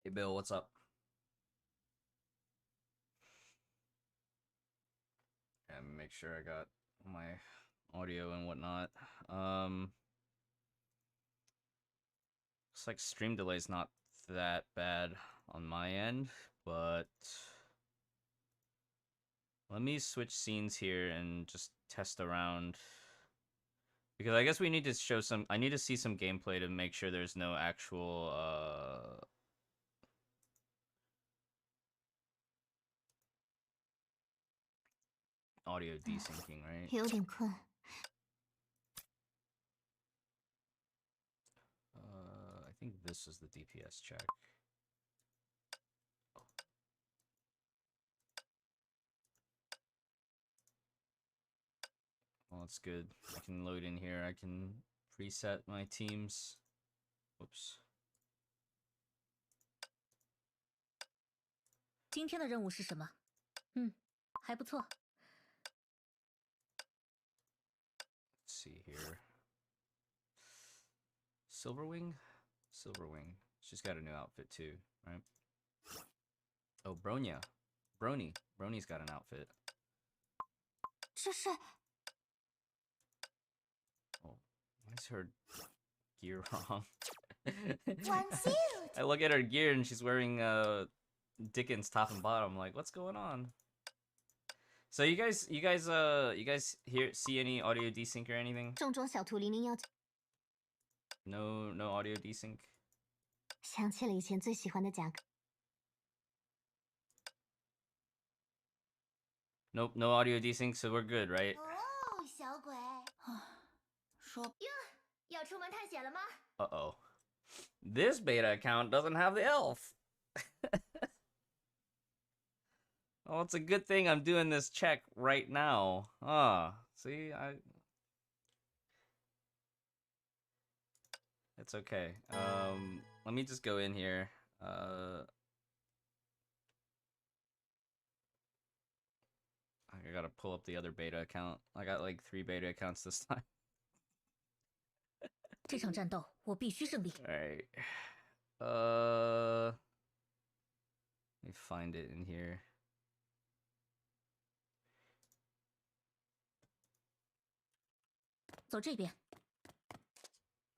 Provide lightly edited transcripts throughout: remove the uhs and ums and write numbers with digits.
Hey Bill, what's up? And make sure I got my audio and whatnot. Looks like stream delay's not that bad on my end, but let me switch scenes here and just test around. Because I guess we need to show some, I need to see some gameplay to make sure there's no actual, audio desyncing, right? 有点困。I think this is the DPS check. Well, that's good. I can load in here. I can preset my teams. Whoops. 今天的任务是什么？还不错。Let's see here. Silverwing? Silverwing. She's got a new outfit too, right? Oh, Bronya. Brony. Brony's got an outfit. 这是 Oh, why is her gear wrong? One suit. I look at her gear and she's wearing Dickens top and bottom. Like, what's going on? So you guys see any audio desync or anything? 重装小图00要 No audio desync. 想起了以前最喜欢的夹克。 Nope, no audio desync, so we're good, right? 哦，小鬼。说哟，要出门探险了吗？ Uh-oh. This beta account doesn't have the elf. Oh, it's a good thing I'm doing this check right now. See, it's okay. Let me just go in here. I gotta pull up the other beta account. I got like 3 beta accounts this time. 这场战斗我必须胜利。 Alright. Let me find it in here.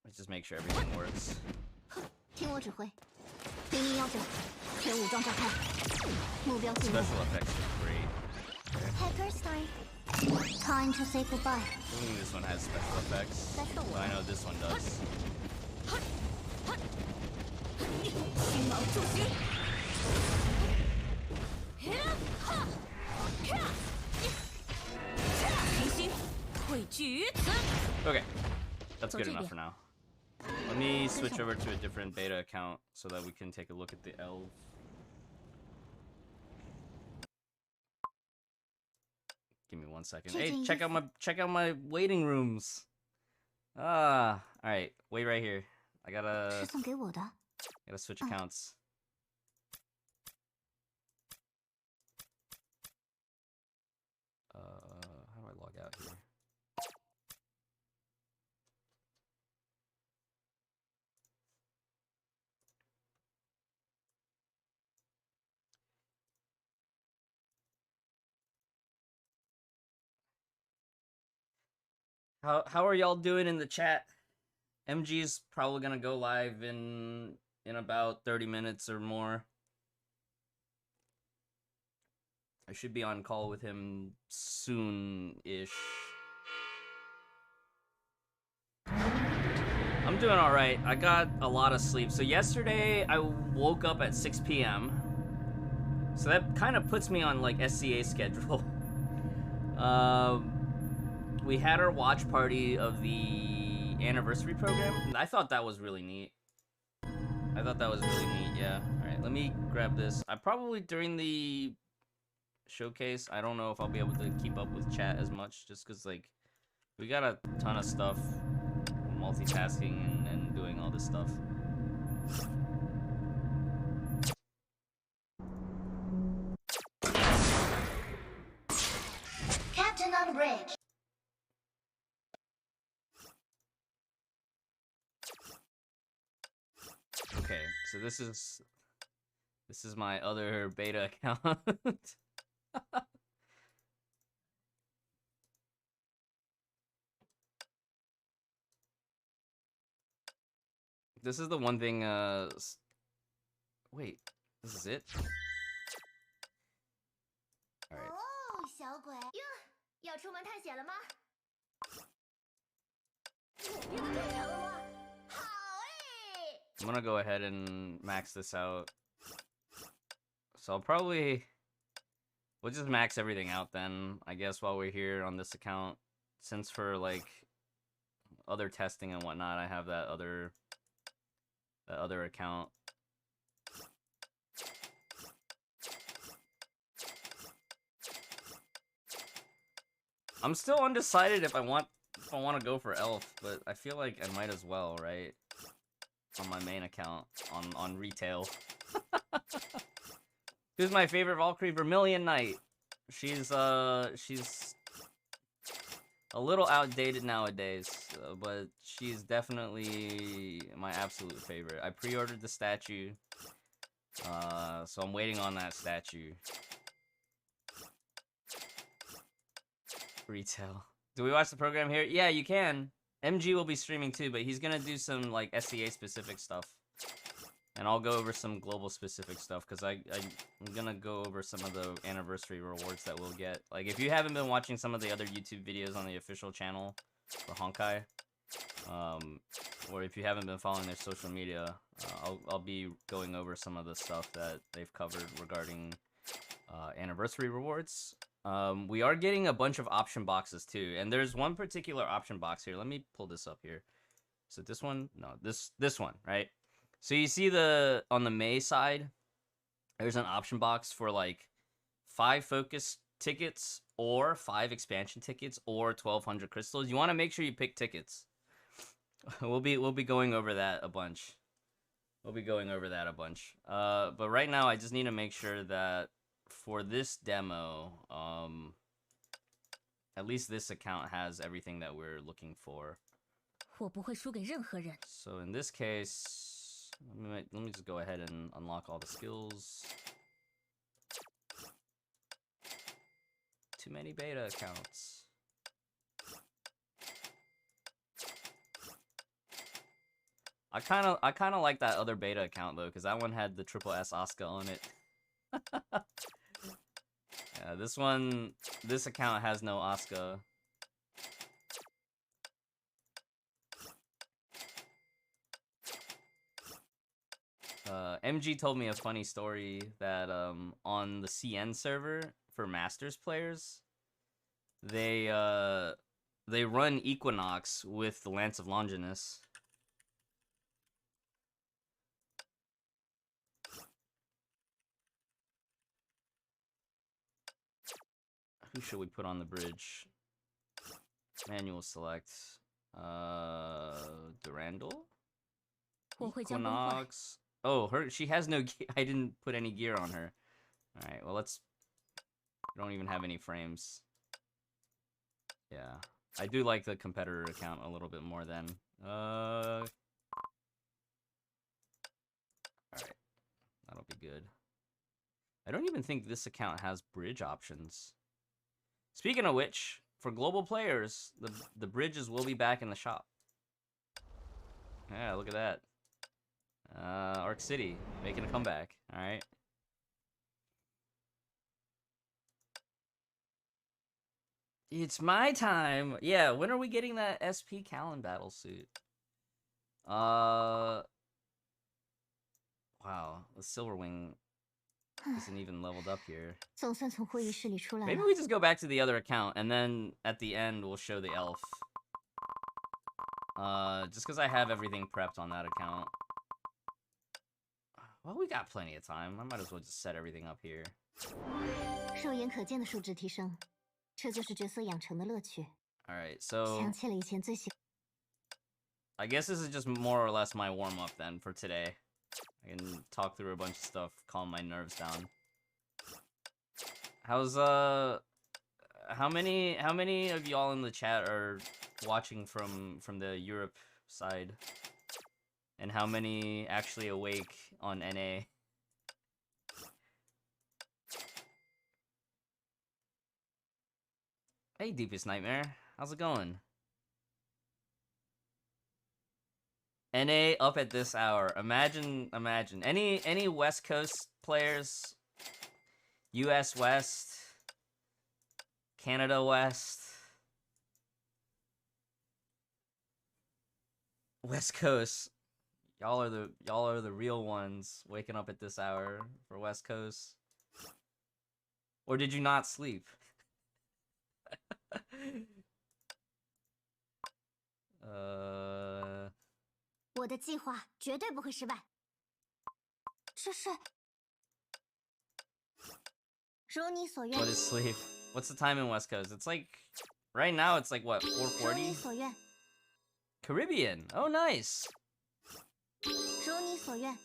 Let's just make sure everything works. 听我指挥。0019，全武装展开。目标进入。 Special effects are great. Hacker story. Time to say goodbye. I don't think this one has special effects, but I know this one does. 心毛助虚。 Okay, that's good enough for now. Let me switch over to a different beta account so that we can take a look at the elf. Give me 1 second. Hey, check out my waiting rooms. All right, wait right here. I gotta switch accounts. How do I log out here? How are y'all doing in the chat? MG's probably gonna go live in about 30 minutes or more. I should be on call with him soon-ish. I'm doing all right. I got a lot of sleep. So yesterday I woke up at 6 p.m. So that kind of puts me on like SCA schedule. We had our watch party of the anniversary program. And I thought that was really neat. Yeah. All right, let me grab this. I probably during the showcase, I don't know if I'll be able to keep up with chat as much, just because like we got a ton of stuff, multitasking and doing all this stuff. Captain on bridge. Okay, so this is This is my other beta account. This is the one thing, wait, this is it? Alright. Oh, 小鬼哟，要出门探险了吗？变得更强了吗？好哎！ I'm gonna go ahead and max this out. So I'll probably... We'll just max everything out then, I guess, while we're here on this account. Since for, like, other testing and whatnot, I have that other account. I'm still undecided if I want to go for Elf, but I feel like I might as well, right? On my main account, on retail. Who's my favorite Valkyrie? Vermilion Knight. She's a little outdated nowadays, but she's definitely my absolute favorite. I pre-ordered the statue, so I'm waiting on that statue. Retail. Do we watch the program here? Yeah, you can. MG will be streaming too, but he's gonna do some like SCA specific stuff. And I'll go over some global specific stuff, because I'm gonna go over some of the anniversary rewards that we'll get. Like, if you haven't been watching some of the other YouTube videos on the official channel for Honkai, or if you haven't been following their social media, I'll be going over some of the stuff that they've covered regarding anniversary rewards. We are getting a bunch of option boxes too, and there's one particular option box here. Let me pull this up here. So this one, no, this one, right? So you see on the May side, there's an option box for like 5 focus tickets or 5 expansion tickets or 1,200 crystals. You want to make sure you pick tickets. We'll be going over that a bunch. But right now I just need to make sure that for this demo, at least this account has everything that we're looking for. 我不会输给任何人。 So in this case, let me just go ahead and unlock all the skills. Too many beta accounts. I kind of like that other beta account though, because that one had the triple S Asuka on it. Yeah, this account has no Asuka. MG told me a funny story that on the CN server for Masters players, they run Equinox with the Lance of Longinus. Who should we put on the bridge? Manual select. Durandal? Equinox. Oh, she has no gear. I didn't put any gear on her. Alright, well, let's... I don't even have any frames. Yeah. I do like the competitor account a little bit more than... Alright. That'll be good. I don't even think this account has bridge options. Speaking of which, for global players, the bridges will be back in the shop. Yeah, look at that. Arc City, making a comeback. Alright. It's my time! Yeah, when are we getting that SP Callan battle suit? Wow, the Silverwing isn't even leveled up here. 总算从会议室里出来了。 Maybe we just go back to the other account, and then at the end we'll show the elf. Just because I have everything prepped on that account. Well, we got plenty of time. I might as well just set everything up here. 肉眼可见的数值提升，这就是角色养成的乐趣。 Alright, so... 想起了以前最喜。 I guess this is just more or less my warm-up then for today. I can talk through a bunch of stuff, calm my nerves down. How's, how many of y'all in the chat are watching from the Europe side? And how many actually awake on NA? Hey, Deepest Nightmare. How's it going? NA up at this hour. Imagine. Any West Coast players? US West? Canada West? West Coast. Y'all are the real ones waking up at this hour for West Coast. Or did you not sleep? 我的计划绝对不会失败。这是如你所愿。 What is sleep? What's the time in West Coast? It's like right now. It's like what, 如你 4:40? 所愿。 Caribbean. Oh, nice. 如你所愿。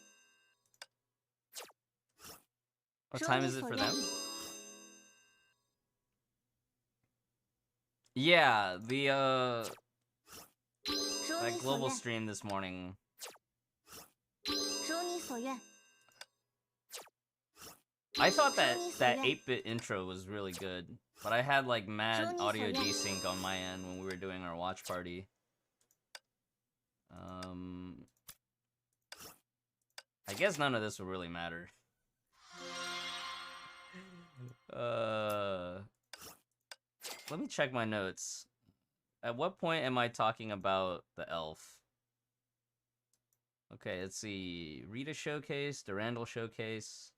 What time is it for them? Yeah, the that global stream this morning. 如你所愿。 I thought that 8-bit intro was really good, but I had like mad audio desync on my end when we were doing our watch party. I guess none of this will really matter. Let me check my notes. At what point am I talking about the elf? Okay, let's see. Rita Showcase, Durandal Showcase.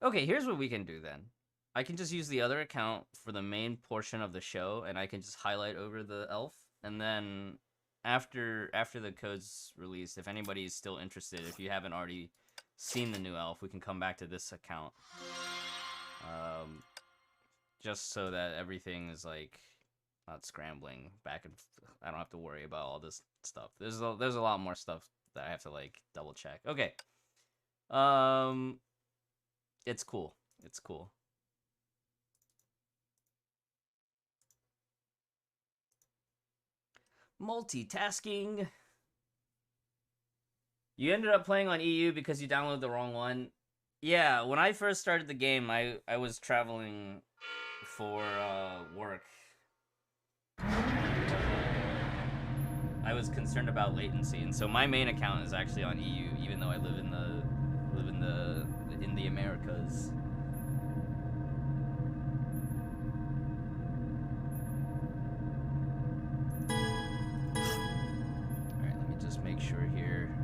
Okay, here's what we can do then. I can just use the other account for the main portion of the show, and I can just highlight over the elf, and then after the code's released, if anybody's still interested, if you haven't already seen the new elf, we can come back to this account. Just so that everything is like not scrambling back and I don't have to worry about all this stuff. There's a lot more stuff that I have to like double check. Okay. It's cool. It's cool. Multitasking. You ended up playing on EU because you downloaded the wrong one. Yeah, when I first started the game, I was traveling for work. I was concerned about latency, and so my main account is actually on EU, even though I live in the Americas. All right, let me just make sure here.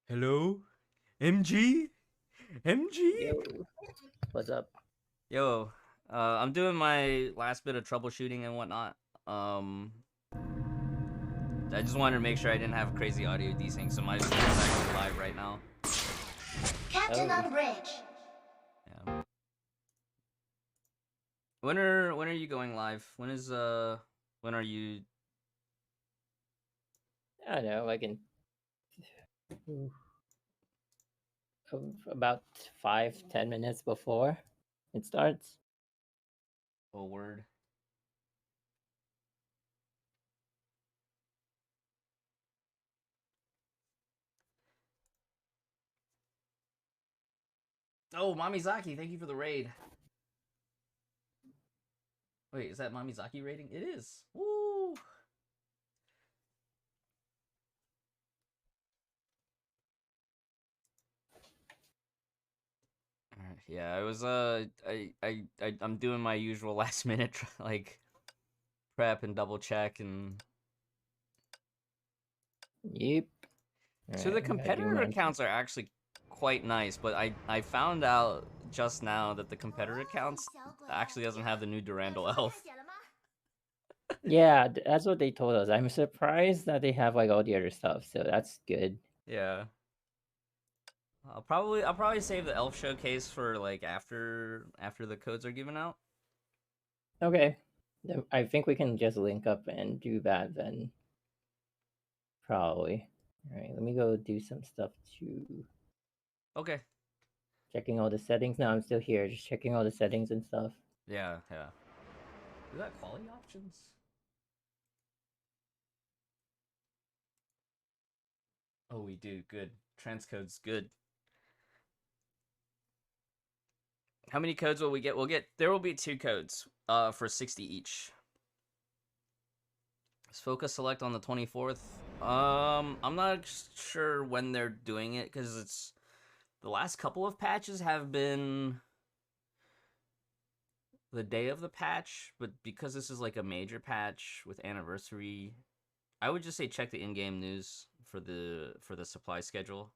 Hello, MG. Yo, what's up? Yo, I'm doing my last bit of troubleshooting and whatnot. I just wanted to make sure I didn't have crazy audio desync, so my stream is actually live right now. Captain on bridge. Yeah. When are you going live? When are you? I don't know, like in about 5-10 minutes before it starts. Oh, word. Oh, Mamizaki, thank you for the raid. Wait, is that Mamizaki rating? It is. Woo! Yeah, I was I'm doing my usual last minute like prep and double check and. Yep. So the competitor accounts are actually quite nice, but I found out just now that the competitor accounts actually doesn't have the new Durandal elf. Yeah, that's what they told us. I'm surprised that they have like all the other stuff, so that's good. Yeah. I'll probably save the elf showcase for like after the codes are given out. Okay. I think we can just link up and do that then. Probably. Alright, let me go do some stuff too. Okay. Checking all the settings. No, I'm still here, just checking all the settings and stuff. Yeah. Is that quality options? Oh, we do. Good. Transcode's good. How many codes will we get? There will be 2 codes for 60 each. Is Focus Select on the 24th? I'm not sure when they're doing it because it's the last couple of patches have been the day of the patch, but because this is like a major patch with anniversary, I would just say check the in-game news for the supply schedule.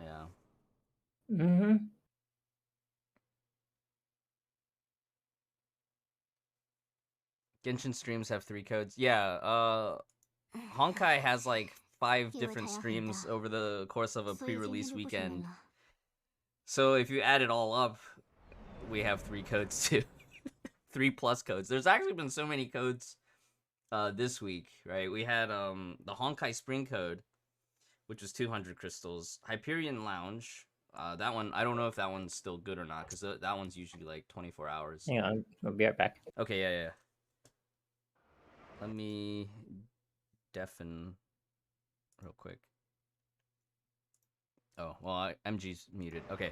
Yeah. Mm-hmm. Genshin streams have 3 codes. Yeah, Honkai has like 5 different streams over the course of a pre-release weekend. So if you add it all up, we have 3 codes too. 3+ codes. There's actually been so many codes this week, right? We had the Honkai Spring code, which was 200 crystals. Hyperion Lounge, that one, I don't know if that one's still good or not, because that one's usually like 24 hours. Hang on, I'll be right back. Okay, yeah. Let me deafen real quick. Oh, well, MG's muted. Okay.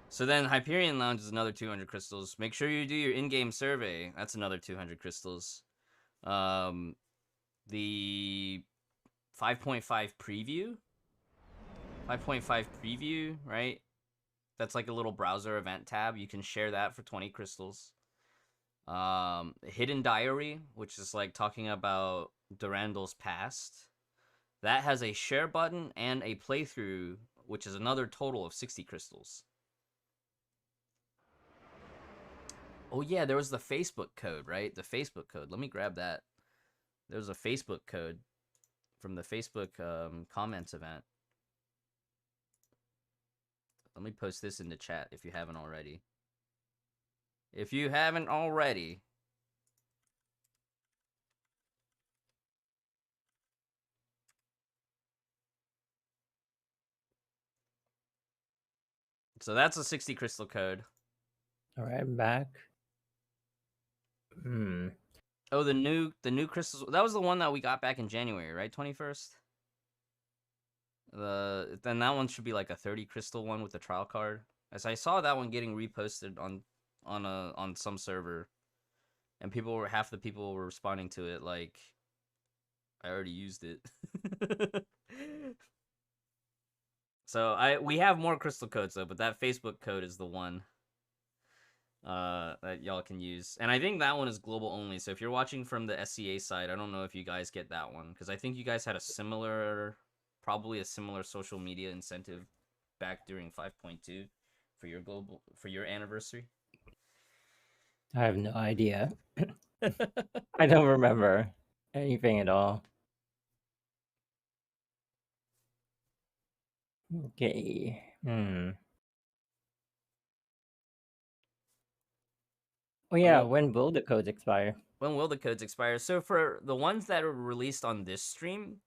So then Hyperion Lounge is another 200 crystals. Make sure you do your in-game survey. That's another 200 crystals. The 5.5 preview. 5.5 preview, right? That's like a little browser event tab. You can share that for 20 crystals. Hidden Diary, which is like talking about Durandal's past. That has a share button and a playthrough, which is another total of 60 crystals. Oh yeah, there was the Facebook code, right? The Facebook code. Let me grab that. There's a Facebook code from the Facebook comments event. Let me post this in the chat if you haven't already. If you haven't already. So that's a 60 crystal code. All right, I'm back. Oh, the new crystals. That was the one that we got back in January, right? 21st. Then that one should be like a 30 crystal one with the trial card. As I saw that one getting reposted on some server, and half the people were responding to it like, I already used it. So we have more crystal codes though, but that Facebook code is the one that y'all can use. And I think that one is global only. So if you're watching from the SCA side, I don't know if you guys get that one, because I think you guys had probably a similar social media incentive back during 5.2 for your anniversary. I have no idea. I don't remember anything at all. Okay. Oh yeah, when will the codes expire? When will the codes expire? So for the ones that are released on this stream,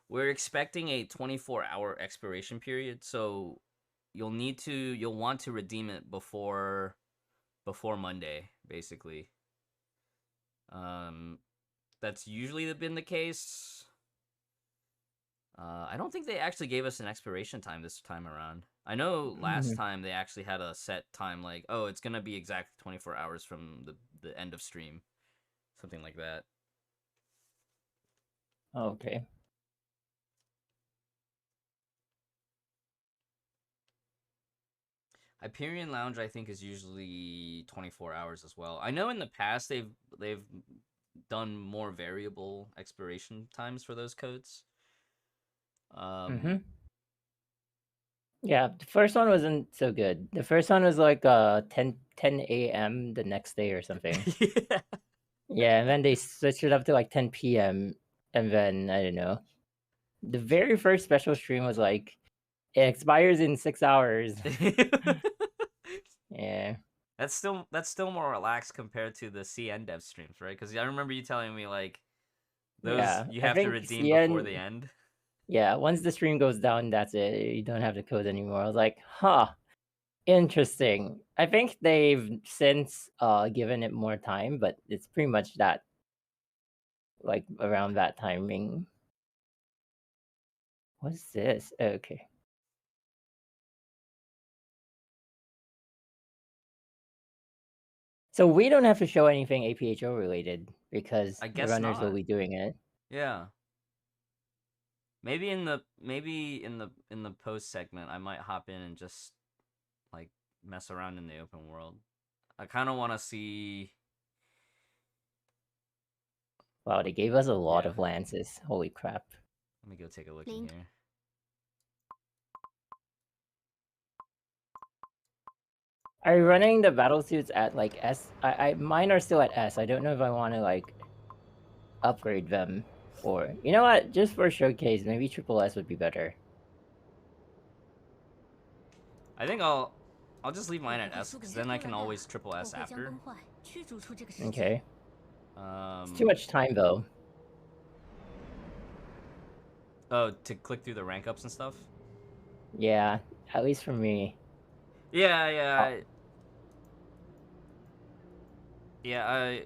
we're expecting a 24-hour expiration period. So you'll want to redeem it before Monday, basically. That's usually been the case. I don't think they actually gave us an expiration time this time around. I know last time they actually had a set time, like, oh, it's gonna be exactly 24 hours from the end of stream. Something like that. Okay. Hyperion Lounge, I think, is usually 24 hours as well. I know in the past they've done more variable expiration times for those codes. Yeah, the first one wasn't so good. The first one was like 10 a.m. the next day or something. Yeah. Yeah, and then they switched it up to like 10 p.m. and then I don't know. The very first special stream was like, it expires in 6 hours. Yeah. That's still more relaxed compared to the CN dev streams, right? Because I remember you telling me like those you have to redeem before the end. Yeah, once the stream goes down, that's it. You don't have the code anymore. I was like, huh, interesting. I think they've since given it more time, but it's pretty much that, like around that timing. What's this? Okay. So we don't have to show anything APHO related because I the guess runners will not. be doing it. Yeah. Maybe in the post segment, I might hop in and just like mess around in the open world. I kind of want to see. Wow, they gave us a lot Yeah. of lances. Holy crap. Let me go take a look in Link. here. Are you running the battle suits at like S? Mine are still at S. I don't know if I want to like upgrade them or you know what? Just for showcase, maybe triple S would be better. I think I'll just leave mine at S because then I can always triple S after. Okay. It's too much time though. Oh, to click through the rank ups and stuff. Yeah, at least for me. Yeah, yeah, yeah.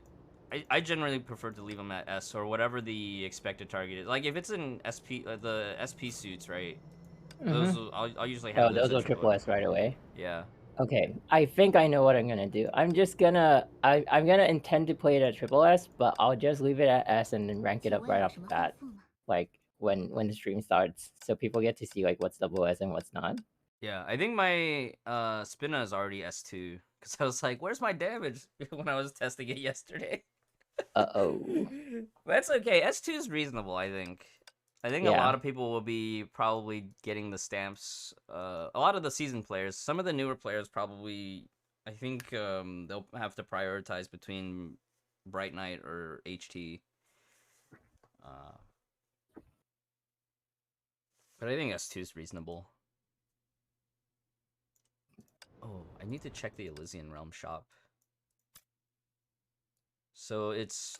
I generally prefer to leave them at S or whatever the expected target is. Like if it's in SP, the SP suits, right? Those I'll usually have Oh, those those at will triple triple S. S right away. Yeah. Okay, I think I know what I'm gonna do. I'm just gonna I'm gonna intend to play it at triple S, but I'll just leave it at S and then rank it up right off the bat, like when the stream starts, so people get to see like what's double S and what's not. Yeah, I think my Spina is already S2 because I was like, "Where's my damage?" when I was testing it yesterday. Uh-oh. That's okay. S2 is reasonable, I think. I think a Yeah. lot of people will be probably getting the stamps. A lot of the seasoned players, some of the newer players probably. I think they'll have to prioritize between Bright Knight or HT. But I think S2 is reasonable. Oh, I need to check the Elysian Realm shop. So it's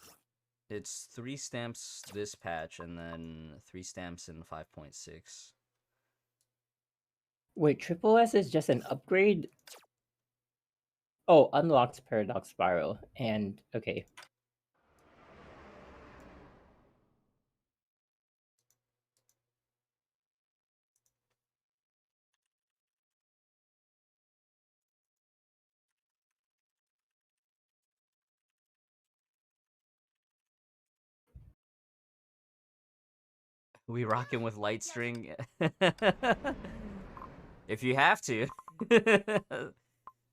3 stamps this patch and then 3 stamps in 5.6. Wait, triple S is just an upgrade? Oh, unlocks Paradox Spiral, and okay. We rocking with light string. If you have to.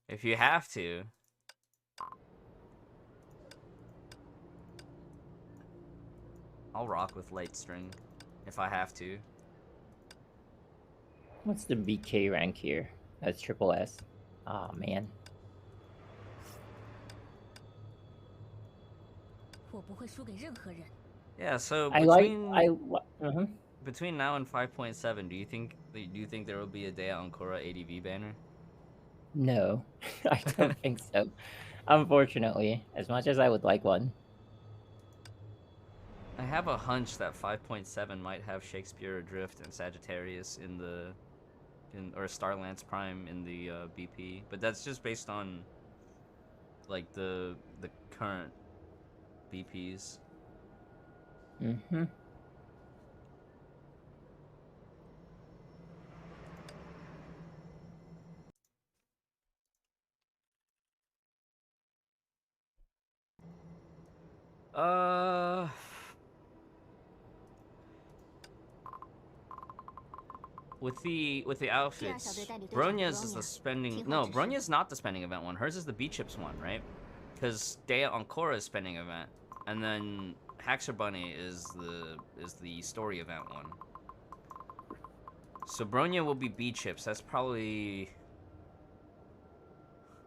If you have to. I'll rock with light string if I have to. What's the BK rank here? That's triple S. Oh man. Yeah, so between now and 5.7, do you think there will be a Dea Ancora ADV banner? No, I don't think so. Unfortunately, as much as I would like one. I have a hunch that 5.7 might have Shakespeare Adrift and Sagittarius or Starlance Prime in the BP, but that's just based on like the current BPs. Mm-hmm. With the outfits, Bronya's is the spending. No, Bronya's not the spending event one. Hers is the B-Chips one, right? Because Dea Ancora is spending event, and then Haxor Bunny is the story event one. So Bronya will be B-Chips. That's probably.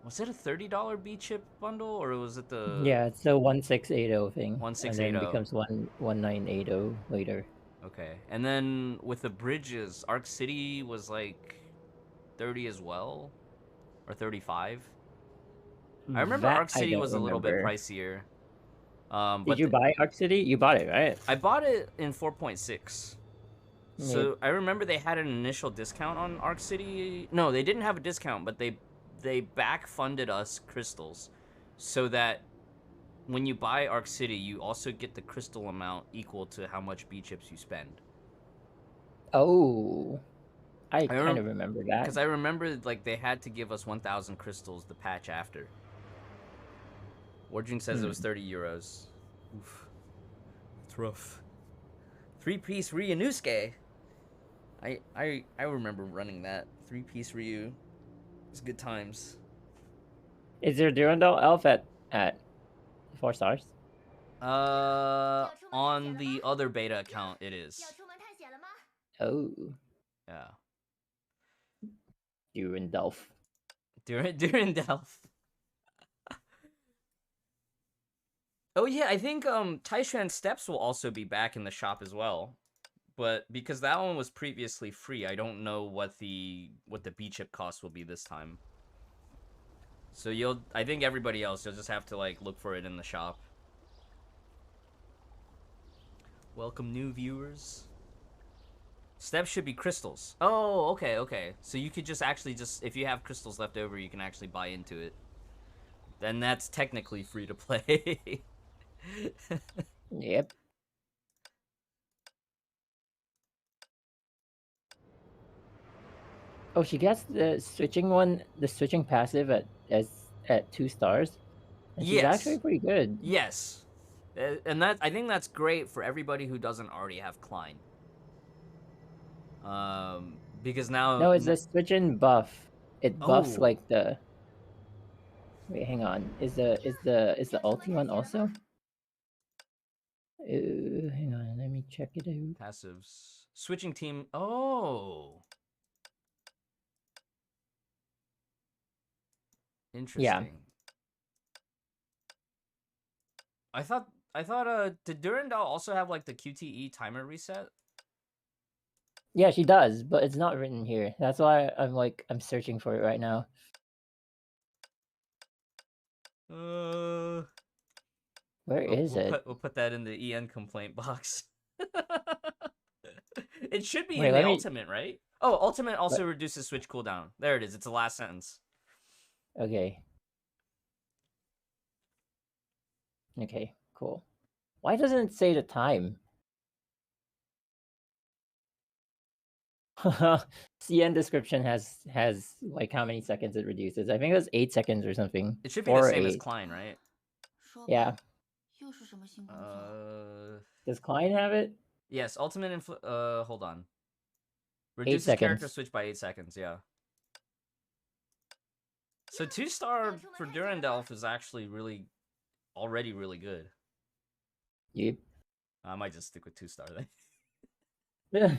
Was it a $30 B-Chip bundle, or was it the? Yeah, it's a 1680 thing. 1680. And then it becomes 1980 later. Okay, and then with the bridges, Arc City was like 30 as well, or 35. I remember That Arc City was a little bit pricier. Did you buy Arc City? You bought it, right? I bought it in 4.6. So I remember they had an initial discount on Arc City. No, they didn't have a discount, but they back funded us crystals, so that when you buy Arc City, you also get the crystal amount equal to how much B chips you spend. Oh, I I kind of remember that. because I remembered like they had to give us 1,000 crystals the patch after. Warjing says it was 30 euros. Oof. It's rough. 3-piece Ryunosuke. I remember running that 3-piece Ryu. It's good times. Is there Durandal Elf at 4 stars? On the other beta account, it is. Oh, Yeah. Durandalf. Durandal. Oh yeah, I think Taishan Steps will also be back in the shop as well. But because that one was previously free, I don't know what the B chip cost will be this time. So I think everybody else, you'll just have to like look for it in the shop. Welcome new viewers. Steps should be crystals. Oh, okay. So you could just actually if you have crystals left over, you can actually buy into it. Then that's technically free to play. Yep. Oh, she gets the switching passive at 2 stars, and she's actually pretty good. Yes. And I think that's great for everybody who doesn't already have Klein. Because now No, it's a switching buff. It buffs Oh. like the. Wait, hang on. Is the ulti one also? Hang on, let me check it out. Passives. Switching team. Oh. Interesting. Yeah. I thought did Durandal also have like the QTE timer reset? Yeah, she does, but it's not written here. That's why I'm searching for it right now. Where is it? We'll put that in the EN complaint box. It should be Wait, in let the me. ultimate, right? Oh, ultimate also reduces switch cooldown. There it is. It's the last sentence. Okay. Okay, cool. Why doesn't it say the time? CN description has like how many seconds it reduces. I think it was 8 seconds or something. It should be the same as 8. Klein, right? Yeah. Does Klein have it? Yes, ultimate hold on. 8 Reduces character seconds. switch by 8 seconds, yeah. So 2-star for Durandalf is actually already really good. Yep. I might just stick with 2-star then. Yeah.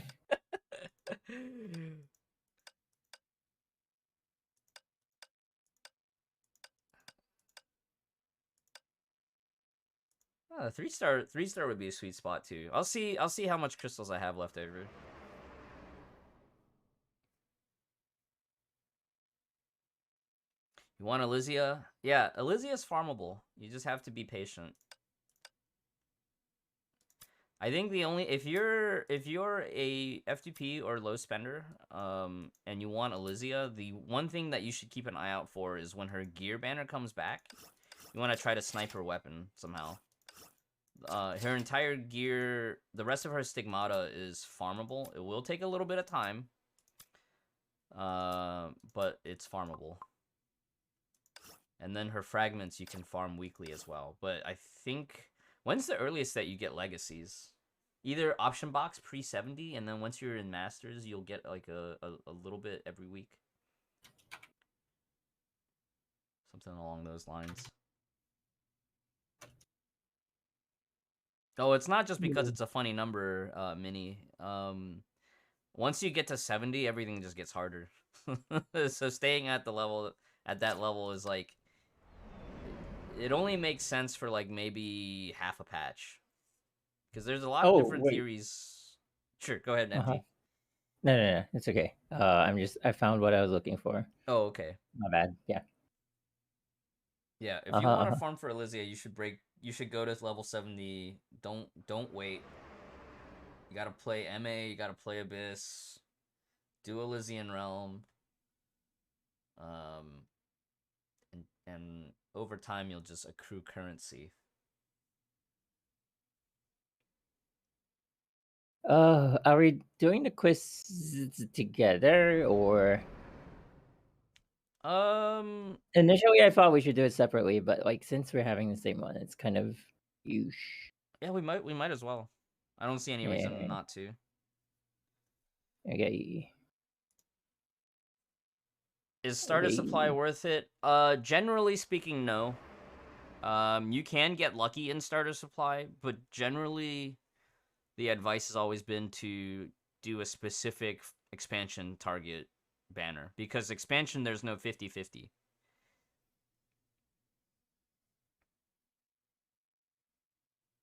Oh, 3-star would be a sweet spot too. I'll see how much crystals I have left over. You want Elysia? Yeah, Elysia's farmable. You just have to be patient. I think the only if you're a FTP or low spender, and you want Elysia, the one thing that you should keep an eye out for is when her gear banner comes back. You want to try to snipe her weapon somehow. Her entire gear, the rest of her stigmata is farmable. It will take a little bit of time, but it's farmable. And then her fragments you can farm weekly as well. But I think when's the earliest that you get legacies? Either option box pre-70, and then once you're in masters, you'll get like a little bit every week. Something along those lines. Oh, it's not just because it's a funny number, Mini. Once you get to 70, everything just gets harder. So staying at that level is like, it only makes sense for like maybe half a patch. Because there's a lot of different theories. Sure, go ahead, Empty. No, it's okay. I found what I was looking for. Oh, okay. My bad. Yeah. Yeah, if you want to farm for Elysia, you should go to level 70. Don't wait. You gotta play MA, you gotta play Abyss, do Elysian Realm. And over time you'll just accrue currency. Are we doing the quiz together or? Initially, I thought we should do it separately, but like since we're having the same one, it's kind of huge. Yeah, we might as well. I don't see any reason not to. Okay. Is starter supply worth it? Generally speaking, no. You can get lucky in starter supply, but generally, the advice has always been to do a specific expansion target banner, because expansion there's no 50-50.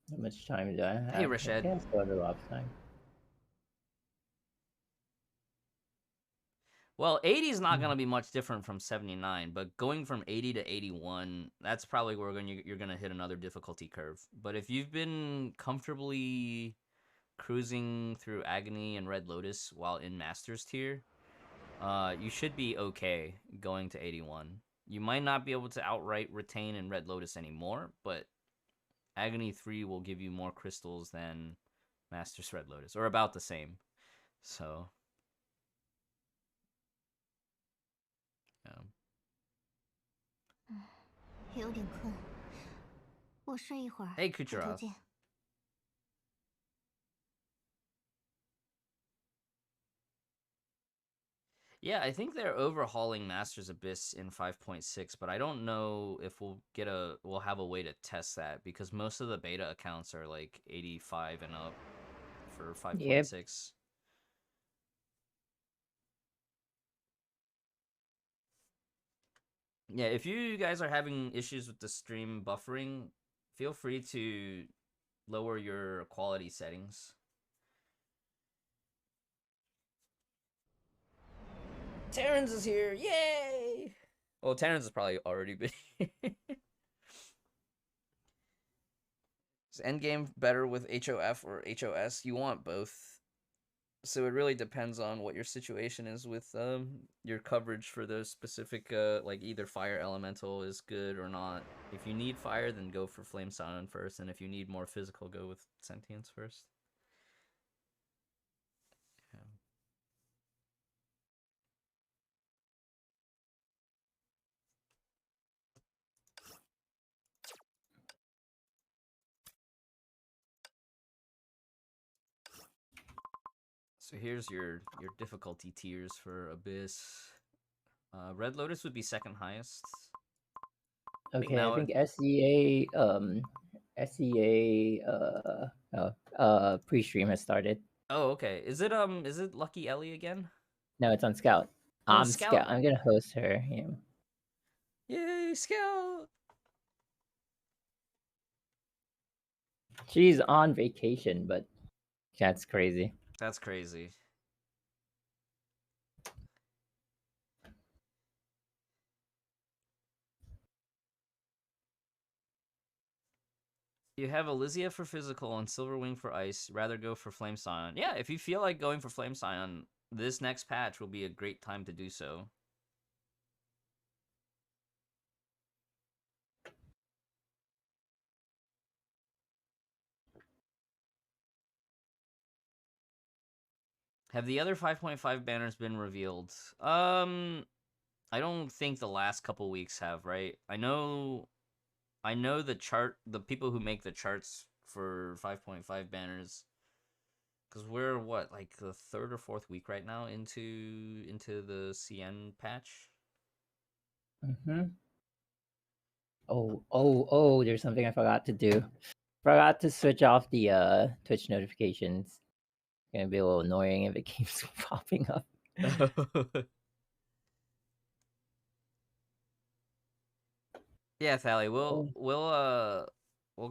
How much time do I have? Hey, Rashad. I still have a lot of time. Well, 80 is not going to be much different from 79, but going from 80 to 81, that's probably where you're going to hit another difficulty curve. But if you've been comfortably cruising through Agony and Red Lotus while in Masters tier, you should be okay going to 81. You might not be able to outright retain in Red Lotus anymore, but Agony 3 will give you more crystals than Masters Red Lotus, or about the same. So, yeah. 有点困，我睡一会儿。 Hey, 回头 Kucherov. 见。 Yeah, I think they're overhauling Masters Abyss in 5.6, but I don't know if we'll have a way to test that, because most of the beta accounts are like 85 and up for 5.6. Yep. Yeah, if you guys are having issues with the stream buffering, feel free to lower your quality settings. Terrence is here! Yay! Well, Terrence has probably already been here. Is endgame better with HOF or HOS? You want both. So it really depends on what your situation is with your coverage for those specific, like either fire elemental is good or not. If you need fire, then go for Flame Silent first, and if you need more physical, go with Sentience first. Yeah. So here's your difficulty tiers for Abyss. Red Lotus would be second highest. Okay, I think SEA pre-stream has started. Oh, okay. Is it Lucky Ellie again? No, it's on Scout. Oh, Scout. I'm gonna host her. Yeah. Yay, Scout! She's on vacation, but that's crazy. That's crazy. You have Elysia for physical and Silverwing for ice. Rather go for Flame Scion. Yeah, if you feel like going for Flame Scion, this next patch will be a great time to do so. Have the other 5.5 banners been revealed? I don't think the last couple weeks have, right? I know the people who make the charts for 5.5 banners, because we're what, like the third or fourth week right now into the CN patch. Oh, there's something I forgot to do. Forgot to switch off the Twitch notifications. It's gonna be a little annoying if it keeps popping up. Yeah, Thali, we'll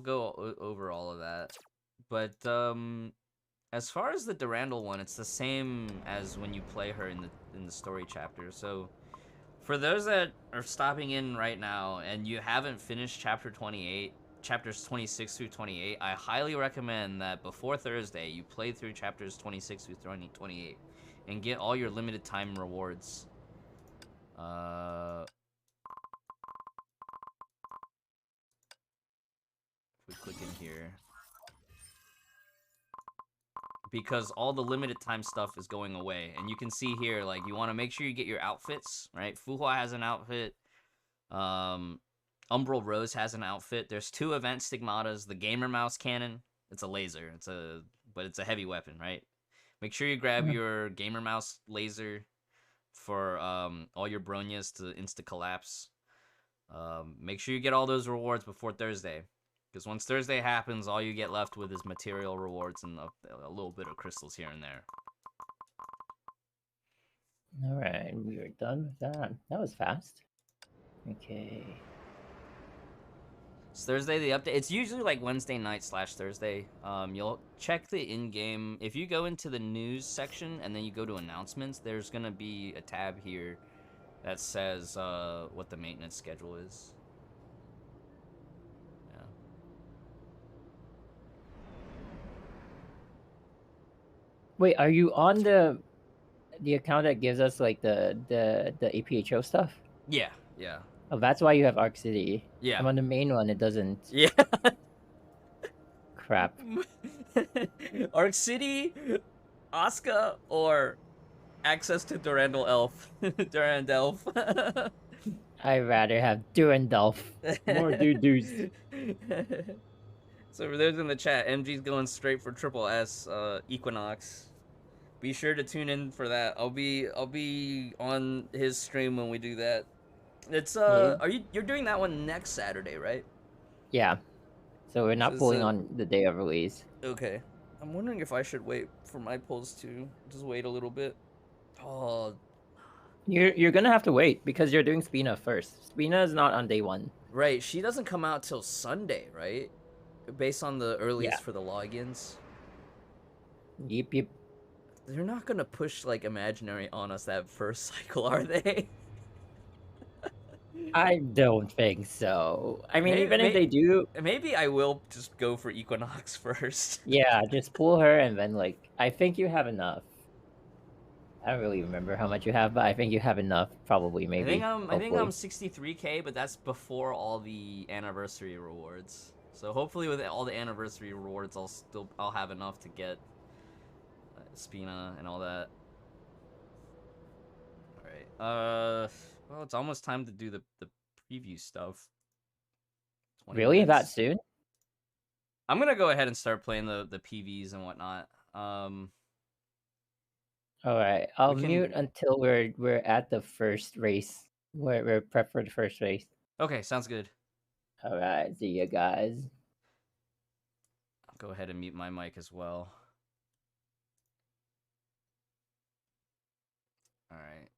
go over all of that. But as far as the Durandal one, it's the same as when you play her in the story chapter. So for those that are stopping in right now and you haven't finished chapters 26 through 28, I highly recommend that before Thursday you play through chapters 26 through 28 and get all your limited time rewards. If we click in here, because all the limited time stuff is going away. And you can see here, like, you want to make sure you get your outfits, right? Fuhua has an outfit. Umbral Rose has an outfit. There's 2 event stigmatas. The Gamer Mouse Cannon, it's a laser. But it's a heavy weapon, right? Make sure you grab your Gamer Mouse laser for all your Bronias to insta-collapse. Make sure you get all those rewards before Thursday. Because once Thursday happens, all you get left with is material rewards and a little bit of crystals here and there. Alright, we are done with that. That was fast. Okay. It's Thursday, the update. It's usually like Wednesday night / Thursday. You'll check the in-game. If you go into the news section and then you go to announcements, there's going to be a tab here that says what the maintenance schedule is. Yeah. Wait, are you on the account that gives us like the APHO stuff? Yeah, yeah. Oh, that's why you have Arc City. Yeah. I'm on the main one, it doesn't. Yeah. Crap. Arc City, Asuka, or access to Durandal Elf. Durandelf. I'd rather have Durandolf. More doo-doos. So there's in the chat, MG's going straight for triple S Equinox. Be sure to tune in for that. I'll be on his stream when we do that. It's you're doing that one next Saturday, right? Yeah. So we're not pulling on the day of release. Okay. I'm wondering if I should wait for my pulls too. Just wait a little bit. Oh. You're gonna have to wait because you're doing Spina first. Spina is not on day 1. Right. She doesn't come out till Sunday, right? Based on the earliest for the logins. Yep. They're not gonna push like Imaginary on us that first cycle, are they? I don't think so. I mean, even if they do... Maybe I will just go for Equinox first. Yeah, just pull her and then, like... I think you have enough. I don't really remember how much you have, but I think you have enough, probably, maybe. I think I'm 63k, but that's before all the anniversary rewards. So hopefully with all the anniversary rewards, I'll have enough to get Spina and all that. Alright, well, it's almost time to do the preview stuff. Really? minutes. That soon? I'm gonna go ahead and start playing the PVs and whatnot. Alright, I'll mute until we're at the first race. We're prepped for the first race. Okay, sounds good. Alright, see ya guys. I'll go ahead and mute my mic as well. Alright,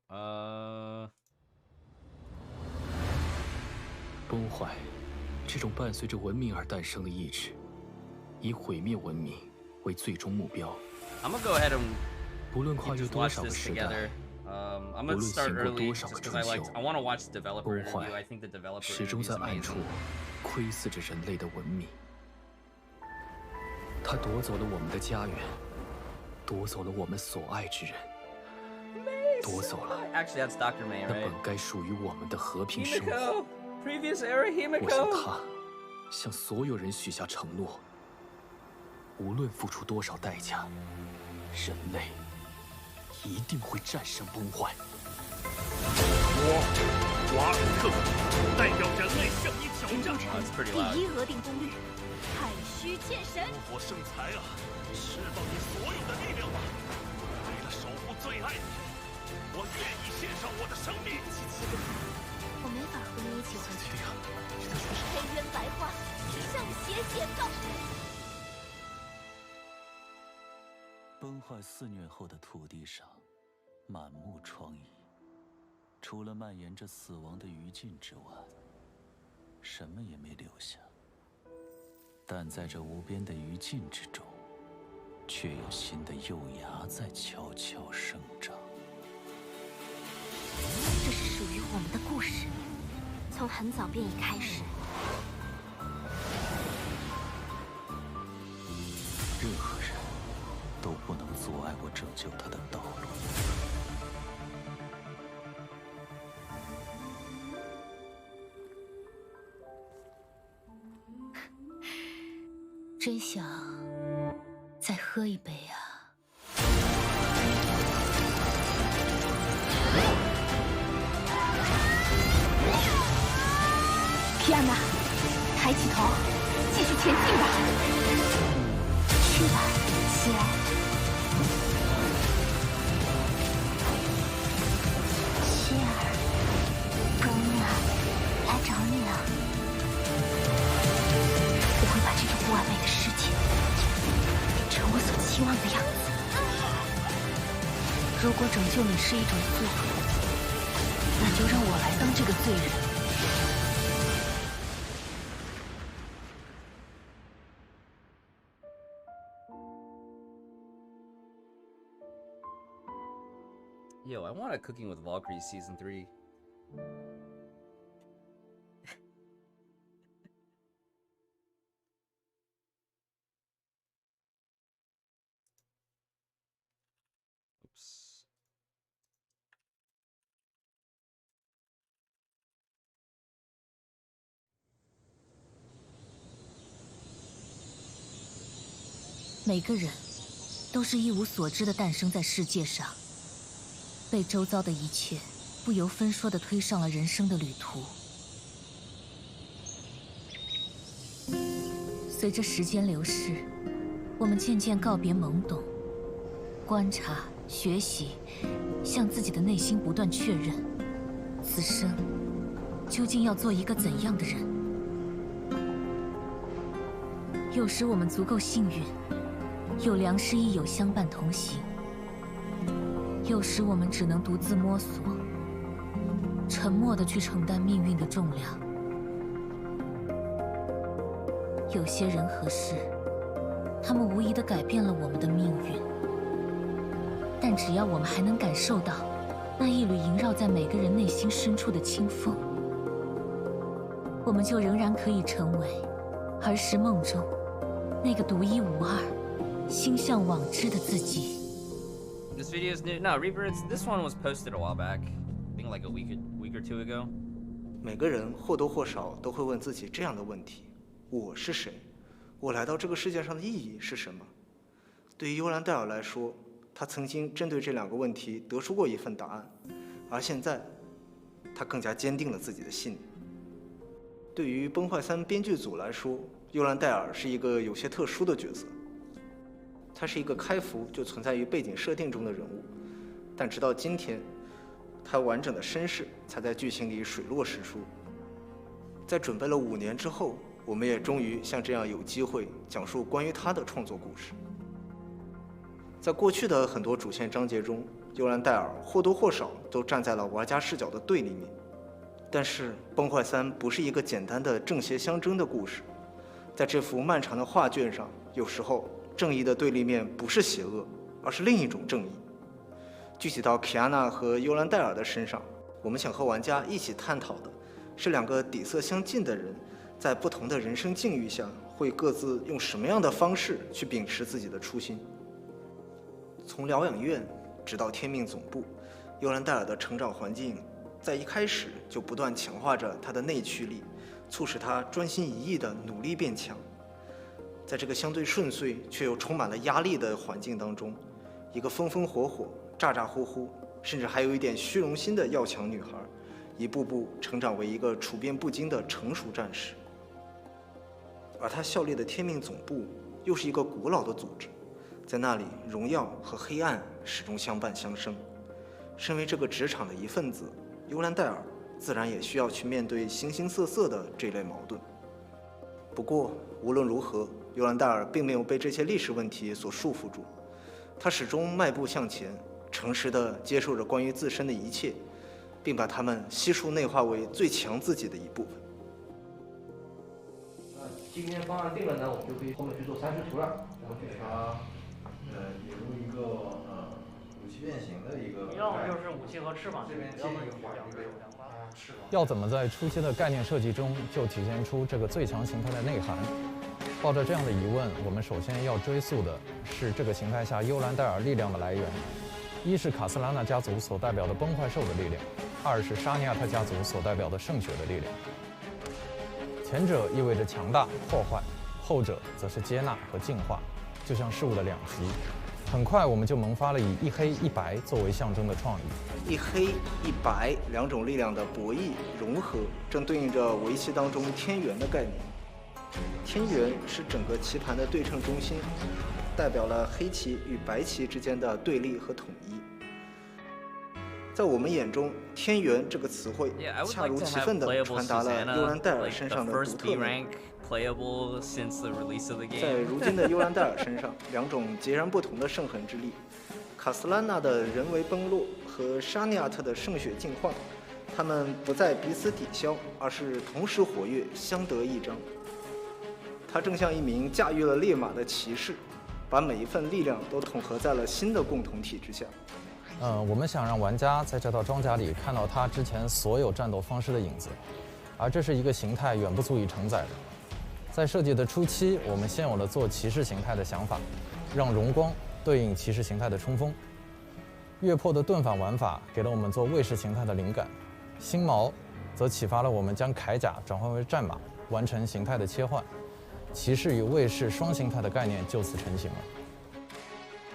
崩坏，这种伴随着文明而诞生的意志，以毁灭文明为最终目标。I'm gonna go ahead and 不论跨越多少个时代， I'm gonna start early just because I want to watch the developer interview. I think the developer 始终 interview 在 is 暗处 amazing. 窥伺着人类的文明。他夺走了我们的家园，夺走了我们所爱之人，夺走了 Actually, that's Dr. May, 那 right? 本该属于我们的和平生活。 Himiko, previous era 我向 Himiko. 他，向所有人许下承诺，无论付出多少代价，人类一定会战胜崩坏。我瓦尔特代表人类向你挑战。 That's pretty loud. 第一额定功率，太虚剑神。怒火圣才啊，释放你所有的力量吧！为了守护最爱的人，我愿意献上我的生命。我没法和你一起回去。黑渊白花，圣邪解放。崩坏肆虐后的土地上，满目疮痍，除了蔓延着死亡的余烬之外，什么也没留下。但在这无边的余烬之中，却有新的幼芽在悄悄生长。这是属于我们的故事，从很早便已开始。任何人都不能阻碍我拯救他的道路。真想再喝一杯啊！抬起头，继续前进吧。去吧，希儿。希儿，等你啊，来找你了。我会把这个不完美的世界变成我所期望的样子。如果拯救你是一种罪，那就让我来当这个罪人。Yo, I want a Cooking with Valkyrie season 3. Oops. 每个人都是一无所知的诞生在世界上，被周遭的一切不由分说地推上了人生的旅途。随着时间流逝，我们渐渐告别懵懂，观察、学习，向自己的内心不断确认，此生究竟要做一个怎样的人。有时我们足够幸运，有良师益友相伴同行。有时我们只能独自摸索，沉默地去承担命运的重量。有些人和事，他们无疑地改变了我们的命运。但只要我们还能感受到那一缕萦绕在每个人内心深处的清风，我们就仍然可以成为儿时梦中那个独一无二、心向往之的自己。This video is new. No, Reaper, this one was posted a while back. I think like a week or two ago. 每个人或多或少都会问自己这样的问题：我是谁？我来到这个世界上的意义是什么？对于幽兰戴尔来说，他曾经针对这两个问题得出过一份答案，而现在，他更加坚定了自己的信念。对于崩坏3编剧组来说，幽兰戴尔是一个有些特殊的角色。他是一个开服就存在于背景设定中的人物，但直到今天，他完整的身世才在剧情里水落石出。在准备了5年之后，我们也终于像这样有机会讲述关于他的创作故事。在过去的很多主线章节中，幽兰戴尔或多或少都站在了玩家视角的对立面，但是《崩坏3》不是一个简单的正邪相争的故事，在这幅漫长的画卷上，有时候正义的对立面不是邪恶，而是另一种正义。具体到凯安娜和幽兰戴尔的身上，我们想和玩家一起探讨的是两个底色相近的人，在不同的人生境遇下，会各自用什么样的方式去秉持自己的初心。从疗养院直到天命总部，幽兰戴尔的成长环境在一开始就不断强化着他的内驱力，促使他专心一意地努力变强。在这个相对顺遂却又充满了压力的环境当中，一个风风火火、咋咋呼呼，甚至还有一点虚荣心的要强女孩，一步步成长为一个处变不惊的成熟战士。而她效力的天命总部又是一个古老的组织，在那里荣耀和黑暗始终相伴相生。身为这个职场的一份子，幽兰戴尔自然也需要去面对形形色色的这类矛盾。不过无论如何，幽兰戴尔并没有被这些历史问题所束缚住，他始终迈步向前，诚实地接受着关于自身的一切，并把它们悉数内化为最强自己的一部分。今天方案定了呢，我们就可以后面去做3师图了。我们给他引入一个武器变形的一个，要么就是武器和翅膀，这边建议画一个翅膀。要怎么在初期的概念设计中就体现出这个最强形态的内涵？抱着这样的疑问，我们首先要追溯的是这个形态下幽兰戴尔力量的来源。一是卡斯拉纳家族所代表的崩坏兽的力量，二是沙尼亚特家族所代表的圣血的力量。前者意味着强大、破坏，后者则是接纳和净化，就像事物的两极。很快我们就萌发了以一黑一白作为象征的创意。一黑一白两种力量的博弈融合，正对应着围棋当中天元的概念。天元是整个棋盘的对称中心，代表了黑棋与白棋之间的对立和统一。在我们眼中，天元这个词汇恰如其分地传达了尤兰戴尔身上的独特美。在如今的尤兰戴尔身上，两种截然不同的圣痕之力，卡斯兰娜的人为崩落和沙尼亚特的圣血净化，他们不再彼此抵消，而是同时活跃，相得益彰。他正像一名驾驭了烈马的骑士，把每一份力量都统合在了新的共同体之下。我们想让玩家在这套装甲里看到他之前所有战斗方式的影子，而这是一个形态远不足以承载的。在设计的初期，我们先有了做骑士形态的想法，让荣光对应骑士形态的冲锋。月破的盾反玩法给了我们做卫士形态的灵感，星矛则启发了我们将铠甲转换为战马，完成形态的切换。骑士与卫士双形态的概念就此成型了。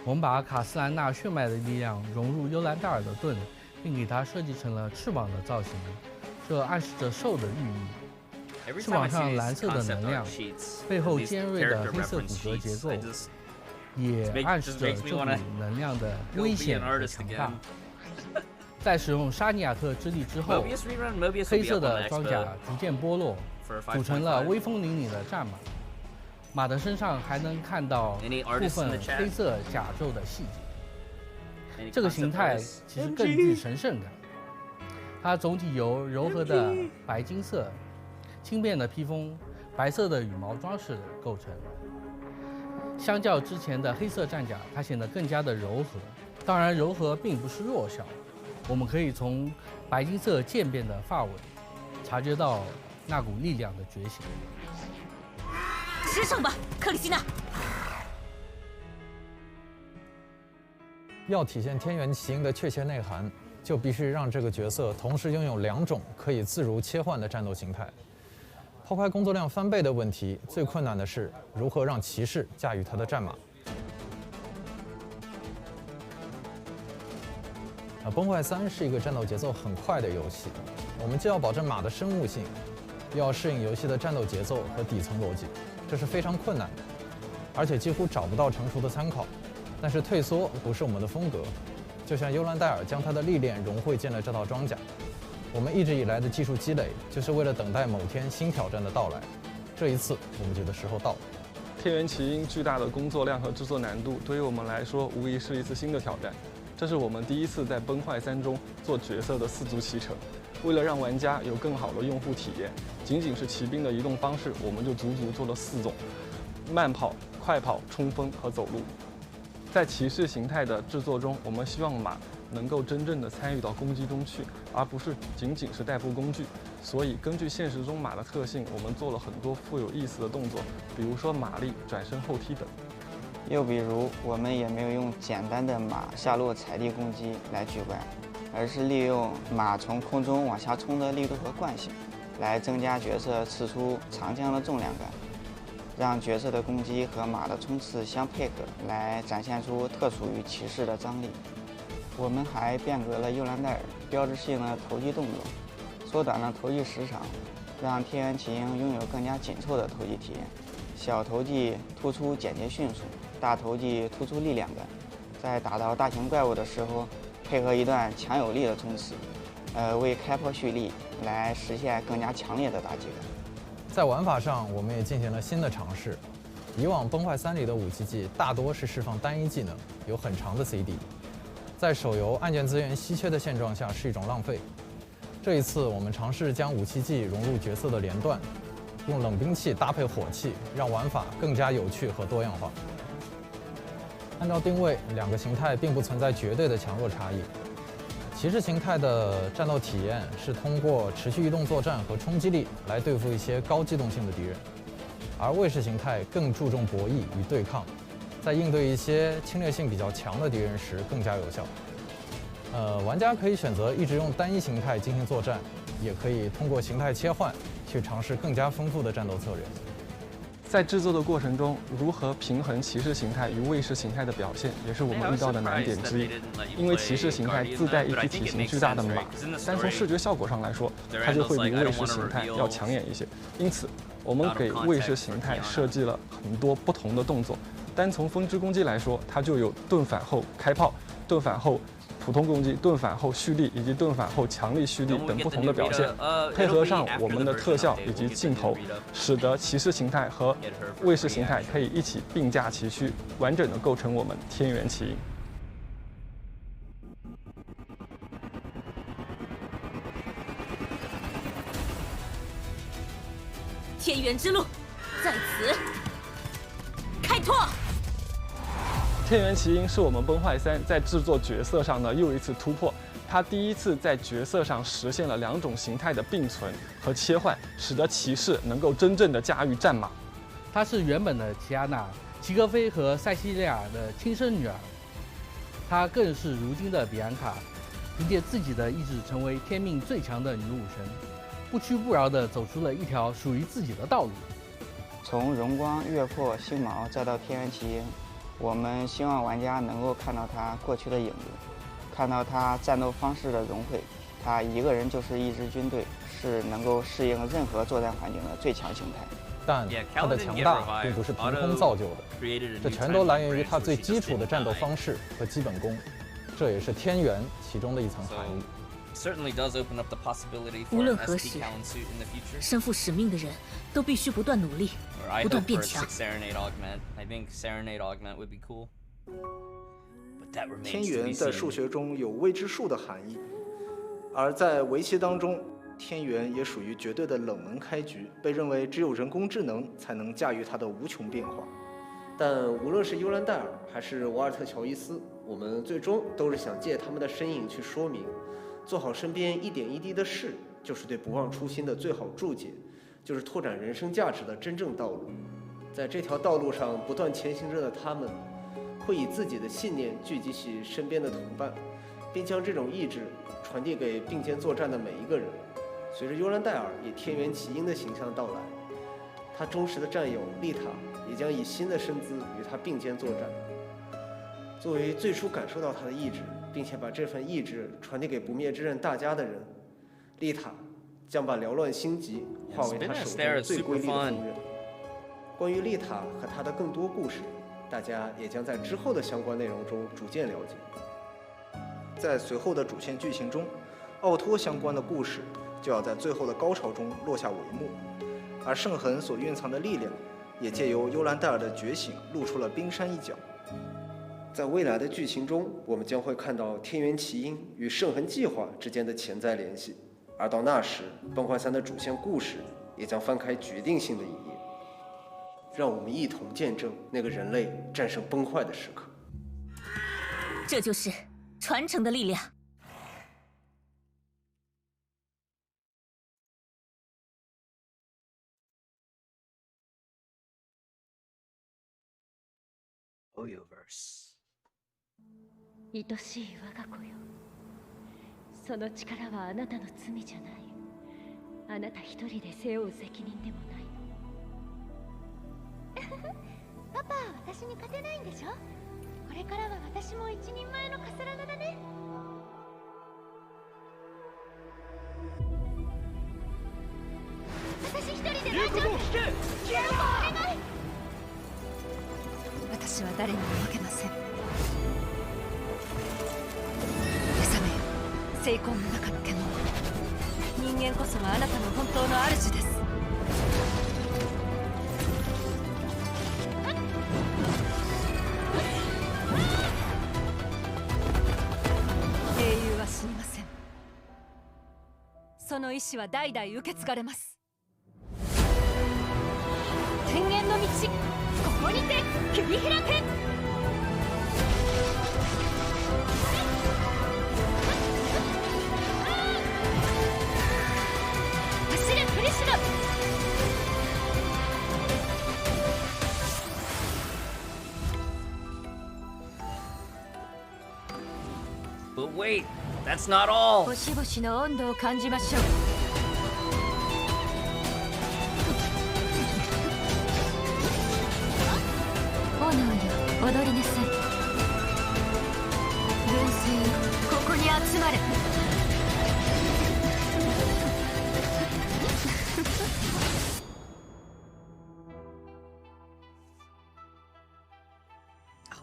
我们把卡斯兰娜血脉的力量融入幽兰戴尔的盾，并给它设计成了翅膀的造型，这暗示着兽的寓意。翅膀上蓝色的能量，背后尖锐的黑色骨骼结构，也暗示着这股能量的危险和强大。在使用沙尼亚特之力之后，黑色的装甲逐渐剥落，组成了威风凛凛的战马。马的身上还能看到部分黑色甲胄的细节。这个形态其实更具神圣感。它总体由柔和的白金色、轻便的披风、白色的羽毛装饰构成。相较之前的黑色战甲，它显得更加的柔和。当然，柔和并不是弱小，我们可以从白金色渐变的发尾察觉到那股力量的觉醒。吃上吧，克里希娜！要体现天元奇鹰的确切内涵，就必须让这个角色同时拥有2种可以自如切换的战斗形态。抛开工作量翻倍的问题，最困难的是如何让骑士驾驭他的战马。崩坏3是一个战斗节奏很快的游戏，我们既要保证马的生物性，又要适应游戏的战斗节奏和底层逻辑，这是非常困难的，而且几乎找不到成熟的参考。但是退缩不是我们的风格，就像幽兰戴尔将他的历练融汇进了这套装甲。我们一直以来的技术积累，就是为了等待某天新挑战的到来。这一次，我们觉得时候到了。天元奇鹰巨大的工作量和制作难度，对于我们来说无疑是一次新的挑战。这是我们第一次在崩坏3中做角色的4足骑乘。为了让玩家有更好的用户体验，仅仅是骑兵的移动方式，我们就足足做了4种：慢跑、快跑、冲锋和走路。在骑士形态的制作中，我们希望马能够真正的参与到攻击中去，而不是仅仅是代步工具。所以，根据现实中马的特性，我们做了很多富有意思的动作，比如说马力、转身后踢等。又比如，我们也没有用简单的马下落踩地攻击来举怪，而是利用马从空中往下冲的力度和惯性，来增加角色刺出长枪的重量感，让角色的攻击和马的冲刺相配合，来展现出特属于骑士的张力。我们还变革了幽兰戴尔标志性的投击动作，缩短了投击时长，让天元奇鹰拥有更加紧凑的投击体验。小投技突出简洁迅速，大投技突出力量感。在打到大型怪物的时候，配合一段强有力的冲刺，为开破蓄力，来实现更加强烈的打击感。在玩法上，我们也进行了新的尝试。以往崩坏3里的武器技大多是释放单一技能，有很长的 CD， 在手游按键资源稀缺的现状下是一种浪费。这一次，我们尝试将武器技融入角色的连段，用冷兵器搭配火器，让玩法更加有趣和多样化。按照定位，2个形态并不存在绝对的强弱差异。骑士形态的战斗体验是通过持续移动作战和冲击力来对付一些高机动性的敌人，而卫士形态更注重博弈与对抗，在应对一些侵略性比较强的敌人时更加有效。玩家可以选择一直用单一形态进行作战，也可以通过形态切换去尝试更加丰富的战斗策略。在制作的过程中，如何平衡骑士形态与卫士形态的表现，也是我们遇到的难点之一。因为骑士形态自带一匹体型巨大的马，单从视觉效果上来说，它就会比卫士形态要抢眼一些。因此，我们给卫士形态设计了很多不同的动作。单从分支攻击来说，它就有盾反后开炮、盾反后普通攻击、盾反后蓄力以及盾反后强力蓄力等不同的表现，配合上我们的特效以及镜头，使得骑士形态和卫士形态可以一起并驾齐驱，完整的构成我们天元奇鹰。天元之路在此开拓。天元奇鹰是我们崩坏3在制作角色上的又一次突破，它第一次在角色上实现了2种形态的并存和切换，使得骑士能够真正的驾驭战马。她是原本的齐亚娜、齐格菲和塞西利亚的亲生女儿，她更是如今的比安卡，凭借自己的意志成为天命最强的女武神，不屈不挠地走出了一条属于自己的道路。从荣光、月破、星毛再到天元奇鹰，我们希望玩家能够看到他过去的影子，看到他战斗方式的融汇。他一个人就是一支军队，是能够适应任何作战环境的最强形态。但他的强大并不是凭空造就的，这全都来源于他最基础的战斗方式和基本功，这也是天元其中的一层含义。无论何时，身负使命的人都必须不断努力，不断变强。天元在数学中有未知数的含义，而在围棋当中，天元也属于绝对的冷门开局，被认为只有人工智能才能驾驭它的无穷变化。但无论是尤兰戴尔还是瓦尔特乔伊斯，我们最终都是想借他们的身影去说明，做好身边一点一滴的事，就是对不忘初心的最好注解，就是拓展人生价值的真正道路。在这条道路上不断前行着的他们，会以自己的信念聚集起身边的同伴，并将这种意志传递给并肩作战的每一个人。随着尤兰戴尔以天元奇鹰的形象到来，他忠实的战友丽塔也将以新的身姿与他并肩作战。作为最初感受到他的意志，并且把这份意志传递给不灭之刃大家的人，丽塔将把缭乱星级化为他手中最瑰丽的锋刃。关于丽塔和他的更多故事，大家也将在之后的相关内容中逐渐了解。在随后的主线剧情中，奥托相关的故事就要在最后的高潮中落下帷幕，而圣痕所蕴藏的力量也借由尤兰戴尔的觉醒露出了冰山一角。在未来的剧情中，我们将会看到天元奇鹰与圣痕计划之间的潜在联系，而到那时，崩坏3的主线故事也将翻开决定性的一页。让我们一同见证那个人类战胜崩坏的时刻。这就是传承的力量。愛しい我が子よ、その力はあなたの罪じゃない。あなた一人で背負う責任でもないの。パパは私に勝てないんでしょ。これからは私も一人前のカスラナだね。私一人で大丈夫。言うことをお願い。私は誰にも負けません。目覚め、精魂の中の獣。人間こそがあなたの本当の主です。英雄は死にません。その意志は代々受け継がれます。天元の道、ここにて切り開け。走れクリシュラ。But wait, that's not all. 星々の温度を感じましょう。炎よ、踊りなさい。群星よ、ここに集まれ。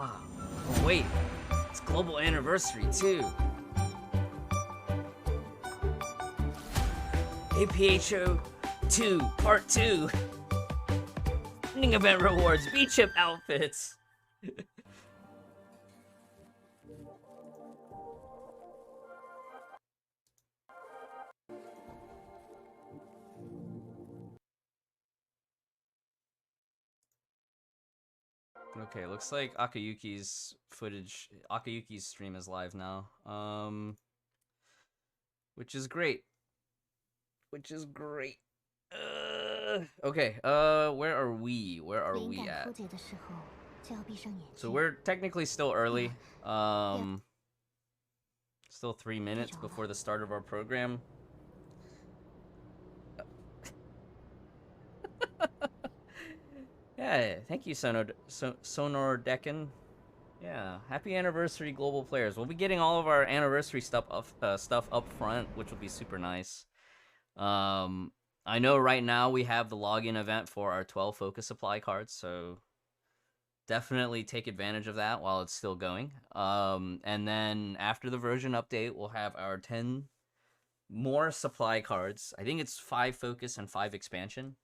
Ah, oh wait, it's global anniversary too. APHO 2 Part 2. Ending event rewards, V-chip outfits. Okay, looks like Akayuki's stream is live now. Which is great. Okay, where are we? Where are we at? So we're technically still early. Still 3 minutes before the start of our program. Yeah, thank you, Sonor Decken. Yeah, happy anniversary, global players. We'll be getting all of our anniversary stuff up front, which will be super nice. I know right now we have the login event for our 12 focus supply cards, so definitely take advantage of that while it's still going. And then after the version update, we'll have our 10 more supply cards. I think it's 5 focus and 5 expansion.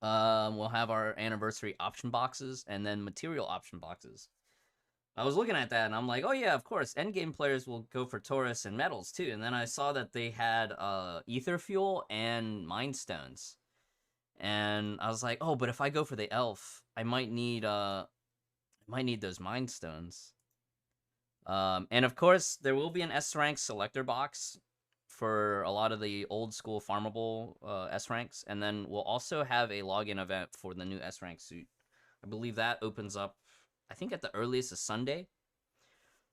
We'll have our anniversary option boxes and then material option boxes. I was looking at that and I'm like, oh yeah, of course, endgame players will go for Taurus and metals too. And then I saw that they had ether fuel and mind stones. And I was like, oh, but if I go for the elf, I might need those mind stones. And of course, there will be an S rank selector box for a lot of the old school farmable S ranks, and then we'll also have a login event for the new S rank suit. I believe that opens up, I think at the earliest is Sunday.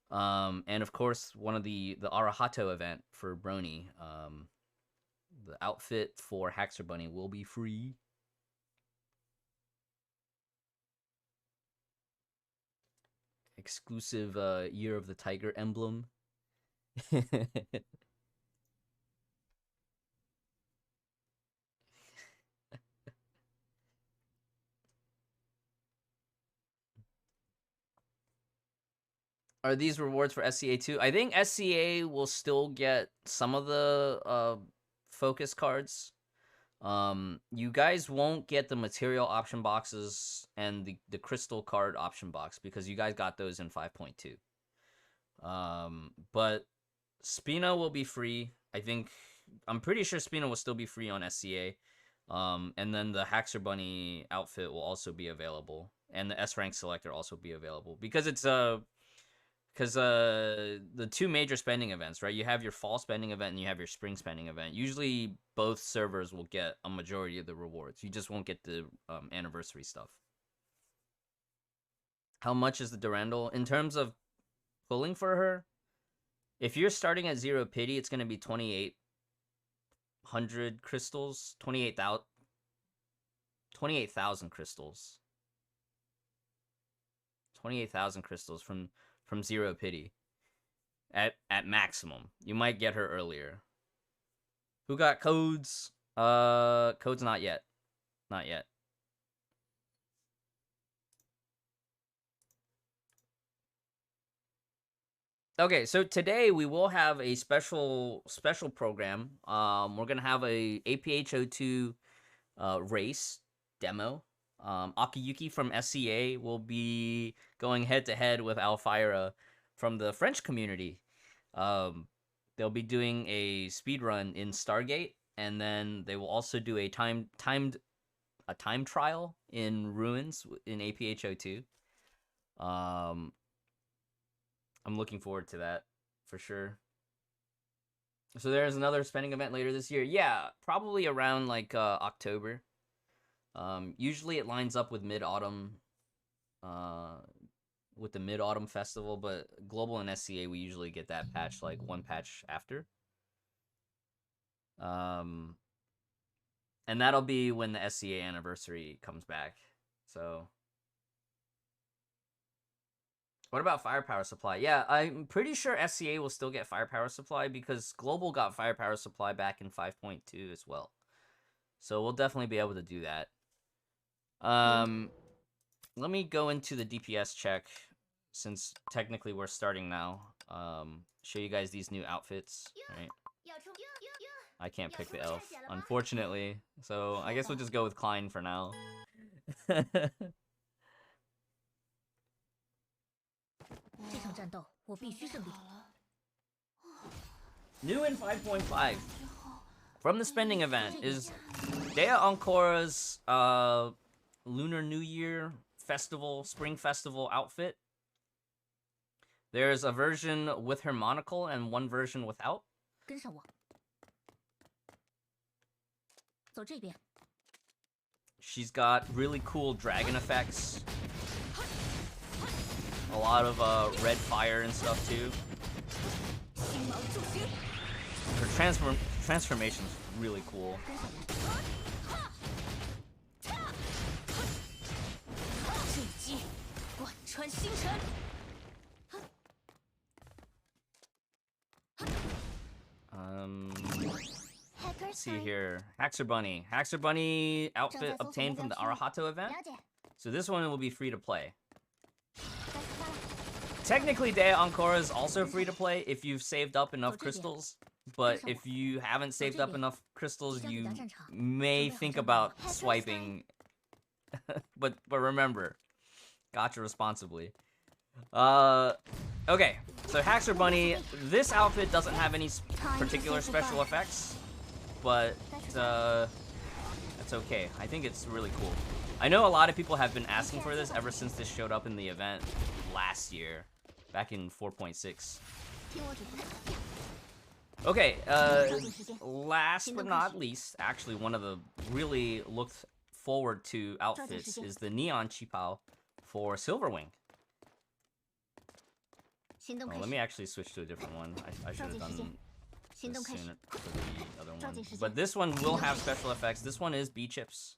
And of course, one of the Arahato event for Brony. The outfit for Haxor Bunny will be free. Exclusive Year of the Tiger emblem. Are these rewards for SCA too? I think SCA will still get some of the focus cards. You guys won't get the material option boxes and the crystal card option box because you guys got those in 5.2. But Spina will be free. I'm pretty sure Spina will still be free on SCA. And then the Haxor Bunny outfit will also be available, and the S rank selector also be available because it's the two major spending events, right? You have your fall spending event and you have your spring spending event. Usually both servers will get a majority of the rewards. You just won't get the anniversary stuff. How much is the Durandal? In terms of pulling for her, if you're starting at 0 pity, it's going to be 2,800 crystals. 28,000 crystals. 28,000 crystals from 0 pity at maximum. You might get her earlier. Who got codes? Codes not yet. Not yet. Okay, so today we will have a special program. We're gonna have a APHO2 race demo. Akayuki from SCA will be going head-to-head with Alfira from the French community. They'll be doing a speed run in Stargate, and then they will also do a time trial in Ruins in APHO2. I'm looking forward to that for sure. So there's another spending event later this year. Yeah, probably around like October. Usually it lines up with Mid-Autumn, with the Mid-Autumn Festival, but Global and SCA, we usually get that patch like one patch after. And that'll be when the SCA anniversary comes back. So what about firepower supply? Yeah, I'm pretty sure SCA will still get firepower supply because Global got firepower supply back in 5.2 as well. So we'll definitely be able to do that. let me go into the DPS check, since technically we're starting now. Show you guys these new outfits, right? I can't pick the elf, unfortunately. So I guess we'll just go with Klein for now. New in 5.5 from the spending event is Dea Ancora's Lunar New Year festival, spring festival outfit. There's a version with her monocle and one version without. She's got really cool dragon effects. A lot of red fire and stuff too. Her transformation's really cool. Let's see here. Haxer Bunny. Haxer Bunny outfit obtained from the Arahato event. So this one will be free to play. Technically, Dea Ancora is also free to play if you've saved up enough crystals. But if you haven't saved up enough crystals, you may think about swiping. but remember, gacha responsibly. Okay, so Haxer Bunny, this outfit doesn't have any particular special effects, but that's okay. I think it's really cool. I know a lot of people have been asking for this ever since this showed up in the event last year, back in 4.6. Okay, last but not least, actually one of the really looked forward to outfits is the Neon Qipao for Silverwing. Oh, let me actually switch to a different one. I should have done this sooner for the other one. But this one will have special effects. This one is B-Chips.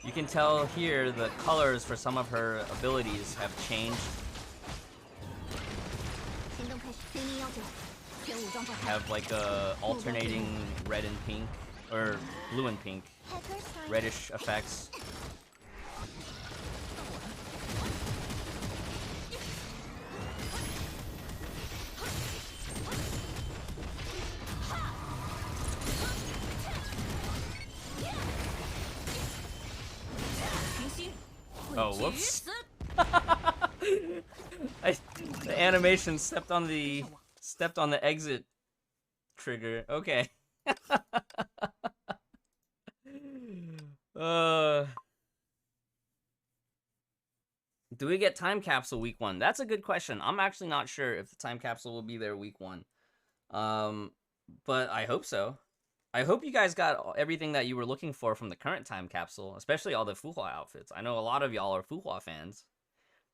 You can tell here the colors for some of her abilities have changed. Have like a alternating red and pink, or blue and pink, reddish effects. Oh, whoops. The animation stepped on the exit trigger. Okay. Do we get time capsule week 1? That's a good question. I'm actually not sure if the time capsule will be there week 1. But I hope so. I hope you guys got everything that you were looking for from the current time capsule, especially all the Fuhua outfits. I know a lot of y'all are Fuhua fans.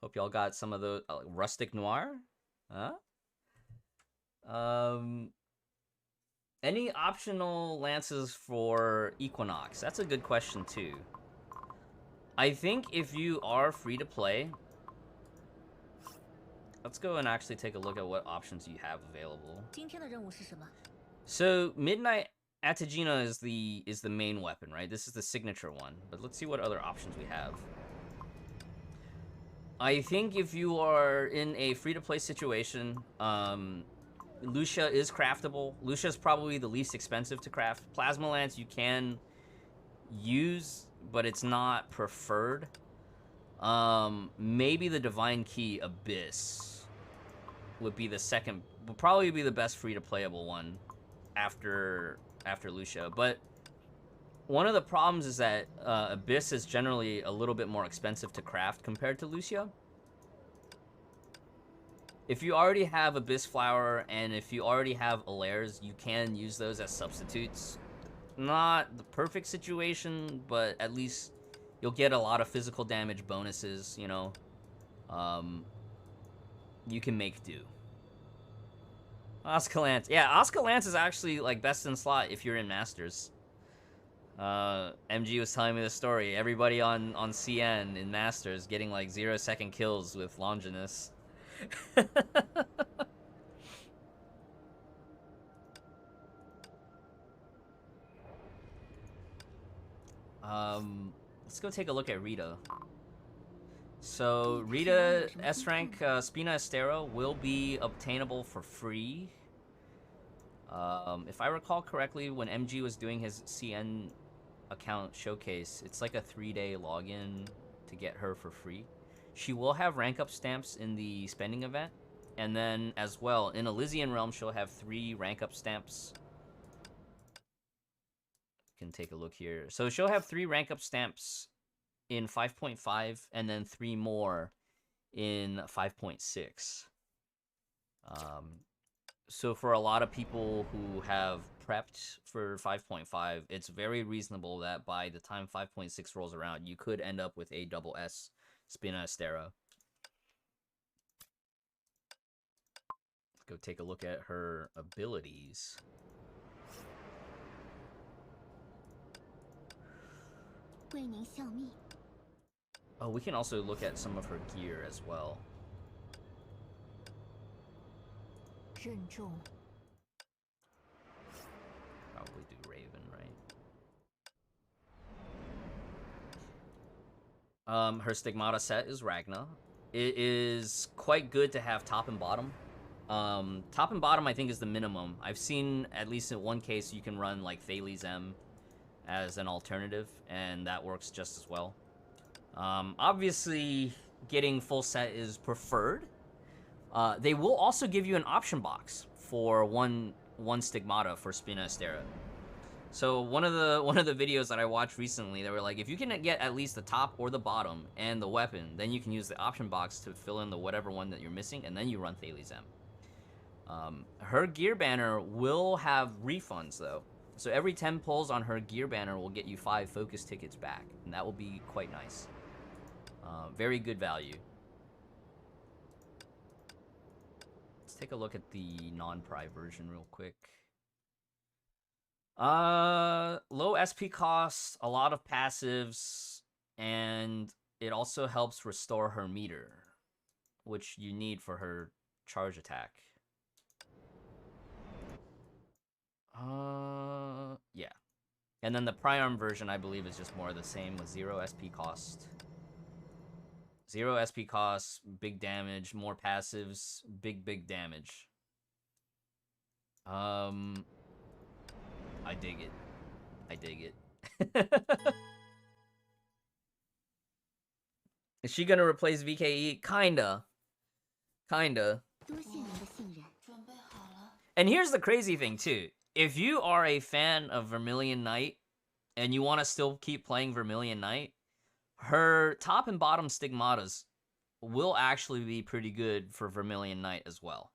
Hope y'all got some of the rustic noir. Huh? Any optional lances for Equinox? That's a good question too. I think if you are free to play, let's go and actually take a look at what options you have available. So Midnight Atagina is the main weapon, right? This is the signature one, but let's see what other options we have. I think if you are in a free-to-play situation, Lucia is craftable. Lucia is probably the least expensive to craft. Plasma Lance you can use, but it's not preferred. Maybe the Divine Key Abyss would be the second, would probably be the best free-to-playable one after Lucia. But one of the problems is that Abyss is generally a little bit more expensive to craft compared to Lucia. If you already have Abyss Flower and if you already have Alairs, you can use those as substitutes. Not the perfect situation, but at least you'll get a lot of physical damage bonuses, you know. You can make do. Oscar Lance. Yeah, Oscar Lance is actually like best in slot if you're in Masters. MG was telling me the story. Everybody on CN in Masters getting like 0-second kills with Longinus. Let's go take a look at Rita. So Rita S rank Spina Astera will be obtainable for free. If I recall correctly, when MG was doing his CN account showcase, it's like a 3-day login to get her for free. She will have rank up stamps in the spending event, and then as well in Elysian Realm she'll have 3 rank up stamps. You can take a look here. So she'll have 3 rank up stamps in 5.5 and then 3 more in 5.6. So for a lot of people who have prepped for 5.5, it's very reasonable that by the time 5.6 rolls around, you could end up with a double S Spina Astera. Let's go take a look at her abilities. Oh, we can also look at some of her gear as well. Probably do Raven, right? Her Stigmata set is Ragna. It is quite good to have top and bottom. Top and bottom, I think, is the minimum. I've seen, at least in one case, you can run like Thales M as an alternative, and that works just as well. Obviously, getting full set is preferred. They will also give you an option box for one Stigmata for Spina Astera. So one of the videos that I watched recently, they were like, if you can get at least the top or the bottom and the weapon, then you can use the option box to fill in the whatever one that you're missing, and then you run Thales M. Her gear banner will have refunds though. So every 10 pulls on her gear banner will get you 5 focus tickets back, and that will be quite nice. Very good value. Let's take a look at the non-pri version real quick. Low SP cost, a lot of passives, and it also helps restore her meter, which you need for her charge attack. Yeah. And then the Priarm version, I believe, is just more of the same with 0 SP cost. 0 SP cost, big damage, more passives, big damage. I dig it. I dig it. Is she gonna replace VKE? Kinda. And here's the crazy thing, too. If you are a fan of Vermilion Knight, and you want to still keep playing Vermilion Knight, her top and bottom Stigmatas will actually be pretty good for Vermilion Knight as well.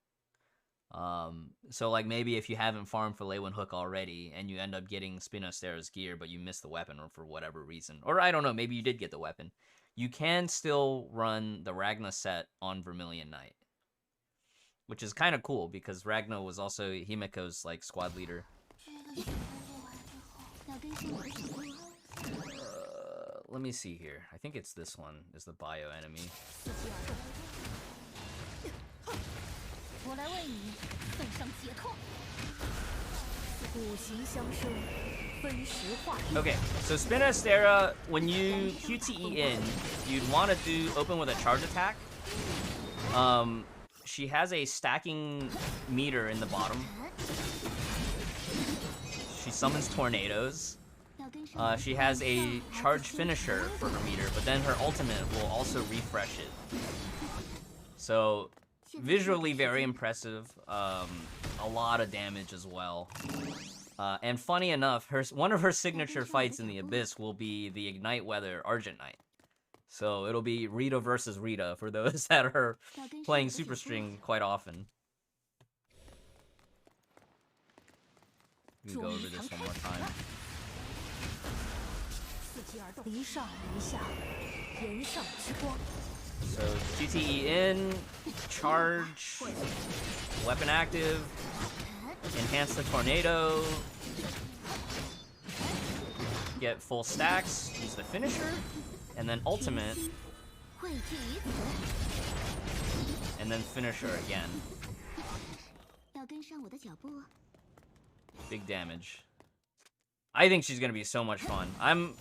So like maybe if you haven't farmed for Leywin Hook already, and you end up getting Spinostera's gear, but you missed the weapon or for whatever reason, or I don't know, maybe you did get the weapon, you can still run the Ragna set on Vermilion Knight. Which is kind of cool, because Ragna was also Himiko's, like, squad leader. Let me see here. I think it's this one, is the bio enemy. Okay, so Spina Astera, when you QTE in, you'd want to open with a charge attack. She has a stacking meter in the bottom. She summons tornadoes. She has a charge finisher for her meter, but then her ultimate will also refresh it. So, visually very impressive. A lot of damage as well. And funny enough, one of her signature fights in the Abyss will be the Ignite Weather Argent Knight. So it'll be Rita versus Rita for those that are playing Super String quite often. We can go over this one more time. So GTE in, charge, weapon active, enhance the tornado, get full stacks, use the finisher, and then ultimate, and then finisher again. Big damage. I think she's gonna be so much fun. I'm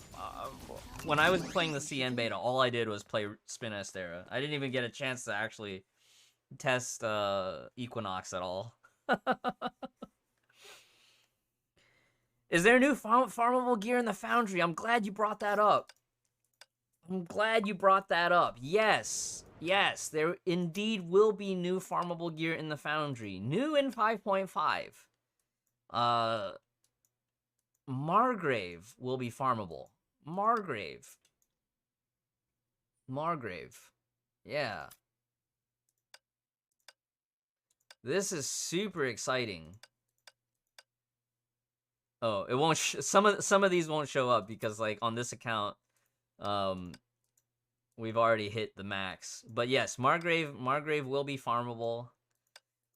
when I was playing the CN beta, all I did was play Spina Astera. I didn't even get a chance to actually test Equinox at all. Is there new farmable gear in the Foundry? I'm glad you brought that up. I'm glad you brought that up. Yes. Yes, there indeed will be new farmable gear in the Foundry. New in 5.5. Margrave will be farmable. Margrave. Yeah. This is super exciting. Oh, it won't. Some of these won't show up because, like, on this account, we've already hit the max. But yes, Margrave will be farmable.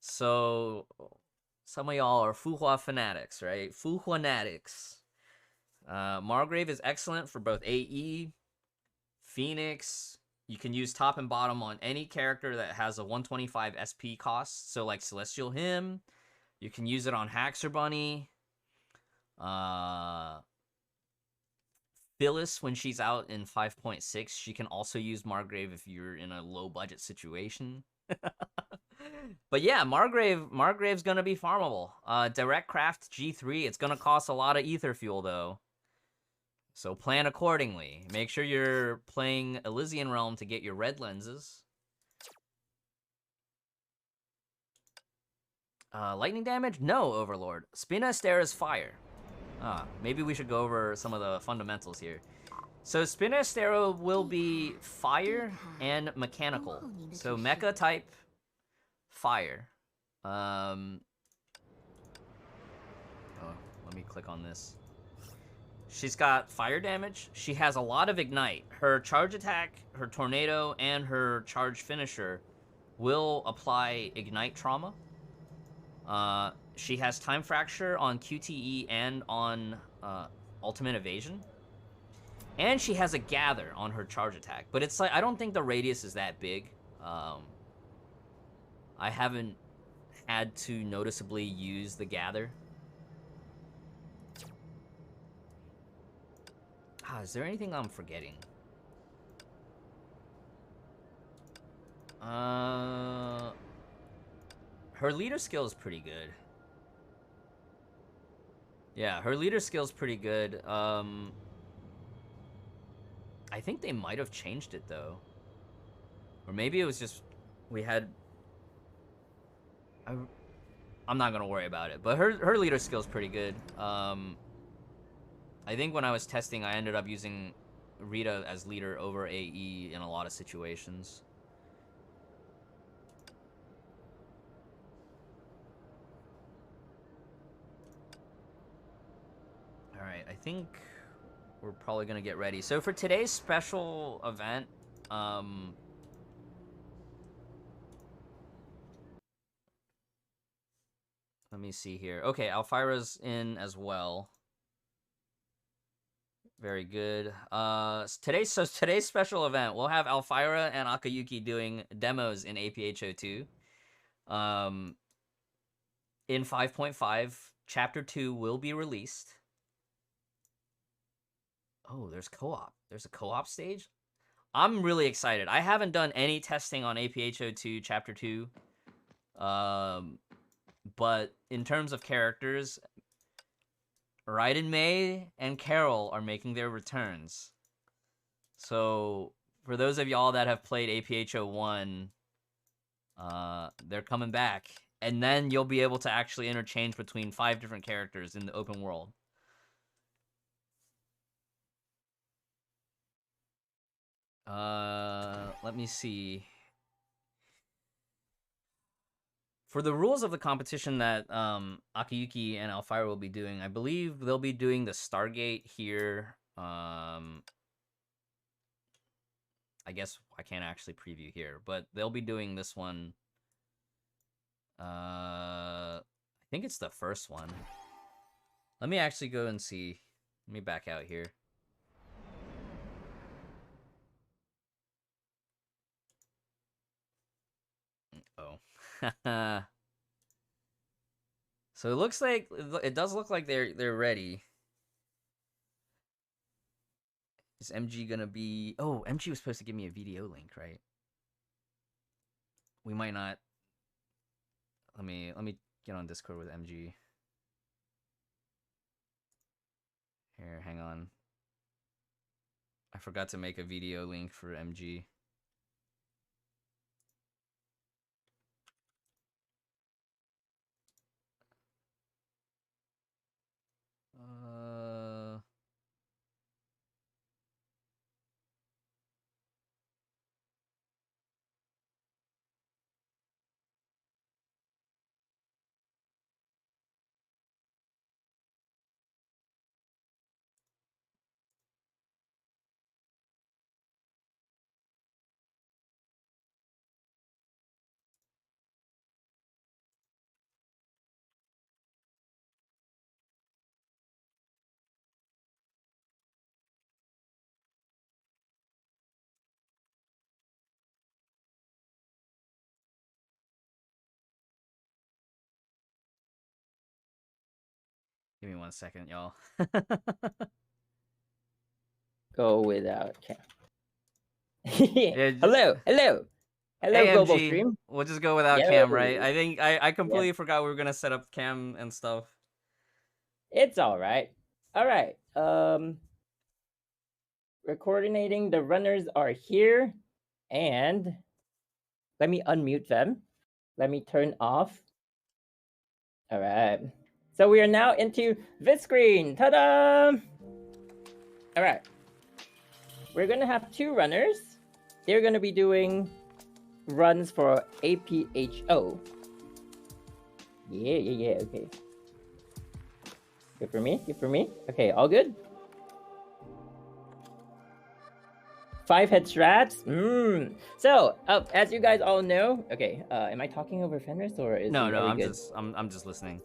So some of y'all are Fuhua fanatics, right? Fuhuanatics. Margrave is excellent for both AE, Phoenix. You can use top and bottom on any character that has a 125 SP cost. So like Celestial Hymn. You can use it on Haxor Bunny. Phyllis, when she's out in 5.6, she can also use Margrave if you're in a low budget situation. But yeah, Margrave's gonna be farmable. Direct Craft G3, it's gonna cost a lot of ether fuel though. So plan accordingly. Make sure you're playing Elysian Realm to get your red lenses. Lightning damage? No, Overlord. Spina Astera is fire. Maybe we should go over some of the fundamentals here. So Spina Astera will be fire and mechanical. So mecha type, fire. Oh, let me click on this. She's got fire damage. She has a lot of ignite. Her charge attack, her tornado, and her charge finisher will apply ignite trauma. She has time fracture on QTE and on ultimate evasion. And she has a gather on her charge attack. But it's like, I don't think the radius is that big. I haven't had to noticeably use the gather. Is there anything I'm forgetting? Her leader skill is pretty good. Yeah, her leader skill is pretty good. I think they might have changed it though. Or maybe it was just we had I'm not gonna worry about it, but her leader skill is pretty good. I think when I was testing, I ended up using Rita as leader over AE in a lot of situations. Alright, I think we're probably gonna get ready. So for today's special event, let me see here. Okay, Alfira's in as well. Very good. Today's special event, we'll have Alfira and Akayuki doing demos in APHO2. In 5.5, Chapter 2 will be released. Oh, there's co-op. There's a co-op stage? I'm really excited. I haven't done any testing on APHO2 Chapter 2. But in terms of characters, Raiden May and Carol are making their returns. So, for those of y'all that have played APHO1, they're coming back. And then you'll be able to actually interchange between 5 different characters in the open world. Let me see. For the rules of the competition that Akayuki and Alfira will be doing, I believe they'll be doing the Stargate here. I guess I can't actually preview here, but they'll be doing this one. I think it's the first one. Let me actually go and see. Let me back out here. Oh. So it looks like it does look like they're ready. Is MG gonna be... Oh, MG was supposed to give me a VDO link, right? We might not... Let me get on Discord with MG. Here, hang on. I forgot to make a video link for MG. Give me 1 second, y'all. Go without cam. Yeah, hello. Hello, hey, Global MG. Stream. We'll just go without Yo. cam, right? I think I completely forgot we were gonna set up cam and stuff. It's all right. All right. We're coordinating. The runners are here, and let me unmute them. Let me turn off. All right. So we are now into this screen. Ta-da! All right. We're gonna have 2 runners. They're gonna be doing runs for APHO. Yeah. Okay. Good for me. Okay, all good. 5 head strats. So, as you guys all know, okay. Am I talking over Fenris or is No, good? I'm just listening.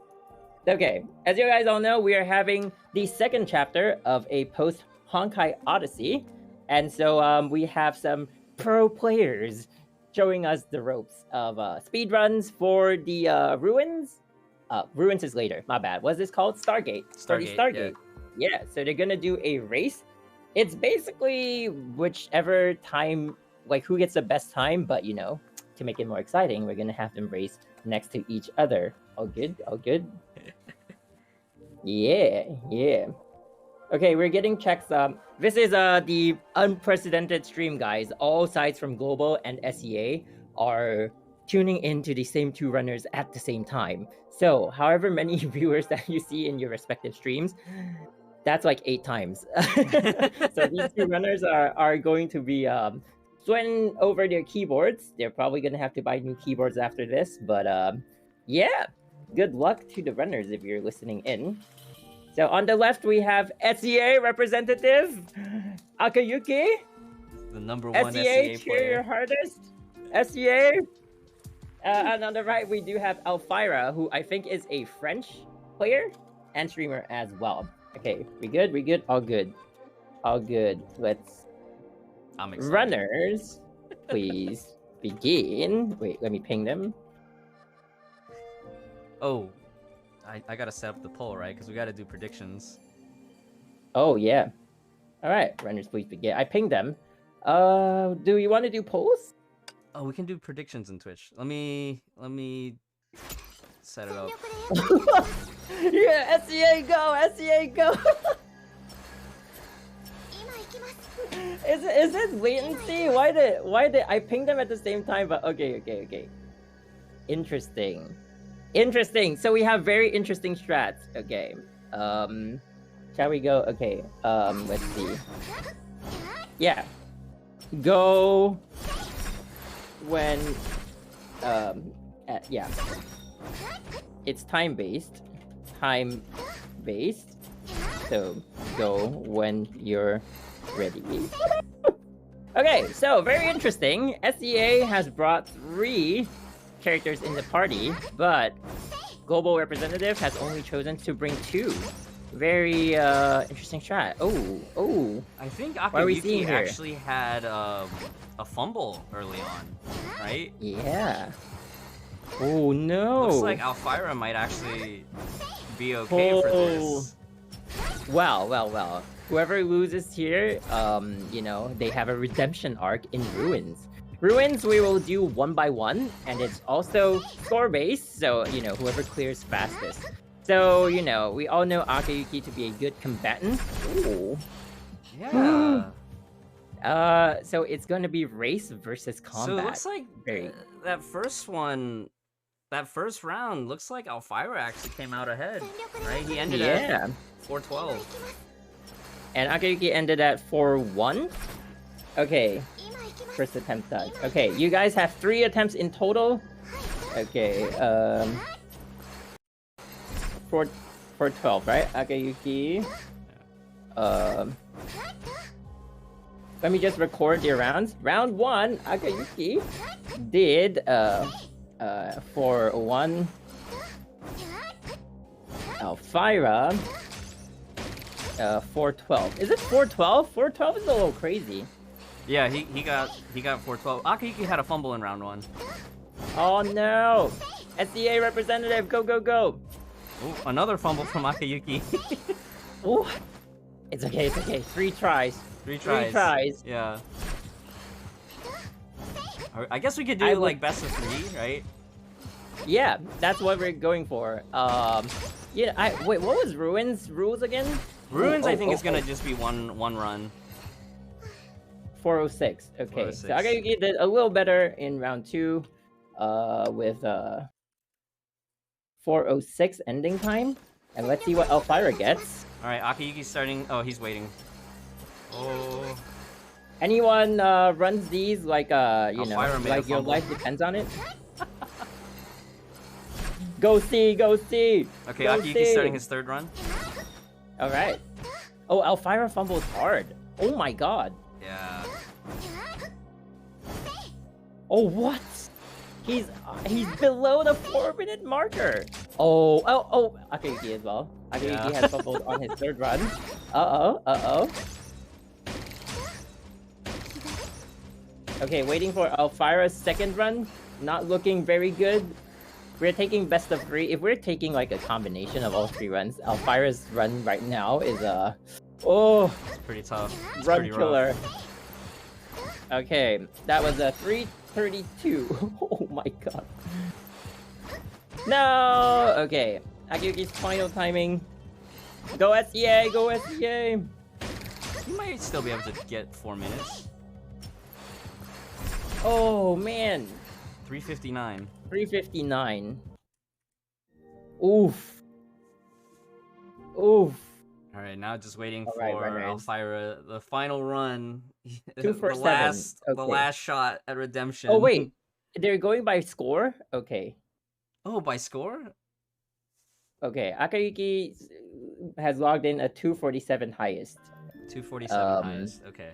Okay, as you guys all know, we are having the 2nd chapter of a post-Honkai Odyssey. And so we have some pro players showing us the ropes of speedruns for the Ruins. Ruins is later, my bad. What's this called? Stargate. Stargate. Yeah, so they're gonna do a race. It's basically whichever time, like who gets the best time, but you know, to make it more exciting, we're gonna have them race next to each other. All good? Yeah. Okay, we're getting checks. This is the unprecedented stream, guys. All sides from Global and SEA are tuning into the same 2 runners at the same time. So, however many viewers that you see in your respective streams, that's like 8 times. So these 2 runners are going to be sweating over their keyboards. They're probably going to have to buy new keyboards after this. But yeah, good luck to the runners if you're listening in. So on the left, we have SEA representative, Akayuki. The #1 SEA cheer player. your hardest. SEA. And on the right, we do have Elfira, who I think is a French player and streamer as well. Okay, we good? All good. Let's... I'm excited. Runners, please begin. Wait, let me ping them. Oh, I gotta set up the poll, right? Because we gotta do predictions. Oh, yeah. All right, runners, please begin. I pinged them. Do you want to do polls? Oh, we can do predictions in Twitch. Let me set it up. Yeah, SEA go! Is it latency? Why did I ping them at the same time? But okay. Interesting. So we have very interesting strats. Okay. Shall we go? Okay. Let's see. Yeah. Go when yeah. It's time-based. So go when you're ready. Okay, so very interesting. SEA has brought 3 characters in the party, but Global Representative has only chosen to bring 2. Very interesting strat. Oh. I think What are we seeing Akayuki here? actually had a fumble early on, right? Yeah. Oh no. Looks like Elfira might actually be okay for this. Well. Whoever loses here, you know, they have a redemption arc in Ruins. Ruins we will do 1 by 1, and it's also score based, so you know, whoever clears fastest. So, you know, we all know Akayuki to be a good combatant. Ooh. Yeah. So it's gonna be race versus combat. So it looks like that first round looks like Alfira actually came out ahead, right? He ended at 4-12. And Akayuki ended at 4-1. Okay. First attempt done. Okay, you guys have 3 attempts in total. Okay, 4-12, right? Akayuki. Let me just record your rounds. Round 1, Akayuki did 4-1. Alfira 4-12. Is it 4-12? 4-12 is a little crazy. Yeah, he got 4-12. Akayuki had a fumble in round 1. Oh no! SCA representative, go go go! Ooh, another fumble from Akayuki. Ooh. It's okay, it's okay. 3 tries. 3 tries. 3 tries. Yeah. I guess we could do like best of 3, right? Yeah, that's what we're going for. Yeah, wait, what was Ruins rules again? Ruins, I think, is gonna just be one run. 406. Okay, 406. so Akayuki did a little better in round 2, with 406 ending time, and let's see what Alfira gets. All right, Akayuki's starting. Oh, he's waiting. Oh. Anyone runs these like you know, like your fumble. life depends on it? Go see, go see. Okay, go Akayuki's see. starting his 3rd run. All right. Oh, Alfira fumbles hard. Oh my god. Yeah. Oh, what? He's below the 4-minute marker. Oh, Akayuki as well. Akayuki has fumbled on his 3rd run. Uh-oh. Okay, waiting for Alfira's 2nd run. Not looking very good. We're taking best of 3. If we're taking like a combination of all 3 runs, Alfira's run right now is oh, it's pretty tough. It's run pretty killer. Rough. Okay, that was a 3:32. Oh my god. No. Okay, Akayuki's final timing. Go SEA, go SEA. He might still be able to get 4 minutes. Oh man. 3:59. 3:59. Oof. Oof. All right, now just waiting for runners. Alfira, the final run. 2 for 7. The last shot at redemption. Oh wait, they're going by score? Okay. Oh, by score? Okay, Akayuki has logged in a 247 highest. 247 highest, okay.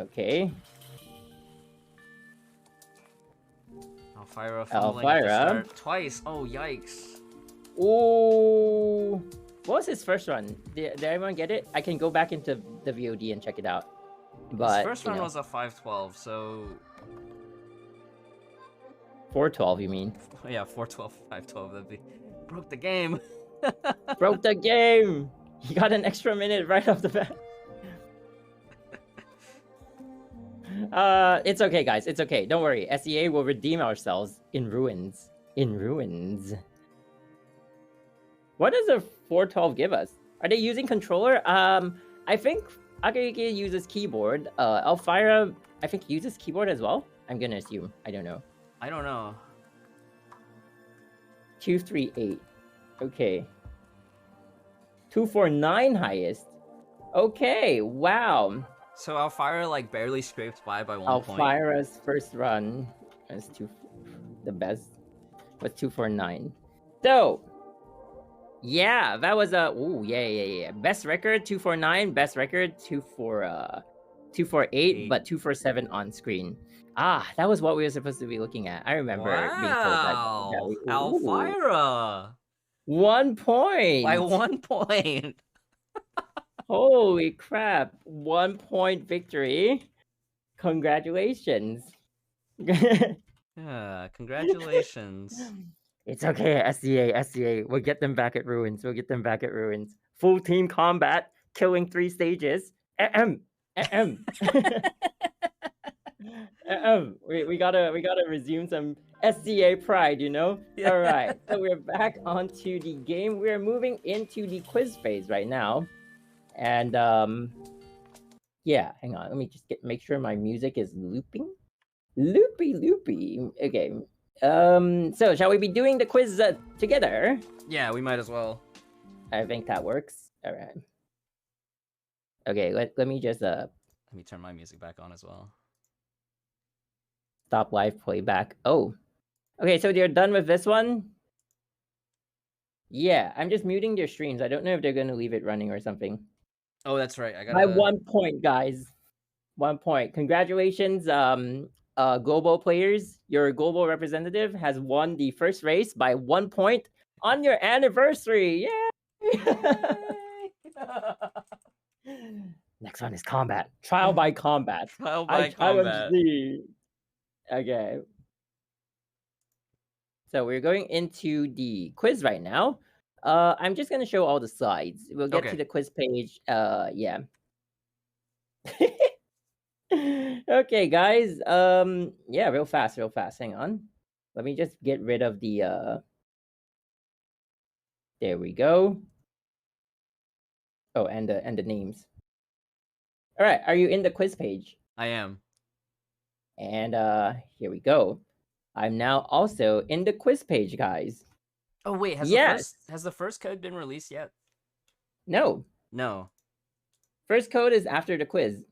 Okay. Alfira fumbling at the start twice. Oh, yikes. Ooh. What was his first run? Did everyone get it? I can go back into the VOD and check it out. But his first run was a 5:12, so 4:12, you mean? Yeah, 4:12, 5:12. That'd be broke the game. Broke the game. He got an extra minute right off the bat. It's okay, guys. It's okay. Don't worry. SEA will redeem ourselves in Ruins. In Ruins. What does a 412 give us? Are they using controller? I think Akayuki uses keyboard. Alfira, I think, uses keyboard as well. I'm gonna assume. I don't know. I don't know. 238. Okay. 249 highest. Okay. Wow. So Alfira like barely scraped by 1 point. Alfira's first run was the best was 249. So yeah, that was a best record 249, best record 248, but 247 on screen. That was what we were supposed to be looking at. I remember being told that. Alfira 1 point by 1 point. Holy crap. 1 point victory. Congratulations. Yeah, congratulations. It's okay, SCA. We'll get them back at Ruins. full team combat, killing 3 stages. We gotta resume some SCA pride, you know? Yeah. All right, so we're back onto the game. We're moving into the quiz phase right now. And yeah, hang on. Let me just make sure my music is looping. Loopy. Okay. So shall we be doing the quiz together? Yeah, we might as well. I think that works. All right. Okay, let me just Let me turn my music back on as well. Stop live playback. Oh. Okay, so they're done with this one? Yeah, I'm just muting their streams. I don't know if they're gonna leave it running or something. Oh, that's right. I got By 1 point, guys. 1 point. Congratulations, global players. Your global representative has won the first race by 1 point on your anniversary. Yay! Next one is combat. Trial by combat. Trial by I challenge combat. thee. Okay. So we're going into the quiz right now. I'm just gonna show all the slides. We'll get to the quiz page. Yeah. Okay, guys. Yeah, real fast. Hang on. Let me just get rid of the there we go. Oh, and the names. All right, are you in the quiz page? I am. And here we go. I'm now also in the quiz page, guys. Oh wait, has the first code been released yet? No. No. First code is after the quiz.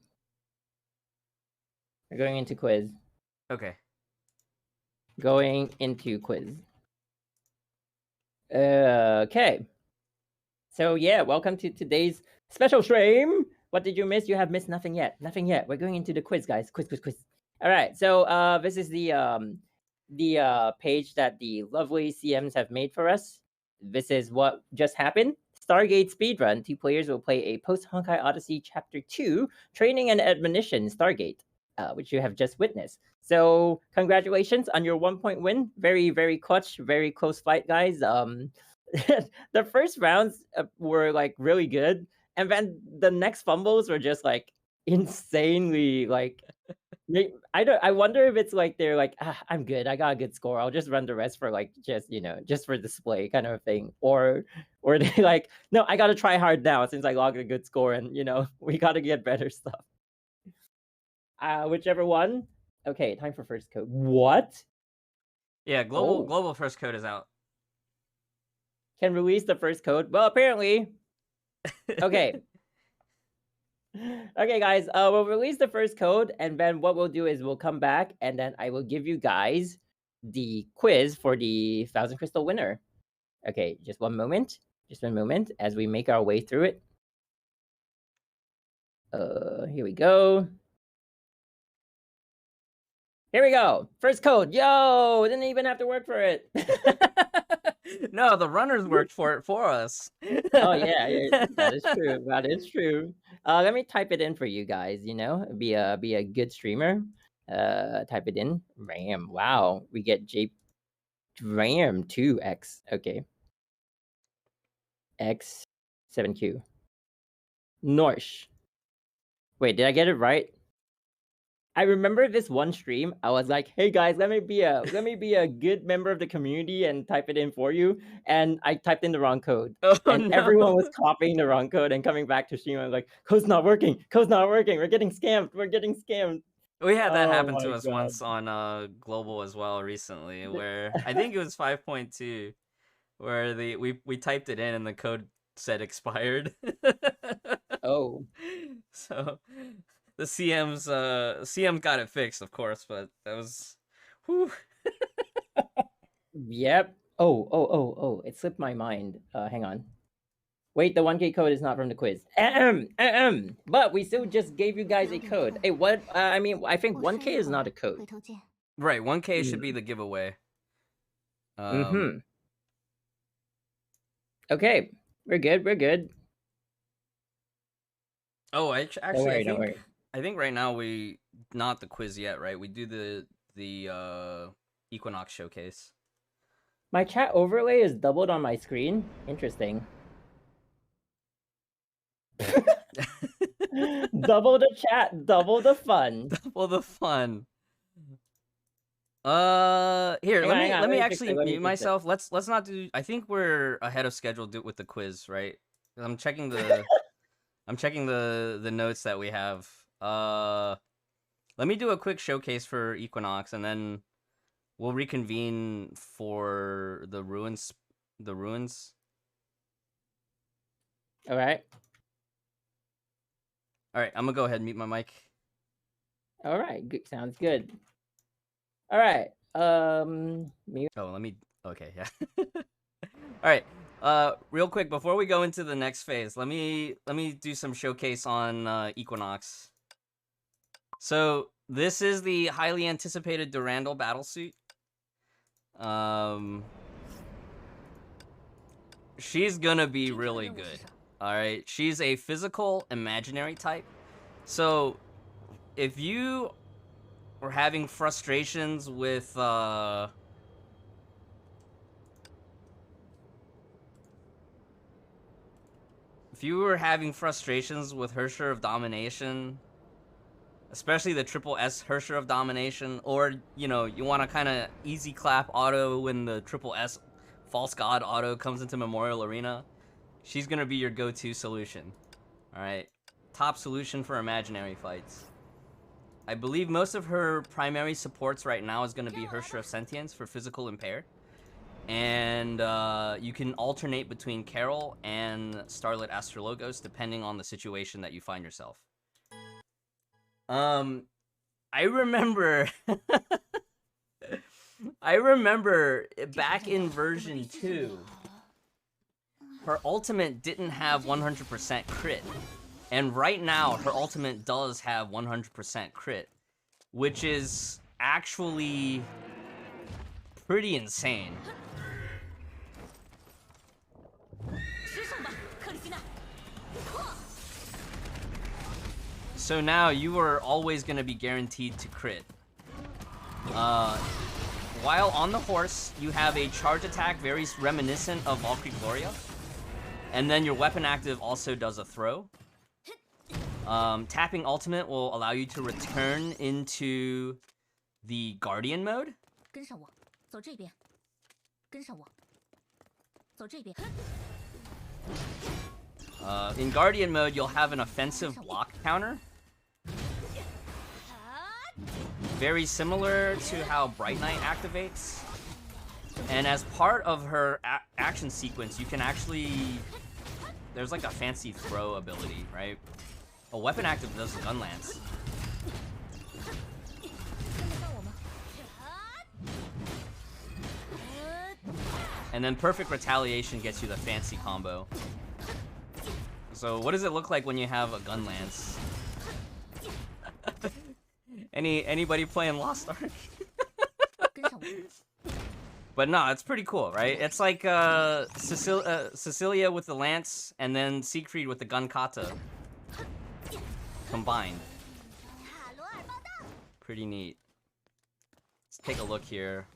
We're going into quiz. Okay. Going into quiz. Okay. So yeah, welcome to today's special stream. What did you miss? You have missed nothing yet. Nothing yet. We're going into the quiz, guys. Quiz. All right. So this is the page that the lovely CMs have made for us. This is what just happened. Stargate speedrun. 2 players will play a post-Honkai Odyssey Chapter 2 training and admonition Stargate, which you have just witnessed. So congratulations on your 1 point win. Very, very clutch, very close fight, guys. The first rounds were like really good, and then the next fumbles were just like insanely like. I wonder if it's like they're like, I'm good, I got a good score, I'll just run the rest for like just for display kind of thing, or they like, no, I gotta try hard now since I logged a good score, and we gotta get better stuff. Whichever one. Okay, time for first code. What? Yeah, global first code is out. Can release the first code. Well, apparently. Okay. Okay, guys. We'll release the first code, and then what we'll do is we'll come back, and then I will give you guys the quiz for the 1,000 crystal winner. Okay, just one moment. Just one moment as we make our way through it. Here we go. Here we go. First code. Yo, didn't even have to work for it. No, the runners worked for it for us. Oh yeah, that is true. That is true. Let me type it in for you guys. Be a good streamer. Type it in. RAM. Wow, we get RAM 2X. Okay. X7Q. Norsh. Wait, did I get it right? I remember this one stream. I was like, "Hey guys, let me be a good member of the community and type it in for you." And I typed in the wrong code, and everyone was copying the wrong code and coming back to stream. I was like, "Code's not working. Code's not working. We're getting scammed. We're getting scammed." We had that happen to us once on global as well recently, where I think it was 5.2, where we typed it in and the code said expired. Oh. So. The CM got it fixed, of course, but that was, whew. Yep. Oh! It slipped my mind. Hang on. Wait, the 1K code is not from the quiz. But we still just gave you guys a code. Hey, what? I think 1K is not a code. Right, 1K should be the giveaway. Okay, we're good. Oh, actually, don't worry. I think right now we not the quiz yet, right? We do the Equinox Showcase. My chat overlay is doubled on my screen. Interesting. Double the chat, double the fun. Double the fun. Here, let me actually mute myself. Let's not do. I think we're ahead of schedule with the quiz, right? I'm checking the the notes that we have. Let me do a quick showcase for Equinox, and then we'll reconvene for the ruins. All right. All right, I'm gonna go ahead and mute my mic. All right, good. Sounds good. All right. Mute. Oh, let me. Okay, yeah. All right. Real quick before we go into the next phase, let me do some showcase on Equinox. So this is the highly anticipated Durandal battlesuit. She's gonna be really good. All right, she's a physical imaginary type. So if you are having frustrations with Hersher of Domination, especially the triple S Hersher of Domination, or you know, you want to kind of easy clap auto when the triple S False God auto comes into Memorial Arena, she's gonna be your go-to solution. All right, top solution for imaginary fights. I believe most of her primary supports right now is gonna be Hersher of Sentience for physical impaired, and you can alternate between Carol and Starlit Astrologos depending on the situation that you find yourself. I remember back in version 2, her ultimate didn't have 100% crit. And right now, her ultimate does have 100% crit, which is actually pretty insane. So now you are always going to be guaranteed to crit. While on the horse, you have a charge attack very reminiscent of Valkyrie Gloria. And then your weapon active also does a throw. Tapping ultimate will allow you to return into the Guardian mode. In Guardian mode, you'll have an offensive block counter. Very similar to how Bright Knight activates. And as part of her action sequence, you can actually... There's like a fancy throw ability, right? A weapon active does the Gun Lance. And then Perfect Retaliation gets you the fancy combo. So what does it look like when you have a Gun Lance? Anybody playing Lost Ark? But no, it's pretty cool, right? It's like Cecilia with the Lance and then Siegfried with the Gun Kata combined. Pretty neat. Let's take a look here.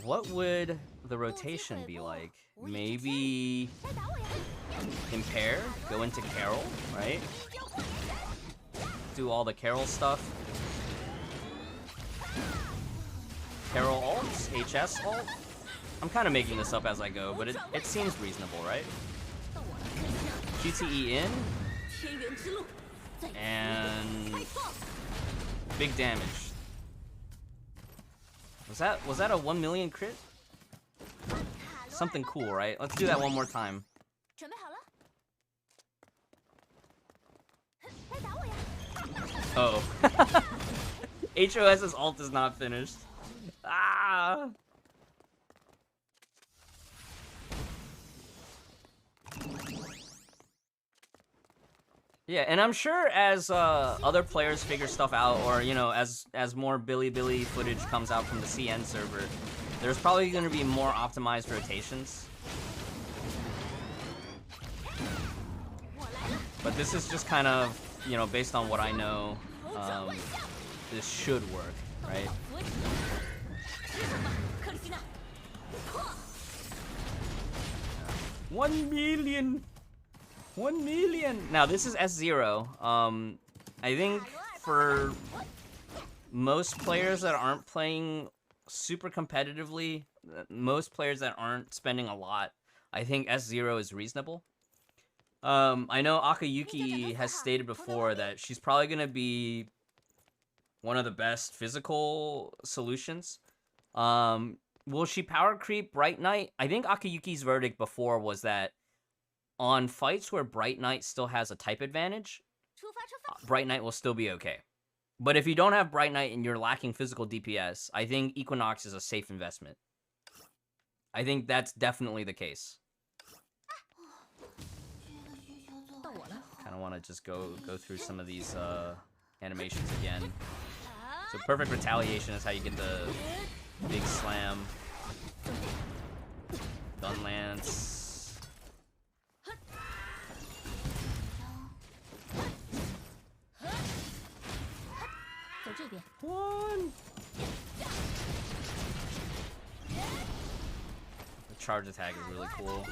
What would the rotation be like? Maybe Impair, go into Carol, right? Do all the Carol stuff. Carol ults, HS ult. I'm kind of making this up as I go, but it seems reasonable, right? QTE in. And big damage. Was that a 1 million crit? Something cool, right? Let's do that one more time. Oh. HOS's ult is not finished. Ah! Yeah, and I'm sure as other players figure stuff out, or you know, as more Billy footage comes out from the CN server, there's probably going to be more optimized rotations. But this is just kind of, you know, based on what I know, this should work, right? $1 million. 1 million. Now this is S0. I think for most players that aren't playing super competitively, most players that aren't spending a lot, I think S0 is reasonable. I know Akayuki has stated before that she's probably gonna be one of the best physical solutions. Will she power creep Bright Knight? I think Akayuki's verdict before was that on fights where Bright Knight still has a type advantage, Bright Knight will still be okay. But if you don't have Bright Knight and you're lacking physical DPS, I think Equinox is a safe investment. I think that's definitely the case. Kind of want to just go through some of these animations again. So perfect retaliation is how you get the big slam. Gun lance. One. The charge attack is really cool.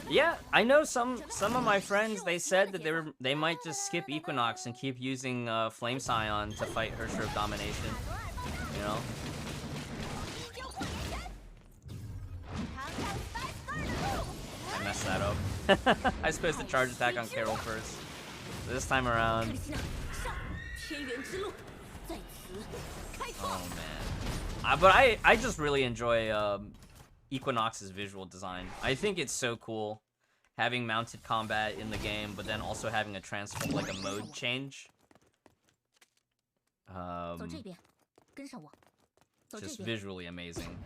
Yeah, I know some of my friends, they said that they might just skip Equinox and keep using Flame Scion to fight her Hershrow Domination. You know? I messed that up. I supposed to charge attack on Carol first. This time around. Oh man. But I just really enjoy Equinox's visual design. I think it's so cool having mounted combat in the game, but then also having a transform, like a mode change. Just visually amazing.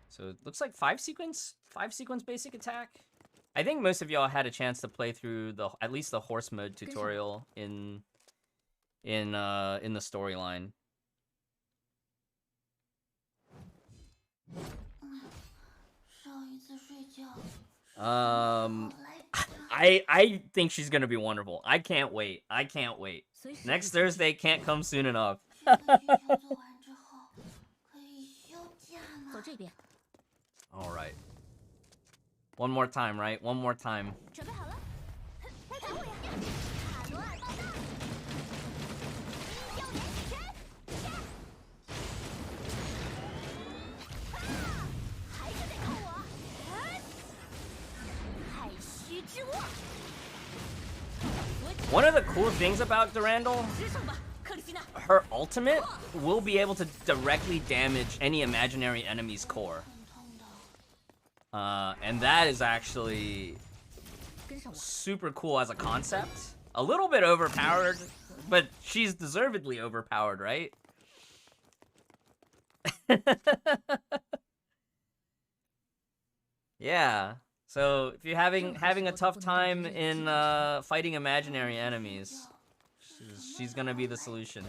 So it looks like 5 sequence basic attack. I think most of y'all had a chance to play through at least the horse mode tutorial in the storyline. I think she's gonna be wonderful. I can't wait. Next Thursday can't come soon enough. All right. One more time, right? One more time. One of the cool things about Durandal, her ultimate will be able to directly damage any imaginary enemy's core. And that is actually super cool as a concept. A little bit overpowered, but she's deservedly overpowered, right? Yeah. So if you're having a tough time in fighting imaginary enemies, she's gonna be the solution.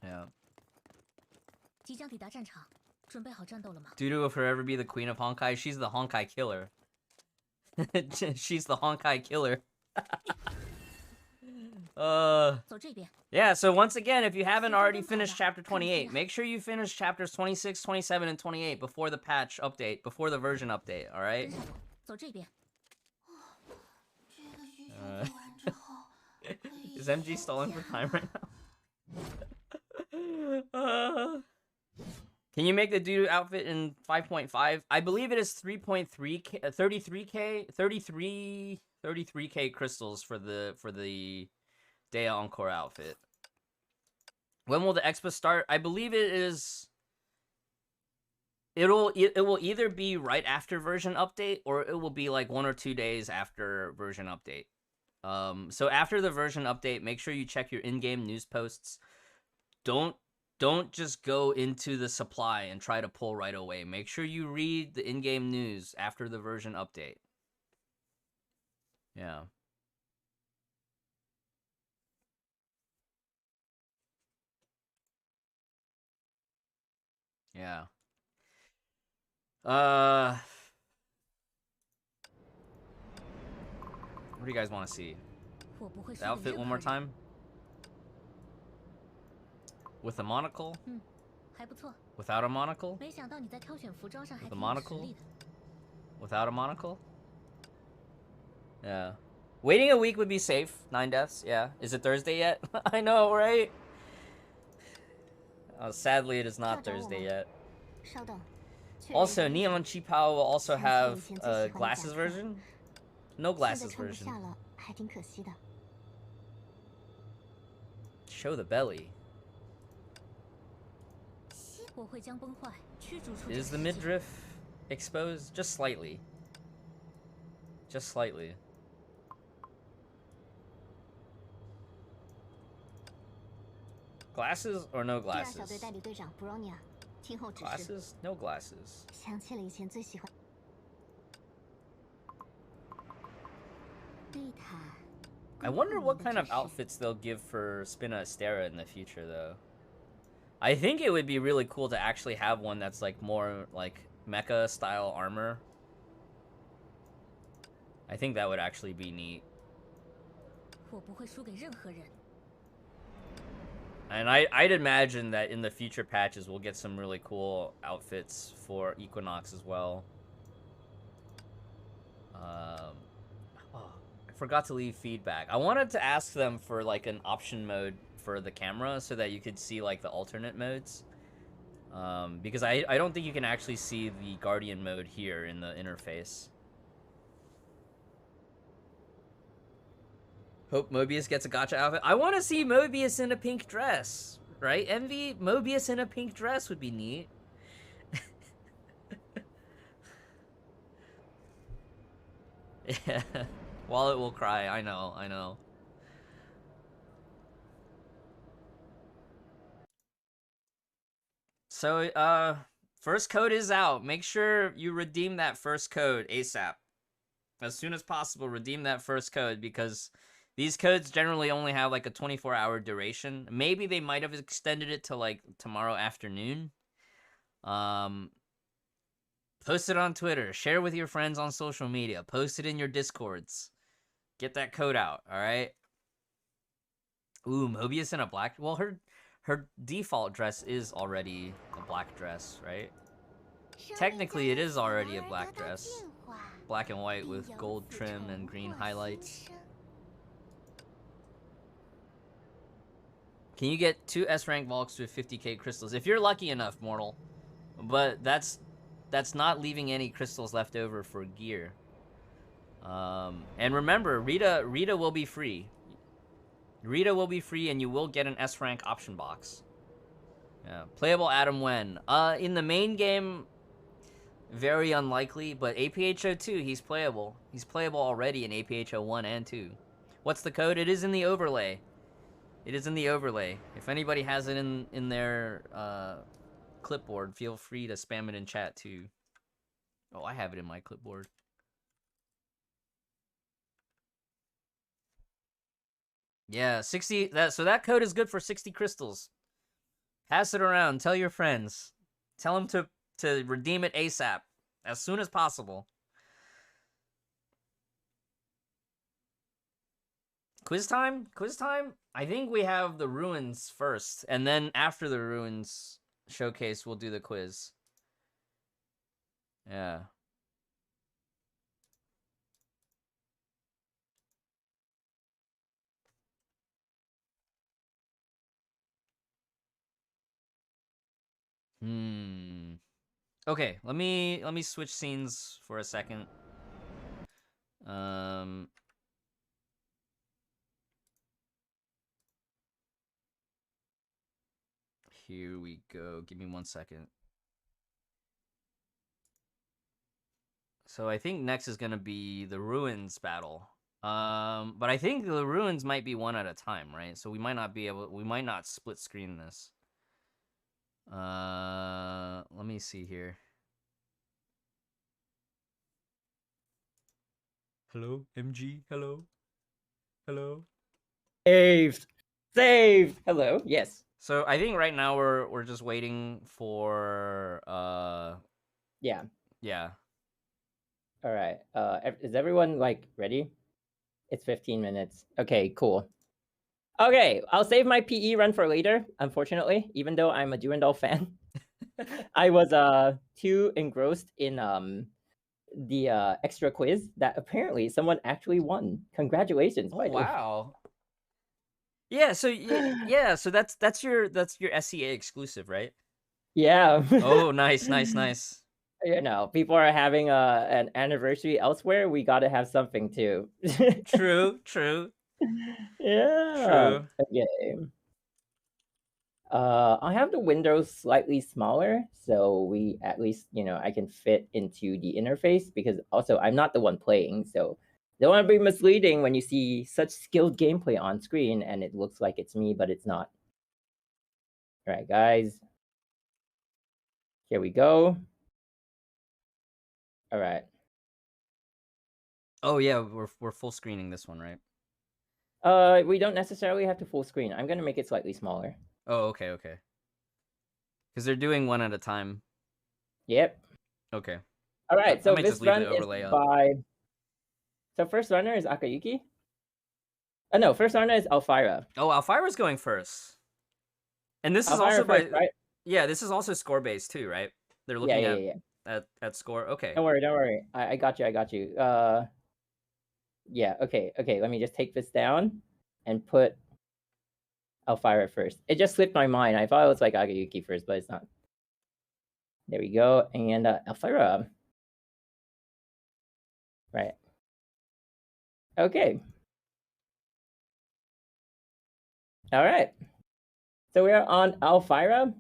Yeah. Dudu will forever be the queen of Honkai. She's the Honkai killer. She's the Honkai killer. Yeah, so once again, if you haven't already finished chapter 28, make sure you finish chapters 26, 27, and 28 before the patch update, before the version update, alright? Is MG stalling for time right now? Can you make the Dudu outfit in 5.5? I believe it is 3.3k, 33k crystals for the Dea Encore outfit. When will the expo start? I believe it is. It will either be right after version update, or it will be like 1 or 2 days after version update. So after the version update, make sure you check your in-game news posts. Don't just go into the supply and try to pull right away. Make sure you read the in-game news after the version update. Yeah. Yeah. What do you guys want to see? The outfit one more time? With a monocle? Without a monocle? With a monocle? Without a monocle? Yeah. Waiting a week would be safe. 9 deaths, yeah. Is it Thursday yet? I know, right? Sadly, it is not Thursday yet. Also, Neon Chipao will also have a glasses version. No glasses version. Show the belly. Is the midriff exposed? Just slightly. Just slightly. Glasses or no glasses? Glasses? No glasses. I wonder what kind of outfits they'll give for Spina Astera in the future, though. I think it would be really cool to actually have one that's like more like mecha style armor. I think that would actually be neat. And I'd imagine that in the future patches we'll get some really cool outfits for Equinox as well. I forgot to leave feedback. I wanted to ask them for like an option mode for the camera so that you could see like the alternate modes. Because I don't think you can actually see the Guardian mode here in the interface. Hope Mobius gets a gacha outfit. I want to see Mobius in a pink dress, right? Envy, Mobius in a pink dress would be neat. Yeah, Wallet will cry. I know, I know. So, first code is out. Make sure you redeem that first code ASAP. As soon as possible, redeem that first code because these codes generally only have like a 24-hour duration. Maybe they might have extended it to like tomorrow afternoon. Post it on Twitter. Share with your friends on social media. Post it in your Discords. Get that code out, all right? Ooh, Mobius in a black... Well, her default dress is already a black dress, right? Technically, it is already a black dress. Black and white with gold trim and green highlights. Can you get 2 S-rank Valks with 50k crystals? If you're lucky enough, mortal. But that's not leaving any crystals left over for gear. And remember, Rita will be free. Rita will be free and you will get an S-rank option box. Yeah. Playable Adam when? In the main game, very unlikely, but APHO2, he's playable. He's playable already in APHO1 and 2. What's the code? It is in the overlay. It is in the overlay. If anybody has it in their clipboard, feel free to spam it in chat too. Oh, I have it in my clipboard. Yeah, 60. So that code is good for 60 crystals. Pass it around. Tell your friends. Tell them to redeem it ASAP, as soon as possible. Quiz time? Quiz time? I think we have the ruins first, and then after the ruins showcase, we'll do the quiz. Yeah. Okay, let me switch scenes for a second. Here we go. Give me 1 second. So I think next is gonna be the ruins battle. But I think the ruins might be one at a time, right? So we might not split screen this. Let me see here. Hello, MG. Hello. Hello. Saved. Saved. Hello. Yes. So I think right now we're just waiting for Yeah. Yeah. All right. Is everyone like ready? It's 15 minutes. Okay, cool. Okay, I'll save my PE run for later, unfortunately, even though I'm a Durandal fan. I was too engrossed in the extra quiz that apparently someone actually won. Congratulations. Oh wow. Yeah, so so that's your SCA exclusive, right? Yeah. Oh, nice. You know, people are having an anniversary elsewhere. We got to have something too. True. Yeah. True. Okay. I have the windows slightly smaller, so we at least, you know, I can fit into the interface because also I'm not the one playing, so don't want to be misleading when you see such skilled gameplay on screen and it looks like it's me, but it's not. All right, guys. Here we go. All right. Oh yeah, we're full screening this one, right? We don't necessarily have to full screen. I'm gonna make it slightly smaller. Oh, okay. Because they're doing one at a time. Yep. Okay. All right, so this run is up. by... So first runner is Akayuki? Oh no, first runner is Alfira. Oh, Alfira's going first. And this is Alfira also by... first, right? Yeah, this is also score-based too, right? They're looking at score. Okay. Don't worry. I got you. Yeah, okay. Let me just take this down and put Alfira first. It just slipped my mind. I thought it was like Akayuki first, but it's not. There we go. And Alfira. Right. Okay. All right. So we're on Alfira.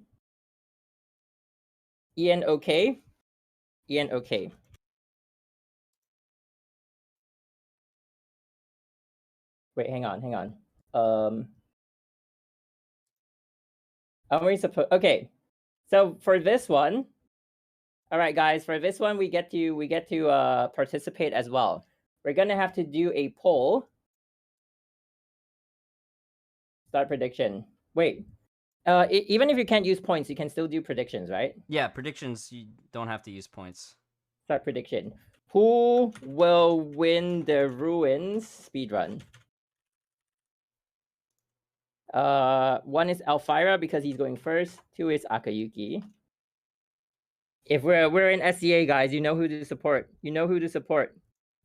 Ian, okay. Wait, hang on. Are we supposed... Okay. So for this one, all right, guys, for this one, we get to participate as well. We're gonna have to do a poll. Start prediction. Wait. Even if you can't use points, you can still do predictions, right? Yeah, predictions, you don't have to use points. Start prediction. Who will win the Ruins speedrun? 1 is Alfira because he's going first. 2 is Akayuki. If we're in SCA, guys, you know who to support.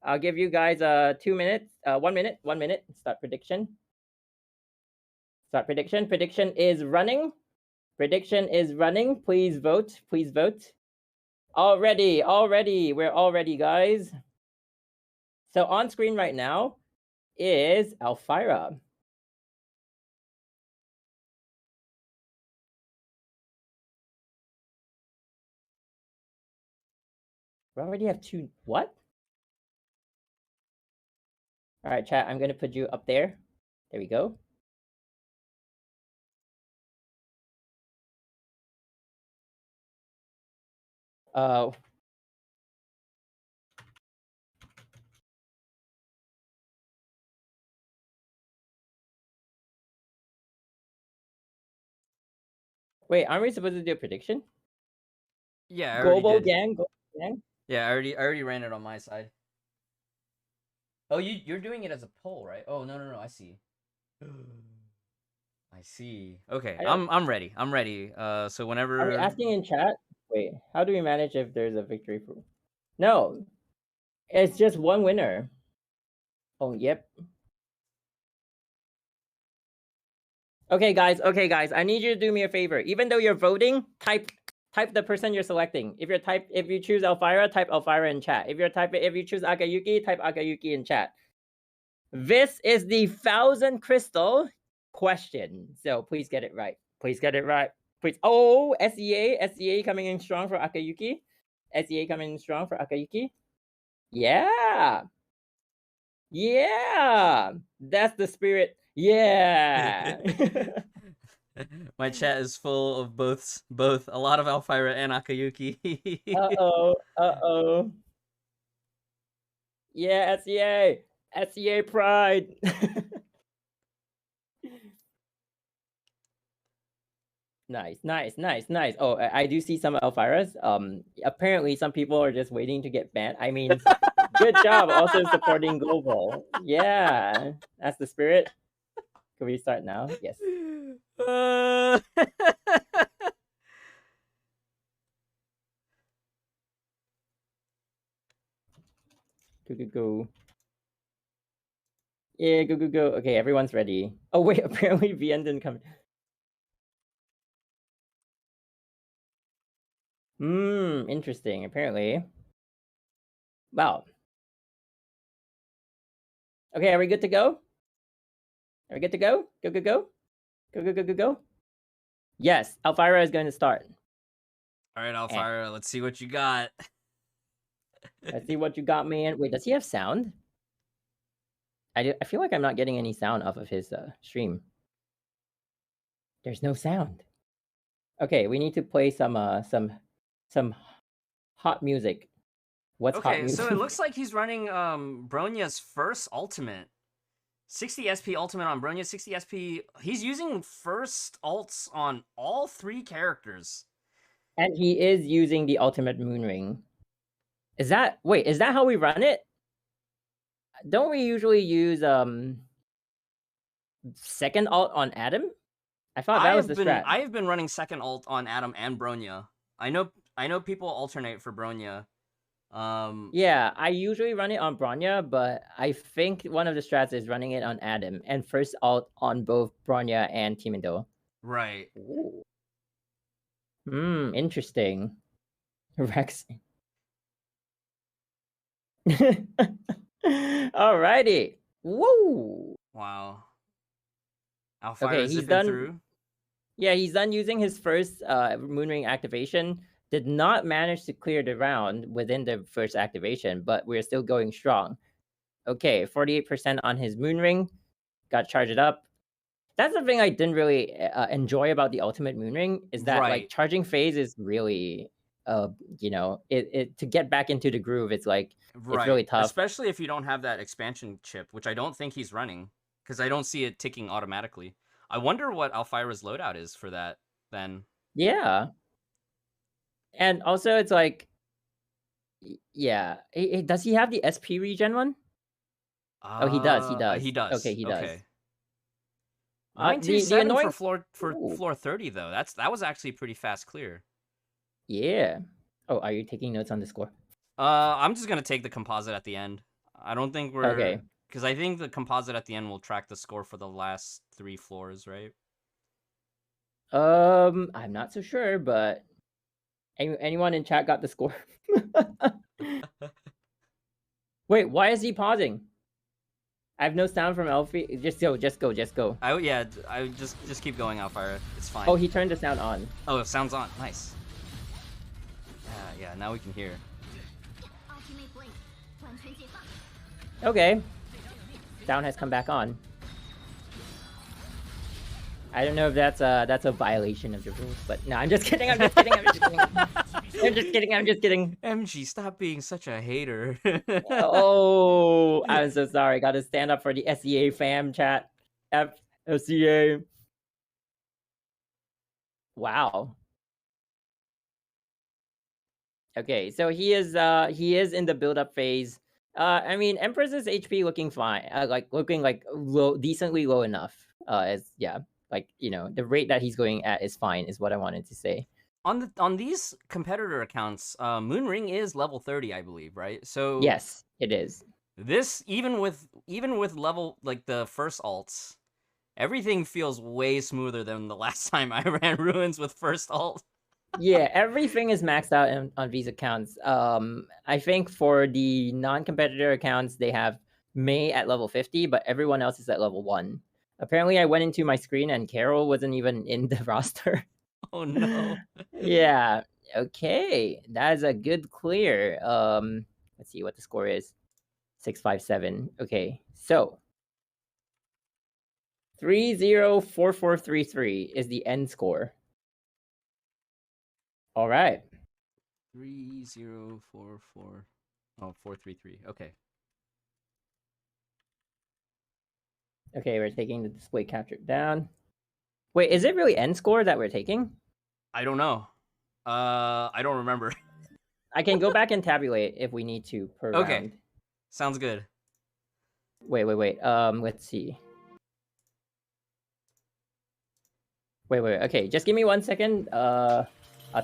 I'll give you guys 2 minutes. 1 minute. 1 minute. Start prediction. Prediction is running. Please vote. Already. We're all ready, guys. So on screen right now is Alfira. We already have 2. What? All right, chat. I'm going to put you up there. There we go. Wait, aren't we supposed to do a prediction? Yeah, I Global already did. gang. Yeah, I already ran it on my side. Oh, you're doing it as a poll, right? Oh, no, I see. I see. Okay, I'm ready. So whenever... Are we asking in chat? Wait, how do we manage if there's a victory pool? No, it's just one winner. Oh, yep. Okay, guys. I need you to do me a favor. Even though you're voting, type the person you're selecting. If you choose Alfira, type Alfira in chat. If you choose Akayuki, type Akayuki in chat. This is the 1,000 crystal question. So please get it right. Please. Oh, SEA coming in strong for Akayuki. Yeah. That's the spirit. Yeah. My chat is full of both a lot of Alfira and Akayuki. Uh-oh. Yeah, SEA pride. Nice. Oh, I do see some Alfiras. Apparently some people are just waiting to get banned. I mean, Good job also supporting global. Yeah, that's the spirit. Can we start now? Yes. Go. Yeah, go. Okay, everyone's ready. Oh wait, apparently VN didn't come. Interesting. Apparently. Wow. Okay, are we good to go? Are we good to go? Go. Yes, Alfira is going to start. All right, Alfira, let's see what you got. Let's see what you got, man. Wait, does he have sound? I feel like I'm not getting any sound off of his stream. There's no sound. Okay, we need to play some hot music. What's hot music? Okay, so it looks like he's running Bronya's first ultimate. 60 SP ultimate on Bronya, 60 SP. He's using first ults on all 3 characters. And he is using the ultimate Moonring. Is that how we run it? Don't we usually use second ult on Adam? I thought that was the strat. I have been running second ult on Adam and Bronya. I know people alternate for Bronya. Yeah, I usually run it on Bronya, but I think one of the strats is running it on Adam and first ult on both Bronya and Timido. Right. Ooh. Interesting. Rex. Alrighty. Woo! Wow. Alfira he's done through. Yeah, he's done using his first Moonring activation. Did not manage to clear the round within the first activation, but we're still going strong. Okay, 48% on his Moonring. Got charged up. That's the thing I didn't really enjoy about the ultimate Moonring is that like charging phase is really, it to get back into the groove. It's like it's really tough, especially if you don't have that expansion chip, which I don't think he's running because I don't see it ticking automatically. I wonder what Alfira's loadout is for that then. Yeah. And also, it's like, yeah. Does he have the SP regen one? Oh, he does. He does. Okay, he does. 927 for floor 30 though. That was actually pretty fast clear. Yeah. Oh, are you taking notes on the score? I'm just gonna take the composite at the end. I don't think we're okay because I think the composite at the end will track the score for the last 3 floors, right? I'm not so sure, but. Anyone in chat got the score? Wait, why is he pausing? I have no sound from Elfie. Just go. I just keep going, Alfira. It's fine. Oh, he turned the sound on. Oh, it sounds on. Nice. Yeah, now we can hear. Okay. Sound has come back on. I don't know if that's a violation of the rules, but no, I'm just kidding. I'm just kidding. MG, stop being such a hater. Oh, I'm so sorry. Got to stand up for the SEA fam chat. SEA. Wow. Okay, so he is in the build-up phase. I mean, Empress's HP looking fine. Looking low, decently low enough. Like, the rate that he's going at is fine, is what I wanted to say. On these competitor accounts, Moonring is level 30, I believe, right? So yes, it is. This even with level like the first alts, everything feels way smoother than the last time I ran Ruins with first alt. Yeah, everything is maxed out on these accounts. I think for the non-competitor accounts, they have Mei at level 50, but everyone else is at level 1. Apparently, I went into my screen and Carol wasn't even in the roster. Oh, no. Yeah. Okay. That is a good clear. Let's see what the score is. 657. Okay. So 304433 is the end score. All right. 3044. Oh, 433. Okay. Okay, we're taking the display capture down. Wait, is it really end score that we're taking? I don't know. I don't remember. I can go back and tabulate if we need to per round. Sounds good. Wait. Let's see. Wait. Okay, just give me 1 second. I'll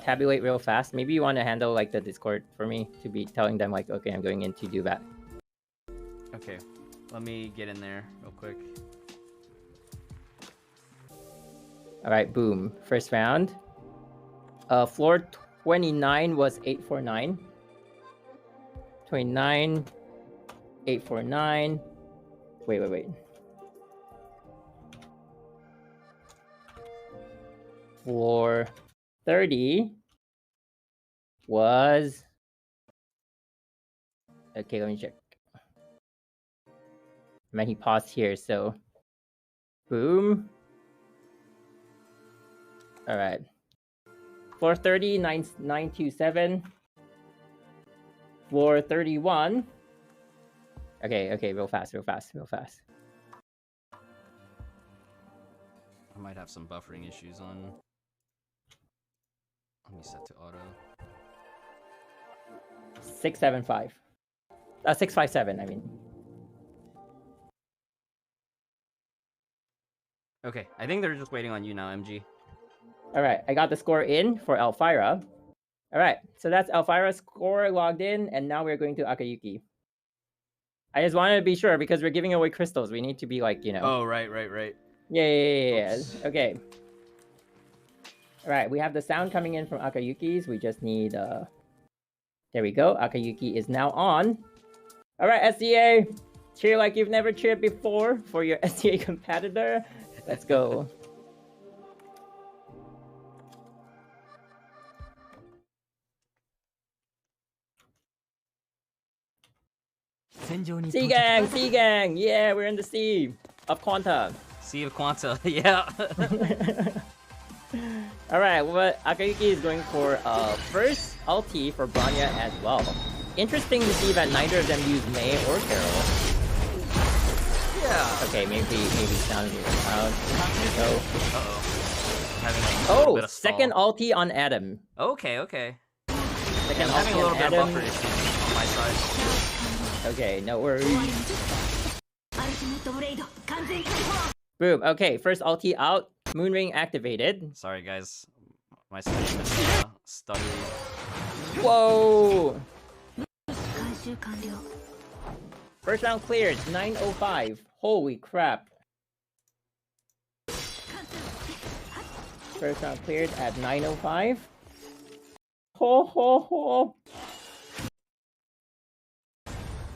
tabulate real fast. Maybe you want to handle like the Discord for me to be telling them like, okay, I'm going in to do that. Okay, let me get in there real quick. All right, boom. First round. Floor 29 was 849. 29, 849. Wait. Floor 30 was... Okay, let me check. Man, he paused here, so... Boom. Alright. Floor 30, 927. Floor 31. Okay, real fast. I might have some buffering issues on. Let me set to auto. 675. 657, I mean. Okay, I think they're just waiting on you now, MG. Alright, I got the score in for Elvira. Alright, so that's Elvira's score logged in, and now we're going to Akayuki. I just wanted to be sure because we're giving away crystals. We need to be like, you know. Oh, right. Yeah. Okay. Alright, we have the sound coming in from Akayuki's. We just need, There we go. Akayuki is now on. Alright, SCA! Cheer like you've never cheered before for your SCA competitor. Let's go. Sea gang! Yeah, we're in the sea of Quanta. Sea of Quanta, yeah. Alright, what Akayuki is going for first ulti for Bronya as well. Interesting to see that neither of them use Mei or Carol. Yeah. Okay, maybe sound here. So. Oh, second ulti on Adam. Okay. Second I'm having a ulti little on bit Adam. of buffer issues on my side. Okay, no worries. Boom. Okay, first ulti out. Moonring activated. Sorry, guys. My stream is stuttering. Whoa! First round cleared. 905. Holy crap. First round cleared at 905. Ho.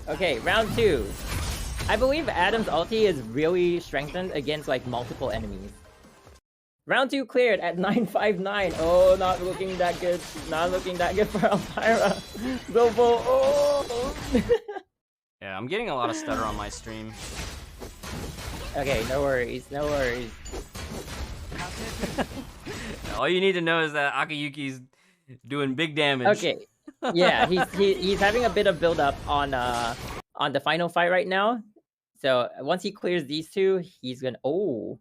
Okay, round 2. I believe Adam's ulti is really strengthened against like multiple enemies. Round 2 cleared at 959. Oh, not looking that good. Not looking that good for Elvira. Zobo. Oh. Yeah, I'm getting a lot of stutter on my stream. Okay, no worries. All you need to know is that Akayuki's doing big damage. Okay. Yeah, he's having a bit of build up on the final fight right now. So once he clears these two, he's gonna. Oh,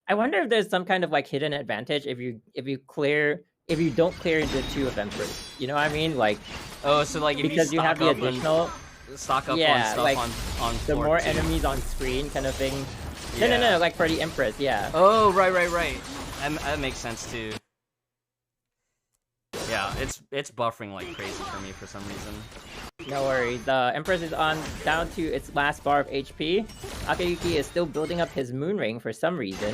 I wonder if there's some kind of like hidden advantage if you don't clear the two of them first. You know what I mean? Like, oh, so like if because you have the additional stock up on stuff like on the more 2. enemies on screen kind of thing. Yeah. No, like for the Empress, yeah. Oh, right. That makes sense too. Yeah, it's buffering like crazy for me for some reason. No worries. The Empress is down to its last bar of HP. Akayuki is still building up his moon ring for some reason.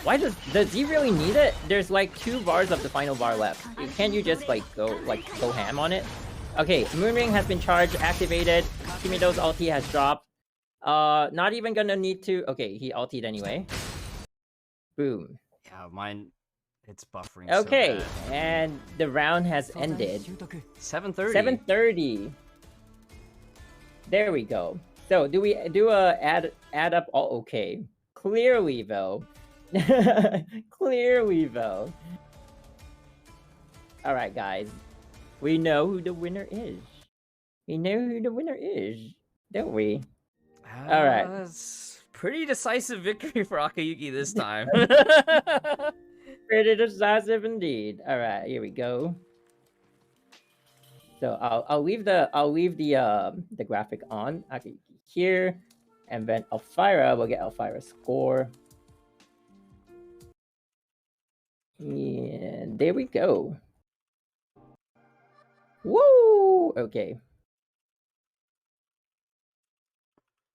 Why does he really need it? There's like 2 bars of the final bar left. Can't you just like go ham on it? Okay, moon ring has been charged, activated. Kimido's ulti has dropped. Not even gonna need to. Okay, he ultied anyway. Boom. Yeah, mine. It's buffering. Okay, so bad. And the round has ended. 7:30. 7:30. There we go. So do we do a add up all okay? Clearly though. Alright guys. We know who the winner is. Don't we? Alright. It's pretty decisive victory for Akayuki this time. Pretty decisive indeed. Alright, here we go. So I'll leave the graphic on actually here, and then Elvira will get Elvira's score. And there we go. Woo! Okay.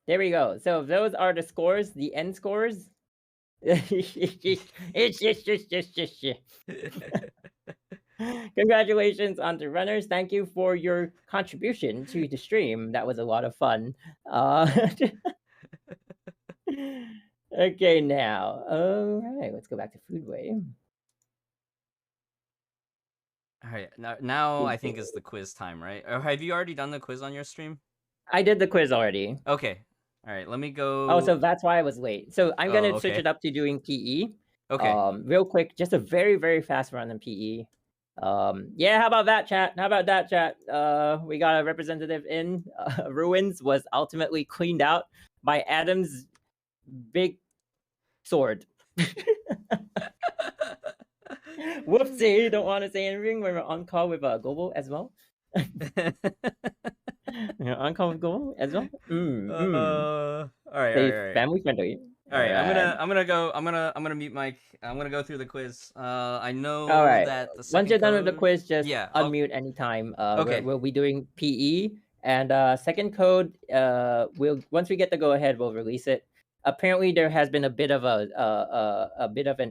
There we go. So those are the scores, the end scores. Congratulations on the runners. Thank you for your contribution to the stream. That was a lot of fun. Okay, now. All right, let's go back to Foodway. All right, now I think it's the quiz time, right? Or have you already done the quiz on your stream? I did the quiz already. Okay. All right, let me go. Oh, so that's why I was late. So I'm gonna switch it up to doing PE. Okay. Real quick, just a very, very fast run on PE. Yeah, how about that, chat? We got a representative in. Ruins was ultimately cleaned out by Adam's big sword. Whoopsie, don't want to say anything when we're on call with Global as well. You're on call with Global as well. All right. Family friendly. All right, I'm gonna mute Mike. I'm gonna go through the quiz. I know that the once you're done with the code... quiz, just unmute anytime. Okay. We'll be doing PE, and second code. Once we get the go ahead, we'll release it. Apparently, there has been a bit of an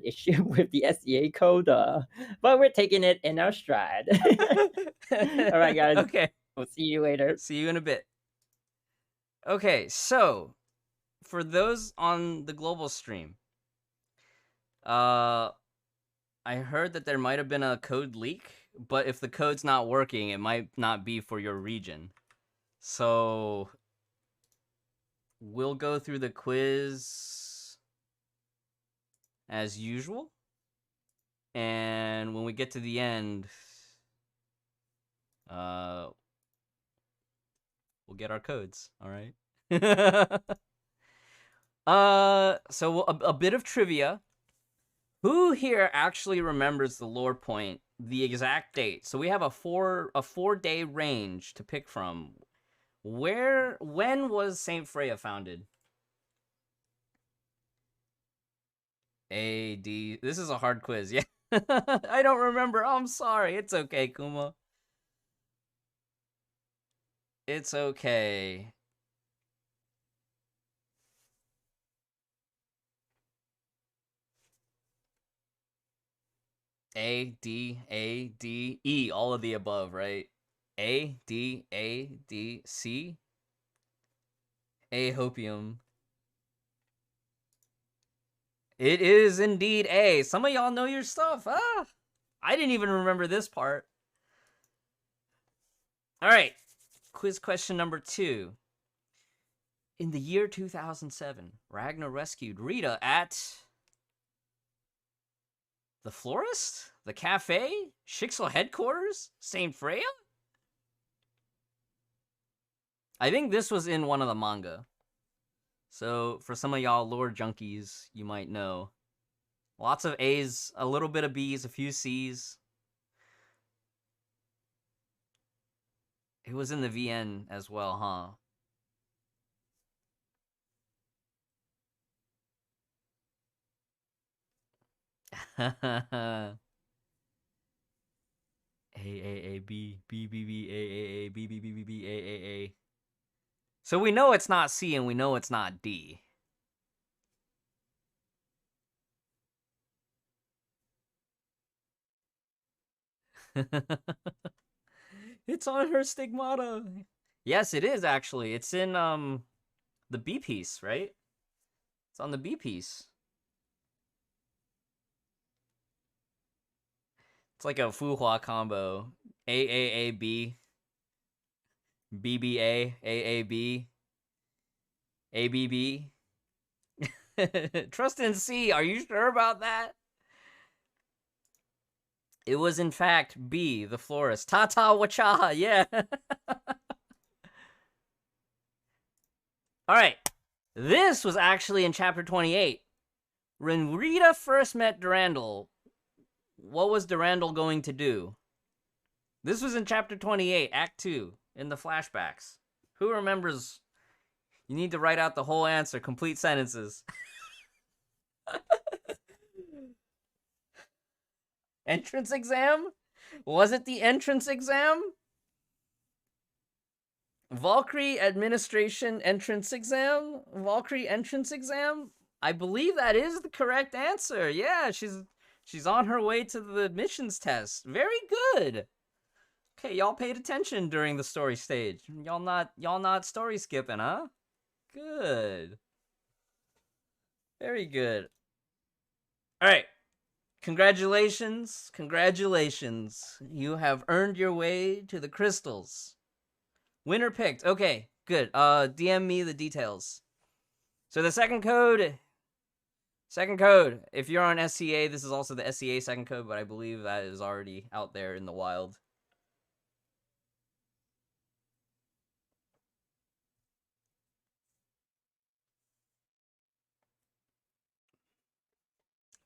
issue with the SEA code, but we're taking it in our stride. All right, guys. Okay. We'll see you later. See you in a bit. Okay, so for those on the global stream, I heard that there might have been a code leak, but if the code's not working, it might not be for your region. So we'll go through the quiz as usual. And when we get to the end, we'll get our codes, all right? So a bit of trivia. Who here actually remembers the lore point, the exact date? So we have a 4-day range to pick from. When was Saint Freya founded? AD. This is a hard quiz. Yeah. I don't remember. Oh, I'm sorry. It's okay, Kuma. It's okay. A, D, A, D, E. All of the above, right? A, D, A, D, C. A, hopium. It is indeed A. Some of y'all know your stuff. I didn't even remember this part. All right. Quiz question number 2. In the year 2007, Ragnar rescued Rita at the florist? The cafe? Shixel headquarters? Saint Freya? I think this was in one of the manga. So, for some of y'all lore junkies, you might know. Lots of A's, a little bit of B's, a few C's. It was in the VN as well, huh? A, B, B, B, B, A, B, B, B, B, B, A. So we know it's not C and we know it's not D. It's on her stigmata. Yes, it is actually. It's in the B piece, right? It's on the B piece. It's like a Fuhua combo. AAAB. BBA. AAB. ABB. Trust in C. Are you sure about that? It was in fact B, the florist. Tata Wachaha, yeah. All right. This was actually in chapter 28. When Rita first met Durandal, what was Durandal going to do? This was in chapter 28, act 2, in the flashbacks. Who remembers? You need to write out the whole answer, complete sentences. Entrance exam? Was it the entrance exam? Valkyrie administration entrance exam? Valkyrie entrance exam? I believe that is the correct answer. Yeah, she's on her way to the admissions test. Very good. Okay, y'all paid attention during the story stage. Y'all not story skipping, huh? Good. Very good. All right. Congratulations. Congratulations. You have earned your way to the crystals. Winner picked. Okay, good. DM me the details. So the second code, if you're on SCA, this is also the SCA second code, but I believe that is already out there in the wild.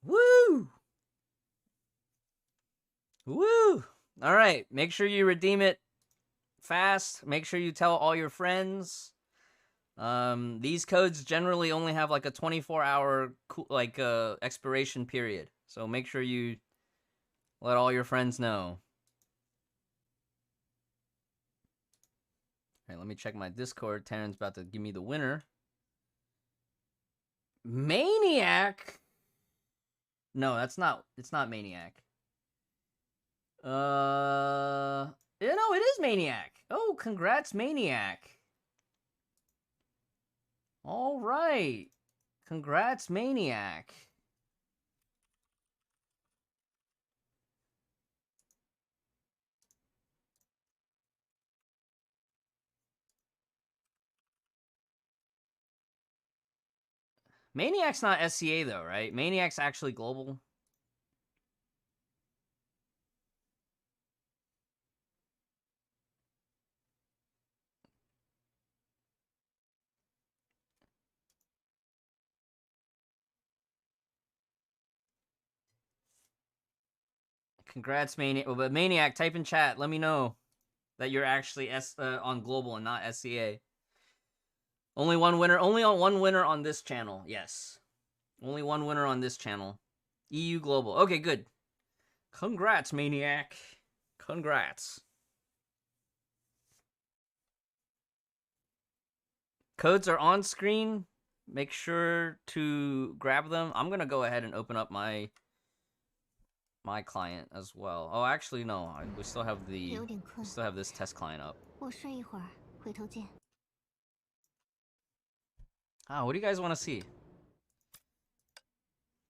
Woo! Woo! All right, make sure you redeem it fast. Make sure you tell all your friends. These codes generally only have like a 24-hour expiration period. So make sure you let all your friends know. All right, let me check my Discord. Taryn's about to give me the winner. Maniac? No, it's not Maniac. No, it is Maniac. Oh, congrats, Maniac. All right. Congrats, Maniac. Maniac's not SCA though, right? Maniac's actually global. Congrats, Maniac. But Maniac, type in chat. Let me know that you're actually on global and not SCA. Only one winner. Only on one winner on this channel. Yes. Only one winner on this channel. EU global. Okay, good. Congrats, Maniac. Congrats. Codes are on screen. Make sure to grab them. I'm going to go ahead and open up my client as well. Oh, actually, no. We still have this test client up. What do you guys want to see?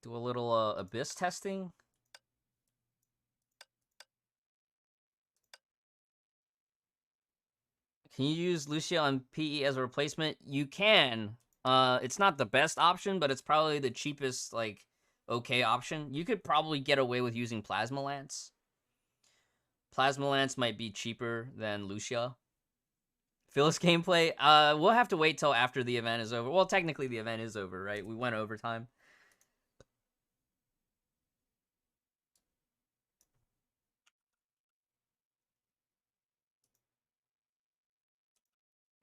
Do a little abyss testing? Can you use Lucia on PE as a replacement? You can. It's not the best option, but it's probably the cheapest, okay option. You could probably get away with using Plasma Lance. Plasma Lance might be cheaper than Lucia. Phyllis gameplay, we'll have to wait till after the event is over. Well, technically the event is over, right? We went overtime.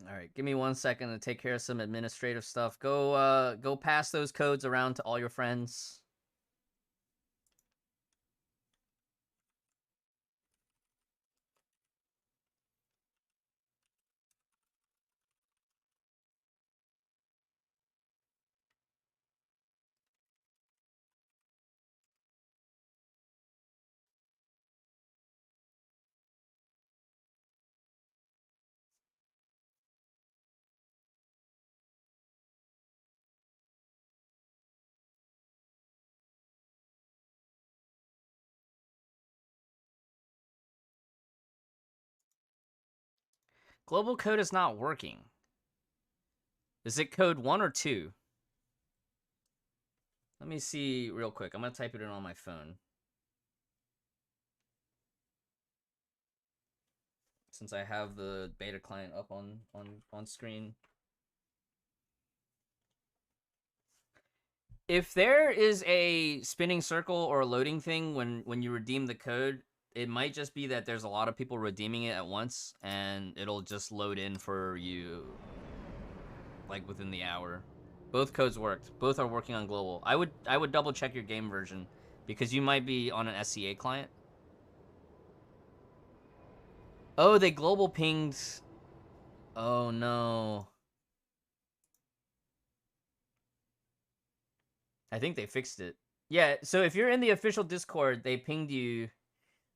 All right, give me 1 second to take care of some administrative stuff. Go pass those codes around to all your friends. Global code is not working. Is it code 1 or 2? Let me see real quick. I'm going to type it in on my phone. Since I have the beta client up on screen. If there is a spinning circle or a loading thing when you redeem the code, it might just be that there's a lot of people redeeming it at once, and it'll just load in for you, like, within the hour. Both codes worked. Both are working on global. I would double check your game version, because you might be on an SCA client. Oh, they global pinged. Oh, no. I think they fixed it. Yeah, so if you're in the official Discord, they pinged you.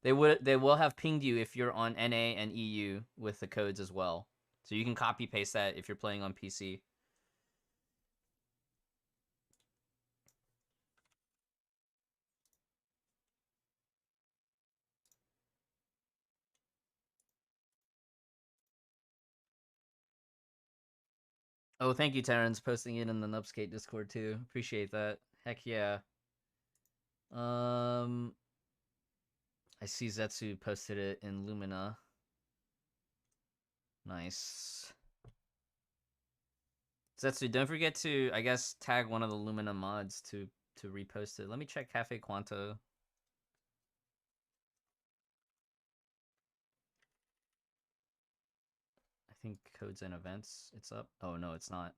They will have pinged you if you're on NA and EU with the codes as well. So you can copy paste that if you're playing on PC. Oh, thank you, Terrence, posting it in the Nubskate Discord too. Appreciate that. Heck yeah. I see Zetsu posted it in Lumina. Nice. Zetsu, don't forget to, I guess, tag one of the Lumina mods to repost it. Let me check Cafe Quanto. I think codes and events, it's up. Oh, no, it's not.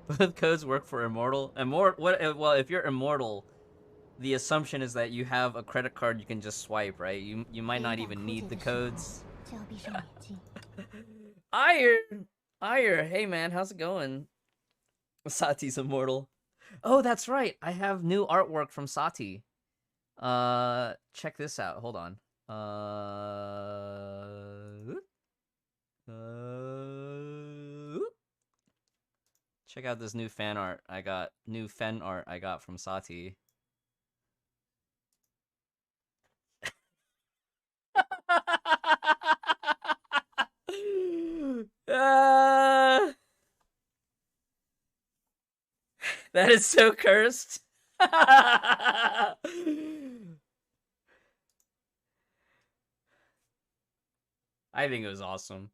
Both codes work for Immortal. Well, if you're Immortal, the assumption is that you have a credit card you can just swipe, right? You might not even need the codes. Ire, hey man, how's it going? Sati's Immortal. Oh, that's right. I have new artwork from Sati. Check this out. Hold on. Check out this new fan art I got. New fan art I got from Sati. That is so cursed. I think it was awesome.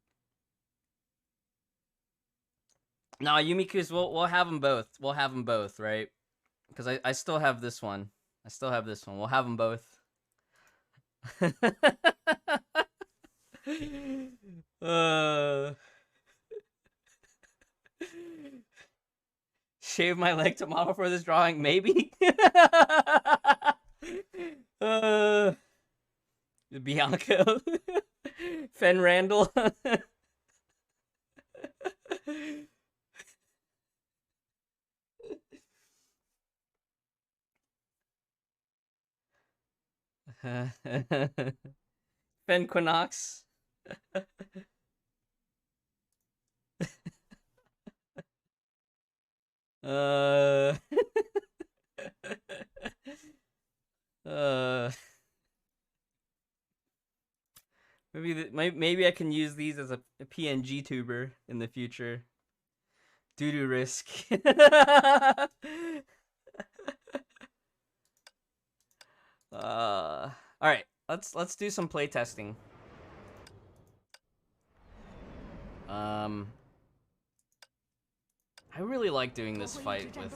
Nah, Yumiku's, we'll have them both. We'll have them both, right? Because I still have this one. I still have this one. We'll have them both. Shave my leg tomorrow for this drawing, maybe? Bianco. Fen Randall. Fen Quinox. Maybe I can use these as a PNG tuber in the future. Doo-doo risk. All right, let's do some play testing. I really like doing this fight with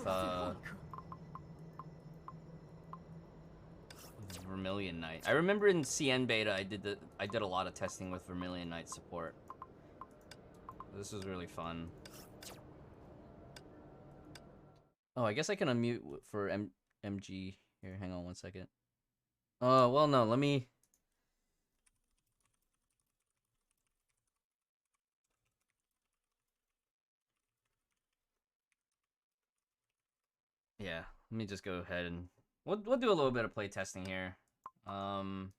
Vermilion Knight. I remember in CN beta I did a lot of testing with Vermilion Knight support. This was really fun. Oh, I guess I can unmute for MG here. Hang on one second. Oh, well, no, let me... Yeah, let me just go ahead and... We'll do a little bit of play testing here. Do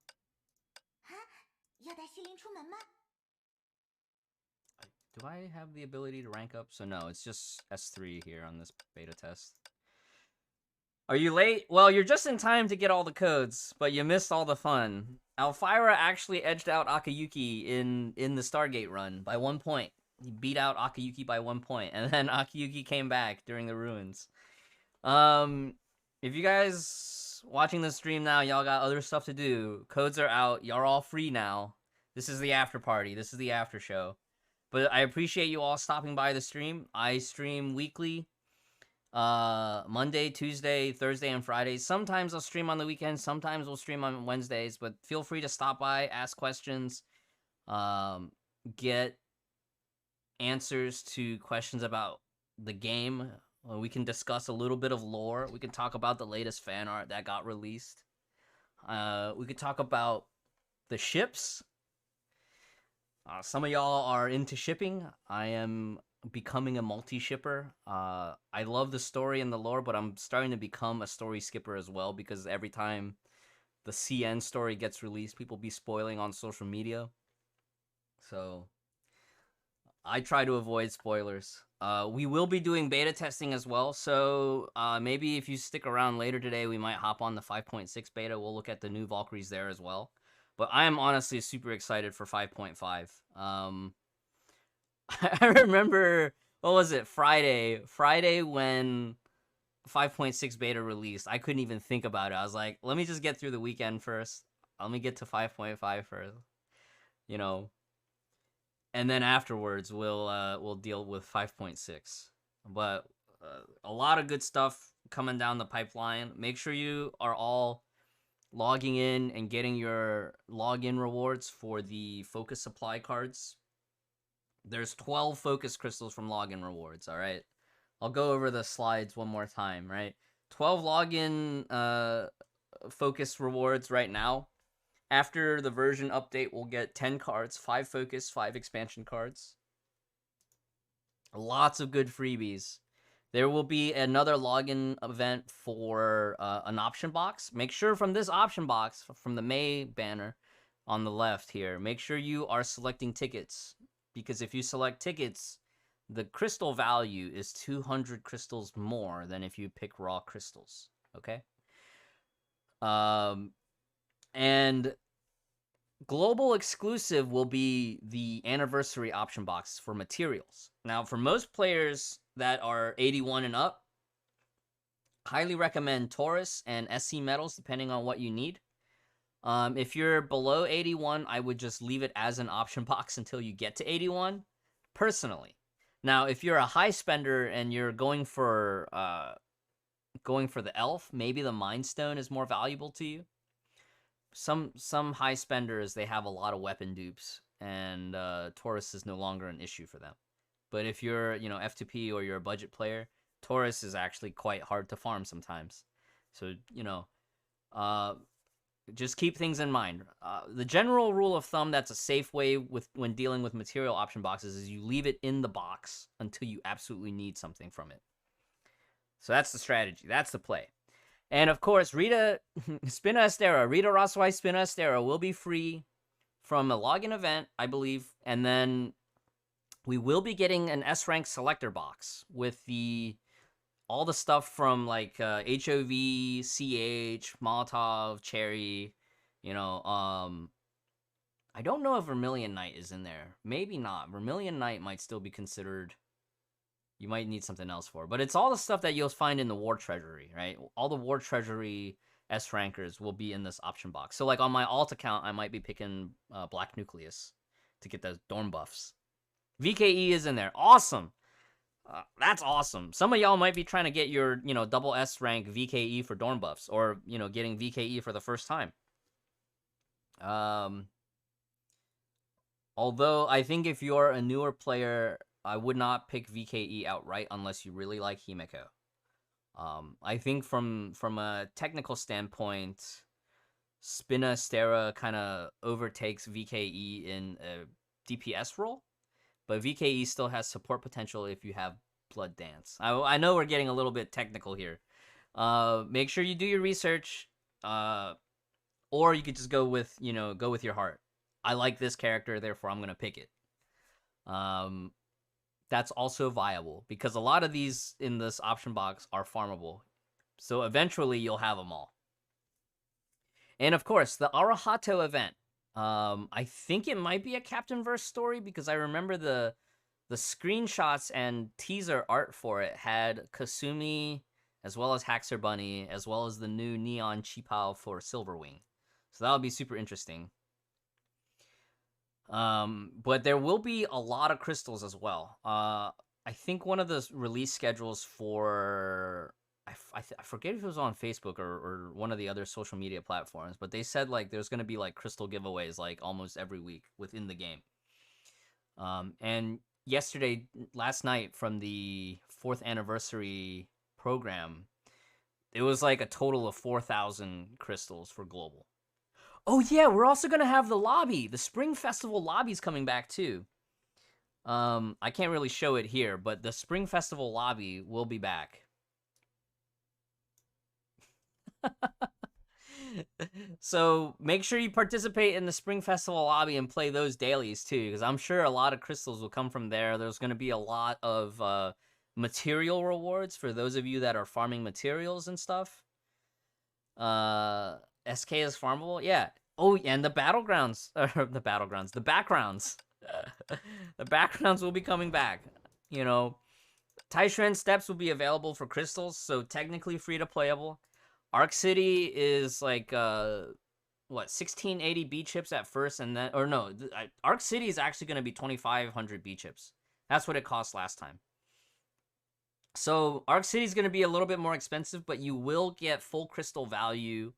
I have the ability to rank up? So no, it's just S3 here on this beta test. Are you late? Well, you're just in time to get all the codes, but you missed all the fun. Alfira actually edged out Akayuki in the Stargate run by 1 point. He beat out Akayuki by 1 point, and then Akayuki came back during the ruins. If you guys watching the stream now, y'all got other stuff to do. Codes are out. Y'all are all free now. This is the after party. This is the after show. But I appreciate you all stopping by the stream. I stream weekly. Monday, Tuesday, Thursday, and Fridays. Sometimes I'll stream on the weekends. Sometimes we'll stream on Wednesdays. But feel free to stop by, ask questions, get answers to questions about the game. We can discuss a little bit of lore. We can talk about the latest fan art that got released. We could talk about the ships. Some of y'all are into shipping. I am becoming a multi-shipper. I love the story and the lore, but I'm starting to become a story skipper as well, because every time the CN story gets released, people be spoiling on social media. So I try to avoid spoilers. We will be doing beta testing as well, so maybe if you stick around later today, we might hop on the 5.6 beta. We'll look at the new Valkyries there as well. But I am honestly super excited for 5.5. I remember, what was it, Friday when 5.6 beta released. I couldn't even think about it. I was like, let me just get through the weekend first. Let me get to 5.5 first, you know. And then afterwards, we'll deal with 5.6. But a lot of good stuff coming down the pipeline. Make sure you are all logging in and getting your login rewards for the focus supply cards. There's 12 focus crystals from login rewards, all right? I'll go over the slides one more time, right? 12 login focus rewards right now. After the version update, we'll get 10 cards, 5 focus, 5 expansion cards. Lots of good freebies. There will be another login event for an option box. Make sure from this option box, from the May banner on the left here, make sure you are selecting tickets. Because if you select tickets, the crystal value is 200 crystals more than if you pick raw crystals. Okay? And global exclusive will be the anniversary option box for materials. Now, for most players that are 81 and up, highly recommend Taurus and SC metals, depending on what you need. If you're below 81, I would just leave it as an option box until you get to 81, personally. Now, if you're a high spender and you're going for the elf, maybe the Mind Stone is more valuable to you. Some high spenders, they have a lot of weapon dupes, and Taurus is no longer an issue for them. But if you're, F2P or you're a budget player, Taurus is actually quite hard to farm sometimes. So, just keep things in mind. The general rule of thumb that's a safe way when dealing with material option boxes is you leave it in the box until you absolutely need something from it. So that's the strategy. That's the play. And of course, Spina Astera, Rita Roswai Spina Astera will be free from a login event, I believe. And then we will be getting an S-rank selector box with all the stuff from like HOV, CH, Molotov, Cherry, I don't know if Vermilion Knight is in there. Maybe not. Vermilion Knight might still be considered. You might need something else for. But it's all the stuff that you'll find in the War Treasury, right? All the War Treasury S-rankers will be in this option box. So like on my alt account, I might be picking Black Nucleus to get those Dorn buffs. VKE is in there. Awesome. That's awesome. Some of y'all might be trying to get your, double S rank VKE for Dorn buffs, or, getting VKE for the first time. Although I think if you're a newer player, I would not pick VKE outright unless you really like Himeko. I think from a technical standpoint, Spina Astera kind of overtakes VKE in a DPS role. But VKE still has support potential if you have Blood Dance. I know we're getting a little bit technical here. Make sure you do your research, or you could just go with your heart. I like this character, therefore I'm gonna pick it. That's also viable because a lot of these in this option box are farmable. So eventually you'll have them all. And of course, the Arahato event. I think it might be a Captain Verse story because I remember the screenshots and teaser art for it had Kasumi, as well as Haxor Bunny, as well as the new Neon Chipao for Silverwing. So that'll be super interesting. But there will be a lot of crystals as well. I think one of the release schedules for... I forget if it was on Facebook or one of the other social media platforms, but they said like there's going to be like crystal giveaways like almost every week within the game. And last night from the 4th anniversary program, it was like a total of 4,000 crystals for global. Oh yeah, we're also going to have the lobby. The Spring Festival lobby's coming back too. I can't really show it here, but the Spring Festival lobby will be back. So make sure you participate in the Spring Festival lobby and play those dailies too, because I'm sure a lot of crystals will come from there. There's going to be a lot of material rewards for those of you that are farming materials and stuff. SK is farmable, yeah. Oh, and the battlegrounds, the backgrounds. The backgrounds will be coming back. You know, Taishuan Steppes will be available for crystals, so technically free to playable. Arc City is like, what, 1680 B chips at first, and then, or no, Arc City is actually going to be 2500 B chips. That's what it cost last time. So Arc City is going to be a little bit more expensive, but you will get full crystal value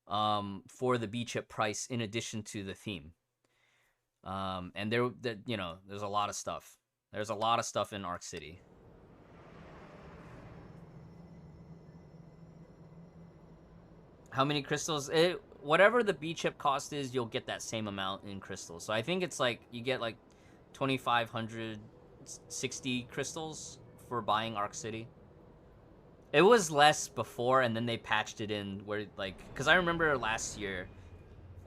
for the B chip price in addition to the theme. And you know, there's a lot of stuff. There's a lot of stuff in Arc City. How many crystals? Whatever the B chip cost is, you'll get that same amount in crystals. So I think it's like you get like 2,560 crystals for buying Arc City. It was less before, and then they patched it in where like, because I remember last year,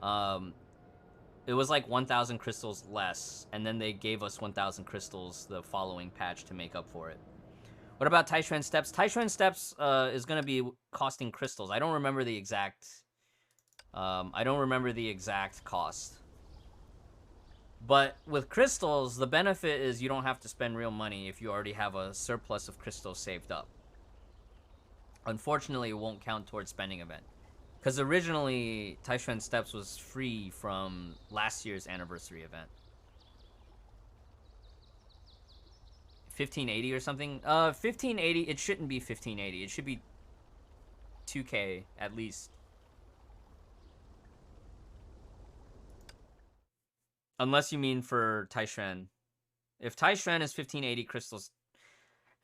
it was like 1,000 crystals less, and then they gave us 1,000 crystals the following patch to make up for it. What about Taishuan Steppes? Taishuan Steppes is going to be costing crystals. I don't remember the exact cost. But with crystals, the benefit is you don't have to spend real money if you already have a surplus of crystals saved up. Unfortunately, it won't count towards spending event. Because originally, Taishuan Steppes was free from last year's anniversary event. 1580 or something? 1580, it shouldn't be 1580. It should be 2K at least. Unless you mean for Taishuan. If Taishuan is 1580 crystals,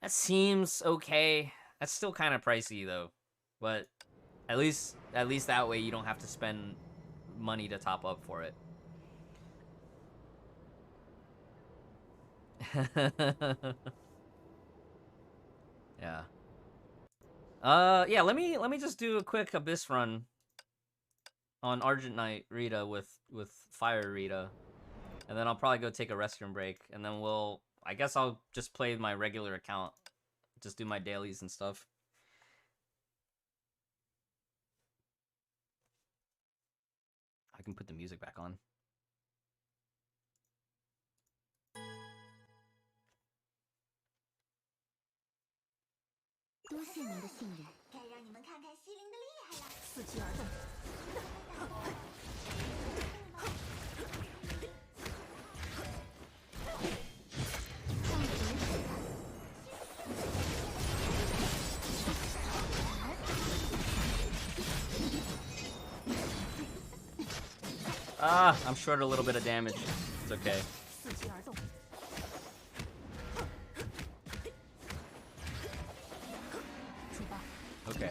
that seems okay. That's still kind of pricey though. But at least that way you don't have to spend money to top up for it. Yeah. Yeah, let me just do a quick Abyss run on Argent Knight Rita with Fire Rita. And then I'll probably go take a restroom break, and then I guess I'll just play my regular account. Just do my dailies and stuff. I can put the music back on. I'm short a little bit of damage. It's okay. Okay.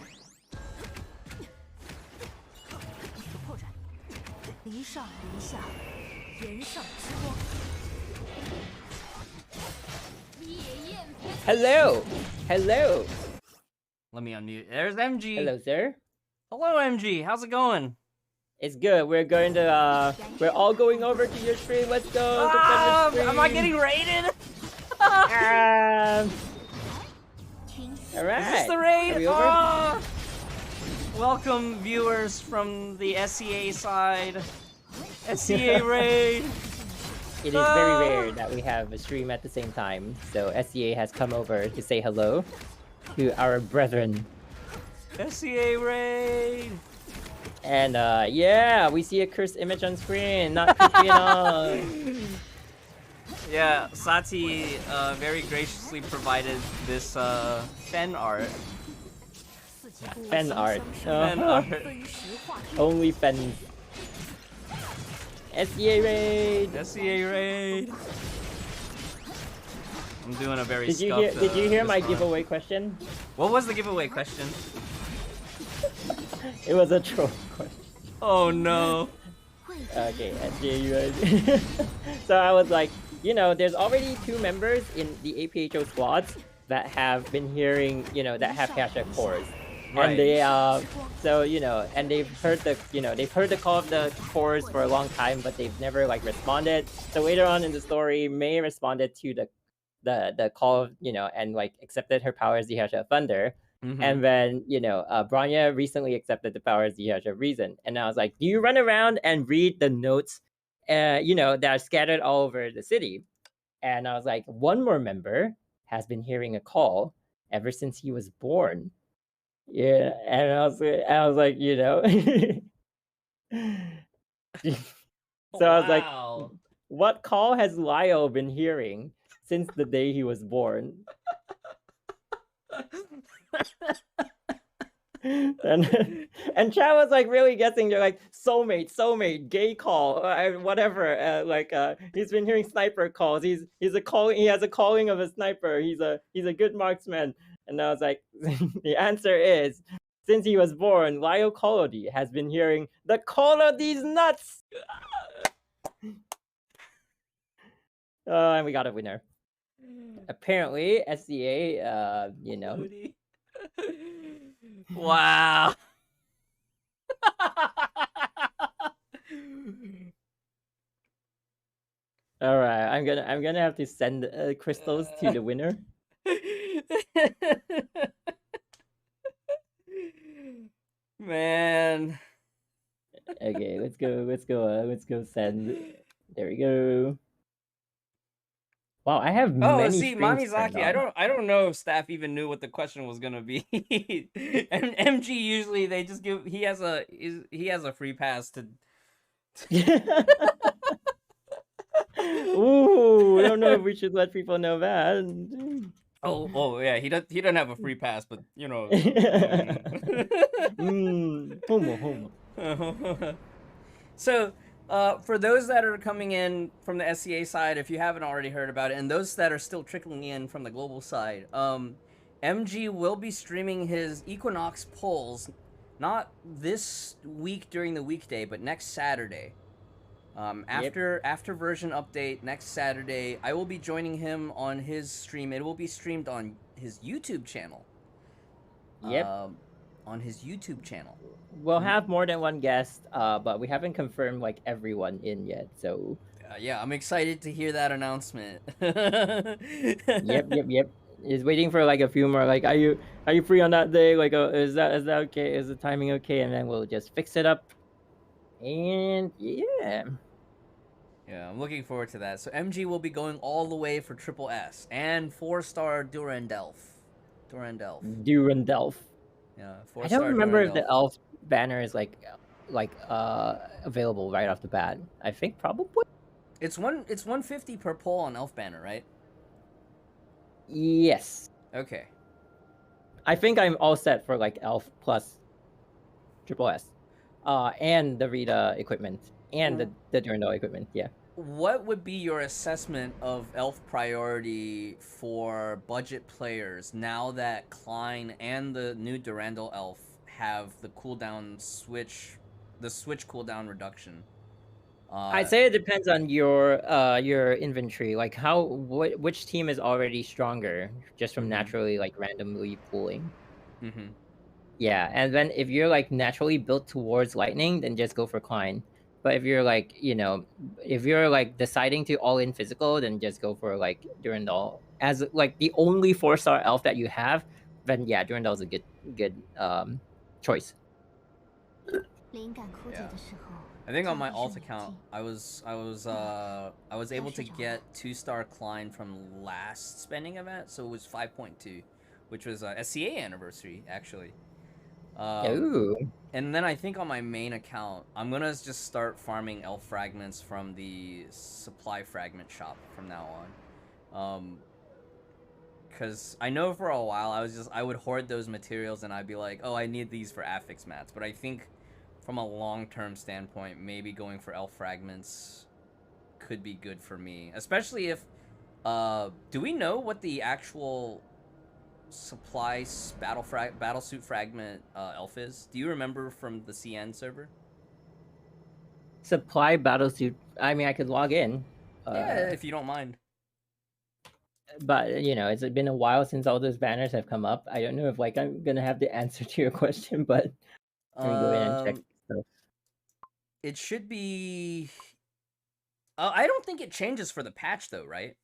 Hello! Hello! Let me unmute. There's MG. Hello, sir. Hello, MG. How's it going? It's good. We're going to, we're all going over to your stream. Let's go. Am I getting raided? All right. Is this the raid? Are we over? Oh! Welcome, viewers from the SEA side. SEA raid. It is very rare that we have a stream at the same time, so SEA has come over to say hello to our brethren. SEA raid. And yeah, we see a cursed image on screen, not creepy at all. Yeah, Sati very graciously provided this fan art. Fan art. Fan art. Only fans. SEA raid. SEA raid. I'm doing a very. Did you hear my giveaway question? What was the giveaway question? It was a troll question. Oh no. Okay, SEA raid. So I was like, you know, there's already 2 members in the APHO squads that have been hearing, you know, that have hashtag cores. Right. And they, so, you know, and they've heard the call of the cores for a long time, but they've never, like, responded. So later on in the story, May responded to the call, you know, and, like, accepted her power as the hashtag Thunder. Mm-hmm. And then, you know, Bronya recently accepted the power as the hashtag Reason. And I was like, do you run around and read the notes, you know, that are scattered all over the city? And I was like, one more member has been hearing a call ever since he was born. Yeah, and I was like, you know. So I was like, what call has Lyle been hearing since the day he was born? And Chad was like really guessing. They're like soulmate, gay call, whatever. He's been hearing sniper calls. He has a calling of a sniper. He's a good marksman. And I was like, the answer is, since he was born, Lyle Collody has been hearing the call of these nuts. And we got a winner. Apparently, SCA, you know. Wow. All right, I'm gonna have to send crystals to the winner. Man. Okay, let's go send. There we go. Wow, I have many. See, Mamizaki, I don't know if staff even knew what the question was gonna be. And MG usually they just give he has a free pass to. Ooh, I don't know if we should let people know that. Oh yeah, he doesn't have a free pass, but you know. Homo. So, for those that are coming in from the SCA side, if you haven't already heard about it, and those that are still trickling in from the global side, MG will be streaming his Equinox polls, not this week during the weekday, but next Saturday. After version update next Saturday, I will be joining him on his stream. It will be streamed on his YouTube channel. Yep. On his YouTube channel. We'll have more than one guest, but we haven't confirmed like everyone in yet. So. Yeah, I'm excited to hear that announcement. Yep. He's waiting for like a few more. Like, are you free on that day? Like, is that okay? Is the timing okay? And then we'll just fix it up. And yeah. Yeah, I'm looking forward to that. So MG will be going all the way for Triple S and 4-star Durandelf. Yeah, 4-star. I don't remember if the elf banner is like available right off the bat. I think probably. It's 150 per poll on elf banner, right? Yes. Okay. I think I'm all set for like elf plus Triple S. And the Rita equipment and the Durandal equipment, yeah. What would be your assessment of elf priority for budget players now that Klein and the new Durandal elf have the cooldown switch, the switch cooldown reduction? I'd say it depends on your inventory, like which team is already stronger just from naturally like randomly pooling. Mm-hmm. Yeah, and then if you're like naturally built towards lightning, then just go for Klein. But if you're like, you know, if you're like deciding to all in physical, then just go for like Durandal as like the only 4-star elf that you have then yeah, Durandal is a good choice. Yeah. I think on my alt account, I was able to get 2-star Klein from last spending event, so it was 5.2, which was SCA anniversary actually. Ooh. And then I think on my main account, I'm gonna just start farming elf fragments from the supply fragment shop from now on. Because I know for a while I would hoard those materials and I'd be like, oh, I need these for affix mats. But I think from a long-term standpoint, maybe going for elf fragments could be good for me, especially if do we know what the actual supply battlesuit fragment elf is? Do you remember from the CN server? Supply battlesuit. I mean, I could log in. Yeah, if you don't mind. But you know, it's been a while since all those banners have come up. I don't know if like I'm gonna have the answer to your question, but let me go in and check stuff. It should be. I don't think it changes for the patch though, right?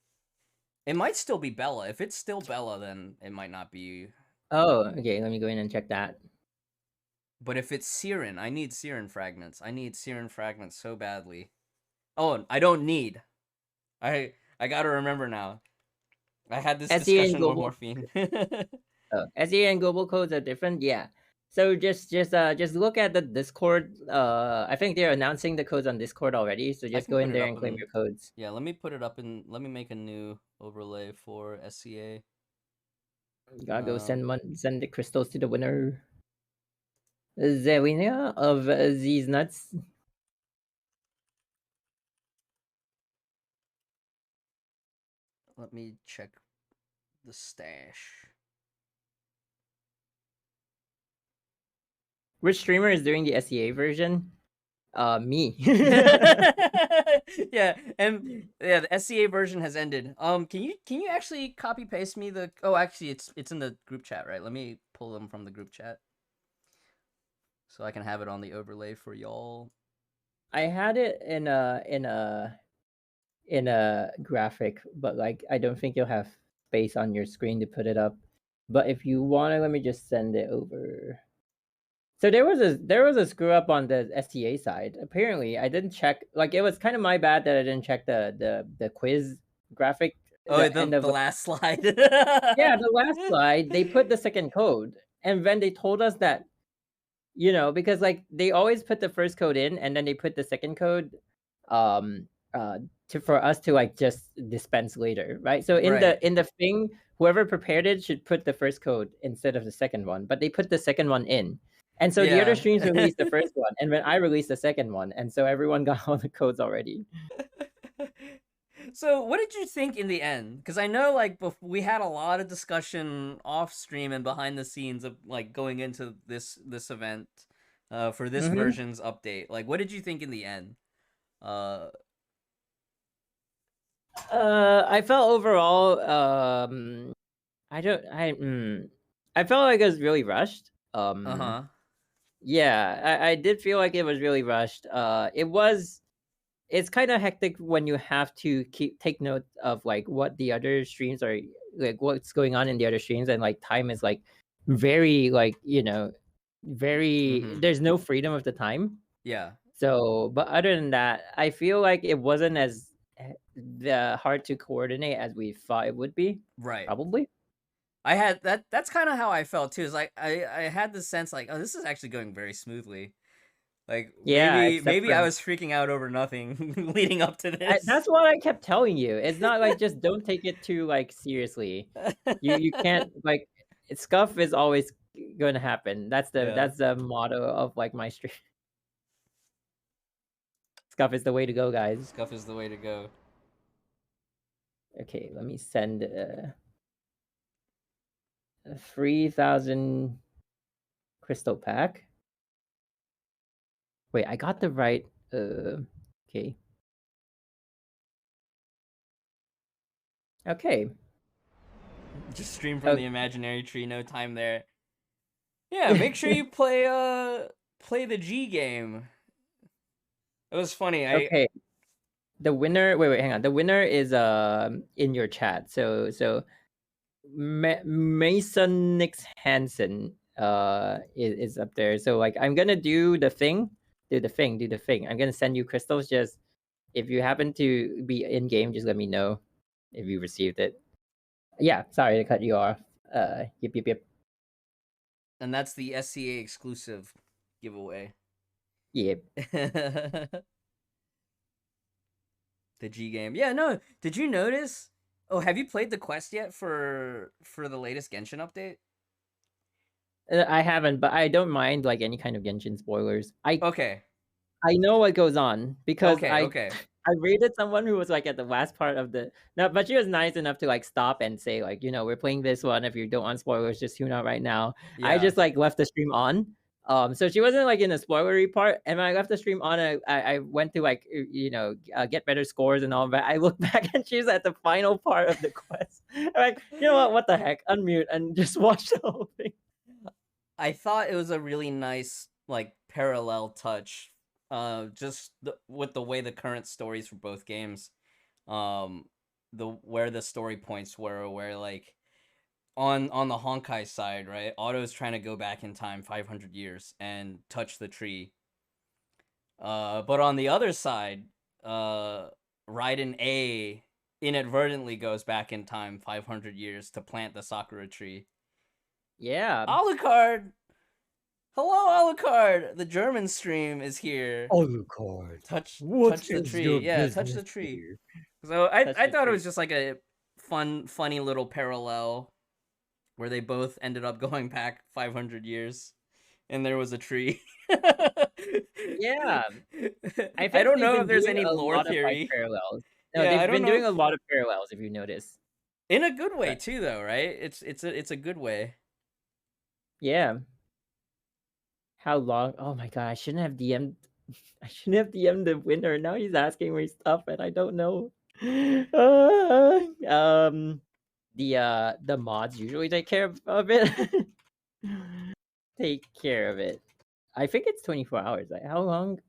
It might still be Bella. If it's still Bella, then it might not be. Oh, okay. Let me go in and check that. But if it's Siren, I need Siren fragments. I need Siren fragments so badly. Oh, I don't need. I gotta remember now. I had this discussion with Morphine. SEA and global codes are different. Yeah. So just look at the Discord. I think they're announcing the codes on Discord already. So just go in there and claim your codes. Yeah, let me put it up and let me make a new overlay for SCA. Gotta go send the crystals to the winner. The winner of these nuts. Let me check the stash. Which streamer is doing the SEA version? Me. Yeah, and yeah, the SCA version has ended. Can you actually copy paste me the? Oh, actually, it's in the group chat, right? Let me pull them from the group chat, so I can have it on the overlay for y'all. I had it in a graphic, but like I don't think you'll have space on your screen to put it up. But if you want to, let me just send it over. So there was a screw up on the STA side. Apparently, I didn't check. Like it was kind of my bad that I didn't check the quiz graphic. Oh, the last slide. Yeah, the last slide. They put the second code, and then they told us that, you know, because like they always put the first code in, and then they put the second code, for us to like just dispense later, right? So in the thing, whoever prepared it should put the first code instead of the second one, but they put the second one in. And so the other streams released the first one, and then I released the second one, and so everyone got all the codes already. So what did you think in the end? Because I know like we had a lot of discussion off stream and behind the scenes of like going into this event for this version's update. Like, what did you think in the end? I felt overall, I felt like it was really rushed. Yeah, I did feel like it was really rushed. It's kind of hectic when you have to take note of like what the other streams are, like what's going on in the other streams, and like time is like very like, you know, very there's no freedom of the time. Yeah. So, but other than that, I feel like it wasn't as hard to coordinate as we thought it would be. Right. Probably. I had that's kind of how I felt too. Is like I had the sense like, oh, this is actually going very smoothly. Like, yeah, maybe I was freaking out over nothing leading up to this. That's what I kept telling you. It's not like just don't take it too like seriously. You can't like scuff is always going to happen. That's the motto of like my stream. Scuff is the way to go, guys. Scuff is the way to go. Okay, let me send a 3,000 crystal pack. Wait, I got the right. Okay. Okay. Just stream from the imaginary tree. No time there. Yeah, make sure you play the G game. It was funny. Okay. The winner. Wait, hang on. The winner is in your chat. So Mason Nix Hansen is up there. So like I'm gonna do the thing. I'm gonna send you crystals. Just if you happen to be in game, just let me know if you received it. Yeah, sorry to cut you off. Yep. And that's the SCA exclusive giveaway. Yep. The G game. Yeah, no. Did you notice? Oh, have you played the quest yet for the latest Genshin update? I haven't, but I don't mind like any kind of Genshin spoilers. Okay. I know what goes on because Okay. I rated someone who was like at the last part of the but she was nice enough to like stop and say like, we're playing this one. If you don't want spoilers, just tune out right now. Yeah. I just like left the stream on. So she wasn't like in a spoilery part, and when I left the stream on, I went to like get better scores and all that. I looked back and she's at the final part of the quest. I'm like, you know what the heck? Unmute and just watch the whole thing. I thought it was a really nice like parallel touch. Just with the way the current stories for both games, where the story points were, where like on the Honkai side, right, Otto's trying to go back in time 500 years and touch the tree. But on the other side, Raiden A inadvertently goes back in time 500 years to plant the Sakura tree. Yeah. Alucard! Hello, Alucard! The German stream is here. Alucard. Touch the tree. Yeah, touch the tree. Here? So I thought it was just like a funny little parallel where they both ended up going back 500 years and there was a tree. Yeah. I don't know if there's any lore theory. Parallels. No, they've been doing a lot of parallels, if you notice. In a good way too, though, right? It's a good way. Yeah. How long? Oh my god, I shouldn't have DM'd the winner. Now he's asking me stuff and I don't know. The mods usually take care of it. Take care of it. I think it's 24 hours. Like how long?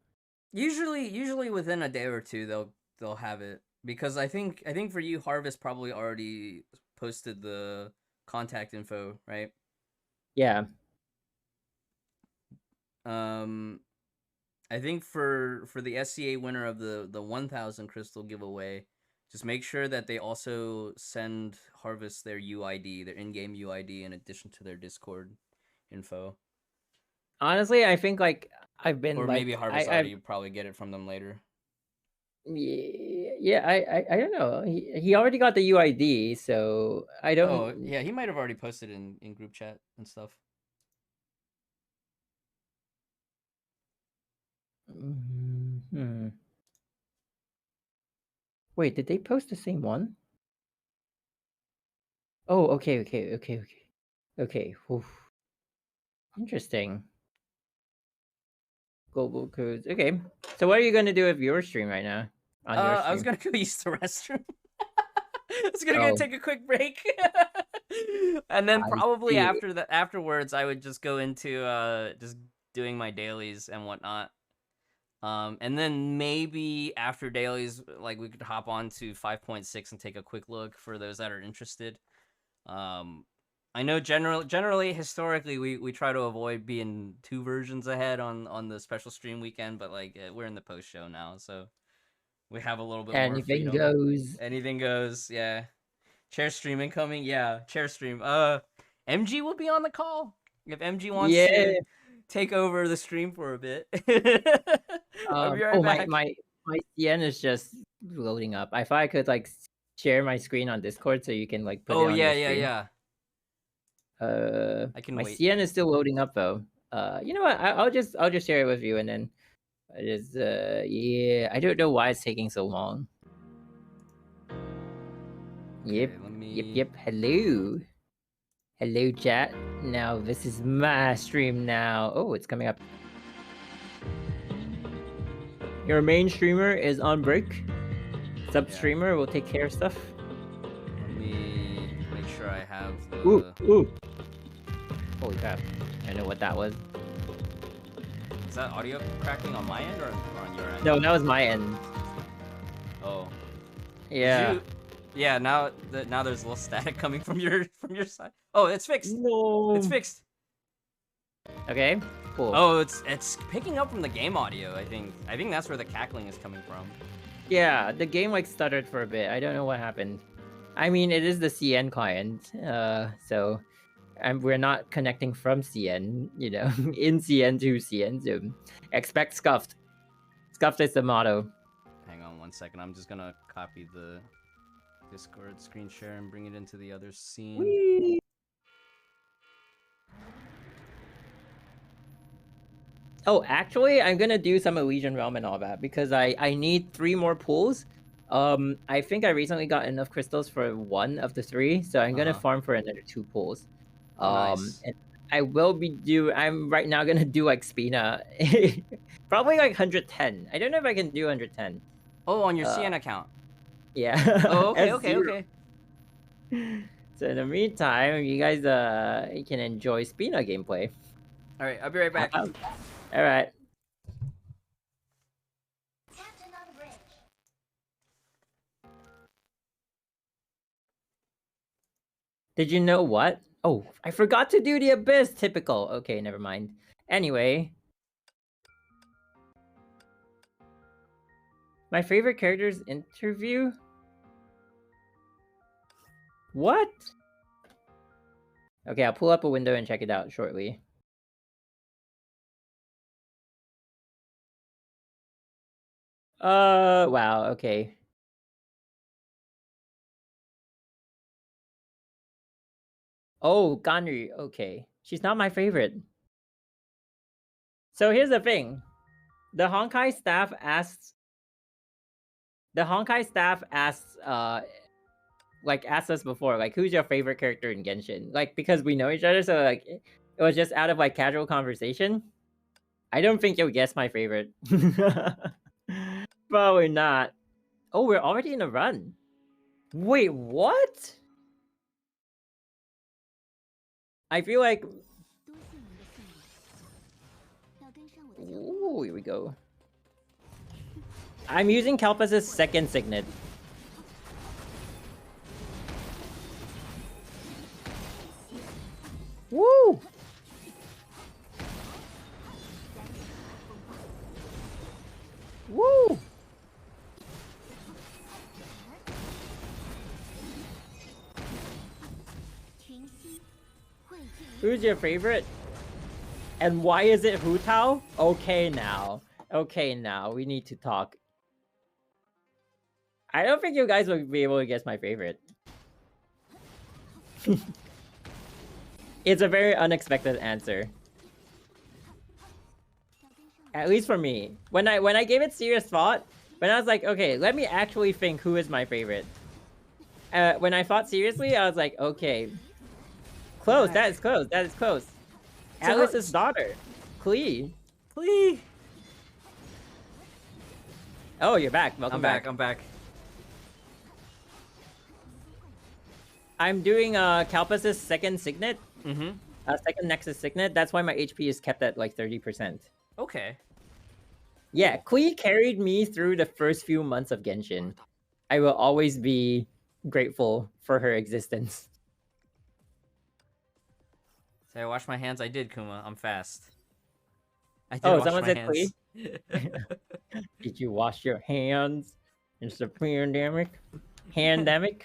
Usually within a day or two they'll have it, because I think for you Harvest probably already posted the contact info, right? Yeah. I think for the SCA winner of the 1000 crystal giveaway, just make sure that they also send Harvest their UID, their in-game UID, in addition to their Discord info. Honestly, I think like I've been or like, maybe Harvest already probably get it from them later. Yeah, I don't know. He already got the UID, so I don't. Oh yeah, he might have already posted in group chat and stuff. Wait, did they post the same one? Oh, okay. Oof. Interesting. Global codes. Okay. So what are you gonna do with your stream right now? On your stream? I was gonna go use the restroom. I was gonna go take a quick break. And then probably afterwards I would just go into just doing my dailies and whatnot. And then maybe after dailies, like we could hop on to 5.6 and take a quick look for those that are interested. I know generally historically we try to avoid being 2 versions ahead on the special stream weekend, but like we're in the post show now, so we have a little bit more freedom. Anything goes. Yeah. Chair stream incoming. Yeah, chair stream. MG will be on the call if MG wants to take over the stream for a bit. I'll be right back. My CN is just loading up. If I could like share my screen on Discord so you can like put it on the stream. Yeah. I can wait. My CN is still loading up though. You know what? I'll just share it with you, and then I just I don't know why it's taking so long. Yep. Hello chat. Now this is my stream now. Oh, it's coming up. Your main streamer is on break. Sub streamer will take care of stuff. Let me make sure I have the... Ooh. Holy crap. I know what that was. Is that audio cracking on my end or on your end? No, that was my end. Oh. Yeah. Yeah, now there's a little static coming from your side. Oh, it's fixed. No. It's fixed. Okay, cool. Oh, it's picking up from the game audio, I think. I think that's where the cackling is coming from. Yeah, the game like stuttered for a bit. I don't know what happened. I mean, it is the CN client, so we're not connecting from CN, you know, in CN to CN. So expect scuffed. Scuffed is the motto. Hang on 1 second. I'm just gonna copy the Discord screen share and bring it into the other scene. Whee! Oh, actually, I'm gonna do some Elysian Realm and all that because I need 3 more pools. I think I recently got enough crystals for 1 of the 3, so I'm gonna farm for another 2 pools. Nice. And I will be I'm right now gonna do like Spina, probably like 110. I don't know if I can do 110. Oh, on your CN account. Yeah. Oh, okay. So in the meantime, you guys can enjoy Spina gameplay. All right, I'll be right back. All right. Did you know what? Oh, I forgot to do the Abyss. Typical. Okay, never mind. Anyway. My favorite character's interview? What? Okay, I'll pull up a window and check it out shortly. Wow, okay. Oh, Ganru, okay. She's not my favorite. So here's the thing. The Honkai staff asks us before, like, who's your favorite character in Genshin? Like, because we know each other, so like it was just out of like casual conversation. I don't think you'll guess my favorite. Probably not. Oh, we're already in a run. Wait, what? I feel like... Ooh, here we go. I'm using Kalpas's second signet. Woo! Woo! Who's your favorite? And why is it Hu Tao? Okay now. Okay now, we need to talk. I don't think you guys will be able to guess my favorite. It's a very unexpected answer. At least for me. When I gave it serious thought, when I was like, okay, let me actually think who is my favorite. When I thought seriously, I was like, okay. Close, that is close, that is close. So Alice's daughter, Klee. Klee. Oh, you're back. Welcome back. I'm back. I'm doing Kalpas's second signet. Mm-hmm. Second Nexus signet. That's why my HP is kept at like 30%. Okay. Yeah, Klee carried me through the first few months of Genshin. I will always be grateful for her existence. Say, I wash my hands. I did, Kuma. I'm fast. I did wash someone said Klee? Did you wash your hands? It's the pandemic. Handemic.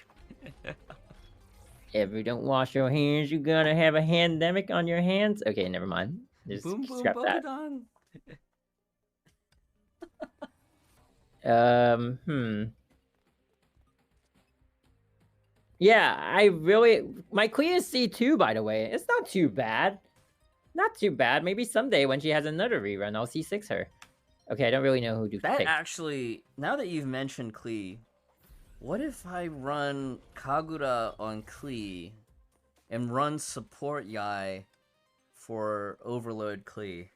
If you don't wash your hands, you're gonna have a handemic on your hands. Okay, never mind. Just scrap that. Yeah, my Klee is C2, by the way. It's not too bad. Not too bad. Maybe someday when she has another rerun, I'll C6 her. Okay, I don't really know who to pick. Actually, now that you've mentioned Klee, what if I run Kagura on Klee and run support Yai for Overload Klee?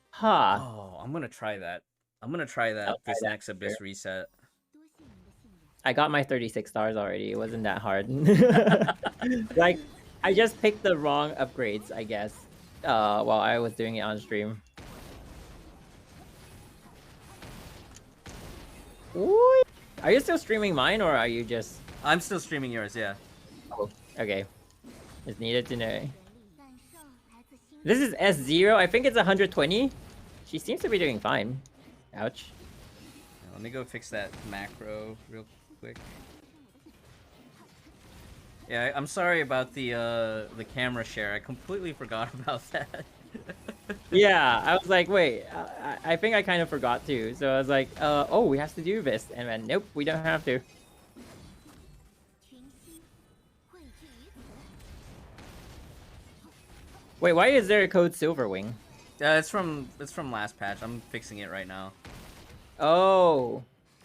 Huh. Oh, I'm gonna try that. I'm gonna try that this next Abyss reset. I got my 36 stars already. It wasn't that hard. Like, I just picked the wrong upgrades, I guess, while I was doing it on stream. Ooh, Are you still streaming mine, or are you just... I'm still streaming yours, yeah. Oh, okay. Just needed to know. This is S0. I think it's 120. She seems to be doing fine. Ouch. Let me go fix that macro real quick. Yeah, I'm sorry about the camera share. I completely forgot about that. Yeah, I was like, wait, I think I kind of forgot too. So I was like, oh, we have to do this. And then, nope, we don't have to. Wait, why is there a code Silverwing? It's from last patch. I'm fixing it right now. Oh.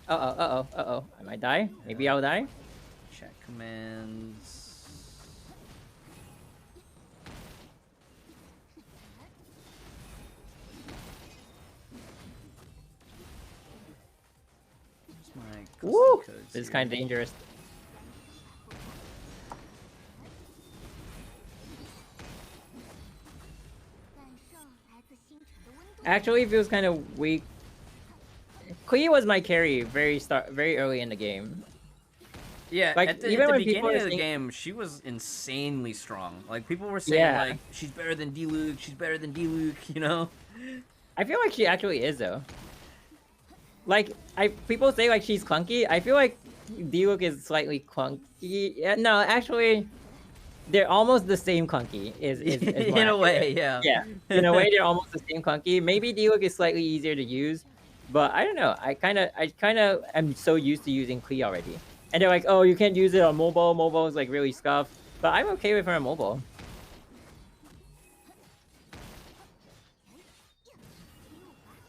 Uh-oh. I might die. Maybe I'll die. Chat commands. Woo! This is kind of dangerous. Actually, it feels kind of weak. Klee was my carry very early in the game. Yeah, like, at the beginning of the game, she was insanely strong. Like, people were saying, like, she's better than D-Luke, she's better than D-Luke, you know? I feel like she actually is, though. Like, people say, like, she's clunky. I feel like D-Luke is slightly clunky. Yeah, no, actually, they're almost the same clunky. Is in a way, yeah. Yeah, in a way, they're almost the same clunky. Maybe D-Luke is slightly easier to use, but I don't know. I kind of am so used to using Klee already. And they're like, oh, you can't use it on mobile. Mobile is like really scuffed. But I'm okay with her on mobile.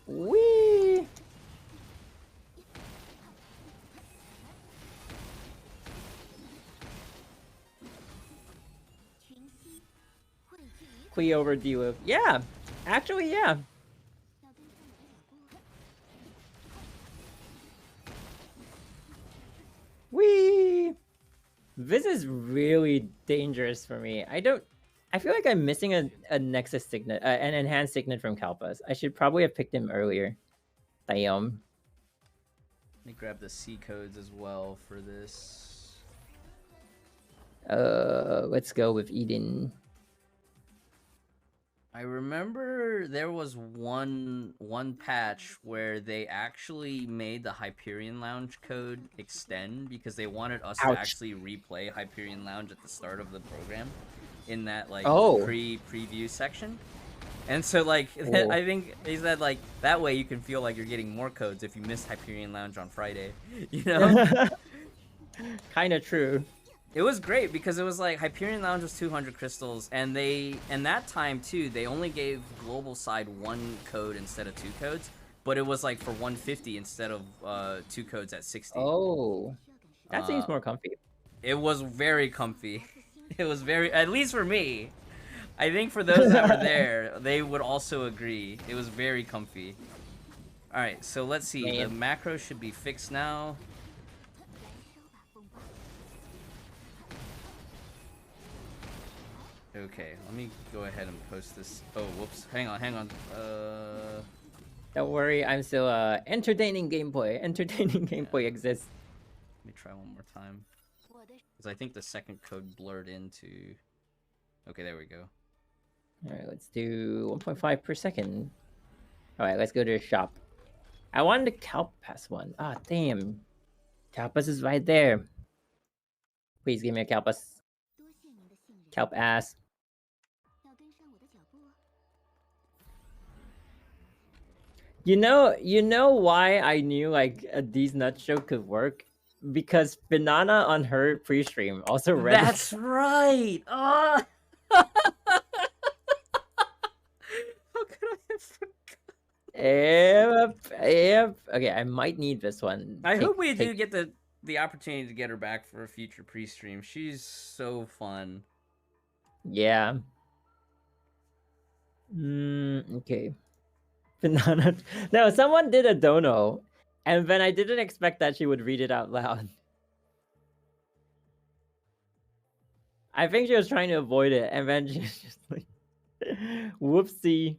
Whee! Klee over D-Luke. Yeah, actually, yeah. Whee! This is really dangerous for me. I feel like I'm missing a Nexus Signet, an enhanced Signet from Kalpas. I should probably have picked him earlier. Damn. Let me grab the C codes as well for this. Let's go with Eden. I remember there was one patch where they actually made the Hyperion Lounge code extend because they wanted us to actually replay Hyperion Lounge at the start of the program in that like preview section. And so like I think they said like that way you can feel like you're getting more codes if you missed Hyperion Lounge on Friday, you know? Kind of true. It was great because it was like Hyperion Lounge was 200 crystals, and that time too they only gave global side 1 code instead of 2 codes, but it was like for 150 instead of 2 codes at 60. Oh, that seems more comfy. It was very comfy. It was very, at least for me. I think for those that were there, they would also agree. It was very comfy. All right, so let's see. The macro should be fixed now. Okay, let me go ahead and post this. Oh, whoops. Hang on. Don't worry, I'm still entertaining gameplay. Entertaining gameplay exists. Let me try one more time. Because I think the second code blurred into... Okay, there we go. Alright, let's do 1.5 per second. Alright, let's go to the shop. I wanted the Kalpas one. Ah, damn. Kalpas is right there. Please give me a Kalpas. Kelp ass. You know why I knew like these nut show could work? Because Banana on her pre-stream also read. That's right. Oh. How could I have forgotten? Yep. Okay, I might need this one. I hope we do get the opportunity to get her back for a future pre-stream. She's so fun. Yeah. Okay. Banana. No, someone did a dono, and then I didn't expect that she would read it out loud. I think she was trying to avoid it, and then she was just like, whoopsie.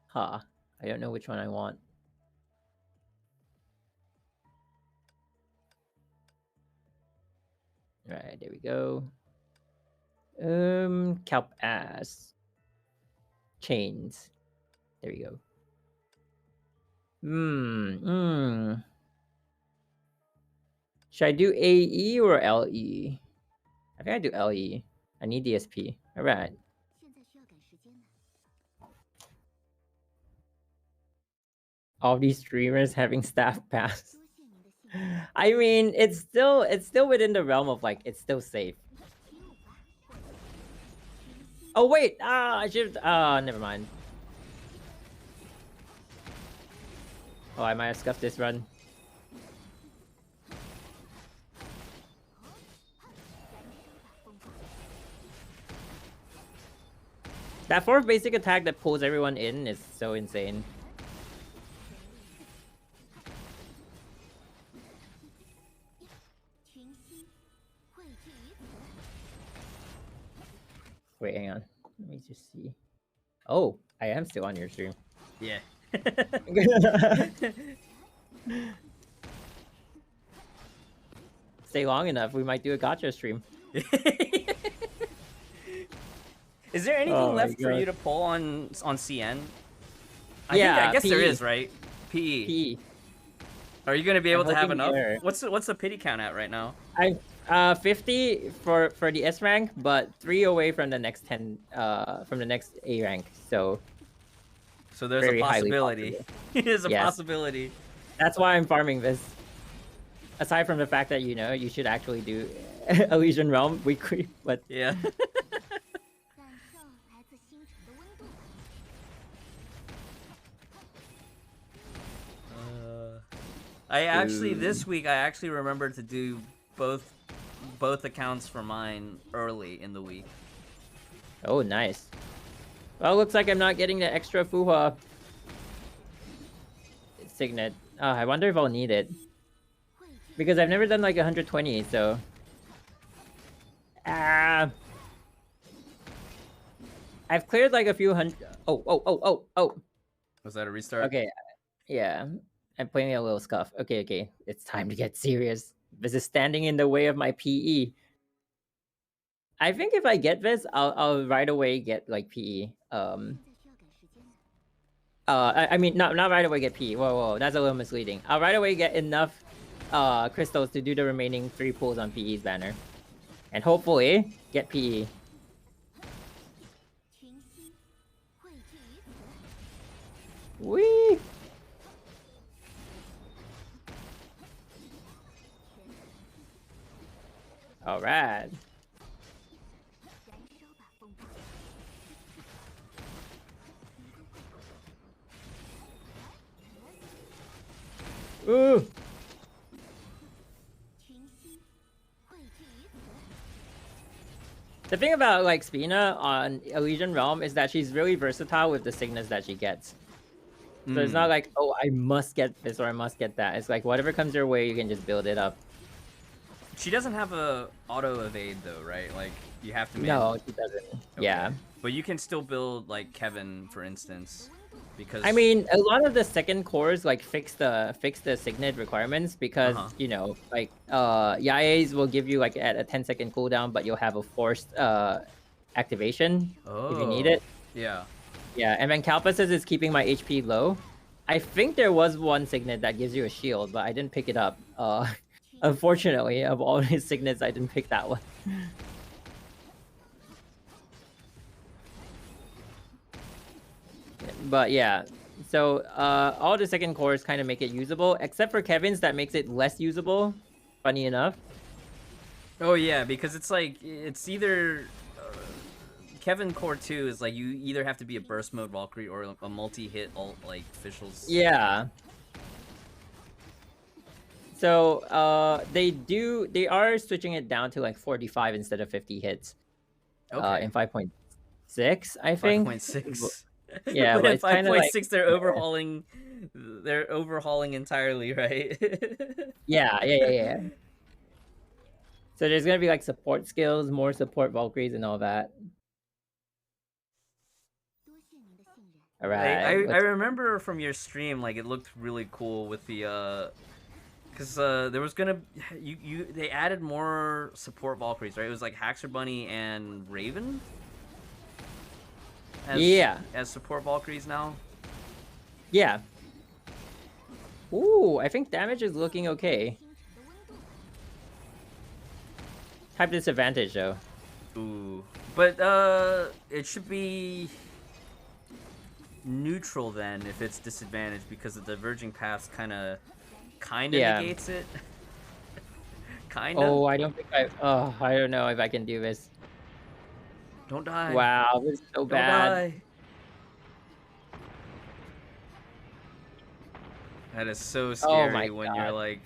Huh. I don't know which one I want. Right, there we go. Kelp ass. Chains. There we go. Should I do AE or LE? I think I do LE. I need DSP. All right. All these streamers having staff pass. I mean, it's still within the realm of like it's still safe. Oh wait, I should. Never mind. Oh, I might have scuffed this run. That fourth basic attack that pulls everyone in is so insane. Wait, hang on. Let me just see. Oh, I am still on your stream. Yeah. Stay long enough, we might do a gotcha stream. Is there anything left for you to pull on CN? I guess PE. there is, right? PE. PE. Are you gonna be able to have enough? There. What's the pity count at right now? I 50 for the S rank, but 3 away from the next 10 from the next A rank. So there's a possibility. There's a possibility. That's why I'm farming this. Aside from the fact that you should actually do Elysian Realm weekly, but yeah. This week I actually remembered to do both accounts for mine early in the week. Oh, nice. Well, looks like I'm not getting the extra Fuhua signet. I wonder if I'll need it. Because I've never done like 120, so... I've cleared like a few hundred... Oh. Was that a restart? Okay, yeah. I'm playing a little scuff. Okay. It's time to get serious. This is standing in the way of my PE. I think if I get this, I'll right away get like PE. I mean, not right away get PE. Whoa, that's a little misleading. I'll right away get enough crystals to do the remaining 3 pulls on PE's banner, and hopefully get PE. Whee! All right. Ooh. The thing about like Spina on Elysian Realm is that she's really versatile with the signets that she gets. So it's not like, oh, I must get this or I must get that. It's like whatever comes your way, you can just build it up. She doesn't have a auto evade though, right? Like you have to. No, she doesn't. Okay. Yeah. But you can still build like Kevin, for instance, because I mean, a lot of the second cores like fix the signet requirements because like Yaes will give you like at a 10-second cooldown, but you'll have a forced activation if you need it. Yeah. Yeah, and then Kalpas's is keeping my HP low. I think there was one signet that gives you a shield, but I didn't pick it up. Unfortunately, of all his signets, I didn't pick that one. But yeah, so all the second cores kind of make it usable, except for Kevin's that makes it less usable, funny enough. Oh yeah, because it's like, it's either... Kevin Core 2 is like, you either have to be a burst mode Valkyrie or a multi-hit alt, like, officials. Yeah. So, they are switching it down to like 45 instead of 50 hits. Okay. In 5.6, I think. 5.6. Yeah, but but in it's kind of 5.6 like... they're overhauling entirely, right? Yeah. So there's gonna be like support skills, more support Valkyries and all that. Alright. I remember from your stream, like, it looked really cool with the Because there was gonna they added more support Valkyries, right? It was like Haxor Bunny and Raven. As support Valkyries now. Yeah. Ooh, I think damage is looking okay. Type disadvantage though. Ooh, but it should be neutral then if it's disadvantaged because the diverging paths kind of negates it. Kinda. Oh, I don't think I don't know if I can do this. Don't die. Wow, this is so bad. Die. That is so scary when you're like,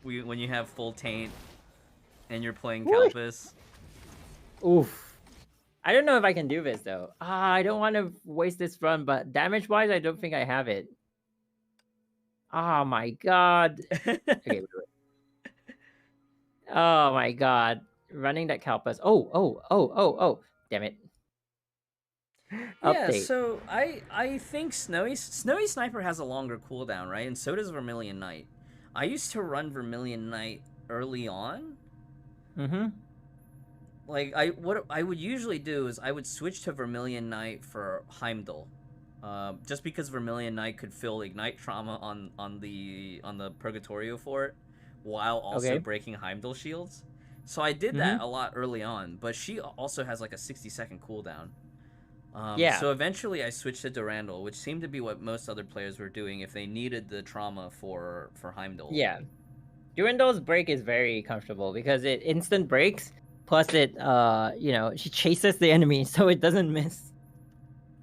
when you have full taint and you're playing Kalpus. Oof. I don't know if I can do this though. I don't want to waste this run, but damage-wise, I don't think I have it. Oh my god. Okay, wait. Oh my god. Running that Kalpus. Oh. Damn it. Yeah, Update. so I think Snowy Sniper has a longer cooldown, right? And so does Vermilion Knight. I used to run Vermilion Knight early on. Mm-hmm. Like what I would usually do is I would switch to Vermilion Knight for Heimdall. Just because Vermilion Knight could fill Ignite Trauma on the Purgatorio fort while also breaking Heimdall shields. So I did that a lot early on, but she also has like a 60-second cooldown. So eventually I switched to Durandal, which seemed to be what most other players were doing if they needed the trauma for Heimdall. Yeah. Durandal's break is very comfortable because it instant breaks, plus it she chases the enemy so it doesn't miss.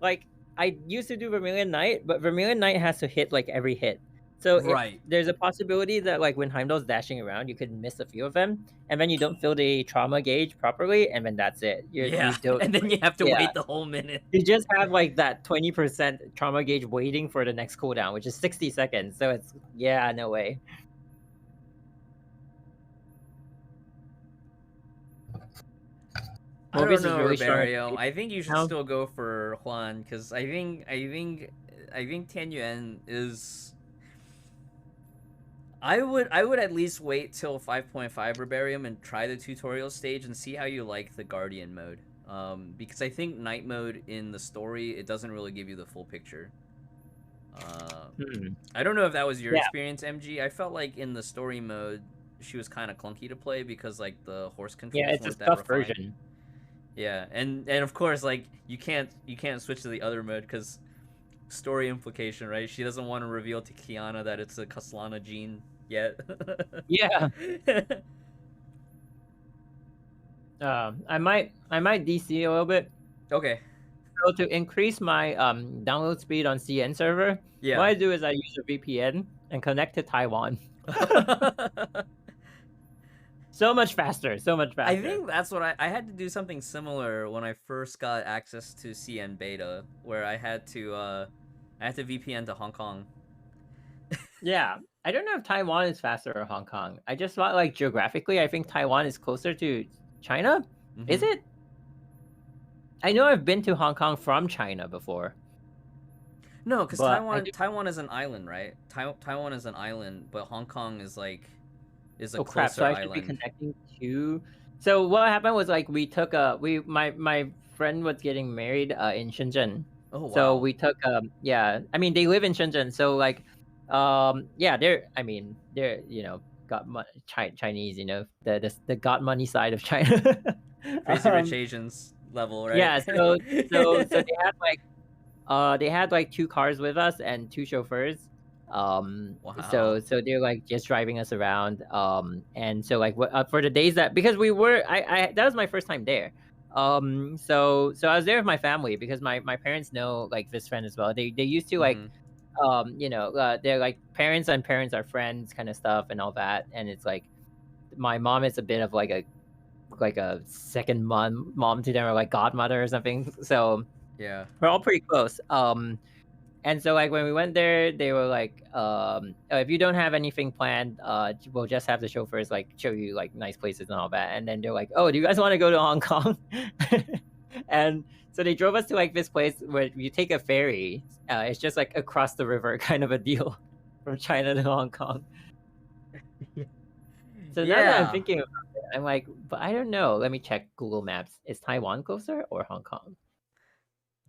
Like I used to do Vermilion Knight, but Vermilion Knight has to hit like every hit. So there's a possibility that like when Heimdall's dashing around, you could miss a few of them, and then you don't fill the trauma gauge properly, and then that's it. You don't, and then you have to wait the whole minute. You just have like that 20% trauma gauge waiting for the next cooldown, which is 60 seconds. So it's no way. I don't know, really Robario. I think you should still go for Juan because I think Tian Yuan is. I would at least wait till 5.5 Herbarium and try the tutorial stage and see how you like the Guardian mode. Because I think Night mode in the story, it doesn't really give you the full picture. I don't know if that was your experience, MG. I felt like in the story mode, she was kind of clunky to play because like the horse controls it's weren't a that tough refined. version. Yeah, and of course like you can't switch to the other mode because story implication, right? She doesn't want to reveal to Kiana that it's a Kaslana gene yet. Yeah. I might DC a little bit. Okay. So to increase my download speed on CN server, what I do is I use a VPN and connect to Taiwan. So much faster. I think that's what I had to do something similar when I first got access to CN beta, where I had to VPN to Hong Kong. Yeah, I don't know if Taiwan is faster or Hong Kong. I just thought like geographically, I think Taiwan is closer to China. Is it? I know I've been to Hong Kong from China before. No, because Taiwan is an island, right? Taiwan is an island, but Hong Kong is like a closer so I island. should be connecting to. So what happened was like we took my friend was getting married in Shenzhen. Oh wow. So we took I mean they live in Shenzhen, so like they're got Chinese, the got money side of China. Crazy rich Asians level, right? Yeah, so they had like 2 cars with us and 2 chauffeurs. Wow. So they're like just driving us around. And so like for the days because we were that was my first time there. So I was there with my family because my parents know like this friend as well. They used to like they're like parents and parents are friends kind of stuff and all that. And it's like my mom is a bit of like a second mom to them, or like godmother or something. So yeah, we're all pretty close. And so like when we went there, they were like, if you don't have anything planned, we'll just have the chauffeurs like show you like nice places and all that. And then they're like, oh, do you guys want to go to Hong Kong? And so they drove us to like this place where you take a ferry. It's just like across the river kind of a deal from China to Hong Kong. So now that I'm thinking about it, I'm like, but I don't know. Let me check Google Maps. Is Taiwan closer or Hong Kong?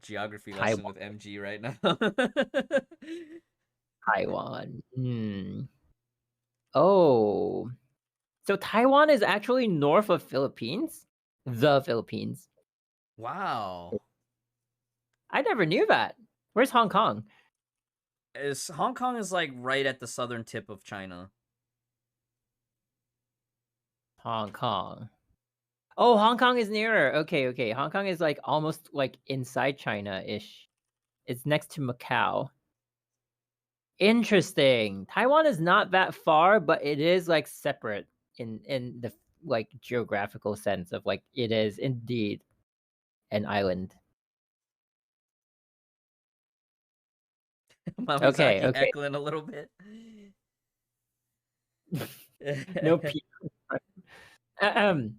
Geography lesson with MG right now. Taiwan. Oh. So Taiwan is actually north of Philippines? The Philippines. Wow. I never knew that. Where's Hong Kong? Hong Kong is like right at the southern tip of China. Hong Kong. Oh, Hong Kong is nearer. Okay. Hong Kong is like almost like inside China-ish. It's next to Macau. Interesting. Taiwan is not that far, but it is like separate in the like geographical sense of like it is indeed an island. Okay. Heckling a little bit. No people.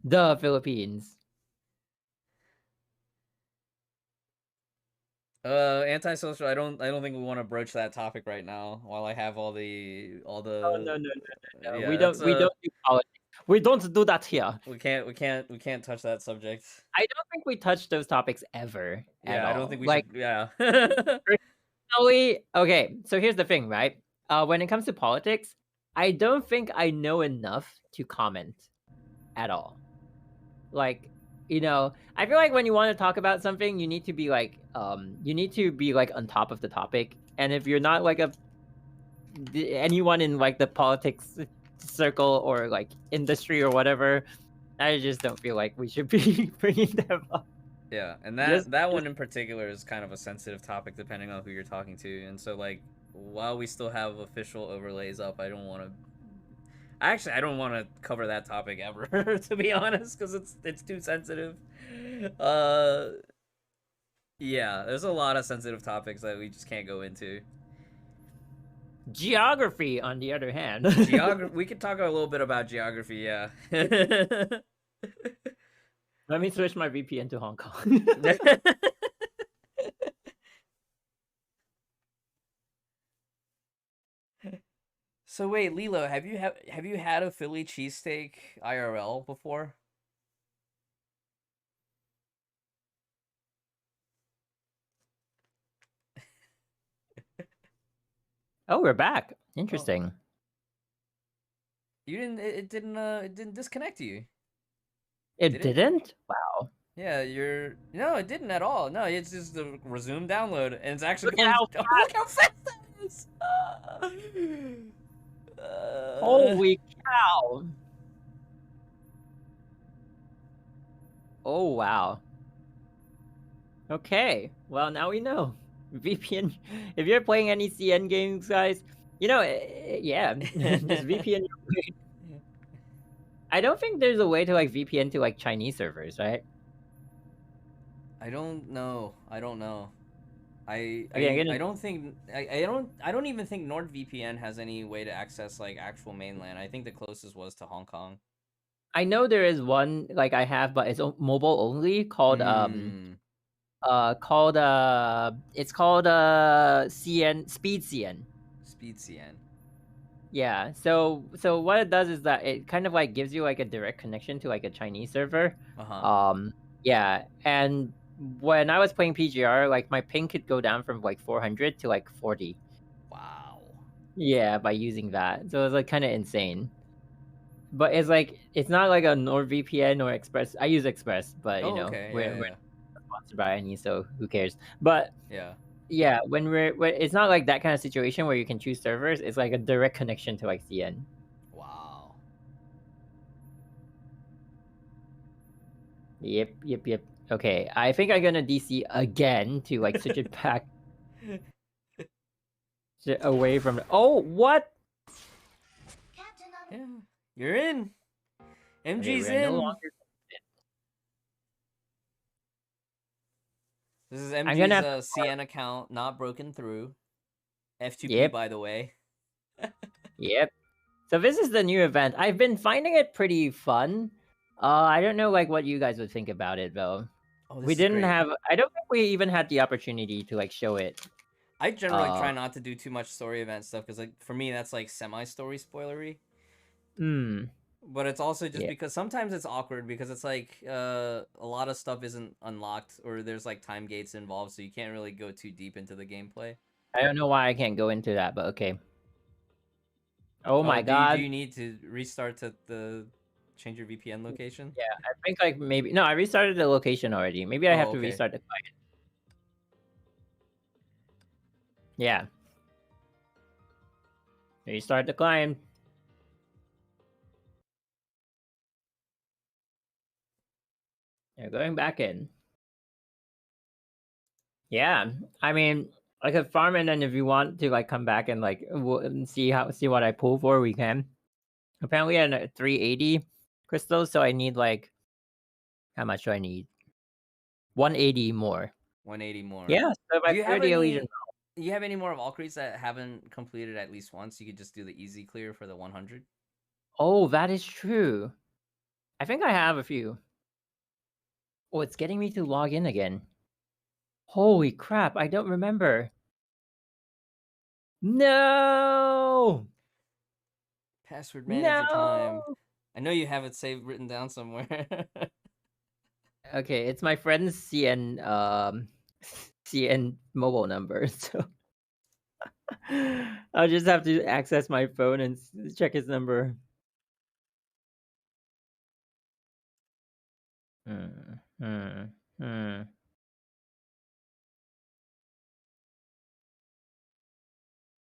The Philippines. Antisocial. I don't think we want to broach that topic right now. While I have all the. Oh, no. Yeah, we don't do politics. We don't do that here. We can't touch that subject. I don't think we touch those topics ever. Yeah, I don't think we like, should. Yeah. Personally, okay. So here's the thing, right? When it comes to politics, I don't think I know enough to comment at all. Like, you know, I feel like when you want to talk about something, you need to be like on top of the topic. And if you're not like anyone in like the politics circle or like industry or whatever, I just don't feel like we should be bringing them up. Yeah, and that one in particular is kind of a sensitive topic depending on who you're talking to. And so like while we still have official overlays up, I don't want to cover that topic ever, to be honest, because it's too sensitive. Yeah, there's a lot of sensitive topics that we just can't go into. Geography, on the other hand. We could talk a little bit about geography, yeah. Let me switch my VPN to Hong Kong. So wait, Lilo, have you had a Philly cheesesteak IRL before? Oh, we're back. Interesting. You didn't. It didn't disconnect you. It didn't? Wow. Yeah, no, it didn't at all. No, it's just the resume download, and it's actually look how fast that is. Holy cow! Oh wow. Okay, well now we know. VPN. If you're playing any CN games, guys, you know, yeah, just VPN. I don't think there's a way to like VPN to like Chinese servers, right? I don't know. I don't even think NordVPN has any way to access like actual mainland. I think the closest was to Hong Kong. I know there is one like I have, but it's mobile only called it's called CN Speed CN. Speed CN. Yeah. So what it does is that it kind of like gives you like a direct connection to like a Chinese server. Yeah, and when I was playing PGR, like my ping could go down from like 400 to like 40. Wow. Yeah, by using that. So it's like kind of insane. But it's like it's not like a NordVPN or Express. I use Express, but you know, we're not sponsored by any, so who cares? But yeah, when it's not like that kind of situation where you can choose servers. It's like a direct connection to like CN. Wow. Yep. Okay, I think I'm gonna DC again to like switch it back away from. Oh, what? Yeah, you're in. MG's okay, in. No longer... This is MG's CN account, not broken through. F2P, by the way. Yep. So this is the new event. I've been finding it pretty fun. I don't know like what you guys would think about it though. We didn't have. I don't think we even had the opportunity to like show it. I generally try not to do too much story event stuff because like for me that's like semi-story spoilery. But it's also just Yeah. because sometimes it's awkward because it's like a lot of stuff isn't unlocked or there's like time gates involved, so you can't really go too deep into the gameplay. I don't know why I can't go into that, but okay. Oh my god. Do you need to restart to change your VPN location? Yeah, I think like maybe no, I restarted the location already. Maybe I have to okay. restart the client. Yeah. Restart the client. You're going back in. Yeah, I mean, I could farm it, and if you want to like come back and like see what I pull for, we can. Apparently, I had 380 crystals, so I need like how much do I need? 180 more. 180 more. Yeah, so if I do you clear the Elysian you have any more of Valkyries that haven't completed at least once? You could just do the easy clear for the 100. Oh, that is true. I think I have a few. Oh, it's getting me to log in again. Holy crap, I don't remember. No! Password manager time. I know you have it saved written down somewhere. Okay, it's my friend's CN CN mobile number, so I'll just have to access my phone and check his number.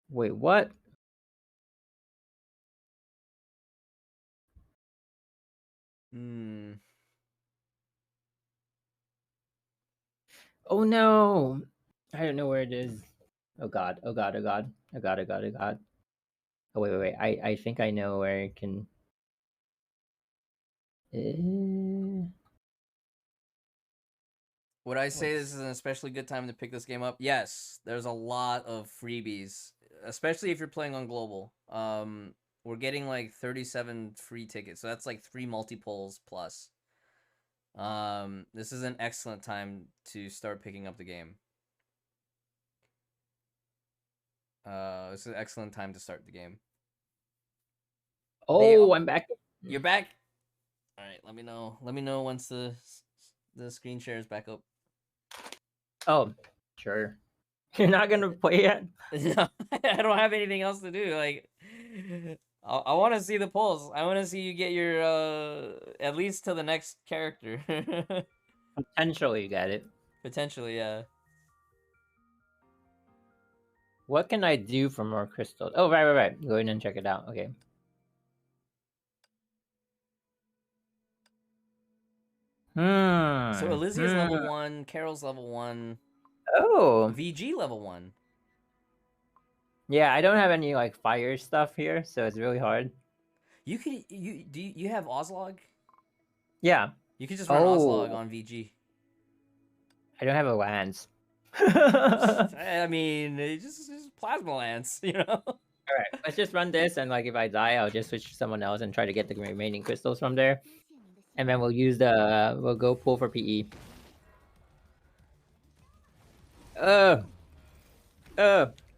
Wait, what? Oh no! I don't know where it is. Oh god, oh god, oh god. Oh god, oh god, oh god. Oh wait. I think I know where it can... Would I say this is an especially good time to pick this game up? Yes, there's a lot of freebies, especially if you're playing on global. We're getting like 37 free tickets, so that's like 3 multi-polls plus. This is an excellent time to start picking up the game. This is an excellent time to start the game. Oh, I'm back. You're back? All right, let me know. Let me know once the screen share is back up. Oh, sure. You're not gonna play yet? No, I don't have anything else to do. Like, I want to see the polls. I want to see you get your at least to the next character. Potentially, you got it. Potentially, yeah. What can I do for more crystals? Oh, right. Go in and check it out. Okay. So Elysia's level 1, Carol's level 1. Oh. VG level 1. Yeah, I don't have any like fire stuff here, so it's really hard. You could you have Ozlog? Yeah. You could just run Ozlog on VG. I don't have a lance. I mean, it's just plasma lance, you know. All right, let's just run this, and like if I die, I'll just switch to someone else and try to get the remaining crystals from there, and then we'll use we'll go pull for PE.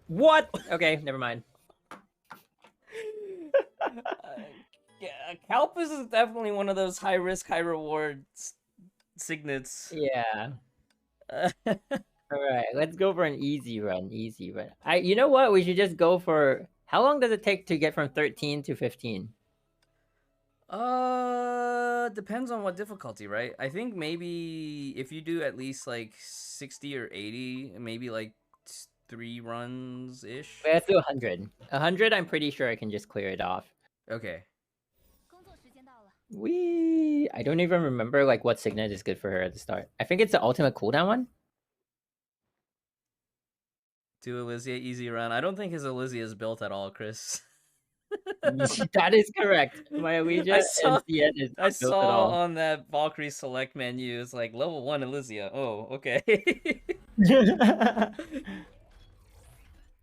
What? Okay, never mind. Yeah, Calpus is definitely one of those high risk, high reward signets. Yeah. All right, let's go for an easy run. You know what? We should just go for... How long does it take to get from 13 to 15? Depends on what difficulty, right? I think maybe if you do at least like 60 or 80, maybe like 3 runs-ish. Let's do 100. 100, I'm pretty sure I can just clear it off. Okay. I don't even remember like what signet is good for her at the start. I think it's the ultimate cooldown one. Do Elysia easy run. I don't think his Elysia is built at all, Chris. That is correct. My Elysia is not I built at all. on that Valkyrie select menu, it's like level 1 Elysia. Oh, okay.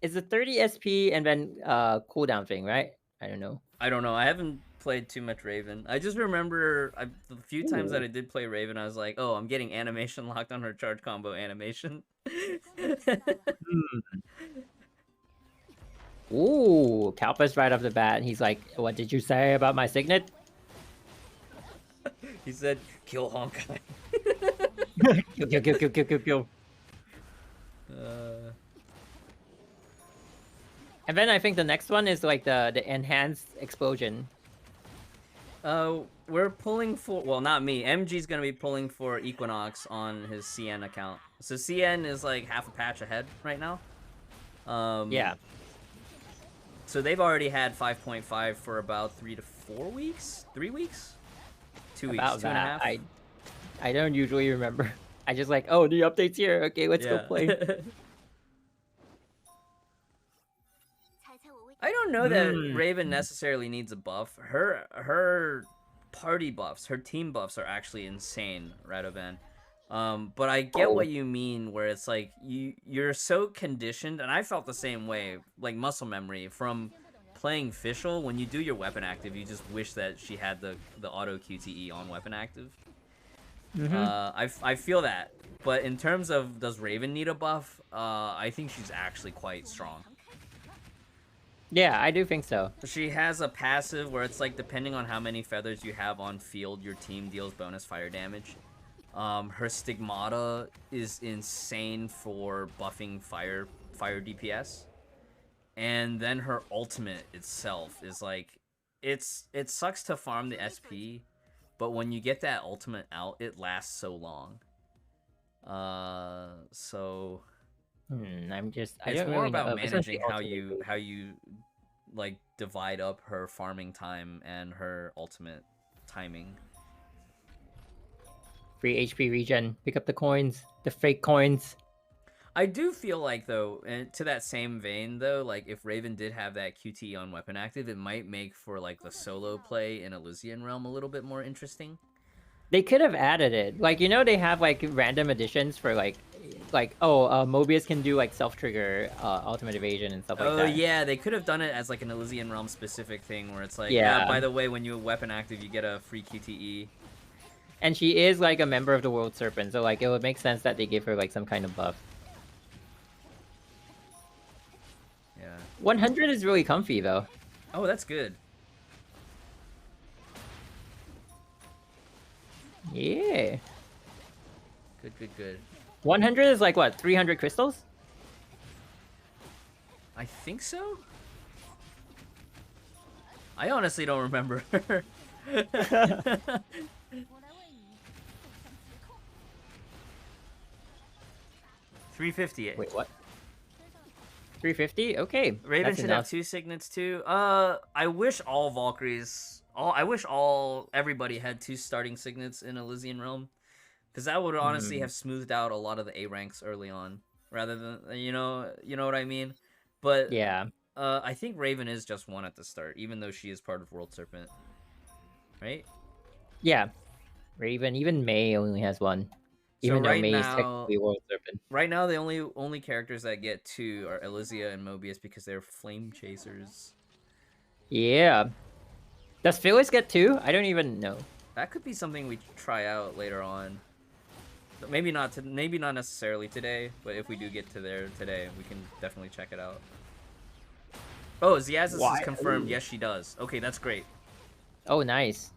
It's a 30 SP and then cooldown thing, right? I don't know. I haven't played too much Raven. I just remember the few times that I did play Raven, I was like, oh, I'm getting animation locked on her charge combo animation. Ooh, Kalpa's right off the bat. He's like, what did you say about my signet? He said, kill Honkai. Kill. And then I think the next one is like the enhanced explosion. We're pulling for, well, not me. MG's gonna be pulling for Equinox on his CN account. So CN is like half a patch ahead right now. Yeah. So they've already had 5.5 for about 3 to 4 weeks? 3 weeks? 2 weeks, About 2.5? that, I don't usually remember. I just like, oh, the update's here. Okay, let's go play. I don't know that Raven necessarily needs a buff. Her party buffs, her team buffs are actually insane, Radovan. But I get what you mean, where it's like you're so conditioned, and I felt the same way, like muscle memory from playing Fischl. When you do your weapon active, you just wish that she had the auto QTE on weapon active. I feel that, but in terms of does Raven need a buff, I think she's actually quite strong. Yeah, I do think so. She has a passive where it's like depending on how many feathers you have on field, your team deals bonus fire damage. Her Stigmata is insane for buffing fire DPS. And then her ultimate itself is like it sucks to farm the SP, but when you get that ultimate out, it lasts so long. So it's more about managing how you like divide up her farming time and her ultimate timing. Free HP regen. Pick up the coins. The fake coins. I do feel like, though, and to that same vein, though, like, if Raven did have that QT on weapon active, it might make for, like, the solo play in Elysian Realm a little bit more interesting. They could have added it. Like, you know, they have, like, random additions for, Mobius can do, like, self-trigger ultimate evasion and stuff like that. Oh, yeah, they could have done it as, like, an Elysian Realm specific thing, where it's like, yeah, by the way, when you weapon active, you get a free QTE. And she is, like, a member of the World Serpent, so, like, it would make sense that they give her, like, some kind of buff. Yeah. 100 is really comfy, though. Oh, that's good. Yeah. Good. 100 is, like, what, 300 crystals? I think so? I honestly don't remember. 350. Wait, what? 350? Okay. Raven should have 2 signets too. I wish all Valkyries, everybody had 2 starting signets in Elysian Realm, because that would honestly have smoothed out a lot of the A ranks early on, rather than you know what I mean. But yeah, I think Raven is just 1 at the start, even though she is part of World Serpent, right? Yeah, Raven. Even May only has 1. Even though May is technically World Serpent. Right now, the only characters that get 2 are Elysia and Mobius because they're flame chasers. Yeah. Does Phyllis get 2? I don't even know. That could be something we try out later on. But maybe not necessarily today, but if we do get to there today, we can definitely check it out. Oh, Ziazis is confirmed. Yes, she does. Okay, that's great. Oh, nice.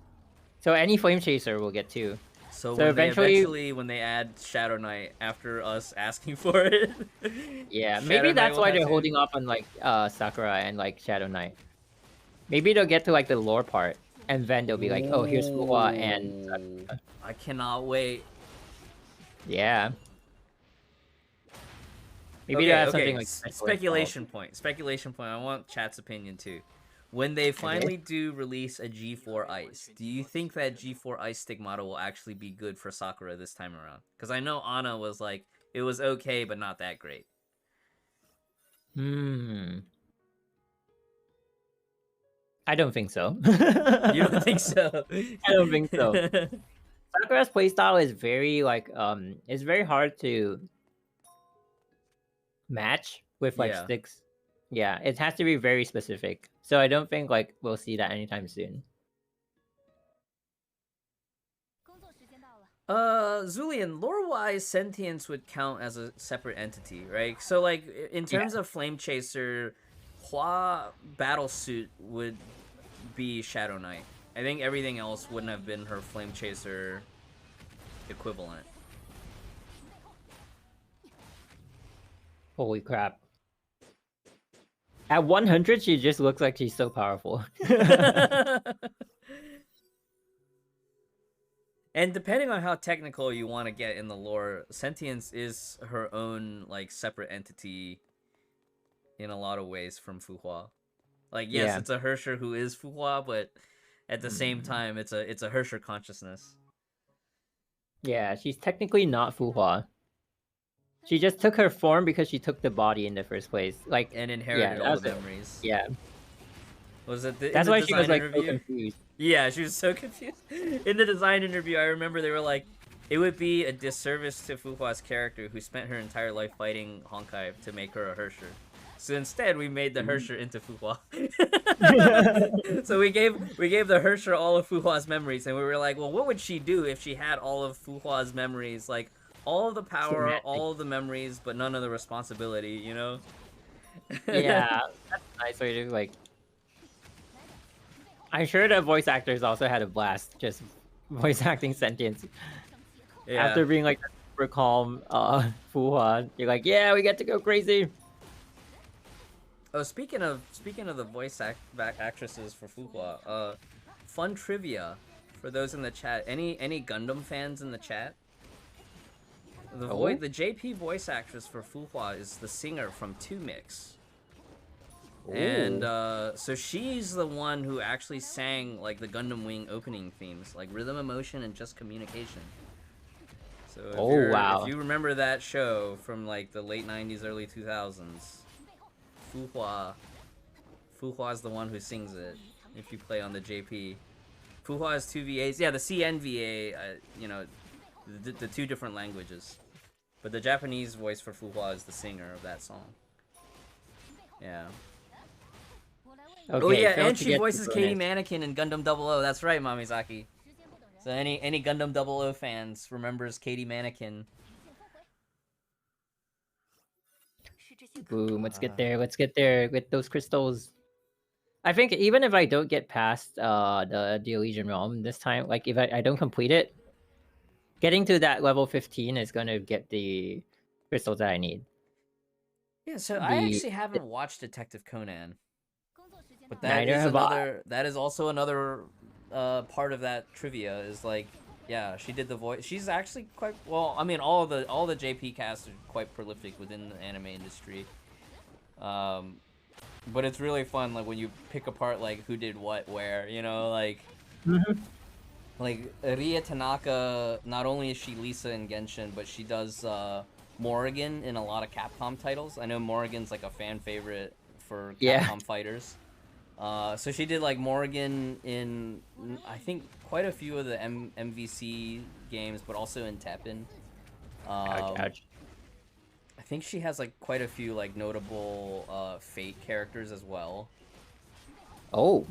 So any flame chaser will get 2. So eventually, when they add Shadow Knight after us asking for it, yeah, maybe that's why they're holding off on like Sakura and like Shadow Knight. Maybe they'll get to like the lore part, and then they'll be like, "Oh, here's Fuwa and Sakura." I cannot wait. Yeah. Maybe they'll have something like speculation point. Speculation point. I want chat's opinion too. When they finally do release a G4 Ice, do you think that G4 Ice Stigmata will actually be good for Sakura this time around? Because I know Ana was like, it was okay, but not that great. I don't think so. You don't think so? I don't think so. Sakura's playstyle is very like it's very hard to match with like sticks. Yeah, it has to be very specific. So I don't think like we'll see that anytime soon. Zulian, lore-wise, sentience would count as a separate entity, right? So like in terms of Flame Chaser, Hua battle suit would be Shadow Knight. I think everything else wouldn't have been her Flame Chaser equivalent. Holy crap. At 100, she just looks like she's so powerful. And depending on how technical you want to get in the lore, Sentience is her own, like, separate entity in a lot of ways from Fu Hua. Like, yes, it's a Hersher who is Fu Hua, but at the same time, it's a Hersher consciousness. Yeah, she's technically not Fu Hua. She just took her form because she took the body in the first place. Like, and inherited all the memories. Yeah. Was it That's why she was like so confused. Yeah, she was so confused. In the design interview, I remember they were like, it would be a disservice to Fu Hua's character who spent her entire life fighting Honkai to make her a Hersher. So instead, we made the Hersher into Fu Hua. So we gave the Hersher all of Fu Hua's memories, and we were like, well, what would she do if she had all of Fu Hua's memories? Like, all of the power, all of the memories, but none of the responsibility, you know? Yeah, that's a nice way to, like... I'm sure the voice actors also had a blast just voice acting Sentience. Yeah. After being like super calm Fu Hua, you're like, yeah, we get to go crazy. Oh, speaking of the voice actresses for Fu Hua, fun trivia for those in the chat. Any Gundam fans in the chat? The JP voice actress for Fu Hua is the singer from 2 Mix. And so she's the one who actually sang like the Gundam Wing opening themes, like Rhythm Emotion and Just Communication. So if you remember that show from like the late 90s, early 2000s, Fu Hua is the one who sings it. If you play on the JP, Fu Hua has 2 VAs. Yeah, the CNVA, you know, the 2 different languages, but the Japanese voice for Fu Hua is the singer of that song. Yeah. Okay, oh yeah, and she voices Katie Mannequin in Gundam 00. That's right, Mamizaki. So any Gundam 00 fans remembers Katie Mannequin. Boom, let's get there with those crystals. I think even if I don't get past the Elysian Realm this time, like if I don't complete it, getting to that level 15 is gonna get the crystals that I need. Yeah, so I actually haven't watched Detective Conan. But that is also another part of that trivia is like, yeah, she did the voice. She's actually quite well. I mean, all the JP casts are quite prolific within the anime industry. But it's really fun, like when you pick apart like who did what where, you know, like like Ria Tanaka. Not only is she Lisa in Genshin, but she does Morrigan in a lot of Capcom titles. I know Morrigan's like a fan favorite for Capcom fighters. So she did like Morrigan in, I think, quite a few of the MVC games, but also in Teppen. I think she has like quite a few like notable Fate characters as well. Oh,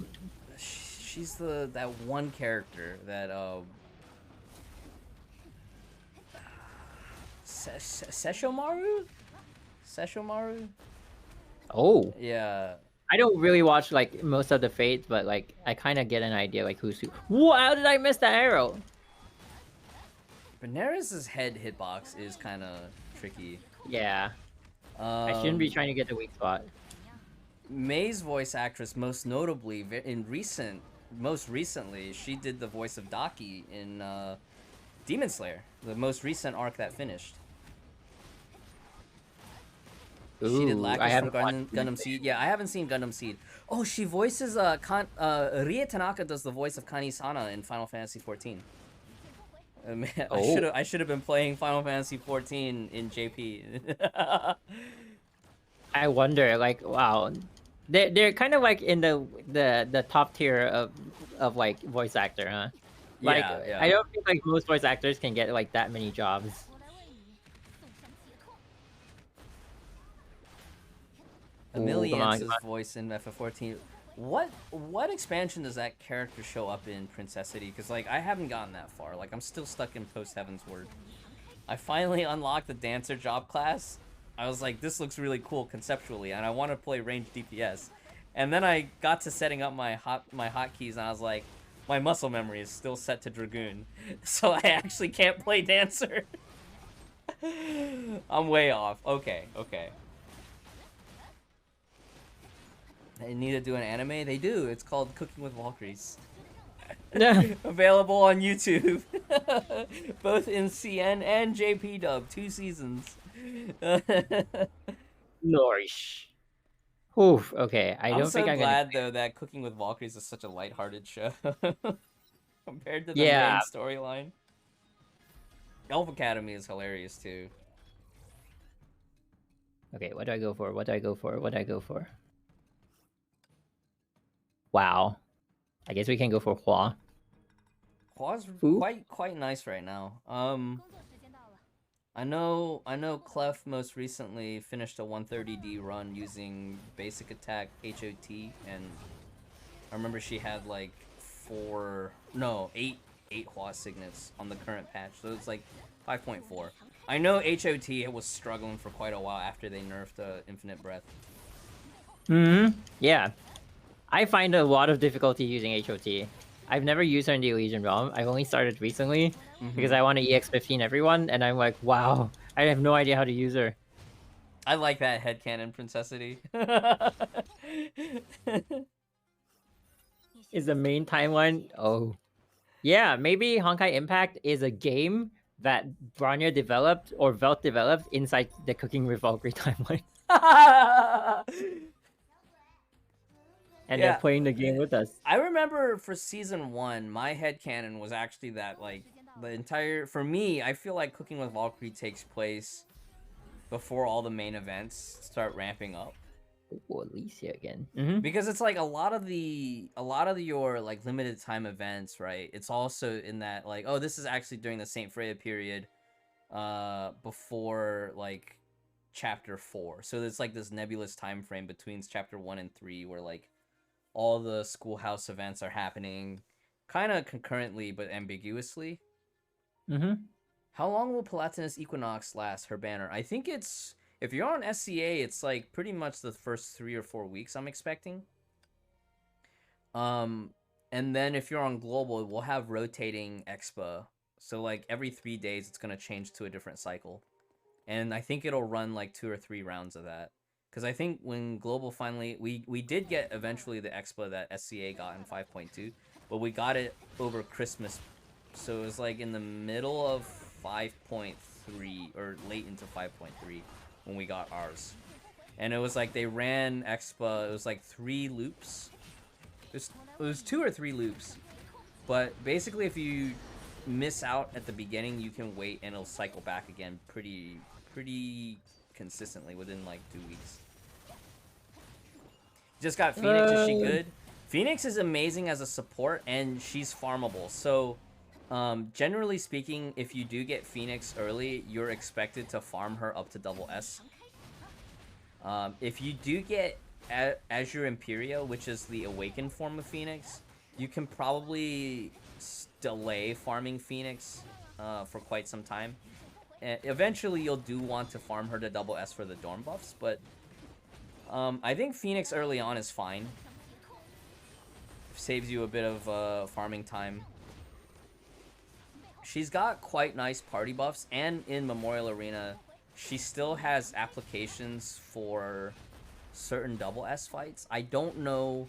she's that one character that Sesshomaru? Oh. Yeah. I don't really watch like most of the Fates, but like I kind of get an idea like who's who. Whoa, how did I miss that arrow? Benares' head hitbox is kind of tricky. Yeah. I shouldn't be trying to get the weak spot. May's voice actress, most notably, most recently, she did the voice of Daki in Demon Slayer, the most recent arc that finished. Ooh, she did Lacus from Gundam Seed. Yeah, I haven't seen Gundam Seed. Oh, she voices Rie Tanaka does the voice of Kani-sana in Final Fantasy XIV. Man, I should have been playing Final Fantasy XIV in JP. I wonder, like, wow, they're kind of like in the top tier of like voice actor, huh? Like, yeah. I don't think like most voice actors can get like that many jobs. Emiliance's voice in FF14. What expansion does that character show up in Princess City? Because like I haven't gotten that far. Like I'm still stuck in post Heaven's Word. I finally unlocked the dancer job class, I was like, this looks really cool conceptually, and I want to play ranged DPS. And then I got to setting up my hotkeys, and I was like, my muscle memory is still set to Dragoon, so I actually can't play Dancer. I'm way off. Okay. They need to do an anime? They do. It's called Cooking with Valkyries. Available on YouTube. Both in CN and JP dub. 2 seasons. Nice. Oof, okay. I'm so glad though that Cooking with Valkyries is such a lighthearted show compared to the main storyline. Elf Academy is hilarious too. Okay, what do I go for? What do I go for? Wow. I guess we can go for Hua. Hua's quite nice right now. I know Clef most recently finished a 130D run using basic attack HOT, and I remember she had like 8 Hua signets on the current patch, so it's like 5.4. I know HOT was struggling for quite a while after they nerfed Infinite Breath. Yeah. I find a lot of difficulty using HOT. I've never used her in the Elysian Realm. I've only started recently because I want to EX15 everyone, and I'm like, wow, I have no idea how to use her. I like that headcanon princessity. Is the main timeline? Oh. Yeah, maybe Honkai Impact is a game that Bronya developed or Velt developed inside the Cooking with Valkyrie timeline. And they're playing the game with us. I remember for season 1, my headcanon was actually that, like, the entire... For me, I feel like Cooking with Valkyrie takes place before all the main events start ramping up. Ooh, Alicia again. Because it's like a lot of your, like, limited time events, right? It's also in that, like, oh, this is actually during the Saint Freya period before, like, chapter 4. So there's, like, this nebulous time frame between chapter 1 and 3 where, like, all the schoolhouse events are happening kind of concurrently but ambiguously. How long will Palatinus Equinox last, her banner? I think it's... If you're on SCA, it's like pretty much the first 3 or 4 weeks, I'm expecting. And then if you're on Global, we'll have rotating Expa. So like every 3 days, it's going to change to a different cycle. And I think it'll run like 2 or 3 rounds of that. Because I think when Global finally... We did get eventually the Expa that SCA got in 5.2. But we got it over Christmas. So it was like in the middle of 5.3 or late into 5.3 when we got ours. And it was like they ran Expa. It was like 3 loops. It was 2 or 3 loops. But basically if you miss out at the beginning, you can wait and it'll cycle back again pretty consistently within like 2 weeks. Just got Phoenix. Is she good? Phoenix is amazing as a support, and she's farmable. So, generally speaking, if you do get Phoenix early, you're expected to farm her up to double S. If you do get Azure Imperia, which is the awakened form of Phoenix, you can probably delay farming Phoenix for quite some time. Eventually, you'll do want to farm her to double S for the Dorm buffs, but I think Phoenix early on is fine. Saves you a bit of farming time. She's got quite nice party buffs, and in Memorial Arena, she still has applications for certain double S fights. I don't know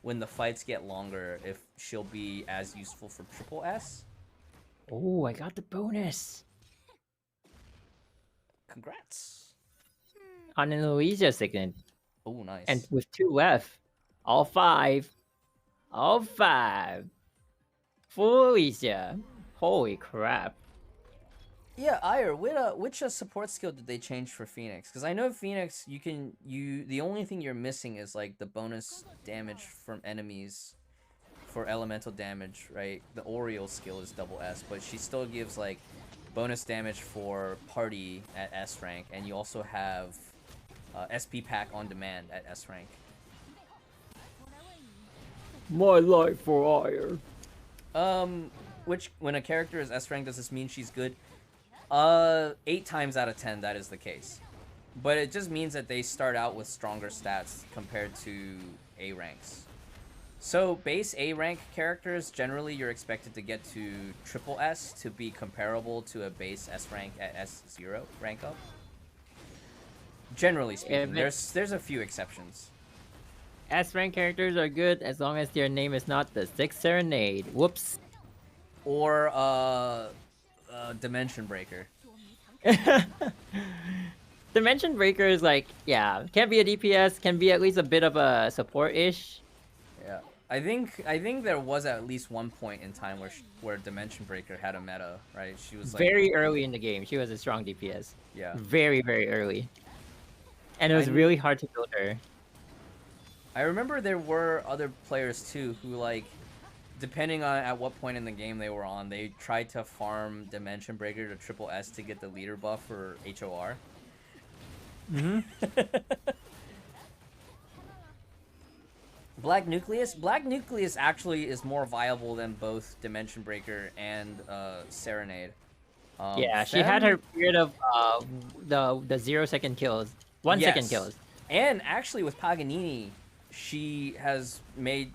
when the fights get longer if she'll be as useful for triple S. Oh, I got the bonus. Congrats. On an Elysia signet. Oh, nice. And with 2 left. All 5. All 5. Full Elysia. Holy crap. Yeah, Ire, which support skill did they change for Phoenix? Because I know Phoenix, the only thing you're missing is like the bonus damage from enemies for elemental damage, right? The Oriole skill is double S, but she still gives like bonus damage for party at S rank, and you also have SP pack on demand at S rank. My life for Ire. Which when a character is S rank, does this mean she's good? 8 times out of 10, that is the case. But it just means that they start out with stronger stats compared to A ranks. So base A rank characters, generally you're expected to get to triple S to be comparable to a base S rank at S0 rank up. Generally speaking, there's a few exceptions. S rank characters are good as long as their name is not the Sixth Serenade. Whoops. Or Dimension Breaker. Dimension Breaker is like, yeah, can't be a DPS, can be at least a bit of a support-ish. Yeah, I think there was at least one point in time where Dimension Breaker had a meta, right? She was like, very early in the game. She was a strong DPS. Yeah. Very, very early. And it was really hard to build her. I remember there were other players too who, like, depending on at what point in the game they were on, they tried to farm Dimension Breaker to triple S to get the leader buff for HOR. Black Nucleus actually is more viable than both Dimension Breaker and Serenade. Yeah, she had her period of the 0-second kills, 1 second kills. And actually with Paganini, she has made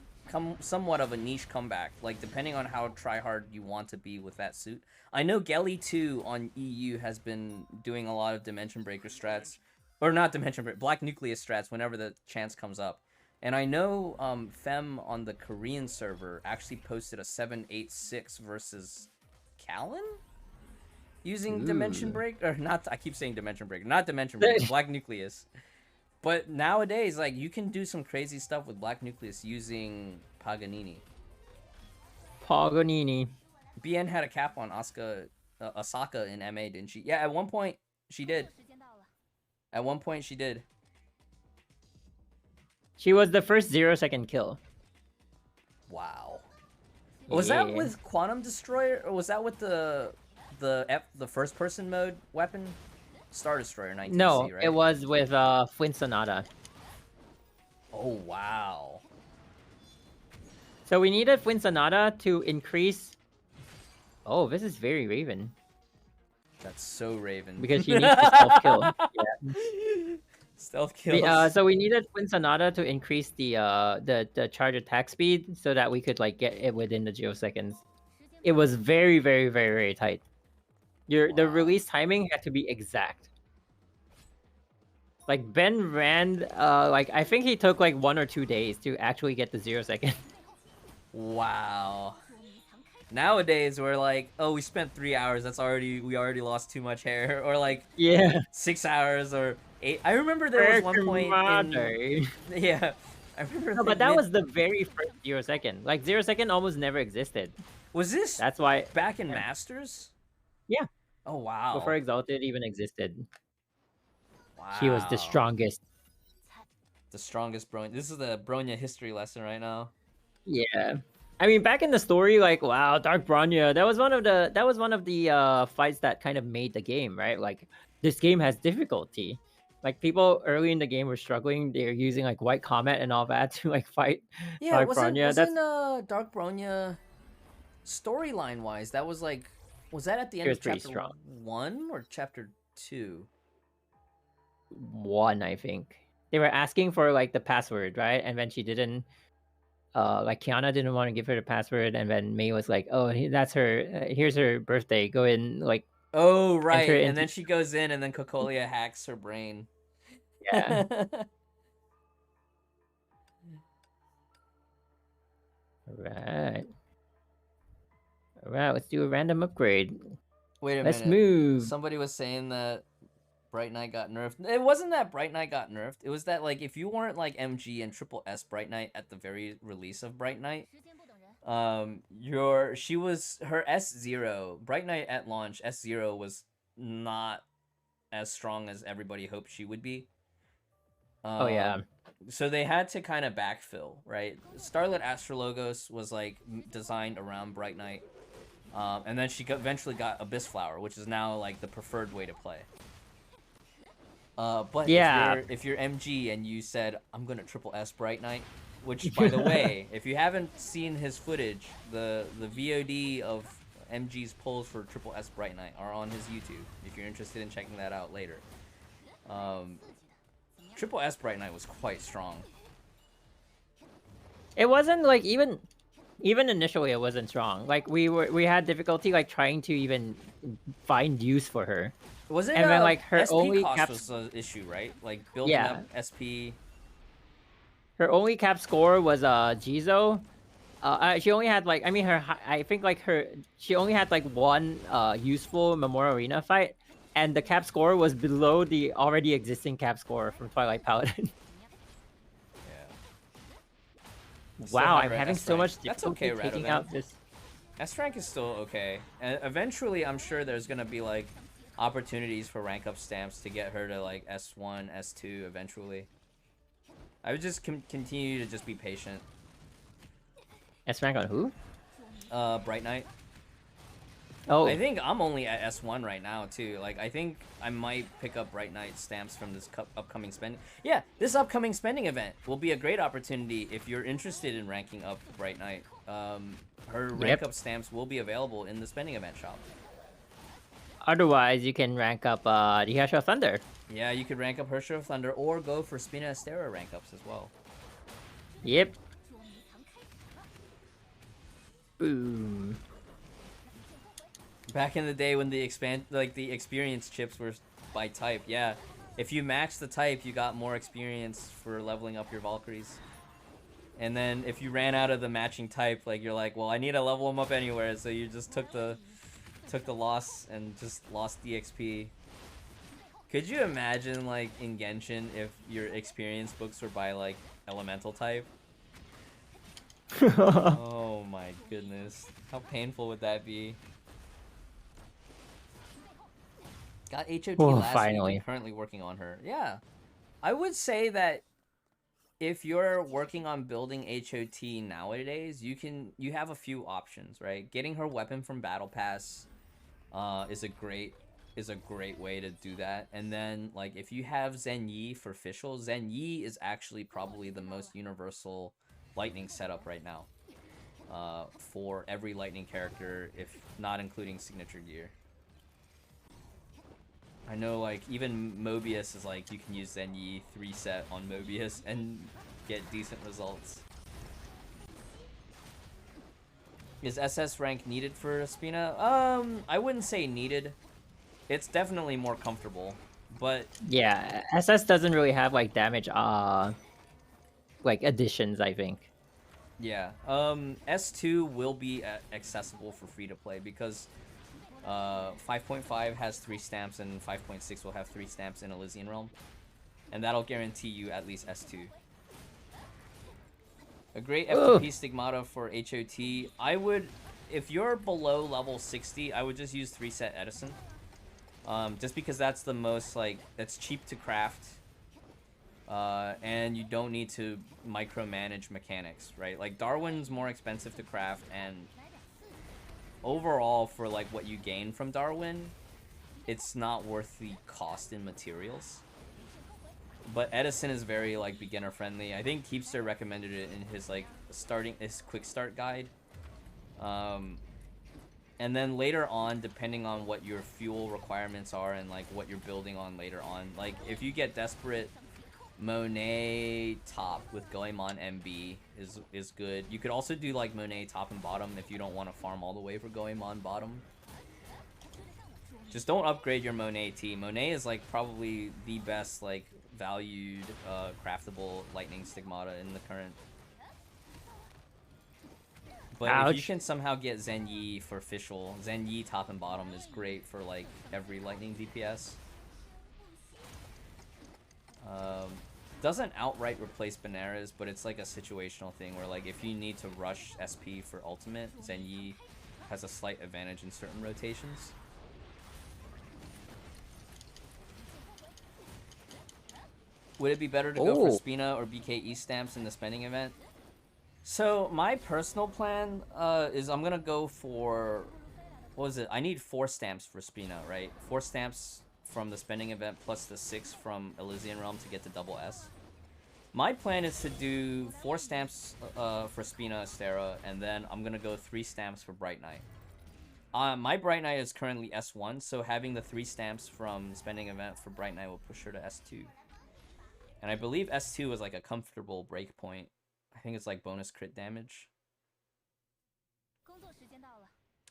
somewhat of a niche comeback, like depending on how tryhard you want to be with that suit. I know Gelly 2 on EU has been doing a lot of Dimension Breaker strats, or not Dimension Breaker, Black Nucleus strats whenever the chance comes up. And I know Fem on the Korean server actually posted a 7-8-6 versus Callan using Dimension Breaker, or not. I keep saying Dimension Breaker, not Dimension Breaker, Black Nucleus. But nowadays, like, you can do some crazy stuff with Black Nucleus using Paganini. BN had a cap on Asaka in MA, didn't she? Yeah, at one point she did. At one point she did. She was the first 0-second kill. Wow. Was that with Quantum Destroyer, or was that with the first person mode weapon? Star Destroyer 19C, no, right? it was with Flint Sonata. Oh, wow. So we needed Flint Sonata to increase... Oh, this is very Raven. That's so Raven. Because she needs to stealth-kill. Yeah. Stealth kills. So we needed Flint Sonata to increase the charge attack speed so that we could like get it within the 0 seconds. It was very, very, very, very tight. The release timing had to be exact. Like Ben ran, like I think he took like 1 or 2 days to actually get the 0 second. Wow. Nowadays we're like, oh, we spent 3 hours. We already lost too much hair, or like 6 hours or 8. I remember there was one point yeah. I remember. No, but that was the very first 0 second. Like 0 second almost never existed. Was this? That's why back in Masters. Yeah. Oh wow. Before Exalted even existed. Wow. She was the strongest. The strongest Bronya. This is the Bronya history lesson right now. Yeah. I mean, back in the story, like, wow, Dark Bronya, that was one of the fights that kind of made the game, right? Like, this game has difficulty. Like, people early in the game were struggling. They're using like White Comet and all that to like fight Dark Bronya. Wasn't Dark Bronya storyline wise? That was like, was that at the end of chapter 1 or chapter 2? 1, I think. They were asking for like the password, right? And then she didn't. Like Kiana didn't want to give her the password, and then Mei was like, "Oh, that's her. Here's her birthday. Go in, like." Oh right, and then she goes in, and then Cocolia hacks her brain. Yeah. Alright. Alright, let's do a random upgrade. Wait a minute. Let's move. Somebody was saying that Bright Knight got nerfed. It wasn't that Bright Knight got nerfed. It was that, like, if you weren't like MG and triple S Bright Knight at the very release of Bright Knight, her S0 Bright Knight at launch, S0 was not as strong as everybody hoped she would be. Oh yeah. So they had to kind of backfill, right? Starlit Astrologos was like designed around Bright Knight, and then she eventually got Abyss Flower, which is now like the preferred way to play. But yeah, if you're MG and you said, I'm gonna triple S Bright Knight, which, by the way, if you haven't seen his footage, the VOD of MG's pulls for triple S Bright Knight are on his YouTube, if you're interested in checking that out later. Triple S Bright Knight was quite strong. It wasn't like even initially it wasn't strong. Like we had difficulty like trying to even find use for her. Was it? And then like her SP only cost cap was the issue, right? Like building up SP. Her only cap score was Jizo. She only had like I think like she only had like one useful Memorial Arena fight, and the cap score was below the already existing cap score from Twilight Paladin. Wow, I'm having so much difficulty taking out this. S rank is still okay, and eventually I'm sure there's gonna be like opportunities for rank up stamps to get her to like S1, S2 eventually. I would just continue to just be patient. S rank on who? Bright Knight. Oh. I think I'm only at S1 right now too. Like I think I might pick up Bright Knight stamps from this upcoming spending. Yeah, this upcoming spending event will be a great opportunity if you're interested in ranking up Bright Knight. Her rank up stamps will be available in the spending event shop. Otherwise, you can rank up the Herrscher of Thunder. Yeah, you could rank up Herrscher of Thunder or go for Spina Astera rank ups as well. Yep. Boom. Back in the day when the experience chips were by type, yeah. If you maxed the type, you got more experience for leveling up your Valkyries. And then if you ran out of the matching type, like you're like, well, I need to level them up anywhere, so you just took the loss and just lost the XP. Could you imagine like in Genshin if your experience books were by like elemental type? Oh my goodness. How painful would that be? Got HOT last finally. week. I'm currently working on her. Yeah. I would say that if you're working on building HOT nowadays, you have a few options, right? Getting her weapon from Battle Pass is a great way to do that. And then like if you have Zen Yi for Fischl, Zen Yi is actually probably the most universal lightning setup right now. For every lightning character, if not including signature gear. I know like even Mobius is like you can use Zen Yi 3-set on Mobius and get decent results. Is SS rank needed for Spina? I wouldn't say needed. It's definitely more comfortable, but yeah, SS doesn't really have like damage like additions, I think. Yeah. S2 will be accessible for free to play because 5.5 has 3 stamps and 5.6 will have 3 stamps in Elysian Realm. And that'll guarantee you at least S2. A great FTP stigmata for HOT. I would, if you're below level 60, I would just use 3-set Edison. Just because that's the most, like, that's cheap to craft. And you don't need to micromanage mechanics, right? Like, Darwin's more expensive to craft, and overall, for, like, what you gain from Darwin, it's not worth the cost in materials. But Edison is very, like, beginner-friendly. I think Keepster recommended it in his, like, his quick start guide. And then later on, depending on what your fuel requirements are and, like, what you're building on later on, like, if you get desperate, Monet top with Goemon MB is good. You could also do, like, Monet top and bottom if you don't want to farm all the way for Goemon bottom. Just don't upgrade your Monet T. Monet is, like, probably the best, like, valued, craftable lightning stigmata in the current. But if you can somehow get Zen Yi for Fischl, Zen Yi top and bottom is great for, like, every lightning DPS. Doesn't outright replace Benares, but it's like a situational thing where, like, if you need to rush SP for ultimate, Zen Yi has a slight advantage in certain rotations. Would it be better to go for Spina or BKE stamps in the spending event? So my personal plan is I'm gonna go for, what was it? I need 4 stamps for Spina, right? 4 stamps from the spending event plus the 6 from Elysian Realm to get to double S. My plan is to do 4 stamps for Spina Astera, and then I'm gonna go 3 stamps for Bright Knight. My Bright Knight is currently S1, so having the 3 stamps from spending event for Bright Knight will push her to S2. And I believe S2 is like a comfortable break point. I think it's like bonus crit damage.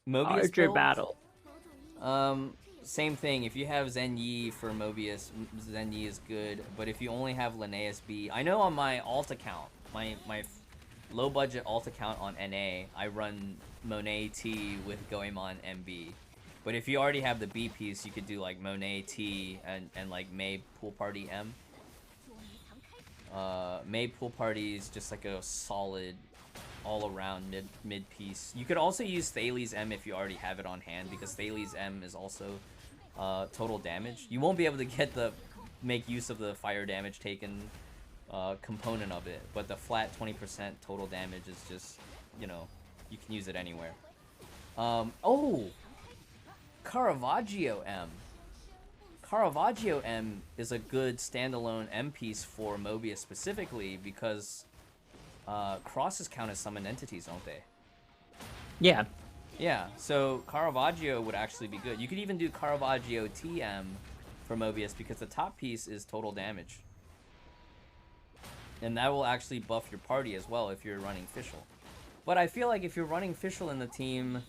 Mobius Archer build? battle. Same thing. If you have Zen Yi for Mobius, Zen Yi is good. But if you only have Linnaeus B, I know on my alt account, my low budget alt account on NA, I run Monet T with Goemon MB. But if you already have the B piece, you could do like Monet T and like May Pool Party M. May Pool Party is just like a solid all-around mid piece. You could also use Thales M if you already have it on hand, because Thales M is also total damage. You won't be able to get the make use of the fire damage taken component of it, but the flat 20% total damage is just, you know, you can use it anywhere. Oh, Caravaggio M. Caravaggio M is a good standalone M piece for Mobius specifically because crosses count as summoned entities, don't they? Yeah. Yeah, so Caravaggio would actually be good. You could even do Caravaggio TM for Mobius because the top piece is total damage. And that will actually buff your party as well if you're running Fischl. But I feel like if you're running Fischl in the team,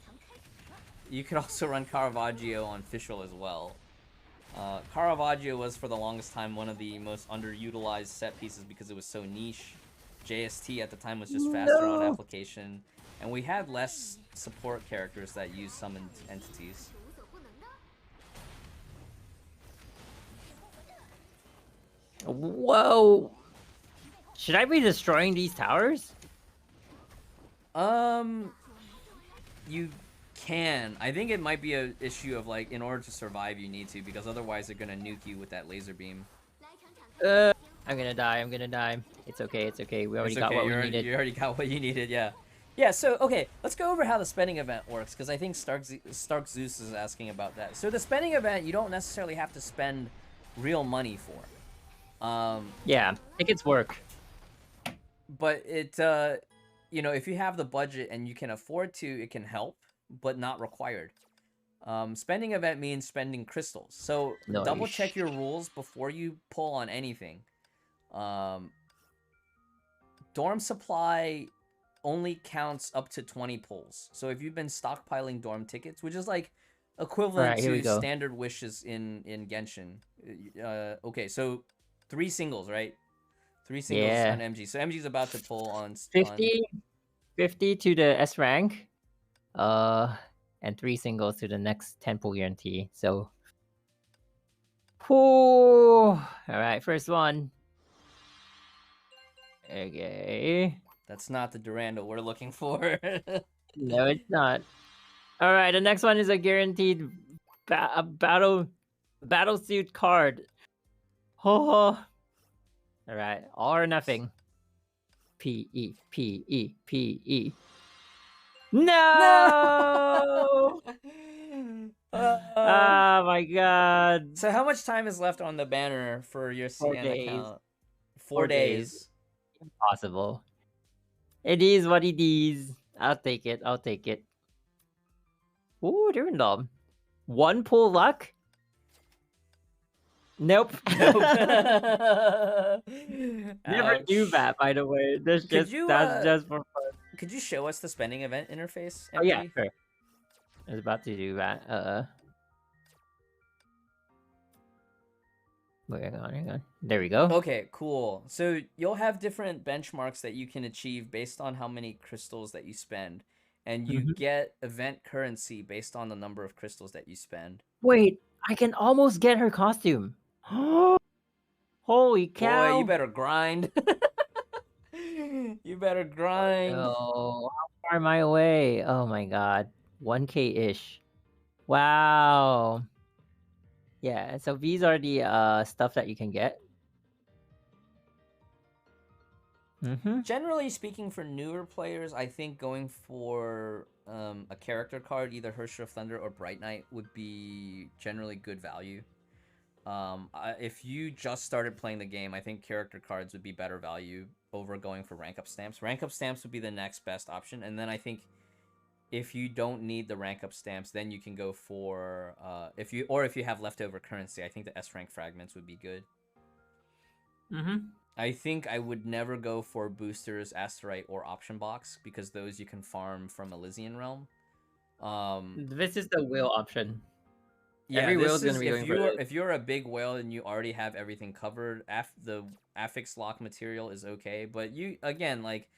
you could also run Caravaggio on Fischl as well. Caravaggio was for the longest time one of the most underutilized set pieces because it was so niche. JST at the time was just faster on application, and we had less support characters that use summoned entities. Whoa! Should I be destroying these towers? You can. I think it might be an issue of like, in order to survive, you need to, because otherwise they're gonna nuke you with that laser beam. I'm gonna die. I'm gonna die. It's okay. It's okay. We already It's got okay, what we needed. You already got what you needed. Yeah. Yeah. So okay, let's go over how the spending event works, because I think Stark Zeus is asking about that. So the spending event, you don't necessarily have to spend real money for. Yeah, tickets work. But it, you know, if you have the budget and you can afford to, it can help, but not required. Spending event means spending crystals. So double check your rules before you pull on anything. Dorm supply only counts up to 20 pulls. So if you've been stockpiling dorm tickets, which is like equivalent to standard wishes in Genshin. Okay, so 3 singles, right? 3 singles on MG. So MG's about to pull on 50 to the S rank. And 3 singles to the next 10 pull guarantee. So, all right, first one. Okay. That's not the Durandal we're looking for. No, it's not. All right, the next one is a guaranteed battlesuit card. Oh. All right, all or nothing. P-E. No! Oh my god. So how much time is left on the banner for your CN account? 4 days. Impossible. It is what it is. I'll take it. I'll take it. Ooh, Durandal. 1 pull luck? Nope. Never do that, by the way. That's just for fun. Could you show us the spending event interface? Oh yeah, sure. I was about to do that. Wait, hang on. There we go. Okay, cool. So you'll have different benchmarks that you can achieve based on how many crystals that you spend. And you get event currency based on the number of crystals that you spend. Wait, I can almost get her costume. Holy cow. Boy, you better grind. You better grind. Oh, how far am I away? Oh my god. 1K-ish. Wow. Yeah, so these are the stuff that you can get. Generally speaking, for newer players, I think going for a character card, either Hersher of Thunder or Bright Knight, would be generally good value. If you just started playing the game, I think character cards would be better value over going for rank up stamps. Rank up stamps would be the next best option, and then I think if you don't need the rank up stamps, then you can go for if you have leftover currency, I think the S rank fragments would be good. I think I would never go for boosters, asterite, or option box because those you can farm from Elysian Realm. This is the whale option. Yeah, every whale is gonna be going for if you're a big whale and you already have everything covered, the affix lock material is okay. But you again like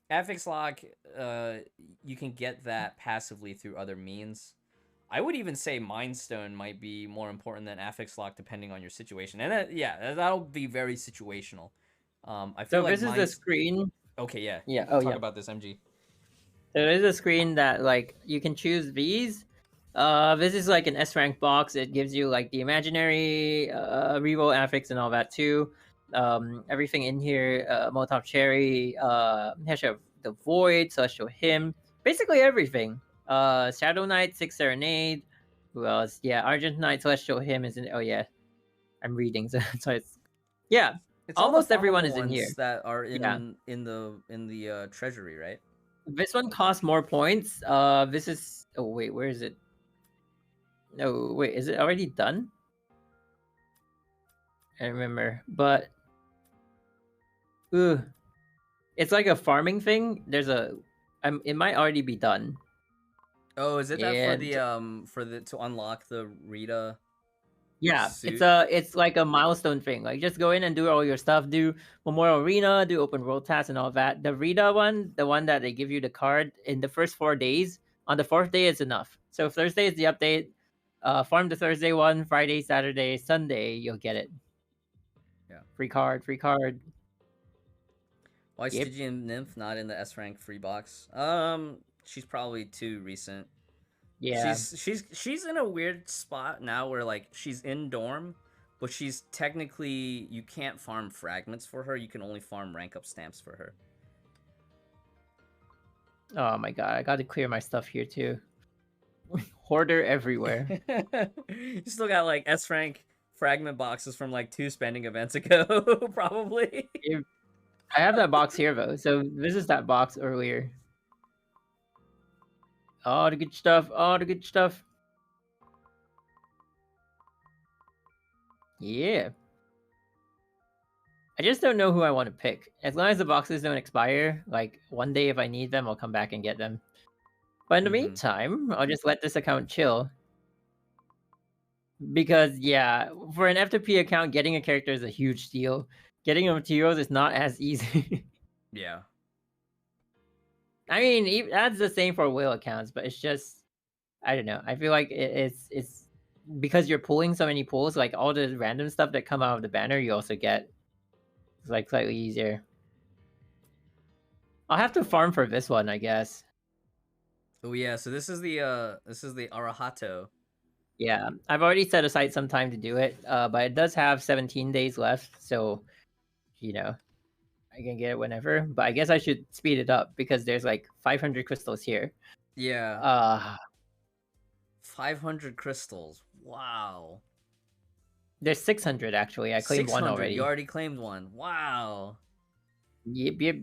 affix lock, you can get that passively through other means. I would even say Mind Stone might be more important than affix lock depending on your situation, and that'll be very situational. I feel like this is the screen. Okay, yeah. Yeah. Talk about this, MG. So there's a screen that like you can choose these. This is like an S rank box. It gives you like the imaginary reroll affix and all that too. Everything in here, Molotov Cherry, Hash of the Void, Celestial Hymn, basically everything. Shadow Knight, 6 Serenade. Who else? Yeah, Argent Knight, Celestial Hymn is in. Oh yeah, I'm reading, so it's yeah. It's almost everyone is in ones here that are in the treasury, right? This one costs more points. This is. Oh wait, where is it? No, wait, is it already done? I remember, but it's like a farming thing. There's a, it might already be done. Oh, is it that for the to unlock the Rita? Yeah, suit? it's like a milestone thing. Like just go in and do all your stuff, do Memorial Arena, do open world tasks and all that. The Rita one, the one that they give you the card in the first 4 days. On the 4th day, it's enough. So if Thursday is the update, farm the Thursday one, Friday, Saturday, Sunday, you'll get it. Yeah. Free card. Why is Stygian Nymph not in the S rank free box? She's probably too recent. Yeah. She's in a weird spot now where like she's in dorm, but she's technically you can't farm fragments for her. You can only farm rank up stamps for her. Oh my god, I got to clear my stuff here too. Hoarder everywhere. You still got like S rank fragment boxes from like 2 spending events ago, probably. I have that box here though, so this is that box earlier. Oh, the good stuff. Yeah. I just don't know who I want to pick. As long as the boxes don't expire, like one day if I need them, I'll come back and get them. But in the meantime, I'll just let this account chill. Because, yeah, for an FTP account, getting a character is a huge deal. Getting materials is not as easy. Yeah. I mean, that's the same for whale accounts, but it's just, I don't know. I feel like it's because you're pulling so many pulls, like all the random stuff that come out of the banner, you also get. It's like slightly easier. I'll have to farm for this one, I guess. Oh yeah, so this is the Arahato. Yeah, I've already set aside some time to do it, but it does have 17 days left, so you know, I can get it whenever. But I guess I should speed it up because there's like 500 crystals here. Yeah. 500 crystals. Wow. There's 600 actually. I claimed 1 already. You already claimed 1. Wow. Yep.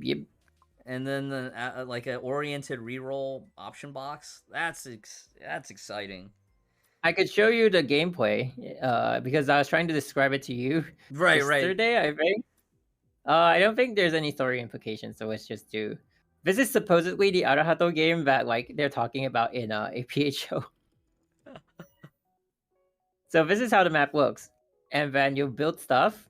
And then the like an oriented reroll option box. That's exciting. I could show you the gameplay because I was trying to describe it to you yesterday, I think. I don't think there's any story implications, so let's just do. This is supposedly the Arahato game that like they're talking about in APHO. So this is how the map looks, and then you build stuff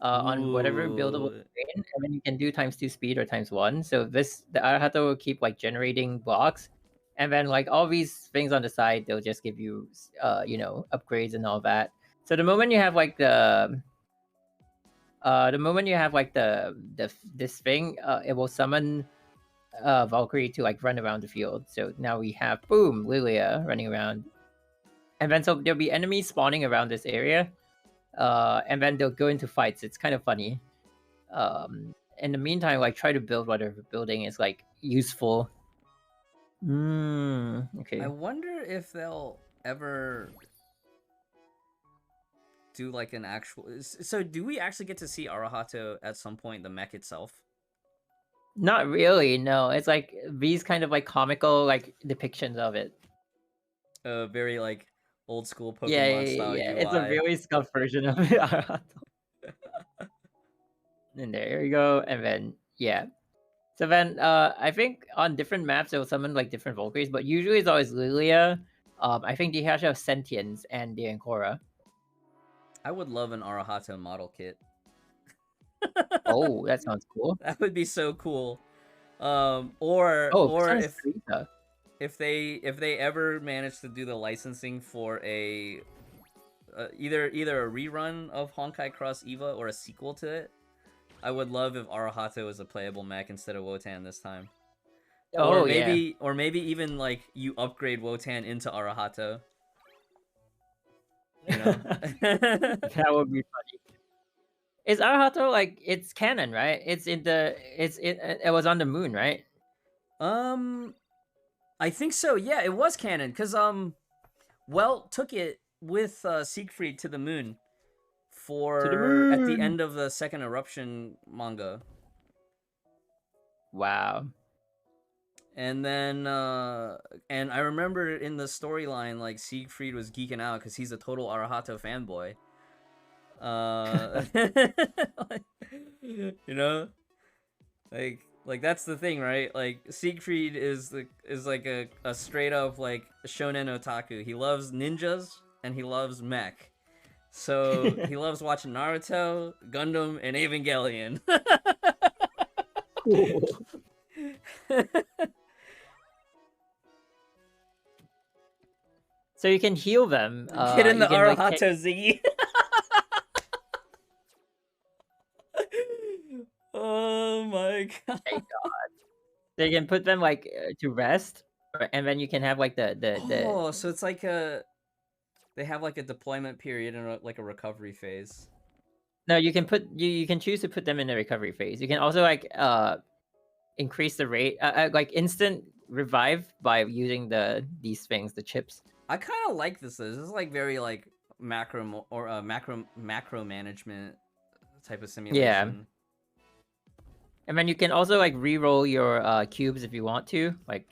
on whatever buildable terrain, and then you can do ×2 speed or ×1. So the Arahato will keep like generating blocks, and then like all these things on the side, they'll just give you upgrades and all that. So the moment you have like this thing, it will summon Valkyrie to like run around the field. So now we have Lilia running around, and then so there'll be enemies spawning around this area, and then they'll go into fights. It's kind of funny. In the meantime, like try to build whatever building is like useful. Okay. I wonder if they'll ever do like an actual. So do we actually get to see Arahato at some point, the mech itself? Not really, no. It's like these kind of like comical like depictions of it. Very like old school Pokemon Yeah, style UI. it's a really scuffed version of it. And there you go, and then yeah. So then I think on different maps it will summon like different Valkyries, but usually it's always Lilia. I think they have Sentience and the Ancora. I would love an Arahato model kit. Oh, that sounds cool. That would be so cool. Or if they ever manage to do the licensing for a either a rerun of Honkai Cross Eva or a sequel to it, I would love if Arahato is a playable mech instead of Wotan this time. Oh, or maybe even like you upgrade Wotan into Arahato. You know? That would be funny. Is Arahato like it's canon, right? It was on the moon, right? I think so. Yeah, it was canon because Welt took it with Siegfried to the moon at the end of the second Eruption manga. Wow. And then and I remember in the storyline like Siegfried was geeking out because he's a total Arahato fanboy. You know, like that's the thing, right? Like Siegfried is like a straight up like shonen otaku. He loves ninjas and he loves mech. So he loves watching Naruto, Gundam, and Evangelion. Cool. So you can heal them. Get in the Arahato Z. Oh my god. So you can put them like to rest, and then you can have like the. Oh, so it's like they have like a deployment period and like a recovery phase. No, you can you can choose to put them in a recovery phase. You can also like increase the rate, like instant revive by using these things, the chips. I kind of like this. This is like very like macro or macro management type of simulation. Yeah. And then you can also like re-roll your cubes if you want to. Like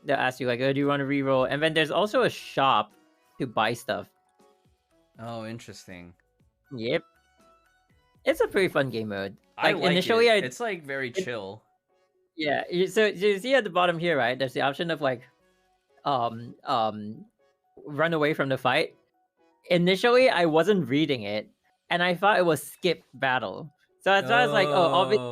they'll ask you like, "Oh, do you want to re-roll?" And then there's also a shop to buy stuff. Oh, interesting. Yep. It's a pretty fun game mode. Like initially, it's like very chill. Yeah. So you see at the bottom here, right? There's the option of like, run away from the fight. Initially, I wasn't reading it, and I thought it was skip battle. So that's why I was like, oh, obviously,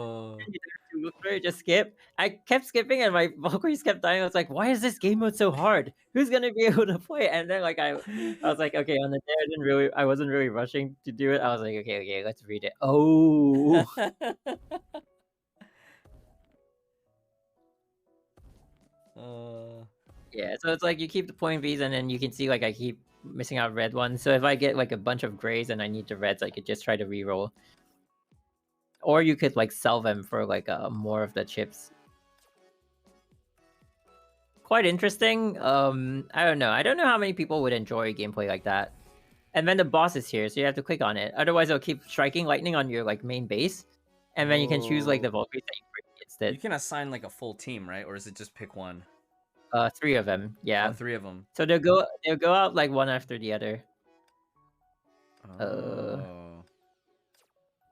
look for it, just skip. I kept skipping, and my Valkyries kept dying. I was like, why is this game mode so hard? Who's gonna be able to play it? And then like I was like, okay, on the day I wasn't really rushing to do it. I was like, okay, let's read it. Oh. Yeah, so it's like you keep the point Vs, and then you can see like I keep missing out red ones. So if I get like a bunch of grays and I need the reds, I could just try to reroll. Or you could like sell them for like more of the chips. Quite interesting. I don't know. I don't know how many people would enjoy gameplay like that. And then the boss is here, so you have to click on it. Otherwise, it'll keep striking lightning on your like main base, and then you can choose like the Valkyries that you bring instead. You can assign like a full team, right? Or is it just pick one? 3 of them. Yeah. Oh, 3 of them. So they'll go out like one after the other.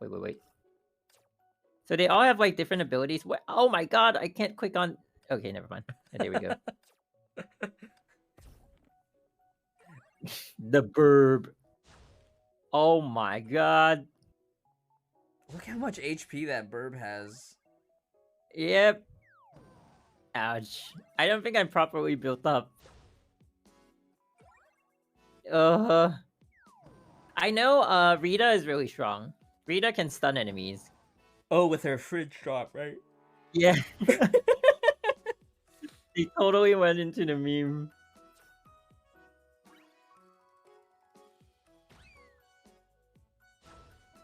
Wait. So they all have like different abilities. Oh my god, I can't click on. Okay, never mind. There we go. The burb. Oh my god. Look how much HP that burb has. Yep. Ouch. I don't think I'm properly built up. I know Rita is really strong. Rita can stun enemies. Oh, with her fridge drop, right? Yeah. He totally went into the meme.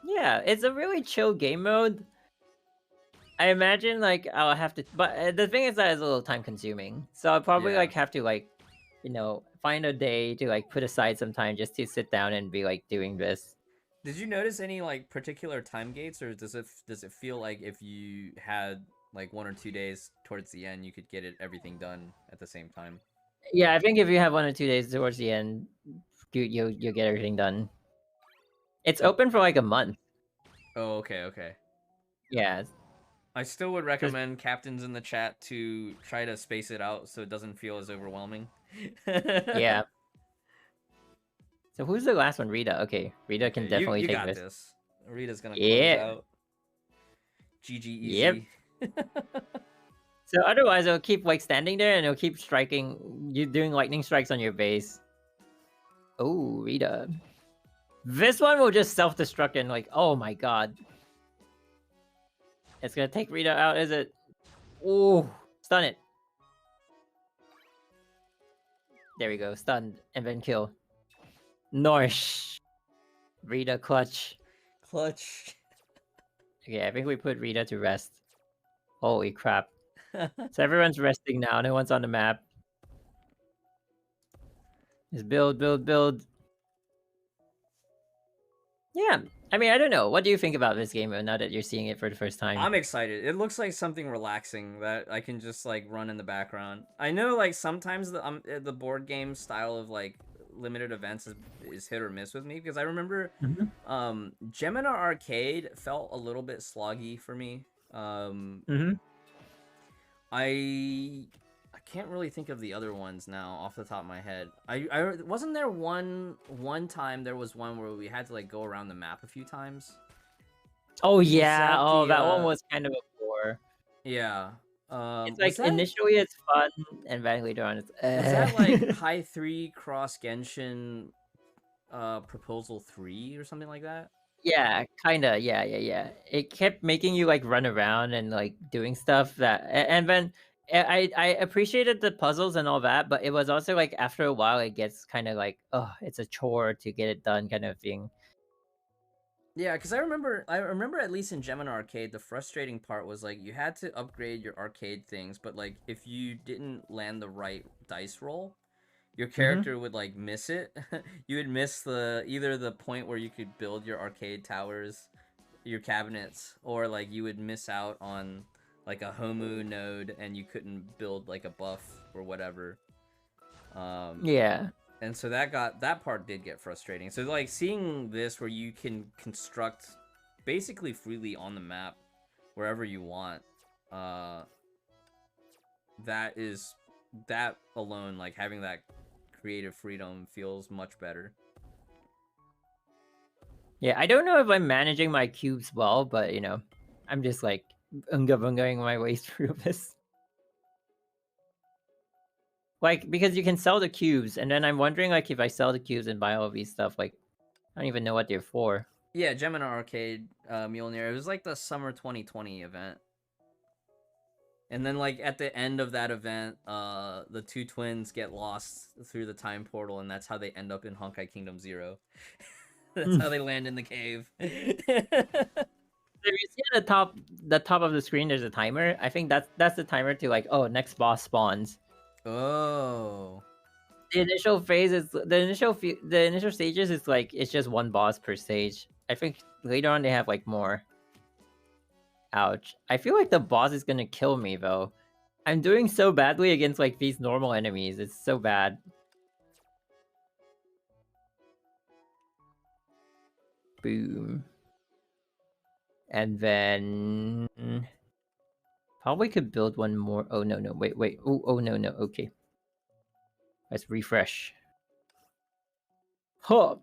Yeah, it's a really chill game mode. I imagine like I'll have to, but the thing is that it's a little time consuming. So I'll probably like have to like, find a day to like put aside some time just to sit down and be like doing this. Did you notice any like particular time gates, or does it feel like if you had like 1 or 2 days towards the end, you could get everything done at the same time. Yeah, I think if you have 1 or 2 days towards the end, you'll get everything done. It's open for like a month. Oh, okay, okay. Yeah. I still would recommend captains in the chat to try to space it out so it doesn't feel as overwhelming. Yeah. So who's the last one? Rita. Okay, Rita can definitely you take got this. this. Rita's gonna close out. GG easy. Yep. So otherwise, it'll keep like standing there and it'll keep striking. You doing lightning strikes on your base. Oh, Rita. This one will just self-destruct and like, oh my god. It's gonna take Rita out, is it? Ooh, stun it. There we go, stunned and then kill. Norsh. Rita clutch. Clutch. Okay, I think we put Rita to rest. Holy crap. So everyone's resting now, no one's on the map. Just build, build, build. Yeah, I mean, I don't know. What do you think about this game now that you're seeing it for the first time? I'm excited. It looks like something relaxing that I can just like run in the background. I know like sometimes the board game style of like limited events is hit or miss with me, because I remember Gemina Arcade felt a little bit sloggy for me. I can't really think of the other ones now off the top of my head. I wasn't there one time there was one where we had to like go around the map a few times. Oh yeah, that one was kind of a bore. Yeah. It's like initially it's fun and then later on it's Was that like HI3 Cross Genshin Proposal 3 or something like that? Yeah, kinda, yeah. It kept making you like run around and like doing stuff that, and then I appreciated the puzzles and all that, but it was also like after a while it gets kind of like, oh, it's a chore to get it done kind of thing. Yeah, because I remember at least in Gemini Arcade, the frustrating part was like you had to upgrade your arcade things, but like if you didn't land the right dice roll, your character would like miss it. You would miss either the point where you could build your arcade towers, your cabinets, or like you would miss out on like a Homu node and you couldn't build like a buff or whatever. Yeah. And so that part did get frustrating. So like seeing this where you can construct basically freely on the map wherever you want, that alone, like having that creative freedom feels much better. Yeah, I don't know if I'm managing my cubes well, but you know, I'm just like unga-bungaing my way through this. Like, because you can sell the cubes, and then I'm wondering, like, if I sell the cubes and buy all of these stuff, like, I don't even know what they're for. Yeah, Gemini Arcade, Mjolnir, it was like the summer 2020 event. And then, like, at the end of that event, the two twins get lost through the time portal, and that's how they end up in Honkai Kingdom 0. That's how they land in the cave. So you see at the top of the screen, there's a timer. I think that's the timer to, like, oh, next boss spawns. Oh. The initial phase is the initial stages is like it's just one boss per stage. I think later on they have like more. Ouch. I feel like the boss is gonna kill me though. I'm doing so badly against like these normal enemies. It's so bad. Boom. And then probably could build one more. Oh no, wait. Oh no, okay. Let's refresh. Huh.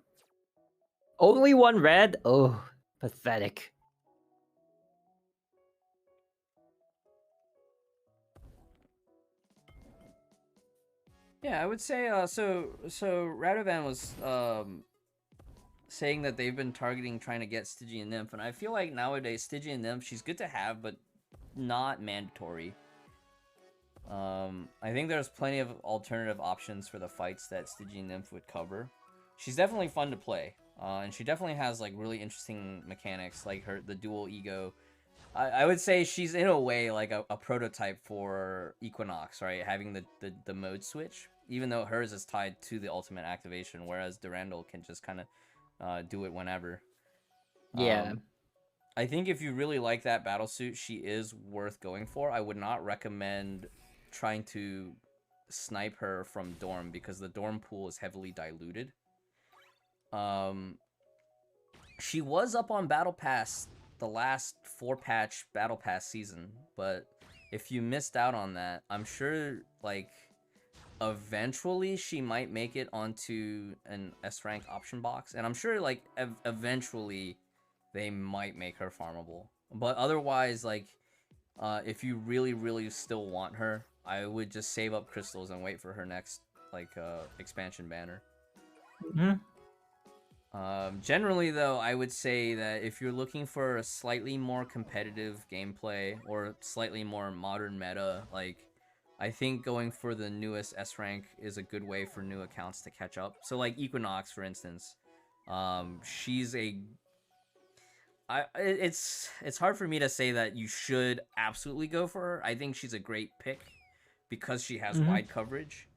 Only one red? Oh, pathetic. Yeah, I would say so Radovan was saying that they've been trying to get Stygian Nymph, and I feel like nowadays Stygian Nymph, she's good to have, but not mandatory. I think there's plenty of alternative options for the fights that Stygian Nymph would cover. She's definitely fun to play, and she definitely has like really interesting mechanics, like the dual ego. I would say she's in a way like a prototype for Equinox, right? Having the mode switch, even though hers is tied to the ultimate activation, whereas Durandal can just kind of do it whenever. Yeah. I think if you really like that battlesuit, she is worth going for. I would not recommend trying to snipe her from Dorm because the Dorm pool is heavily diluted. She was up on Battle Pass the last 4-patch Battle Pass season, but if you missed out on that, I'm sure, like, eventually she might make it onto an S rank option box, and I'm sure, like, eventually they might make her farmable. But otherwise, like, if you really still want her, I would just save up crystals and wait for her next, like, expansion banner. Generally, though, I would say that if you're looking for a slightly more competitive gameplay or slightly more modern meta, like, I think going for the newest S rank is a good way for new accounts to catch up. So, like, Equinox, for instance, she's a... It's hard for me to say that you should absolutely go for her. I think she's a great pick because she has wide coverage.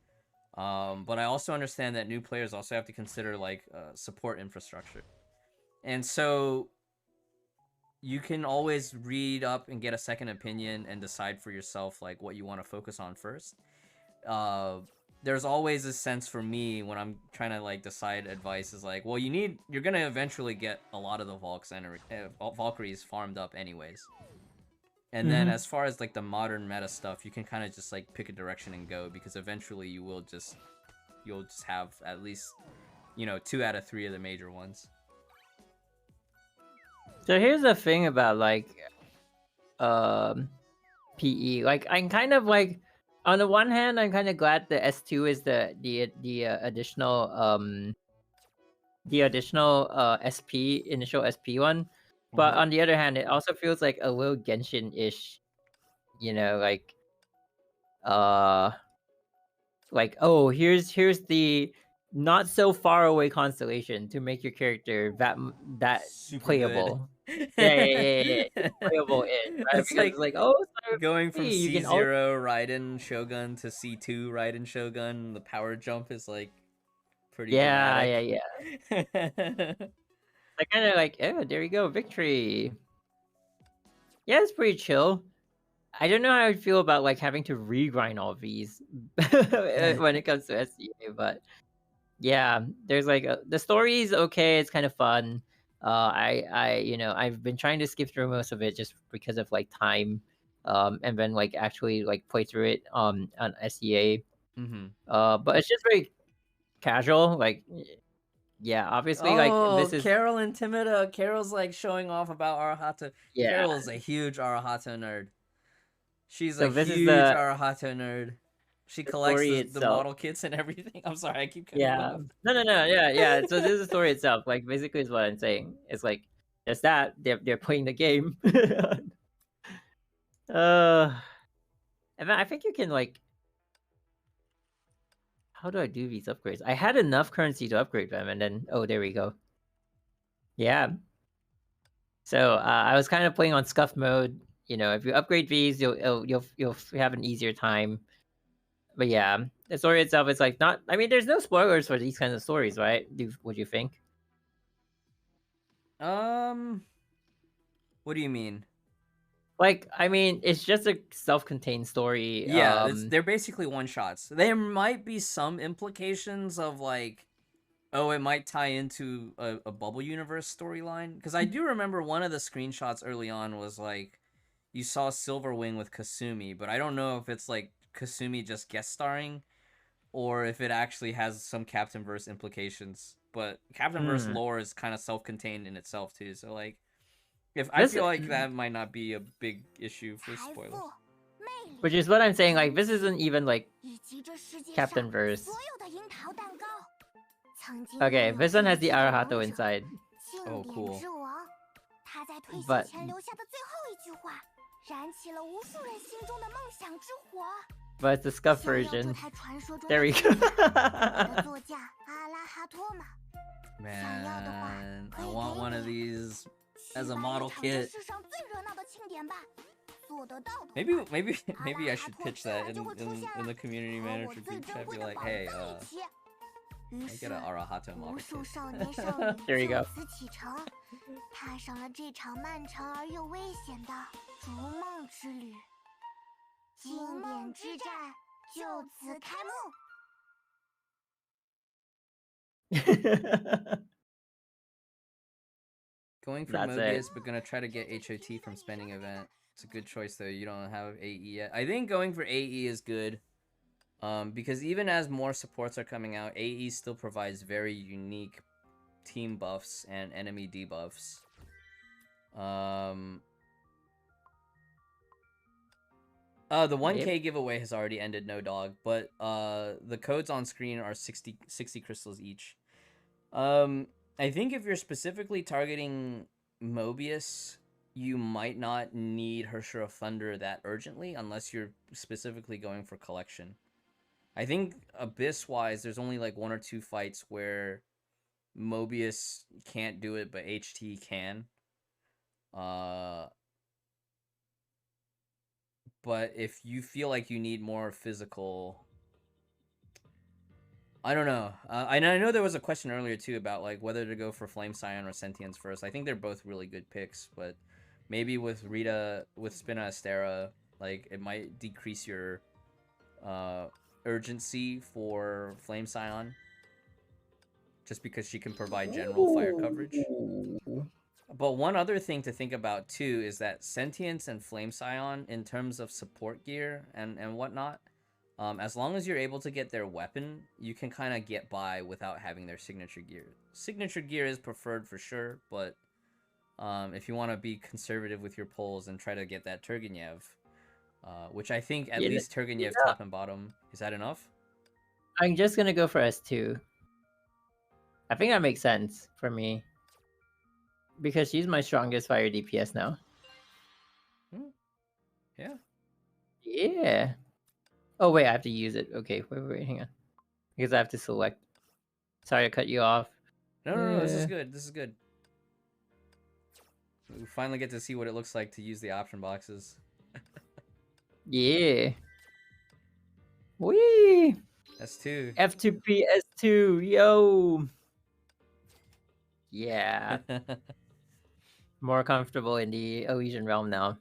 But I also understand that new players also have to consider, like, support infrastructure. And so you can always read up and get a second opinion and decide for yourself, like, what you want to focus on first. There's always a sense for me when I'm trying to, like, decide advice is like, well, you're gonna eventually get a lot of the Valkyries farmed up anyways. And then as far as, like, the modern meta stuff, you can kind of just, like, pick a direction and go, because eventually you'll just have at least, you know, 2 out of 3 of the major ones. So here's the thing about, like, PE. Like, I'm kind of, like, on the one hand, I'm kind of glad the S2 is the additional initial SP one. But on the other hand, it also feels like a little Genshin-ish, you know, like, oh, here's the not so far away constellation to make your character that super playable. Yeah. Playable in, right? It's because like, oh, going from you can C0 Raiden Shogun to C2 Raiden Shogun, the power jump is, like, pretty dramatic. I kind of like, oh, there you go, victory. Yeah, it's pretty chill. I don't know how I feel about, like, having to regrind all these when it comes to SCA, but yeah, there's, like, the story is okay. It's kind of fun. You know, I've been trying to skip through most of it just because of, like, time, and then, like, actually, like, play through it on SCA. But it's just very casual, like. Yeah, obviously, like, this is... Carol and Timida. Carol's, like, showing off about Arahato. Yeah. Carol's a huge Arahato nerd. She's So a this is huge the Arahato nerd. She collects story the itself. model kits and everything. I'm sorry, I keep cutting you Yeah. off. No. Yeah. So this is the story itself. Like, basically, is what I'm saying. It's like, there's that. They're playing the game. And then I think you can, like. How do I do these upgrades? I had enough currency to upgrade them, and then there we go. Yeah. So I was kind of playing on scuff mode. You know, if you upgrade these, you'll have an easier time. But yeah, the story itself is, like, not. I mean, there's no spoilers for these kinds of stories, right? What do you think? What do you mean? Like, I mean, it's just a self-contained story. Yeah, they're basically one-shots. There might be some implications of, like, oh, it might tie into a Bubble Universe storyline. Because I do remember one of the screenshots early on was, like, you saw Silverwing with Kasumi, but I don't know if it's, like, Kasumi just guest starring, or if it actually has some Captain-verse implications. But Captain-verse lore is kind of self-contained in itself, too, so, like... I feel like that might not be a big issue for spoilers. Which is what I'm saying, like, this isn't even, like, Captain Verse. Okay, this one has the Arahato inside. Oh, cool. But it's the scuff version. There we go. Man, I want one of these as a model kit. Maybe I should pitch that in the community manager group chat. Be like, hey, I get an Arahato model 无数 kit. 少年少女 There you 就 go. 此启程，踏上了这场漫长而又危险的逐梦之旅。经典之战就此开幕。 Going for That's Mobius, it. but gonna try to get HOT from spending event. It's a good choice though. You don't have AE yet. I think going for AE is good. Because even as more supports are coming out, AE still provides very unique team buffs and enemy debuffs. The 1K giveaway has already ended, no dog, but the codes on screen are 60 crystals each. I think if you're specifically targeting Mobius, you might not need Herrscher of Thunder that urgently unless you're specifically going for collection. I think Abyss-wise, there's only like 1 or 2 fights where Mobius can't do it, but HT can. But if you feel like you need more physical... I don't know. I know there was a question earlier too about like whether to go for Flame Scion or Sentience first. I think they're both really good picks, but maybe with Rita, with Spina Astera, like it might decrease your urgency for Flame Scion, just because she can provide general fire coverage. But one other thing to think about too is that Sentience and Flame Scion, in terms of support gear and whatnot, as long as you're able to get their weapon, you can kind of get by without having their signature gear. Signature gear is preferred for sure, but if you want to be conservative with your pulls and try to get that Turgenev, which I think at least Turgenev top and bottom, is that enough? I'm just gonna go for S2. I think that makes sense for me. Because she's my strongest fire DPS now. Yeah. Yeah. Oh wait, I have to use it. Okay, wait, hang on. Because I have to select. Sorry to cut you off. No, this is good. This is good. We finally get to see what it looks like to use the option boxes. Yeah. Wee. S2. F2P S2. Yo. Yeah. More comfortable in the Elysian realm now.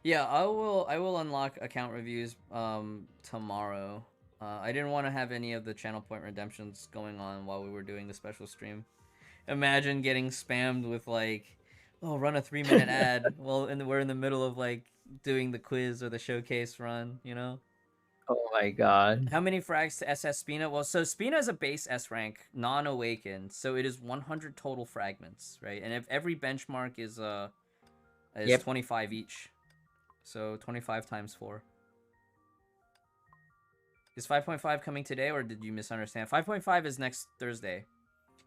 Yeah, I will unlock account reviews tomorrow. I didn't want to have any of the channel point redemptions going on while we were doing the special stream. Imagine getting spammed with like, oh, run a 3-minute ad. Well, we're in the middle of like doing the quiz or the showcase run, you know? Oh my god. How many frags to SS Spina? Well, so Spina is a base S rank, non-awakened, so it is 100 total fragments, right? And if every benchmark is 25 each. So 25 times 4. Is 5.5 coming today, or did you misunderstand? 5.5 is next Thursday.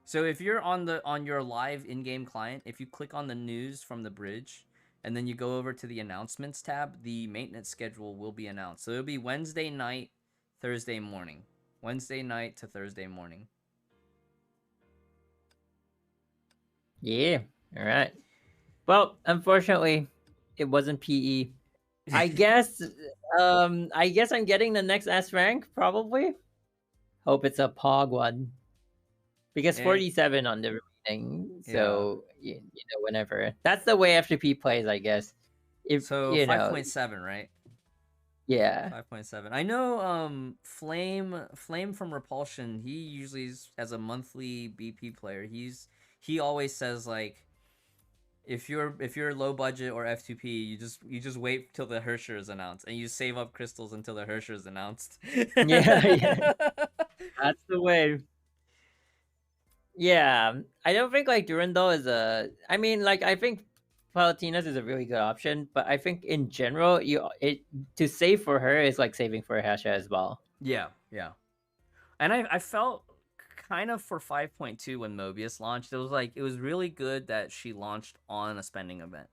So if you're on your live in-game client, if you click on the news from the bridge, and then you go over to the announcements tab, the maintenance schedule will be announced. So it'll be Wednesday night, Thursday morning. Wednesday night to Thursday morning. Yeah. All right. Well, unfortunately, it wasn't PE. I guess I'm getting the next S rank probably. Hope it's a Pog one. Because 47 on the remaining, so you know, whenever. That's the way FTP plays, I guess. If so you 5.7, right? Yeah. 5.7. I know Flame from Repulsion, he usually as a monthly BP player, he always says like if you're low budget or F2P, you just wait till the Herrscher is announced and you save up crystals until the Herrscher is announced. yeah. That's the way. Yeah, I don't think like Durandal is I mean, like I think Palatinus is a really good option, but I think in general, to save for her is like saving for Hesha as well. Yeah. And I felt kind of for 5.2 when Mobius launched, it was really good that she launched on a spending event.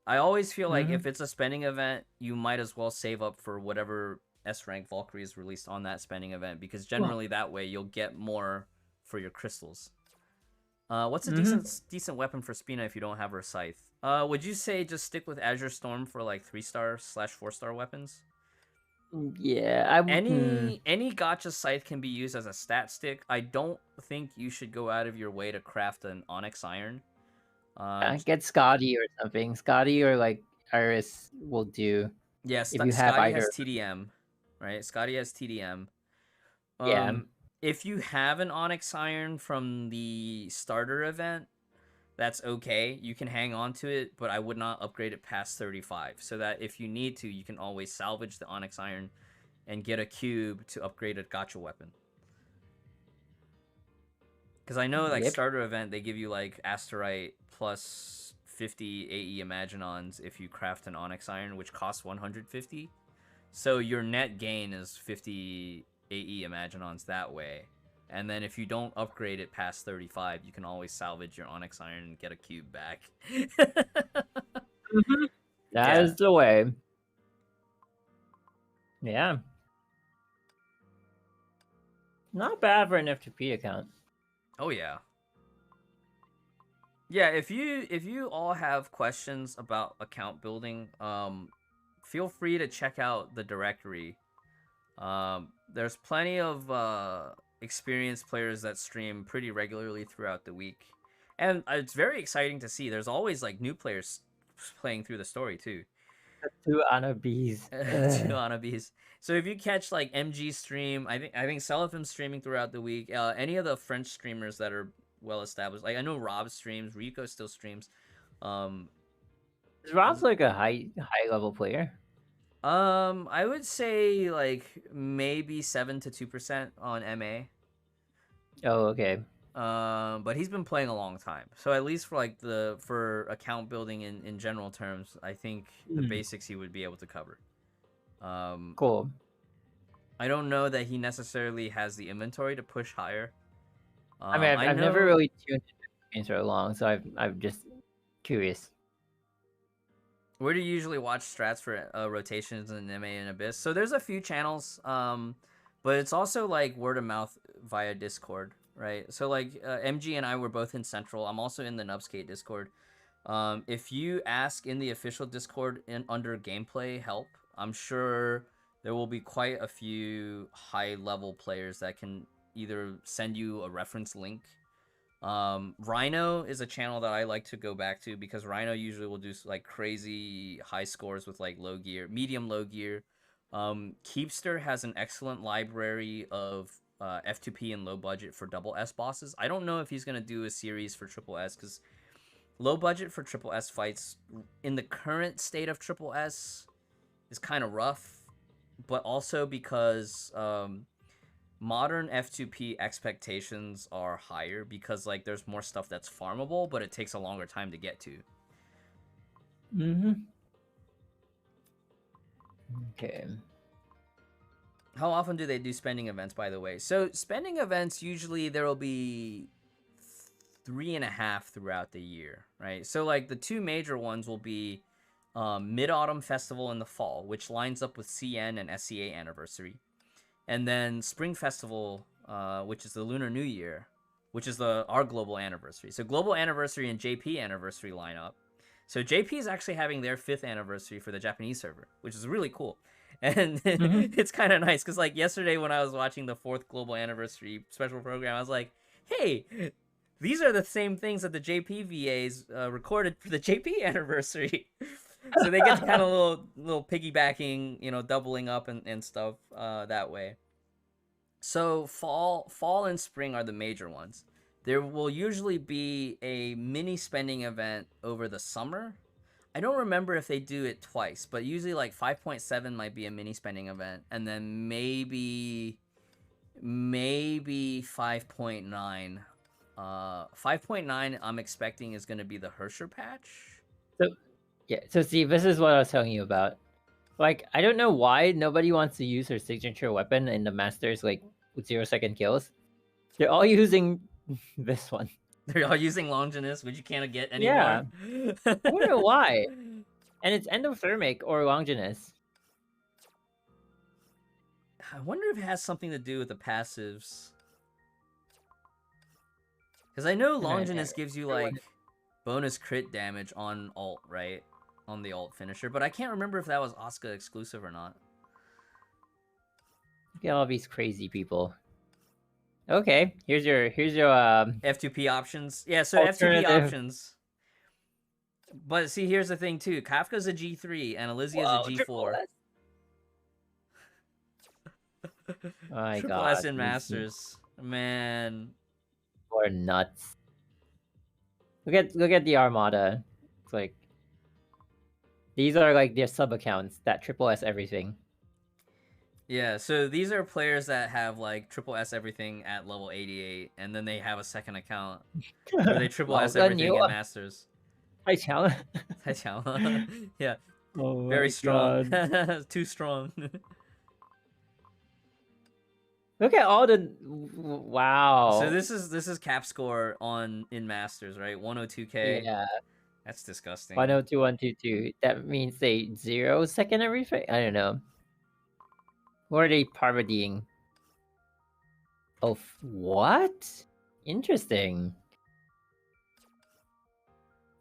I always feel like if it's a spending event, you might as well save up for whatever S rank Valkyrie is released on that spending event, because generally that way you'll get more for your crystals. What's a decent weapon for Spina if you don't have her scythe? Would you say just stick with Azure Storm for like 3-star / 4-star weapons? Yeah, any gacha scythe can be used as a stat stick. I don't think you should go out of your way to craft an onyx iron. Get Scotty or something. Scotty or like Iris will do. Yes, if you have Scotty either. has TDM, right? Scotty has TDM. Yeah. If you have an onyx iron from the starter event, that's okay. You can hang on to it, but I would not upgrade it past 35, so that if you need to, you can always salvage the onyx iron and get a cube to upgrade a gacha weapon. Because I know, like, starter event, they give you, like, Asterite plus 50 AE Imaginons if you craft an onyx iron, which costs 150. So your net gain is 50 AE Imaginons that way. And then if you don't upgrade it past 35, you can always salvage your onyx iron and get a cube back. That is the way. Yeah. Not bad for an FTP account. Oh yeah. Yeah, if you all have questions about account building, feel free to check out the directory. There's plenty of experienced players that stream pretty regularly throughout the week, and it's very exciting to see. There's always like new players playing through the story too. Two Anabis. Two Anabis. So if you catch like MG stream, I think Seraphim's streaming throughout the week. Any of the French streamers that are well established, like I know Rob streams, Rico still streams. Is Rob's like a high level player? I would say like maybe 7 to 2% on MA. Oh, okay. But he's been playing a long time, so at least for like for account building in general terms, I think the basics he would be able to cover. Cool. I don't know that he necessarily has the inventory to push higher. I mean, I've never really tuned into games for long, so I'm just curious. Where do you usually watch strats for rotations in MA and Abyss? So there's a few channels, but it's also like word of mouth via Discord, right? So like MG and I were both in Central. I'm also in the Nubskate Discord. If you ask in the official Discord under gameplay help, I'm sure there will be quite a few high-level players that can either send you a reference link. Rhino is a channel that I like to go back to because Rhino usually will do like crazy high scores with like low gear, medium low gear. Keepster has an excellent library of F2P and low budget for double S bosses. I don't know if he's going to do a series for triple S because low budget for triple S fights in the current state of triple S is kind of rough, but also because modern F2P expectations are higher because like there's more stuff that's farmable, but it takes a longer time to get to. Okay. How often do they do spending events, by the way? So spending events, usually there will be 3.5 throughout the year, right? So like the two major ones will be Mid-Autumn Festival in the fall, which lines up with CN and SCA anniversary. And then Spring Festival, which is the Lunar New Year, which is our global anniversary. So global anniversary and JP anniversary line up. So JP is actually having their 5th anniversary for the Japanese server, which is really cool. And it's kind of nice because like yesterday when I was watching the 4th global anniversary special program, I was like, hey, these are the same things that the JP VAs recorded for the JP anniversary. So they get kind of little piggybacking, you know, doubling up and stuff that way. So fall and spring are the major ones. There will usually be a mini spending event over the summer. I don't remember if they do it twice, but usually like 5.7 might be a mini spending event, and then maybe 5.9. 5.9 I'm expecting is going to be the Hersher patch. Yeah, so see, this is what I was telling you about. Like, I don't know why nobody wants to use her signature weapon in the Masters, like, with 0-second kills. They're all using this one. They're all using Longinus, which you can't get anymore. Yeah. I don't know why. And it's endothermic or Longinus. I wonder if it has something to do with the passives. Because I know Longinus gives you, like, bonus crit damage on ult, right? On the ult finisher, but I can't remember if that was Asuka exclusive or not. Look at all these crazy people. Okay, here's your F2P options. Yeah, so F2P options. But see, here's the thing too. Kafka's a G3 and Elysia's a G4. My Triple God, S in Masters. Man. Or nuts. Look at the Armada. It's like these are like their sub accounts that triple S everything. Yeah, so these are players that have like triple S everything at level 88, and then they have a second account where they triple S everything in Masters. 太强了。太强了. Yeah. Oh very strong. God. Too strong. Look at all the wow. So this is cap score in Masters, right? 102k. Yeah. That's disgusting. 102, 122. That means they 0 second everything? I don't know. Who are they parodying? Oh, what? Interesting.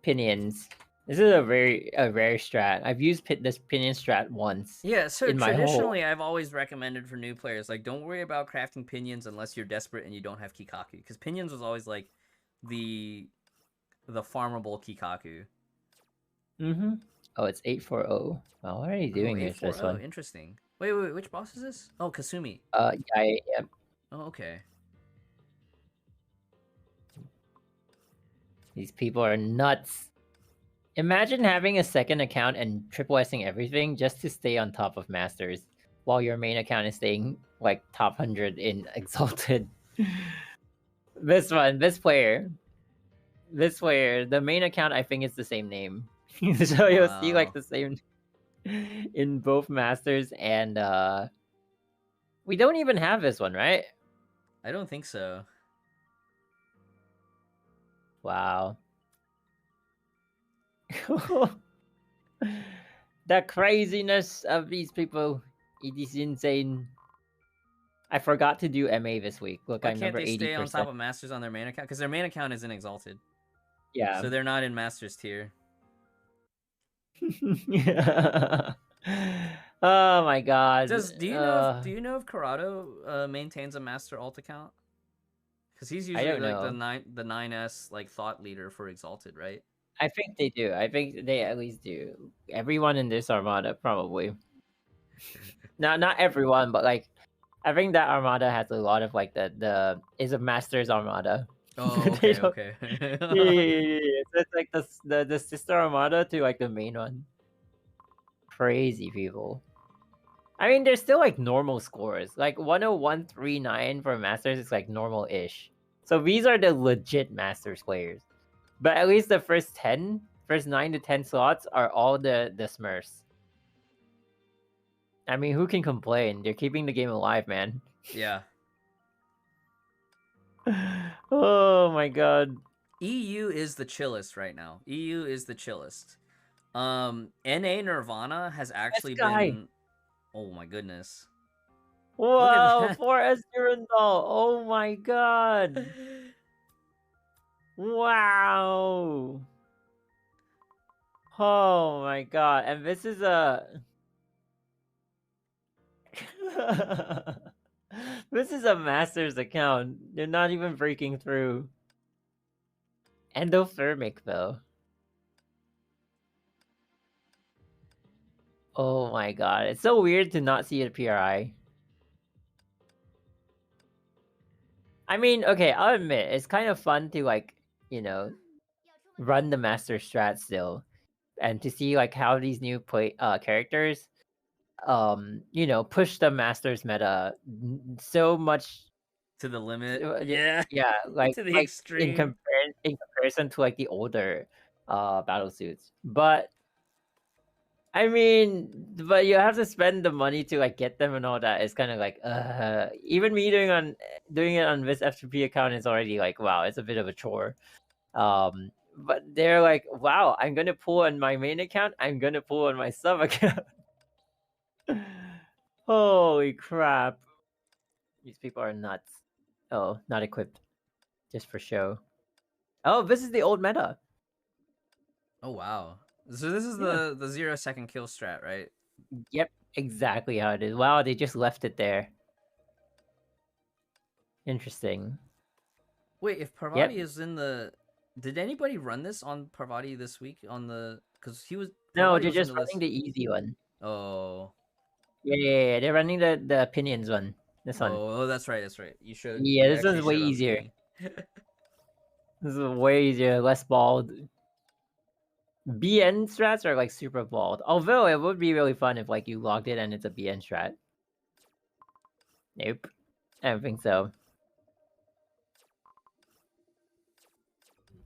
Pinions. This is a rare strat. I've used this pinion strat once. Yeah, so in traditionally I've always recommended for new players, like, don't worry about crafting pinions unless you're desperate and you don't have Kikaku, because pinions was always like the farmable Kikaku. Oh, it's 840. Well, what are you doing with this one? Interesting. Wait, which boss is this? Oh, Kasumi. Yeah. Oh, okay. These people are nuts. Imagine having a second account and triple S-ing everything just to stay on top of Masters, while your main account is staying like top 100 in Exalted. This player, the main account I think is the same name. So you'll see like the same in both Masters and we don't even have this one, right? I don't think so. Wow. The craziness of these people, it is insane. I forgot to do MA this week. Look, Why I'm can't number they 80%. stay on top of Masters on their main account? Because their main account isn't Exalted. Yeah. So they're not in Masters tier. Oh my God. Do you know if Corrado maintains a Master alt account? Because he's usually like the 9S like thought leader for Exalted, right? I think they do. I think they at least do. Everyone in this Armada probably. Not everyone, but like I think that Armada has a lot of like the is a Masters Armada. Oh, okay, okay. Yeah. So it's like the sister Armada to like the main one. Crazy people. I mean, there's still like normal scores. Like 10139 for Masters is like normal-ish. So these are the legit Masters players. But at least the first 9 to 10 slots are all the Smurfs. I mean, who can complain? They're keeping the game alive, man. Yeah. Oh my God. EU is the chillest right now. EU is the chillest. NA Nirvana has actually been... Oh my goodness. Whoa, 4S Durandal. Oh my God. Wow. Oh my God. And this is a... This is a Masters account. They're not even breaking through. Endothermic, though. Oh my God. It's so weird to not see a PRI. I mean, okay, I'll admit, it's kind of fun to, like, you know, run the Master strat still. And to see, like, how these new characters, you know, push the Masters meta so much... To the limit. Yeah, like, to the extreme. In comparison to, like, the older battle suits. But... I mean, but you have to spend the money to like get them and all that. It's kind of like, even me doing it on this F2P account is already like, wow, it's a bit of a chore. But they're like, wow, I'm gonna pull on my main account. I'm gonna pull on my sub account. Holy crap! These people are nuts. Oh, not equipped, just for show. Oh, this is the old meta. Oh wow. So this is the 0 second kill strat, right? Yep, exactly how it is. Wow, they just left it there. Interesting. Wait, if Parvati is in the, did anybody run this on Parvati this week on the? Because he was. No, Parvati they're was in just the running list. the easy one. Oh. Yeah. They're running the opinions one. This one. Oh, that's right. That's right. You should. Yeah, you this one's actually way showed on easier. screen. This is way easier, less bald. BN strats are like super bald. Although it would be really fun if like you logged it and it's a BN strat. Nope. I don't think so.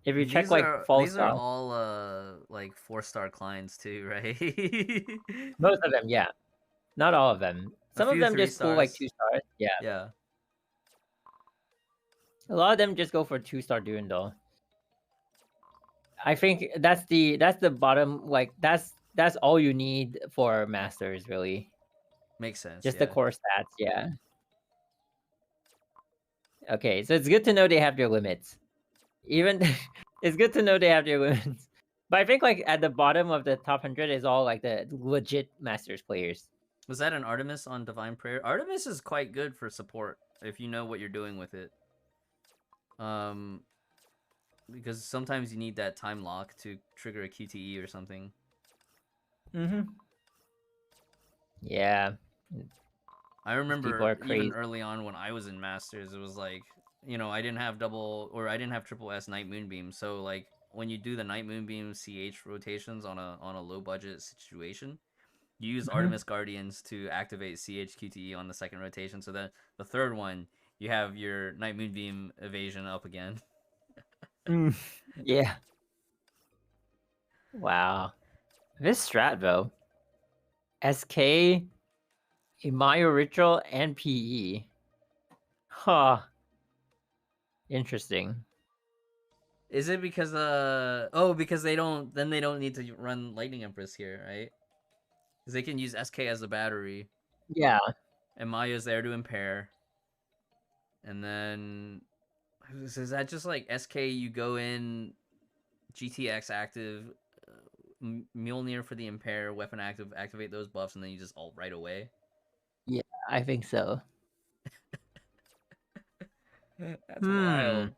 If you check like these are all like 4-star clients too, right? Most of them, yeah. Not all of them. Some of them just pull like 2 stars. Yeah. Yeah. A lot of them just go for 2-star Durandal. I think that's the bottom, like that's all you need for masters, really. Makes sense. Just the core stats, yeah. Okay, so it's good to know they have their limits. Even it's good to know they have their limits. But I think like at the bottom of the top 100 is all like the legit masters players. Was that an Artemis on Divine Prayer? Artemis is quite good for support if you know what you're doing with it. Because sometimes you need that time lock to trigger a QTE or something. Yeah. I remember even early on when I was in Masters, it was like, you know, I didn't have triple S Night Moonbeam, so like when you do the Night Moonbeam CH rotations on a low budget situation, you use Artemis Guardians to activate CH QTE on the second rotation, so that the third one you have your Night Moonbeam evasion up again. Yeah. Wow. This strat though. SK, Imayo Ritual, and PE. Huh. Interesting. Is it because because they don't need to run Lightning Empress here, right? Because they can use SK as a battery. Yeah. And Maya's there to impair. And then is that just like SK, you go in GTX active, Mjolnir for the impair, weapon active, activate those buffs, and then you just ult right away? Yeah, I think so. That's wild.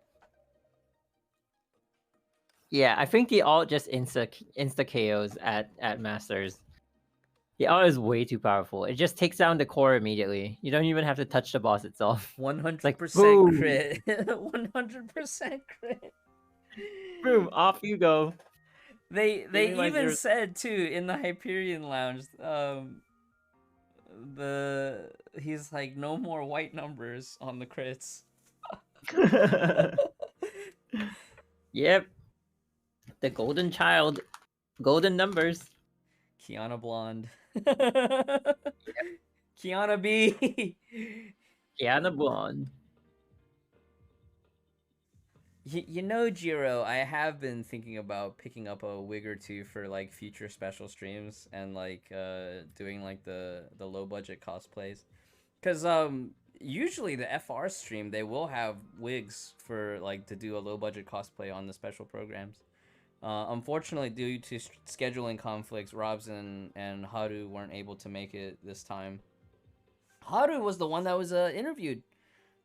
Yeah, I think the ult just insta KOs at Masters. The ult is way too powerful. It just takes down the core immediately. You don't even have to touch the boss itself. 100% crit. 100% crit. Boom, off you go. They even said too in the Hyperion Lounge, he's like, no more white numbers on the crits. Yep. The golden child. Golden numbers. Kiana Blonde. Yep. Kiana B. Kiana Blonde. You know, Jiro, I have been thinking about picking up a wig or two for like future special streams and like doing like the low budget cosplays, because usually the FR stream they will have wigs for like to do a low budget cosplay on the special programs. Unfortunately, due to scheduling conflicts, Robs and Haru weren't able to make it this time. Haru was the one that was interviewed.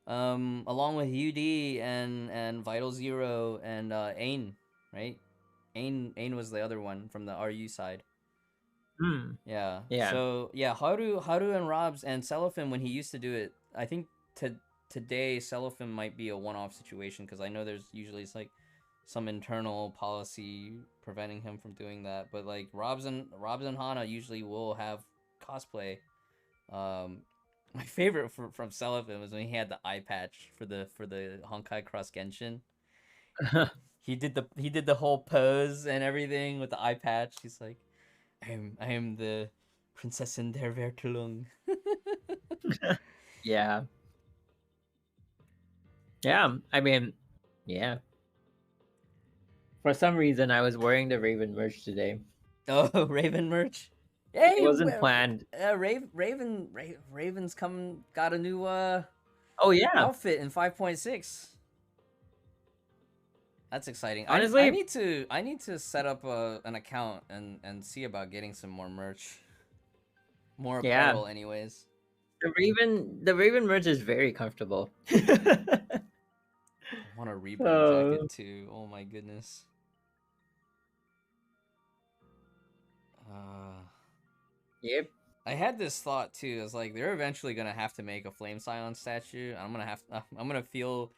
Along with UD and Vital Zero and Ain, right? Ain was the other one from the RU side. Yeah. So yeah, Haru and Robs and Cellophim, when he used to do it, I think today Cellophim might be a one-off situation, because I know there's usually like some internal policy preventing him from doing that. But like Robs and Hana usually will have cosplay. My favorite from Cellophim was when he had the eye patch for the Honkai Cross Genshin. he did the whole pose and everything with the eye patch. He's like, I am the Prinzessin der Vertelung. Yeah. Yeah, I mean, yeah. For some reason, I was wearing the Raven merch today. Oh, Raven merch? Hey, it wasn't planned. Raven's got a new outfit in 5.6. That's exciting. Honestly, I need to set up an account and see about getting some more merch, more apparel, anyways. The Raven merge is very comfortable. I want a reborn jacket too. Oh my goodness. Yep. I had this thought too. I was like, they're eventually gonna have to make a Flame Scion statue. I'm gonna feel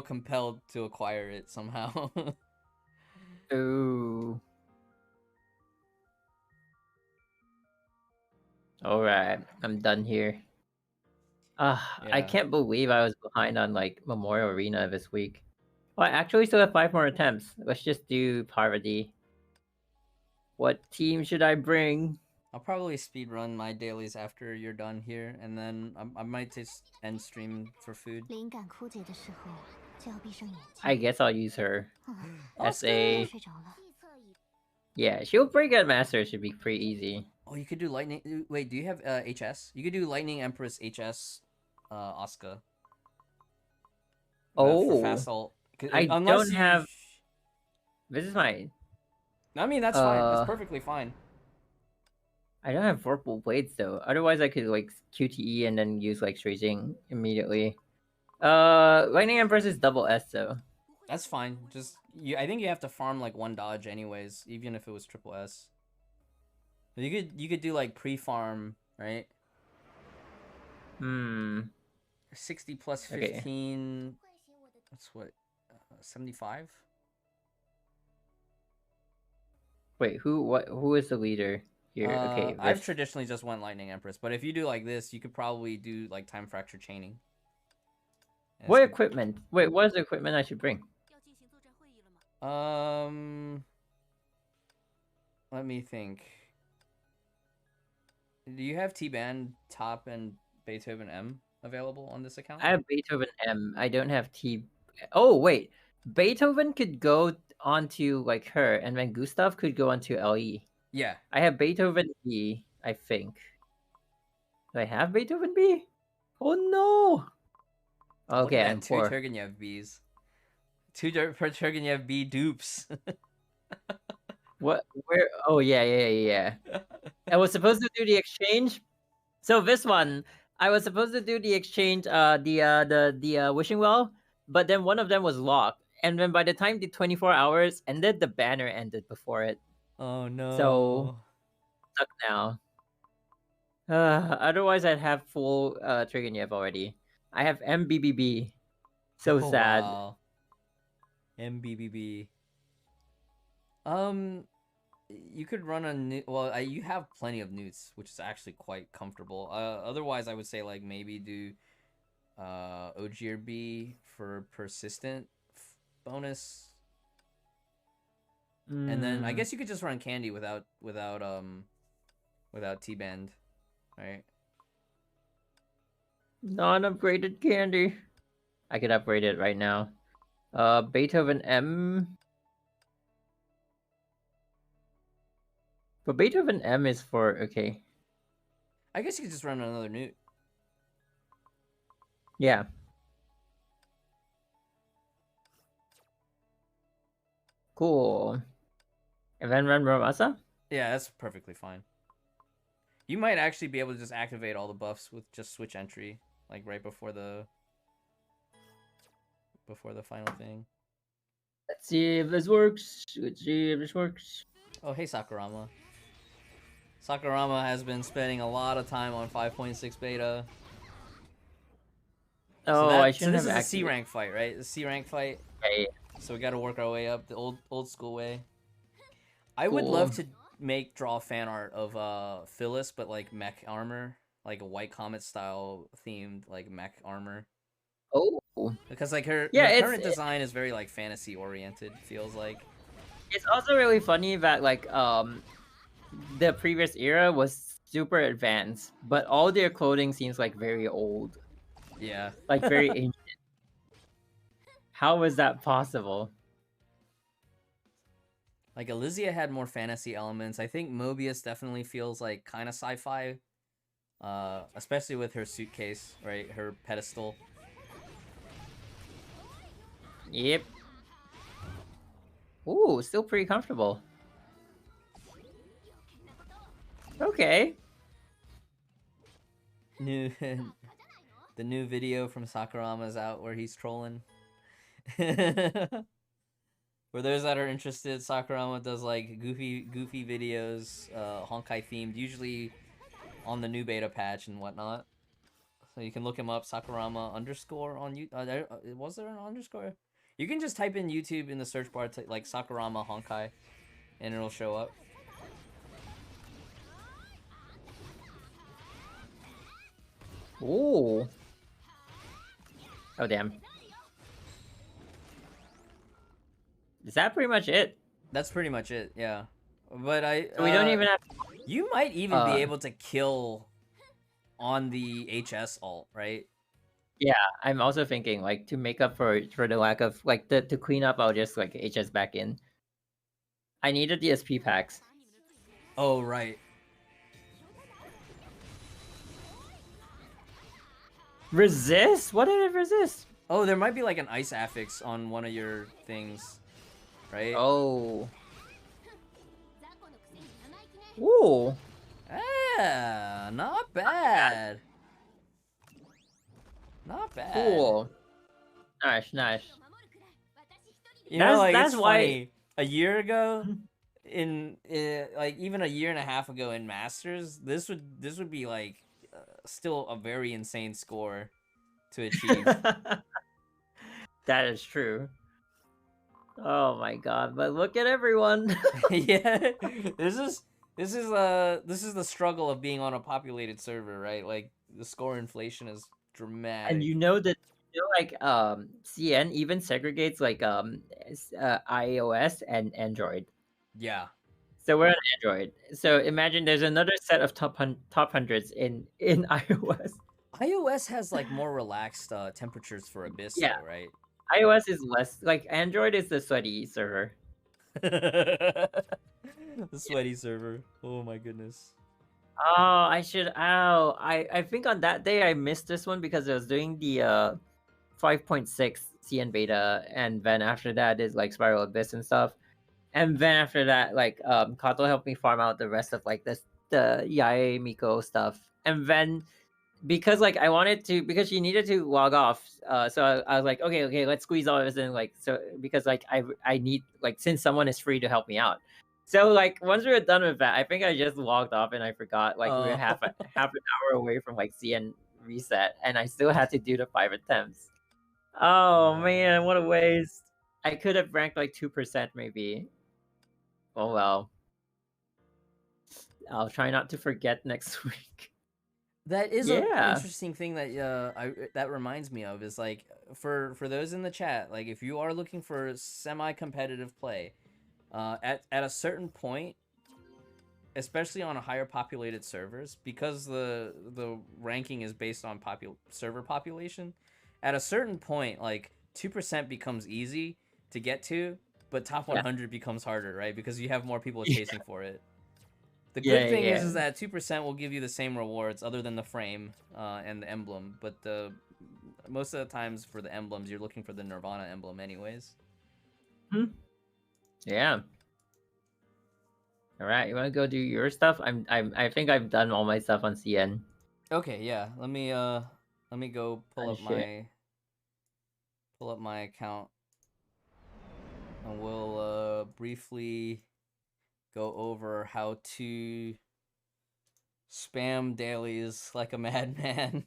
compelled to acquire it somehow. Ooh. All right, I'm done here. I Yeah. can't believe I was behind on like Memorial Arena this week. Well, I actually still have 5 more attempts. Let's just do Parvati. What team should I bring? I'll probably speedrun my dailies after you're done here, and then I might just end stream for food. I guess I'll use her. Oscar! SA. Yeah, she'll break at Master. Should be pretty easy. Oh, you could do Lightning. Wait, do you have HS? You could do Lightning Empress HS, Asuka. For fast ult. I don't have. This is my. I mean, that's fine. That's perfectly fine. I don't have Vorpal Blades though. Otherwise, I could like QTE and then use like Strafing immediately. Lightning Empress is double S though. That's fine. Just I think you have to farm like 1 dodge anyways, even if it was triple S. You could do like pre-farm, right? 60 plus 15. Okay. That's what 75. Wait, who is the leader here? Okay, I've traditionally just went Lightning Empress, but if you do like this, you could probably do like Time Fracture chaining. What equipment? Wait, what is the equipment I should bring? Let me think. Do you have T-Band Top and Beethoven M available on this account? I have Beethoven M. I don't have T. Oh wait, Beethoven could go onto like her, and then Gustav could go onto LE. Yeah. I have Beethoven B, I think. Do I have Beethoven B? Oh no! Okay, I'm 2 Turgenev Bs. 2 Turgenev B dupes. What? Where? Oh yeah. I was supposed to do the exchange. So this one, I was supposed to do the exchange, the wishing well, but then one of them was locked, and then by the time the 24 hours ended, the banner ended before it. Oh no! So stuck now. Otherwise, I'd have full Turgenev already. I have MBBB. So sad. Wow. MBBB. You could run a new. Well, you have plenty of newts, which is actually quite comfortable. Otherwise, I would say like maybe do OGRB for persistent bonus, and then I guess you could just run Candy without T-Band, right? Non-upgraded Candy. I could upgrade it right now. Beethoven M. But Beethoven M is for okay. I guess you could just run another newt. Yeah. Cool. And then run Ramasa? Yeah, that's perfectly fine. You might actually be able to just activate all the buffs with just switch entry, like right before the final thing. Let's see if this works. Oh, hey Sakurama. Sakurama has been spending a lot of time on 5.6 beta. Oh, I shouldn't have So this is a C rank fight, right? The C rank fight. Yeah. So we got to work our way up the old school way. I would love to draw fan art of Phyllis, but like mech armor, like a White Comet style themed like mech armor. Oh. Because like her current design is very like fantasy oriented. Feels like. It's also really funny that like the previous era was super advanced, but all their clothing seems like very old. Yeah. Like very ancient. How is that possible? Like Elysia had more fantasy elements. I think Mobius definitely feels like kind of sci-fi. Especially with her suitcase, right? Her pedestal. Yep. Ooh, still pretty comfortable. Okay. new the new video from Sakurama's out where he's trolling. For those that are interested, Sakurama does like goofy videos, Honkai themed, usually on the new beta patch and whatnot. So you can look him up, Sakurama _ on YouTube. Was there an underscore? You can just type in YouTube in the search bar, like Sakurama Honkai, and it'll show up. Ooh. Oh, damn. Is that pretty much it? That's pretty much it, yeah. But So we don't even have... You might even be able to kill on the HS ult, right? Yeah, I'm also thinking, like, to make up for the lack of, like, to clean up, I'll just, like, HS back in. I needed the SP packs. Oh, right. Resist? What did it resist? Oh, there might be, like, an ice affix on one of your things, right? Oh. Ooh. Yeah, not bad. Not bad. Cool. Nice. You know, like, that's why funny. A year ago, in like even a year and a half ago in Masters, this would be like still a very insane score to achieve. That is true. Oh my god! But look at everyone. Yeah, this is the struggle of being on a populated server, right? Like the score inflation is dramatic. And you know that like CN even segregates like iOS and Android. Yeah. So we're on Android. So imagine there's another set of top hundreds in iOS. iOS has like more relaxed temperatures for Abyss, Yeah. though, right? iOS is less like Android is the sweaty server. The sweaty server. Oh my goodness. Oh, I think on that day I missed this one because I was doing the 5.6 CN beta, and then after that is like Spiral Abyss and stuff. And then after that, like Kato helped me farm out the rest of like the Yae Miko stuff. And then because like I wanted to, because she needed to log off, so I was like, okay, let's squeeze all of this in, like, so because like I need, like, since someone is free to help me out. So like once we were done with that, I think I just logged off and I forgot, like we were half an hour away from like CN reset, and I still had to do the 5 attempts. Oh man, what a waste! I could have ranked like 2% maybe. Oh well. I'll try not to forget next week. That is an interesting thing that that reminds me of, is like for those in the chat, like if you are looking for semi-competitive play, at a certain point, especially on a higher populated servers, because the ranking is based on server population, at a certain point, like 2% becomes easy to get to, but top 100 becomes harder, right? Because you have more people chasing for it. The good thing is that 2% will give you the same rewards other than the frame and the emblem, but most of the times for the emblems, you're looking for the Nirvana emblem anyways. Yeah. All right, you want to go do your stuff? I think I've done all my stuff on CN. Okay, yeah. Let me go pull up my account, and we'll briefly go over how to spam dailies like a madman.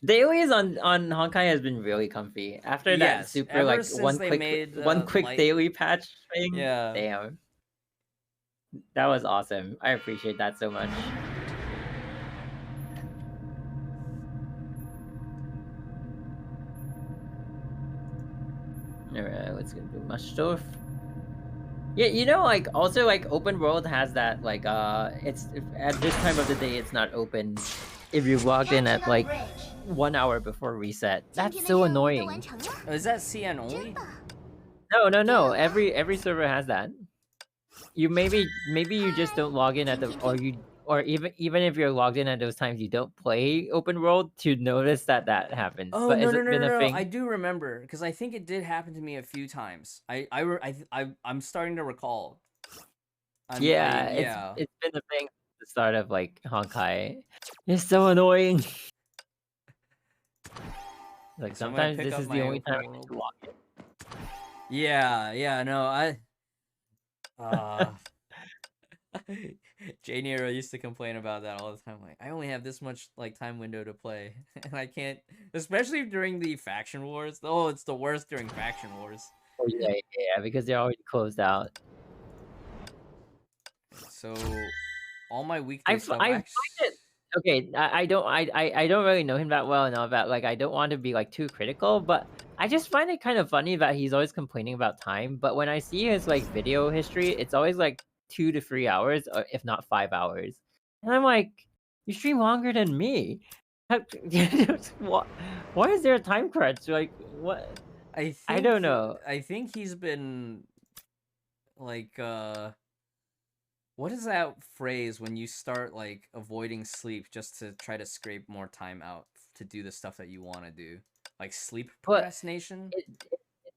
Dailies on Honkai has been really comfy. After that super like one quick daily patch thing. Yeah. Damn. That was awesome. I appreciate that so much. Alright, let's go do my stuff. Yeah, you know, like also like open world has that like it's at this time of the day it's not open if you logged in at like 1 hour before reset. That's so annoying. Is that CN only? No. Every server has that. You maybe you just don't log in at the or even if you're logged in at those times, you don't play open world to notice that happens. Oh, but no. I do remember, because I think it did happen to me a few times. I'm starting to recall. It's been a thing at the start of like Honkai. It's so annoying. Like So I'm gonna sometimes pick this up is my the only time I overworld. get to walk it. Yeah, no, J Nero used to complain about that all the time. Like, I only have this much like time window to play, and I can't, especially during the faction wars. Oh, it's the worst during faction wars. Oh yeah, because they're already closed out. So, all my weekday I stuff. find it okay. I don't really know him that well enough that like I don't want to be like too critical, but I just find it kind of funny that he's always complaining about time. But when I see his like video history, it's always like 2 to 3 hours, or if not 5 hours, and I'm like, you stream longer than me. Why is there a time crunch? Like what? I don't know. I think he's been like what is that phrase when you start like avoiding sleep just to try to scrape more time out to do the stuff that you want to do? Like sleep procrastination? It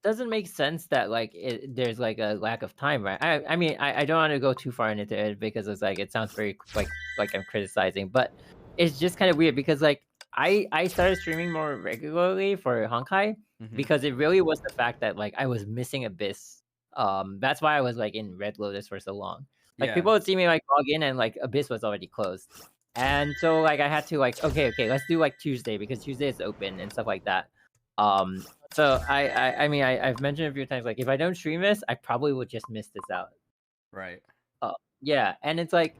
doesn't make sense that like there's like a lack of time, right? I mean I don't want to go too far into it because it's like it sounds very like I'm criticizing, but it's just kind of weird because like I started streaming more regularly for Honkai because it really was the fact that like I was missing Abyss. That's why I was like in Red Lotus for so long. Like Yeah. people would see me like log in and like Abyss was already closed. And so like I had to like okay, let's do like Tuesday because Tuesday is open and stuff like that. So I mean I've mentioned a few times like if I don't stream this, I probably would just miss this out. Right. Yeah, and it's like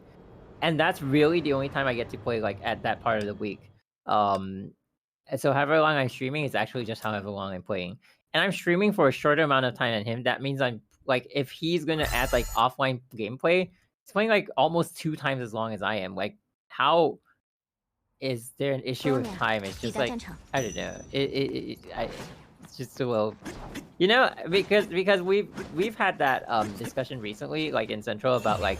and that's really the only time I get to play like at that part of the week. And so however long I'm streaming is actually just however long I'm playing. And I'm streaming for a shorter amount of time than him. That means I'm like if he's gonna add like offline gameplay, he's playing like almost 2 times as long as I am. Like how is there an issue with time? It's just like I don't know. It's just a little, you know, because we've had that discussion recently, like in Central about like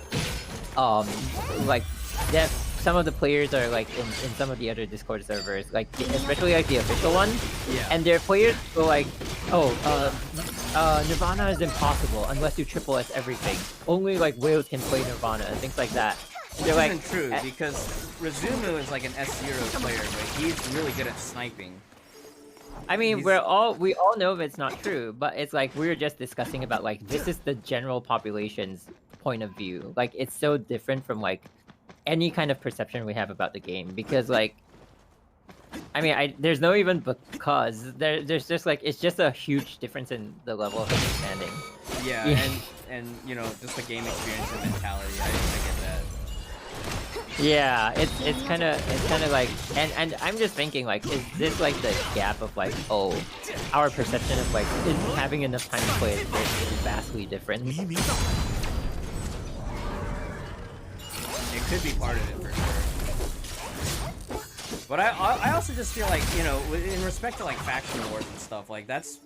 that some of the players are like in some of the other Discord servers, like especially like the official one, and their players go like, Nirvana is impossible unless you triple S everything. Only like whales can play Nirvana and things like that. And they're Which like, isn't true because Razumu is like an S0 player, but he's really good at sniping. I mean, we all know it's not true, but it's like we're just discussing about like this is the general population's point of view. Like it's so different from like any kind of perception we have about the game because like I mean there's no even because there's just like it's just a huge difference in the level of understanding. Yeah. and you know just the game experience and mentality. I get that. Yeah, it's kind of like and I'm just thinking like is this like the gap of like our perception of like having enough time to play is vastly different. It could be part of it for sure. But I also just feel like, you know, in respect to like faction wars and stuff, like that's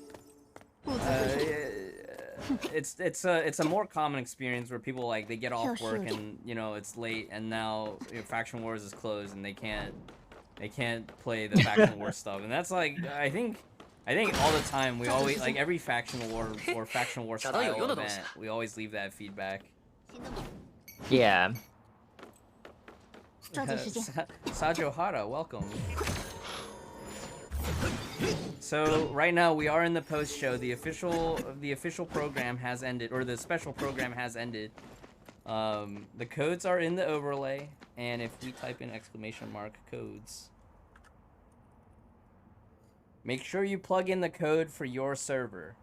it's a more common experience where people like they get off work and you know it's late and now you know, faction wars is closed and they can't play the faction war stuff, and that's like I think all the time we always like every faction war or faction war style event we always leave that feedback. Yeah. Sajo Hara, welcome. So right now we are in the post show. The official program has ended, or the special program has ended. The codes are in the overlay, and if we type in !codes, make sure you plug in the code for your server,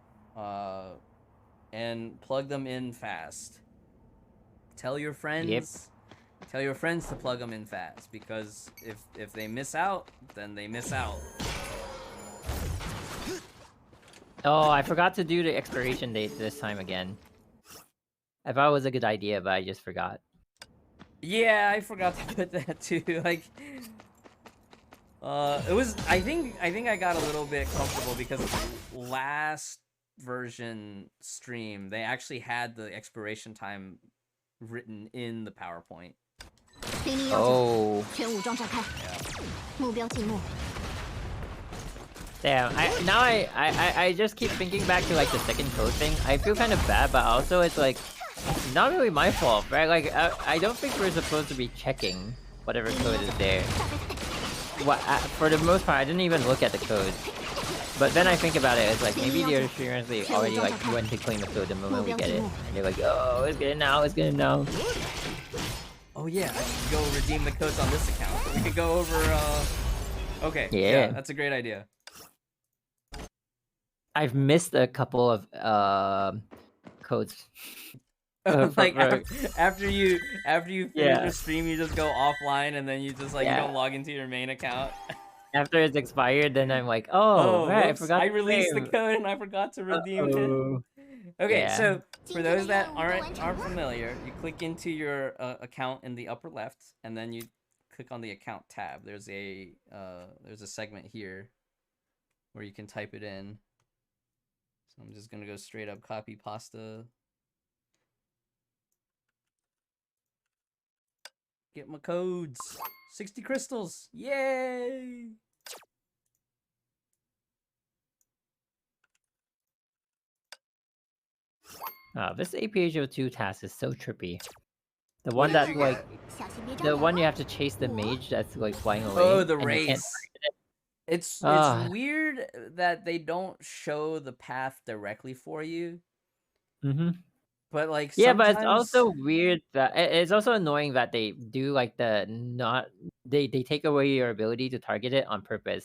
and plug them in fast. Tell your friends. Yep. Tell your friends to plug them in fast, because if they miss out, then they miss out. Oh, I forgot to do the expiration date this time again. I thought it was a good idea, but I just forgot. Yeah, I forgot to put that too. Like, it was. I think I got a little bit comfortable because last version stream they actually had the expiration time written in the PowerPoint. Oh. Damn, I just keep thinking back to like the second code thing. I feel kind of bad, but also it's like Not really my fault, right? Like, I don't think we're supposed to be checking whatever code is there. For the most part, I didn't even look at the code. But then I think about it, it's like, maybe the other streamers, they already, like, went to claim the code the moment we get it. And they're like, oh, let's get it now, let's get it now. Oh yeah, I can go redeem the codes on this account. We could go over, Okay, yeah, that's a great idea. I've missed a couple of, codes. Like, after you finish your stream, you just go offline, and then you just, like, you don't log into your main account. After it's expired, then I'm like, oh right, whoops, I released the code and I forgot to redeem it. Okay, so for those that aren't familiar, you click into your account in the upper left, and then you click on the account tab. There's a segment here where you can type it in. So I'm just gonna go straight up copy pasta. Get my codes. 60 crystals. Yay! This APHO2 task is so trippy. The one that, like, the one you have to chase the mage that's, like, flying away. Oh, the race. It's weird that they don't show the path directly for you. But, like, yeah, but it's also weird that it's also annoying that they do, like, they take away your ability to target it on purpose.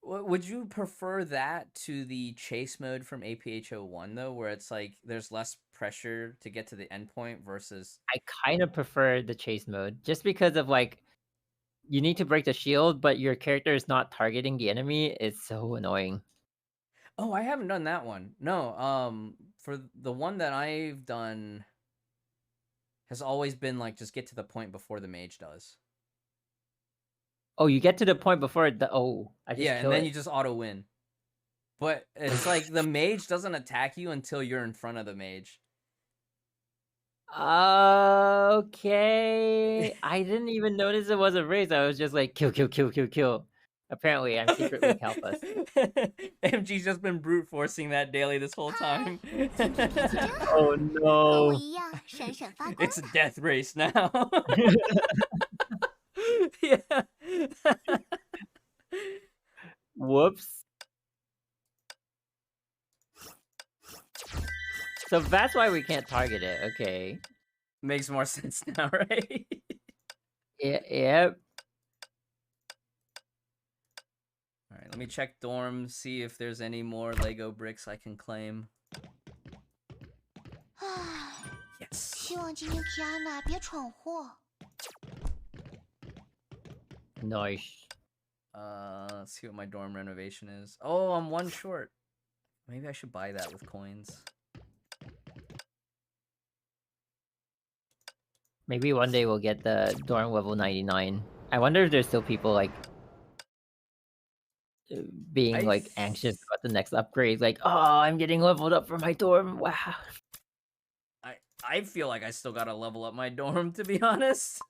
Would you prefer that to the chase mode from APHO1 though, where it's like there's less pressure to get to the endpoint versus? I kind of prefer the chase mode just because of, like, you need to break the shield, but your character is not targeting the enemy. It's so annoying. Oh, I haven't done that one. No, for the one that I've done has always been like just get to the point before the mage does. Oh, you get to the point before the and then you just auto win. But it's like the mage doesn't attack you until you're in front of the mage. Okay. I didn't even notice it was a race. I was just like, kill, kill, kill, kill, kill. Apparently, I'm secretly helpless. MG's just been brute forcing that daily this whole time. Oh no. It's a death race now. Yeah. Whoops. So that's why we can't target it. Okay. Makes more sense now, right? Yep. Alright, let me check dorm, see if there's any more Lego bricks I can claim. Yes. 希望今天 Kiana 别闯祸。 Nice. Let's see what my dorm renovation is. Oh, I'm one short. Maybe I should buy that with coins. Maybe one day we'll get the dorm level 99. I wonder if there's still people, like, being like anxious about the next upgrade. Like, oh, I'm getting leveled up for my dorm. Wow. I feel like I still gotta level up my dorm, to be honest.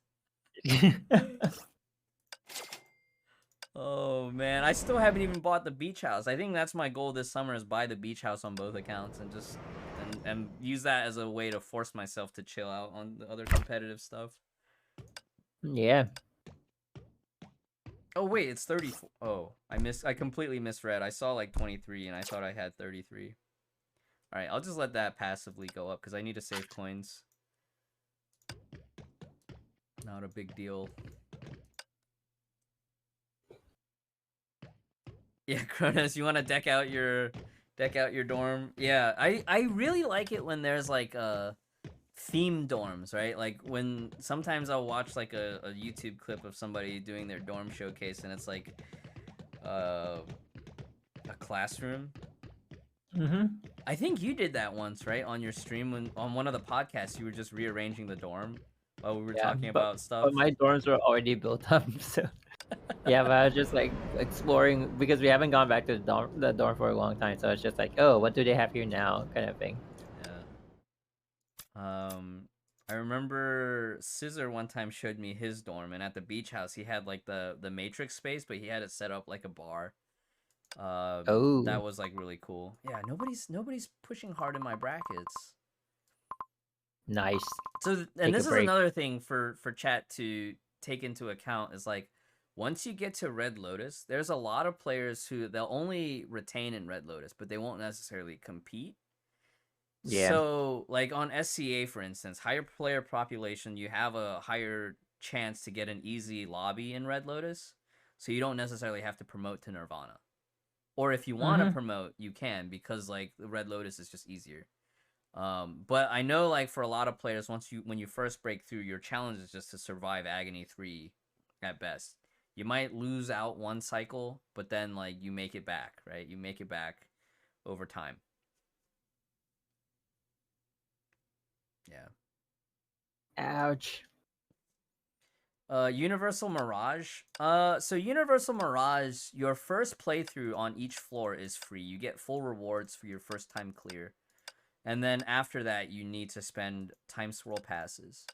Oh man, I still haven't even bought the beach house. I think that's my goal this summer, is buy the beach house on both accounts and just and use that as a way to force myself to chill out on the other competitive stuff. Yeah. Oh wait, it's 34. Oh, I completely misread. I saw like 23 and I thought I had 33. All right, I'll just let that passively go up because I need to save coins. Not a big deal. Yeah, Cronus, you want to deck out your dorm? Yeah, I really like it when there's like themed dorms, right? Like when sometimes I'll watch like a YouTube clip of somebody doing their dorm showcase and it's like a classroom. I think you did that once, right? On your stream when on one of the podcasts you were just rearranging the dorm while we were talking about stuff. But my dorms were already built up, so yeah, but I was just like exploring because we haven't gone back to the dorm for a long time, so it's just like, oh, what do they have here now, kind of thing. Yeah. I remember Scissor one time showed me his dorm, and at the beach house he had like the matrix space, but he had it set up like a bar. That was like really cool. Yeah, nobody's pushing hard in my brackets. Nice. So, and this is another thing for chat to take into account is like, once you get to Red Lotus, there's a lot of players who they'll only retain in Red Lotus, but they won't necessarily compete. Yeah. So, like on SCA, for instance, higher player population, you have a higher chance to get an easy lobby in Red Lotus. So you don't necessarily have to promote to Nirvana. Or if you want to promote, you can, because like the Red Lotus is just easier. But I know like for a lot of players, when you first break through, your challenge is just to survive Agony 3 at best. You might lose out one cycle, but then like you make it back, right? You make it back over time. Yeah. Ouch. Universal Mirage. So Universal Mirage, your first playthrough on each floor is free. You get full rewards for your first time clear. And then after that, you need to spend time swirl passes.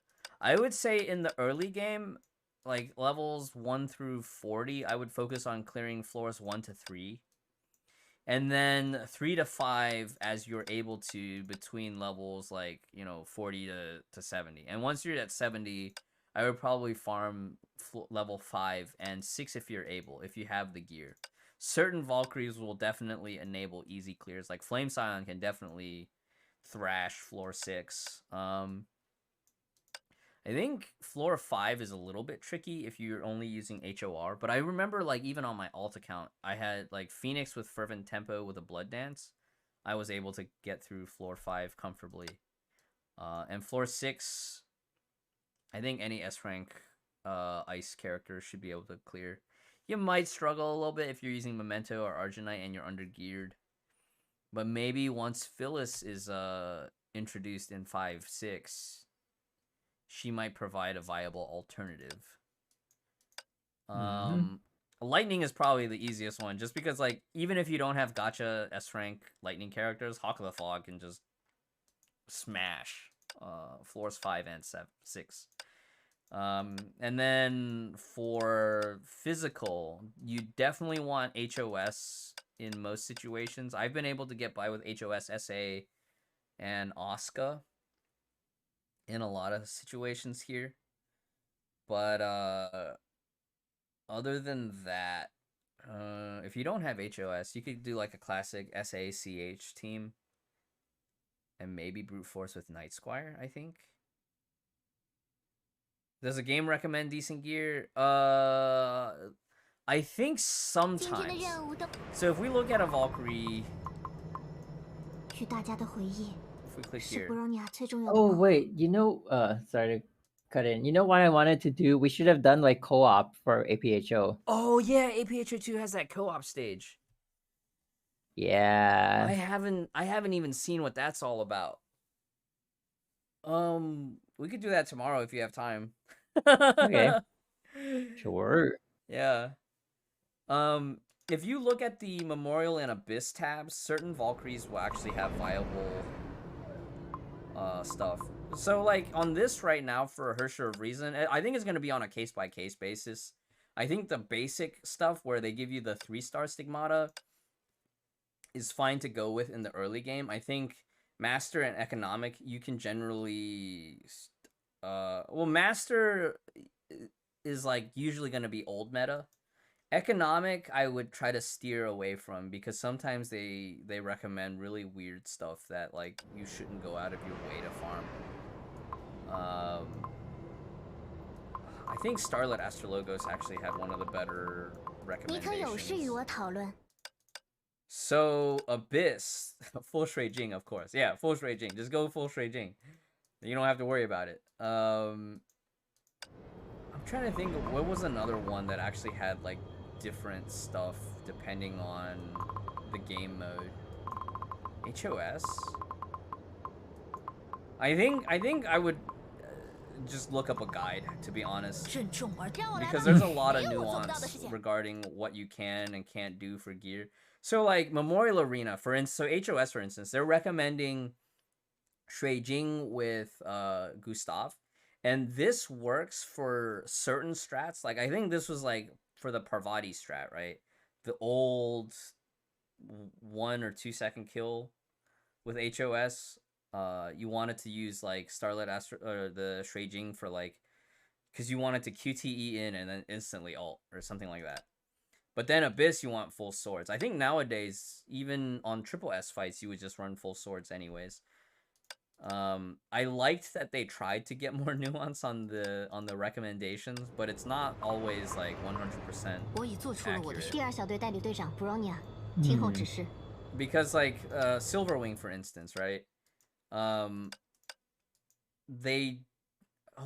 I would say in the early game, like levels 1 through 40, I would focus on clearing floors 1 to 3. And then 3 to 5 as you're able to between levels like, 40 to 70. And once you're at 70, I would probably farm level 5 and 6 if you're able, if you have the gear. Certain Valkyries will definitely enable easy clears. Like Flame Scion can definitely thrash floor 6. I think floor 5 is a little bit tricky if you're only using HOR, but I remember like even on my alt account, I had like Phoenix with Fervent Tempo with a Blood Dance. I was able to get through floor 5 comfortably. And floor 6, I think any S rank ice character should be able to clear. You might struggle a little bit if you're using Memento or Arginite and you're under geared. But maybe once Phyllis is introduced in 5-6, she might provide a viable alternative. Lightning is probably the easiest one, just because like even if you don't have gacha S rank lightning characters, Hawk of the Fog can just smash floors 5 and 6. And then for physical, you definitely want HOS in most situations. I've been able to get by with HOS, SA, and Asuka in a lot of situations here. But other than that, if you don't have HOS, you could do like a classic SACH team and maybe brute force with Night Squire, I think. Does a game recommend decent gear? I think sometimes. So if we look at a Valkyrie, if we click here. Oh wait, sorry to cut in. You know what I wanted to do? We should have done like co-op for APHO. Oh yeah, APHO 2 has that co-op stage. Yeah. I haven't even seen what that's all about. We could do that tomorrow if you have time. Okay. Sure. Yeah. If you look at the Memorial and Abyss tabs, certain Valkyries will actually have viable stuff. So like on this right now for Hersher of Reason, I think it's going to be on a case-by-case basis. I think the basic stuff where they give you the 3-star stigmata is fine to go with in the early game. I think Master and Economic, you can generally well, Master is like usually going to be old meta. Economic, I would try to steer away from, because sometimes they recommend really weird stuff that like you shouldn't go out of your way to farm. I think Starlit Astrologos actually had one of the better recommendations. So Abyss, full Shui Jing, of course. Yeah, full Shui Jing. Just go full Shui Jing. You don't have to worry about it. I'm trying to think of what was another one that actually had like different stuff depending on the game mode. HOS? I think I would just look up a guide, to be honest, because there's a lot of nuance regarding what you can and can't do for gear. So like Memorial Arena, for instance, so HOS for instance, they're recommending Shui Jing with Gustav. And this works for certain strats. Like, I think this was, like, for the Parvati strat, right? The old 1 or 2 second kill with HOS. you wanted to use like Starlit or the Shuijing for like, because you wanted to QTE in and then instantly ult or something like that. But then Abyss, you want full swords. I think nowadays, even on triple S fights, you would just run full swords anyways. I liked that they tried to get more nuance on the recommendations, but it's not always like 100% accurate. Because like Silverwing, for instance, right?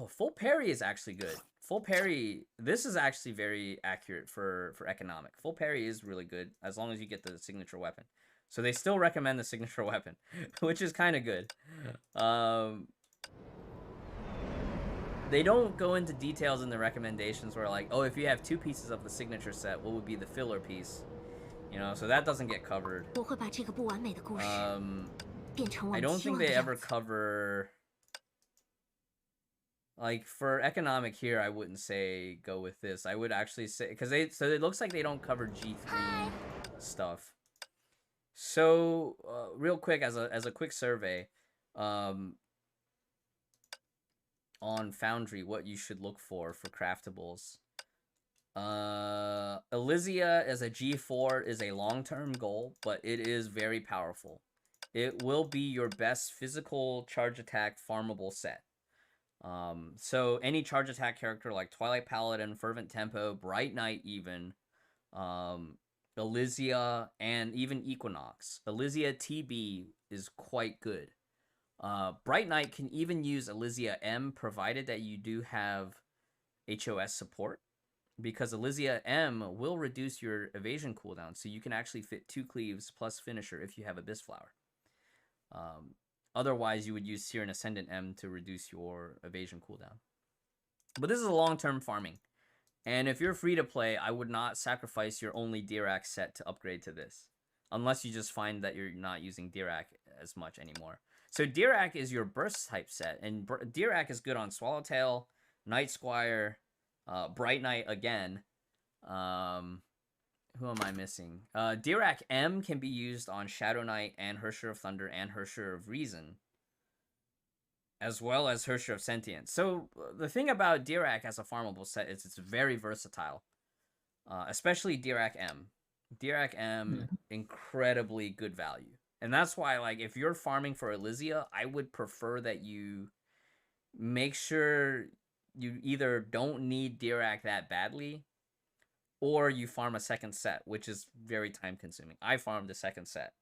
Full parry is actually good. Full parry, this is actually very accurate for economic. Full parry is really good as long as you get the signature weapon. So they still recommend the signature weapon, which is kind of good. They don't go into details in the recommendations where like, oh, if you have 2 pieces of the signature set, what would be the filler piece? You know, so that doesn't get covered. I don't think they ever cover... Like, for economic here, I wouldn't say go with this. I would actually say... Because so it looks like they don't cover G3 stuff. So, real quick, as a quick survey, on Foundry, what you should look for craftables. Elysia as a G4 is a long-term goal, but it is very powerful. It will be your best physical charge attack farmable set. So any charge attack character like Twilight Paladin, Fervent Tempo, Bright Knight even, Elysia, and even Equinox. Elysia TB is quite good. Bright Knight can even use Elysia M provided that you do have HOS support, because Elysia M will reduce your evasion cooldown, so you can actually fit 2 cleaves plus finisher if you have Abyss Flower. Otherwise, you would use Seer and Ascendant M to reduce your evasion cooldown. But this is a long-term farming. And if you're free to play, I would not sacrifice your only Dirac set to upgrade to this. Unless you just find that you're not using Dirac as much anymore. So Dirac is your burst type set. And Dirac is good on Swallowtail, Night Squire, Bright Knight again. Who am I missing? Dirac M can be used on Shadow Knight and Hersher of Thunder and Hersher of Reason, as well as Hersher of Sentience. So the thing about Dirac as a farmable set is it's very versatile, especially Dirac M. Dirac M, incredibly good value. And that's why, like, if you're farming for Elysia, I would prefer that you make sure you either don't need Dirac that badly, or you farm a second set, which is very time consuming. I farmed the second set.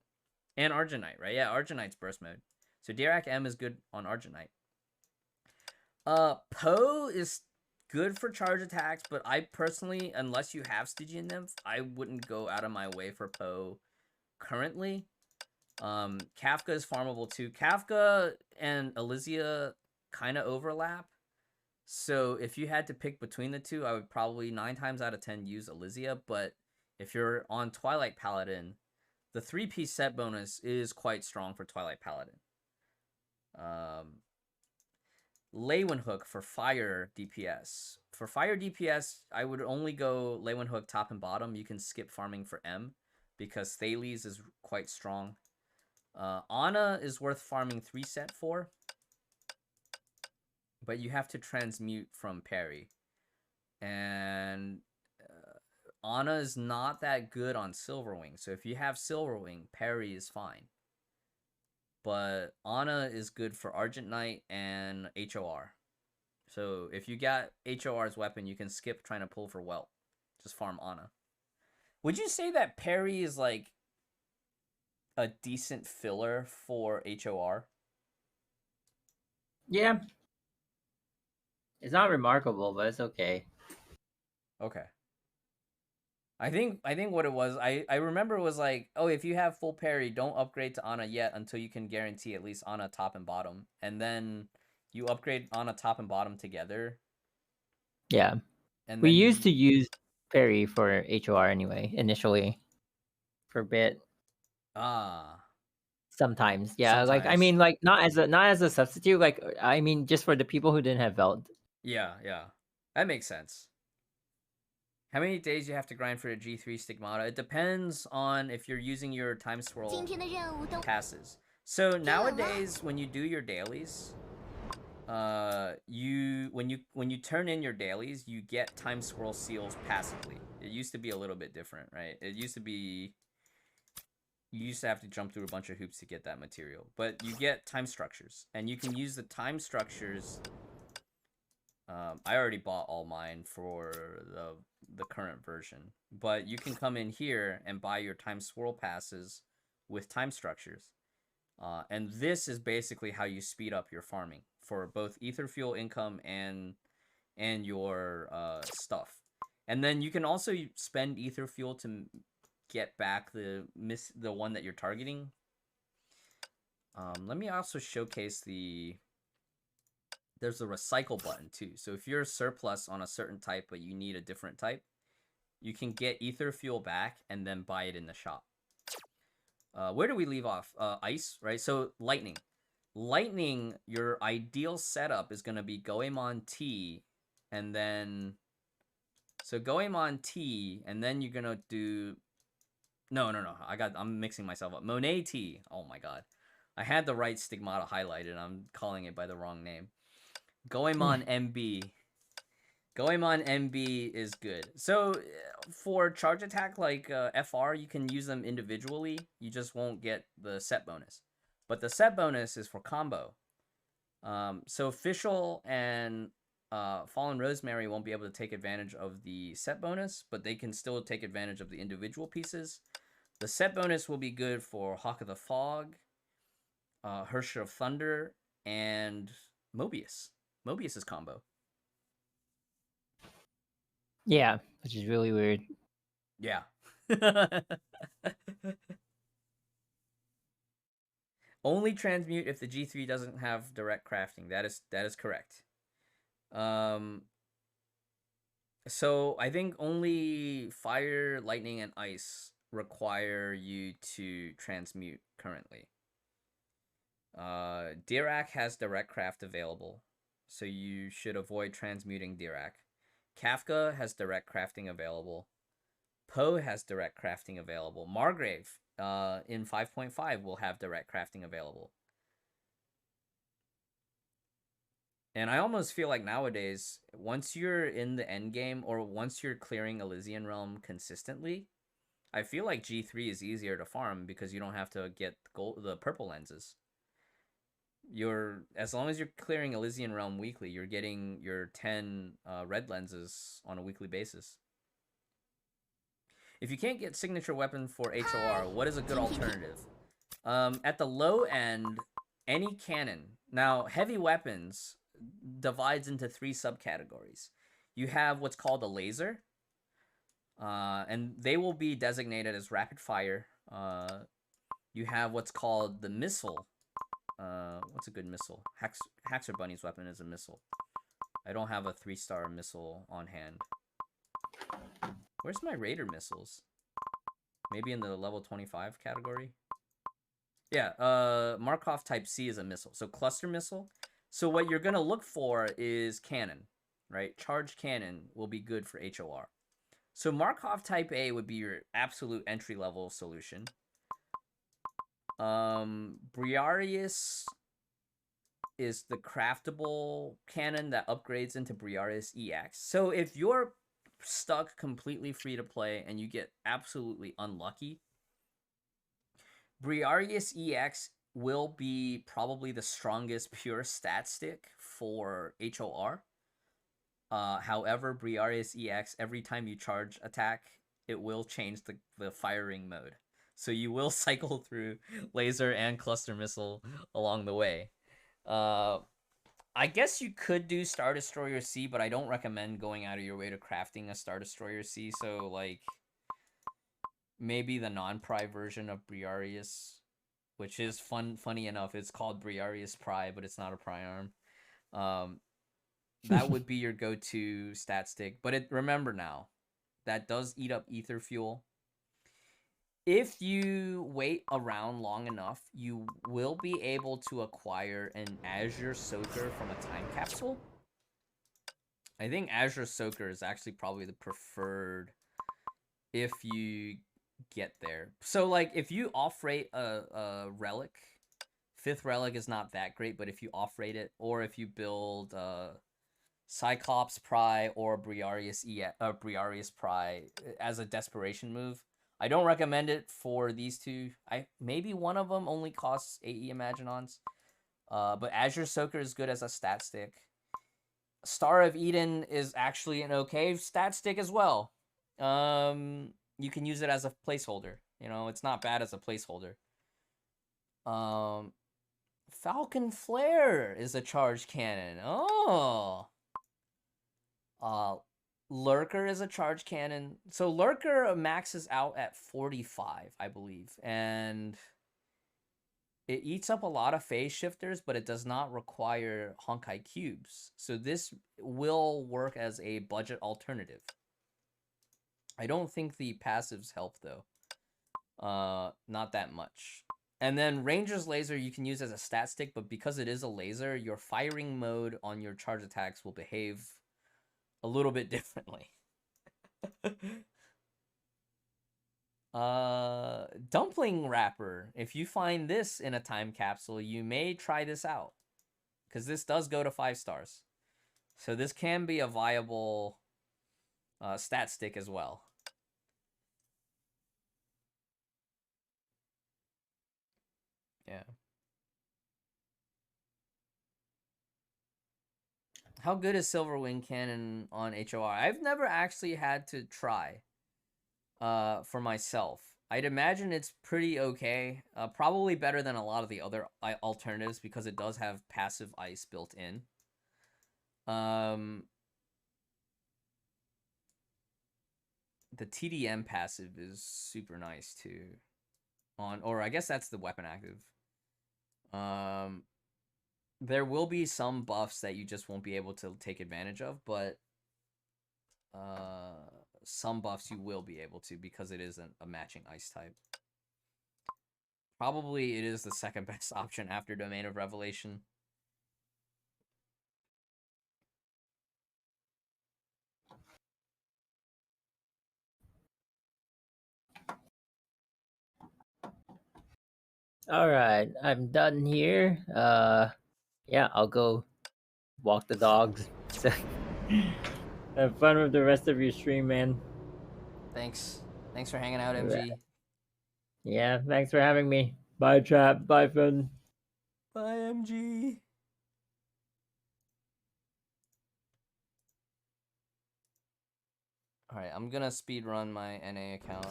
And Argentite, right? Yeah, Argentite's burst mode. So Dirac M is good on Argentite. Poe is good for charge attacks, but I personally, unless you have Stygian Nymph, I wouldn't go out of my way for Poe currently. Kafka is farmable too. Kafka and Elysia kind of overlap. So if you had to pick between the two, I would probably 9 times out of 10 use Elysia. But if you're on Twilight Paladin, the 3-piece set bonus is quite strong for Twilight Paladin. Leywin Hook for fire DPS. For fire DPS, I would only go Leywin Hook top and bottom. You can skip farming for M because Thales is quite strong. Ana is worth farming 3 set for, but you have to transmute from parry. And Ana is not that good on Silverwing. So if you have Silverwing, parry is fine. But Ana is good for Argent Knight and HOR. So if you got HOR's weapon, you can skip trying to pull for Welt. Just farm Ana. Would you say that parry is like a decent filler for HOR? Yeah. It's not remarkable, but it's okay. Okay. I think what it was, I remember it was like, oh, if you have full parry, don't upgrade to Ana yet until you can guarantee at least Ana top and bottom. And then you upgrade Ana top and bottom together. Yeah. And we used to use parry for HOR anyway, initially. For a bit. Sometimes. Yeah. Sometimes. Like I mean, like not as a substitute, like I mean just for the people who didn't have Veld. Yeah. That makes sense. How many days you have to grind for a G3 Stigmata? It depends on if you're using your time swirl passes. So nowadays, when you do your dailies, when you turn in your dailies, you get time swirl seals passively. It used to be a little bit different, right? It used to be you used to have to jump through a bunch of hoops to get that material, but you get time structures, and you can use the time structures. I already bought all mine for the current version, but you can come in here and buy your time swirl passes with time structures. And this is basically how you speed up your farming for both ether fuel income and your stuff. And then you can also spend ether fuel to get back the one that you're targeting. Let me also showcase there's a recycle button too. So if you're surplus on a certain type but you need a different type, you can get ether fuel back and then buy it in the shop. Where do we leave off? Ice, right? So lightning. Lightning, your ideal setup is going to be Goemon T, and then... So Goemon T, and then you're going to do... No. I'm mixing myself up. Monet T. Oh my god. I had the right stigmata highlighted. I'm calling it by the wrong name. Goemon MB. Goemon MB is good. So for charge attack like FR, you can use them individually. You just won't get the set bonus. But the set bonus is for combo. So Official and Fallen Rosemary won't be able to take advantage of the set bonus, but they can still take advantage of the individual pieces. The set bonus will be good for Hawk of the Fog, Hersher of Thunder, and Mobius. Mobius's combo. Yeah, which is really weird. Yeah. Only transmute if the G3 doesn't have direct crafting. That is correct. So I think only fire, lightning, and ice require you to transmute currently. Dirac has direct craft available, so you should avoid transmuting Dirac. Kafka has direct crafting available. Poe has direct crafting available. Margrave in 5.5 will have direct crafting available. And I almost feel like nowadays, once you're in the end game or once you're clearing Elysian Realm consistently, I feel like G3 is easier to farm because you don't have to get the purple lenses. As long as you're clearing Elysian Realm weekly, you're getting your 10 red lenses on a weekly basis. If you can't get signature weapon for HOR, what is a good alternative? At the low end, any cannon. Now, heavy weapons divides into 3 subcategories. You have what's called a laser, and they will be designated as rapid fire. You have what's called the missile. What's a good missile? Haxor Bunny's weapon is a missile. I don't have a 3-star missile on hand. Where's my Raider missiles? Maybe in the level 25 category? Yeah, Markov Type C is a missile. So cluster missile. So what you're going to look for is cannon, right? Charged cannon will be good for HOR. So Markov Type A would be your absolute entry-level solution. Briareus is the craftable cannon that upgrades into Briareus EX. So if you're stuck completely free to play and you get absolutely unlucky, Briareus EX will be probably the strongest pure stat stick for HOR. However, Briareus EX, every time you charge attack, it will change the firing mode. So you will cycle through laser and cluster missile along the way. I guess you could do Star Destroyer C, but I don't recommend going out of your way to crafting a Star Destroyer C. So, like, maybe the non-Pry version of Briareus, which is funny enough. It's called Briareus Pry, but it's not a Pry arm. That would be your go-to stat stick. But remember now, that does eat up ether fuel. If you wait around long enough, you will be able to acquire an Azure Soaker from a time capsule. I think Azure Soaker is actually probably the preferred if you get there. So, like, if you off-rate a relic 5th relic is not that great, but if you off-rate it, or if you build Cyclops Pry or Briareus Pry as a desperation move, I don't recommend it for these two. Maybe one of them only costs AE Imaginons, but Azure Soaker is good as a stat stick. Star of Eden is actually an okay stat stick as well. You can use it as a placeholder. You know, it's not bad as a placeholder. Falcon Flare is a charge cannon. Oh. Lurker is a charge cannon. So Lurker maxes out at 45, I believe. And it eats up a lot of phase shifters, but it does not require Honkai cubes. So this will work as a budget alternative. I don't think the passives help, though. Not that much. And then Ranger's Laser you can use as a stat stick, but because it is a laser, your firing mode on your charge attacks will behave a little bit differently. Dumpling Wrapper. If you find this in a time capsule, you may try this out, because this does go to 5 stars. So this can be a viable stat stick as well. Yeah. How good is Silver Wing Cannon on HOR? I've never actually had to try for myself. I'd imagine it's pretty okay. Probably better than a lot of the other alternatives because it does have passive ice built in. The TDM passive is super nice too. Or I guess that's the weapon active. There will be some buffs that you just won't be able to take advantage of, but some buffs you will be able to because it is a matching ice type. Probably it is the second best option after Domain of Revelation. All right, I'm done here. Yeah, I'll go walk the dogs. Have fun with the rest of your stream, man. Thanks for hanging out, MG. Yeah, thanks for having me. Bye, chat. Bye, Finn. Bye, MG. All right, I'm gonna speed run my NA account.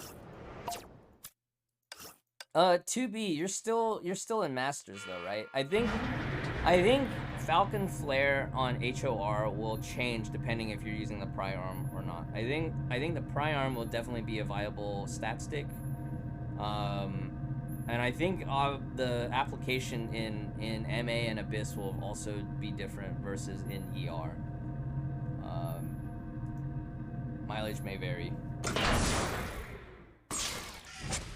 2B, you're still in Masters though, right? I think Falcon Flare on HOR will change depending if you're using the Pry Arm or not. I think the Pry Arm will definitely be a viable stat stick. And I think the application in MA and Abyss will also be different versus in ER. Mileage may vary.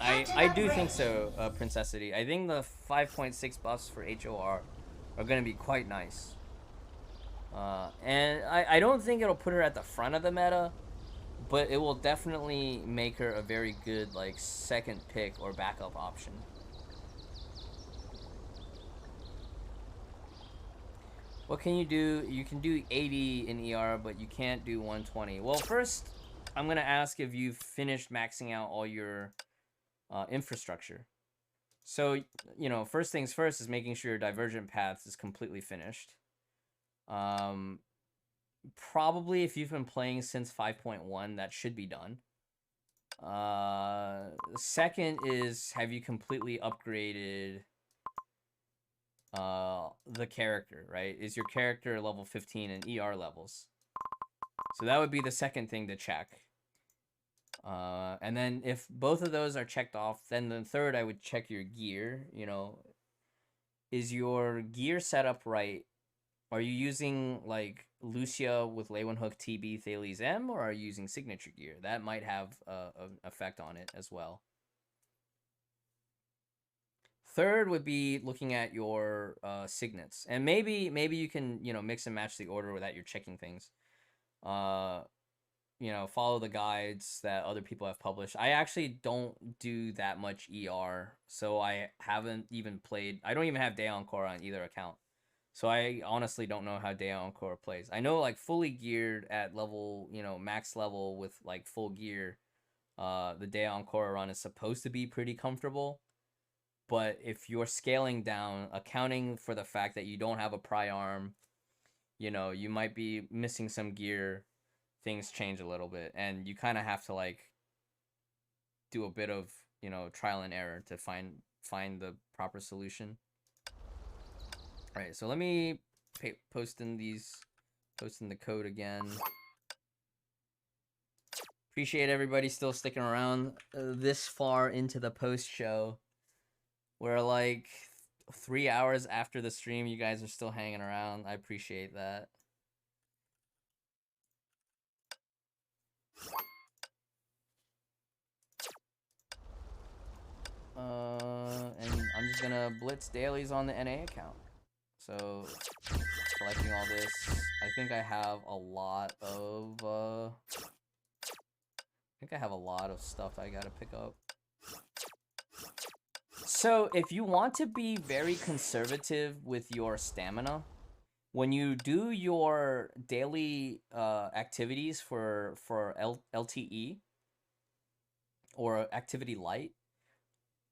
I do think so, Princessity. I think the 5.6 buffs for HOR are going to be quite nice. And I don't think it'll put her at the front of the meta, but it will definitely make her a very good, like, second pick or backup option. What can you do? You can do 80 in ER, but you can't do 120. Well, first, I'm going to ask if you've finished maxing out all your infrastructure. So, you know, first things first is making sure your Divergent Paths is completely finished. Probably if you've been playing since 5.1, that should be done. Second is, have you completely upgraded the character, right? Is your character level 15 in ER levels? So that would be the second thing to check. And then if both of those are checked off, then the third, I would check your gear. You know, is your gear set up right? Are you using, like, Lucia with Leywen Hook, TB, Thales M, or are you using signature gear? That might have an effect on it as well. Third would be looking at your signets. And maybe you can, you know, mix and match the order that you're checking things. you know, follow the guides that other people have published. I actually don't do that much ER, so I haven't even played. I don't even have Day Encore on either account. So I honestly don't know how Day Encore plays. I know like fully geared at level, you know, max level with like full gear, the Day Encore run is supposed to be pretty comfortable. But if you're scaling down, accounting for the fact that you don't have a pry arm, you know, you might be missing some gear, things change a little bit, and you kind of have to like do a bit of, you know, trial and error to find the proper solution. All right, so let me post in the code again. Appreciate everybody still sticking around this far into the post show. We're like 3 hours after the stream, you guys are still hanging around. I appreciate that. And I'm just gonna blitz dailies on the NA account. So, collecting all this, I think I have a lot of, stuff I gotta pick up. So, if you want to be very conservative with your stamina, when you do your daily activities for LTE or activity light,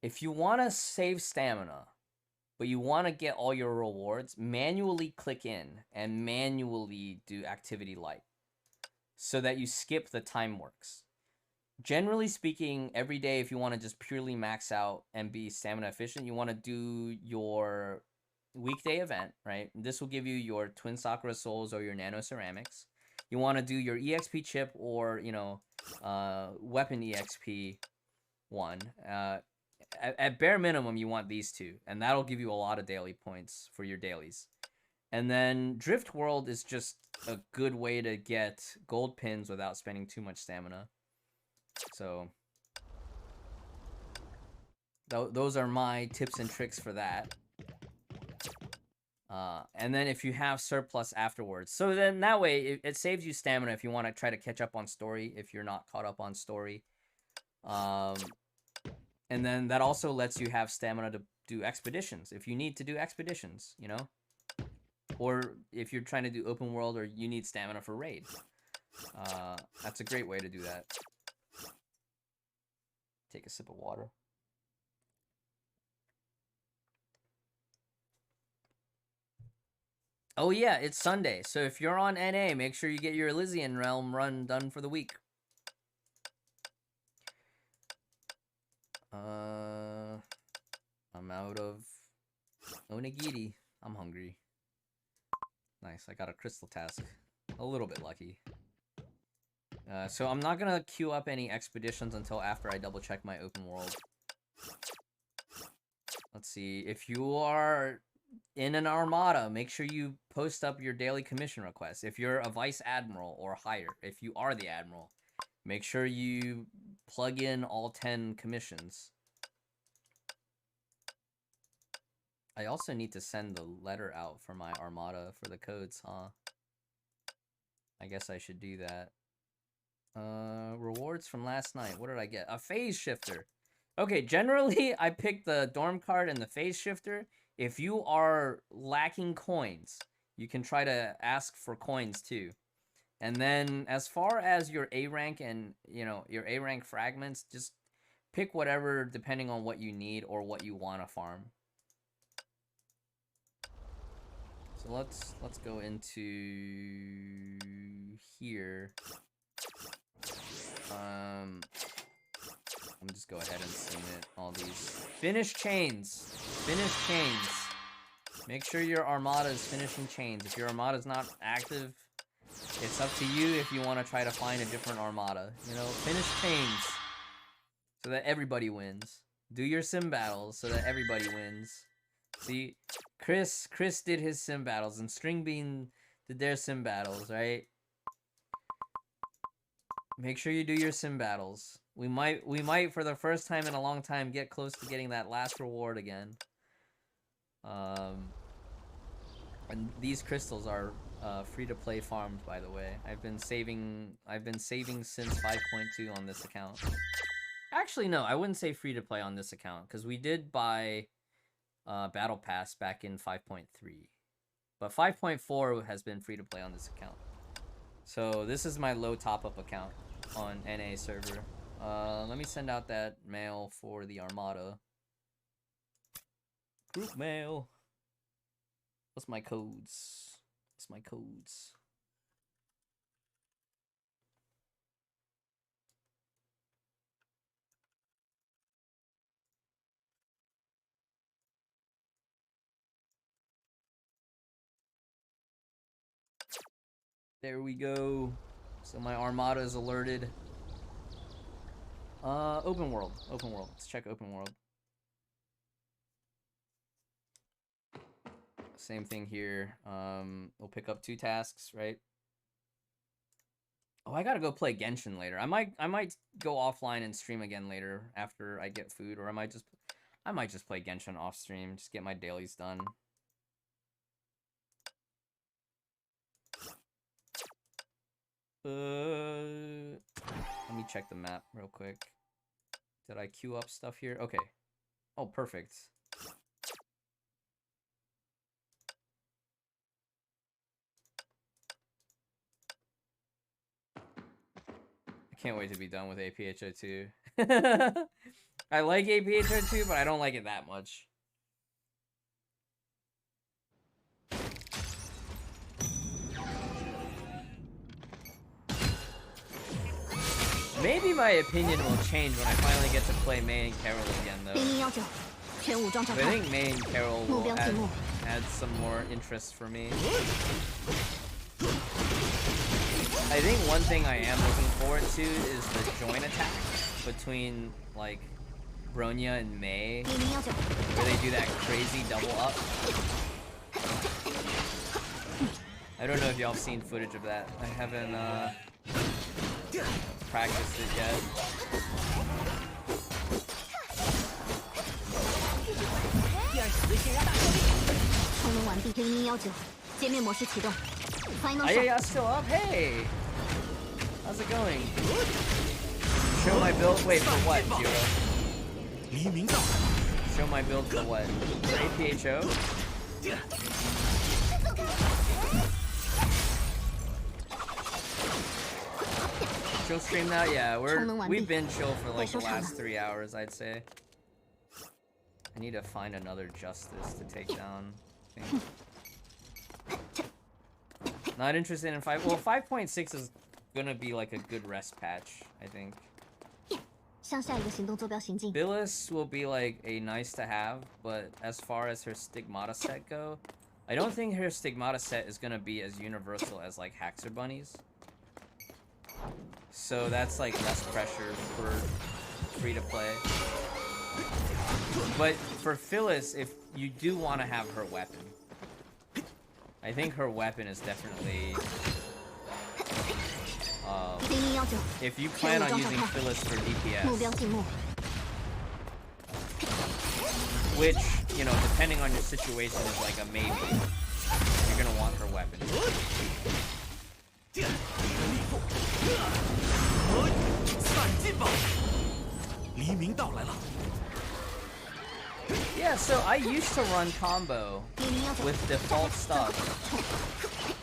if you want to save stamina, but you want to get all your rewards, manually click in and manually do activity light so that you skip the time works. Generally speaking, every day, if you want to just purely max out and be stamina efficient, you want to do your weekday event, right? This will give you your Twin Sakura Souls or your Nano Ceramics. You want to do your EXP chip or, you know, weapon EXP one. At bare minimum, you want these two, and that'll give you a lot of daily points for your dailies. And then Drift World is just a good way to get gold pins without spending too much stamina. So those are my tips and tricks for that. And then if you have surplus afterwards, so then that way it saves you stamina if you want to try to catch up on story, if you're not caught up on story. And then that also lets you have stamina to do expeditions if you need to do expeditions, you know? Or if you're trying to do open world or you need stamina for raid. That's a great way to do that. Take a sip of water. Oh yeah, it's Sunday, so if you're on NA, make sure you get your Elysian Realm run done for the week. I'm out of onigiri. I'm hungry. Nice, I got a crystal task. A little bit lucky. So I'm not gonna queue up any expeditions until after I double check my open world. Let's see, if you are in an armada, make sure you post up your daily commission requests. If you're a vice admiral or higher, if you are the admiral, make sure you plug in all 10 commissions. I also need to send the letter out for my armada for the codes, huh? I guess I should do that. Rewards from last night. What did I get? A phase shifter. Okay, generally I pick the dorm card and the phase shifter. If you are lacking coins, you can try to ask for coins too. And then as far as your A rank and, you know, your A rank fragments, just pick whatever depending on what you need or what you want to farm. So let's go into here. Let me just go ahead and submit all these. Finish chains. Finish chains. Make sure your armada is finishing chains. If your armada is not active, it's up to you if you want to try to find a different armada. You know, finish chains so that everybody wins. Do your sim battles so that everybody wins. See, Chris did his sim battles and Stringbean did their sim battles, right? Make sure you do your sim battles. We might for the first time in a long time get close to getting that last reward again. And these crystals are free-to-play farms, by the way. I've been saving since 5.2 on this account. Actually, no, I wouldn't say free-to-play on this account, because we did buy Battle Pass back in 5.3. But 5.4 has been free-to-play on this account. So this is my low top-up account on NA server. Let me send out that mail for the Armada. Group mail. What's my codes? What's my codes? There we go. So my Armada is alerted. Open world. Open world. Let's check open world. Same thing here. We'll pick up 2 tasks, right? Oh, I gotta go play Genshin later. I might go offline and stream again later after I get food, or I might just play Genshin off stream, just get my dailies done. Let me check the map real quick. Did I queue up stuff here? Okay. Oh, perfect. I can't wait to be done with APHO2. I like APHO2, but I don't like it that much. Maybe my opinion will change when I finally get to play May and Carol again, though. But I think May and Carol will add some more interest for me. I think one thing I am looking forward to is the joint attack between, like, Bronya and May, where they do that crazy double up. I don't know if y'all have seen footage of that. I haven't, practiced it yet. Yeah, still up? Hey! How's it going? Show my build? Wait, for what, Jiro? Show my build for what? For APHO? Chill stream now? Yeah, we've been chill for like the last 3 hours, I'd say. I need to find another Justice to take down. I think. Not interested in 5. Well, 5.6 is gonna be like a good rest patch, I think. Phyllis will be like a nice to have, but as far as her Stigmata set go, I don't think her Stigmata set is gonna be as universal as like Haxor Bunnies. So that's like less pressure for free to play. But for Phyllis, if you do want to have her weapon, I think her weapon is definitely... if you plan on using Phyllis for DPS, which, you know, depending on your situation is like a maybe, you're gonna want her weapon. Yeah, so I used to run combo with default stuff,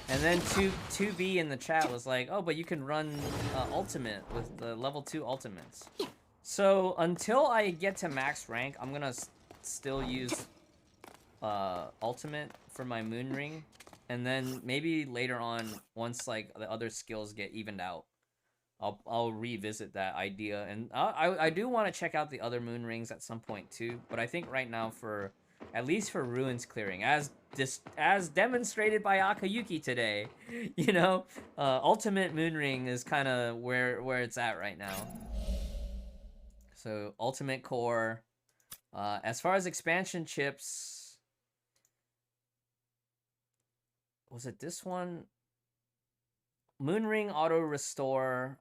and then 2B in the chat was like, oh, but you can run ultimate with the level 2 ultimates. So until I get to max rank, I'm gonna still use ultimate for my moon ring, and then maybe later on, once like the other skills get evened out, I'll revisit that idea, and I do want to check out the other moon rings at some point too. But I think right now, for at least for ruins clearing, as demonstrated by Akayuki today, you know, ultimate moon ring is kind of where it's at right now. So ultimate core. As far as expansion chips, was it this one? Moonring auto restore,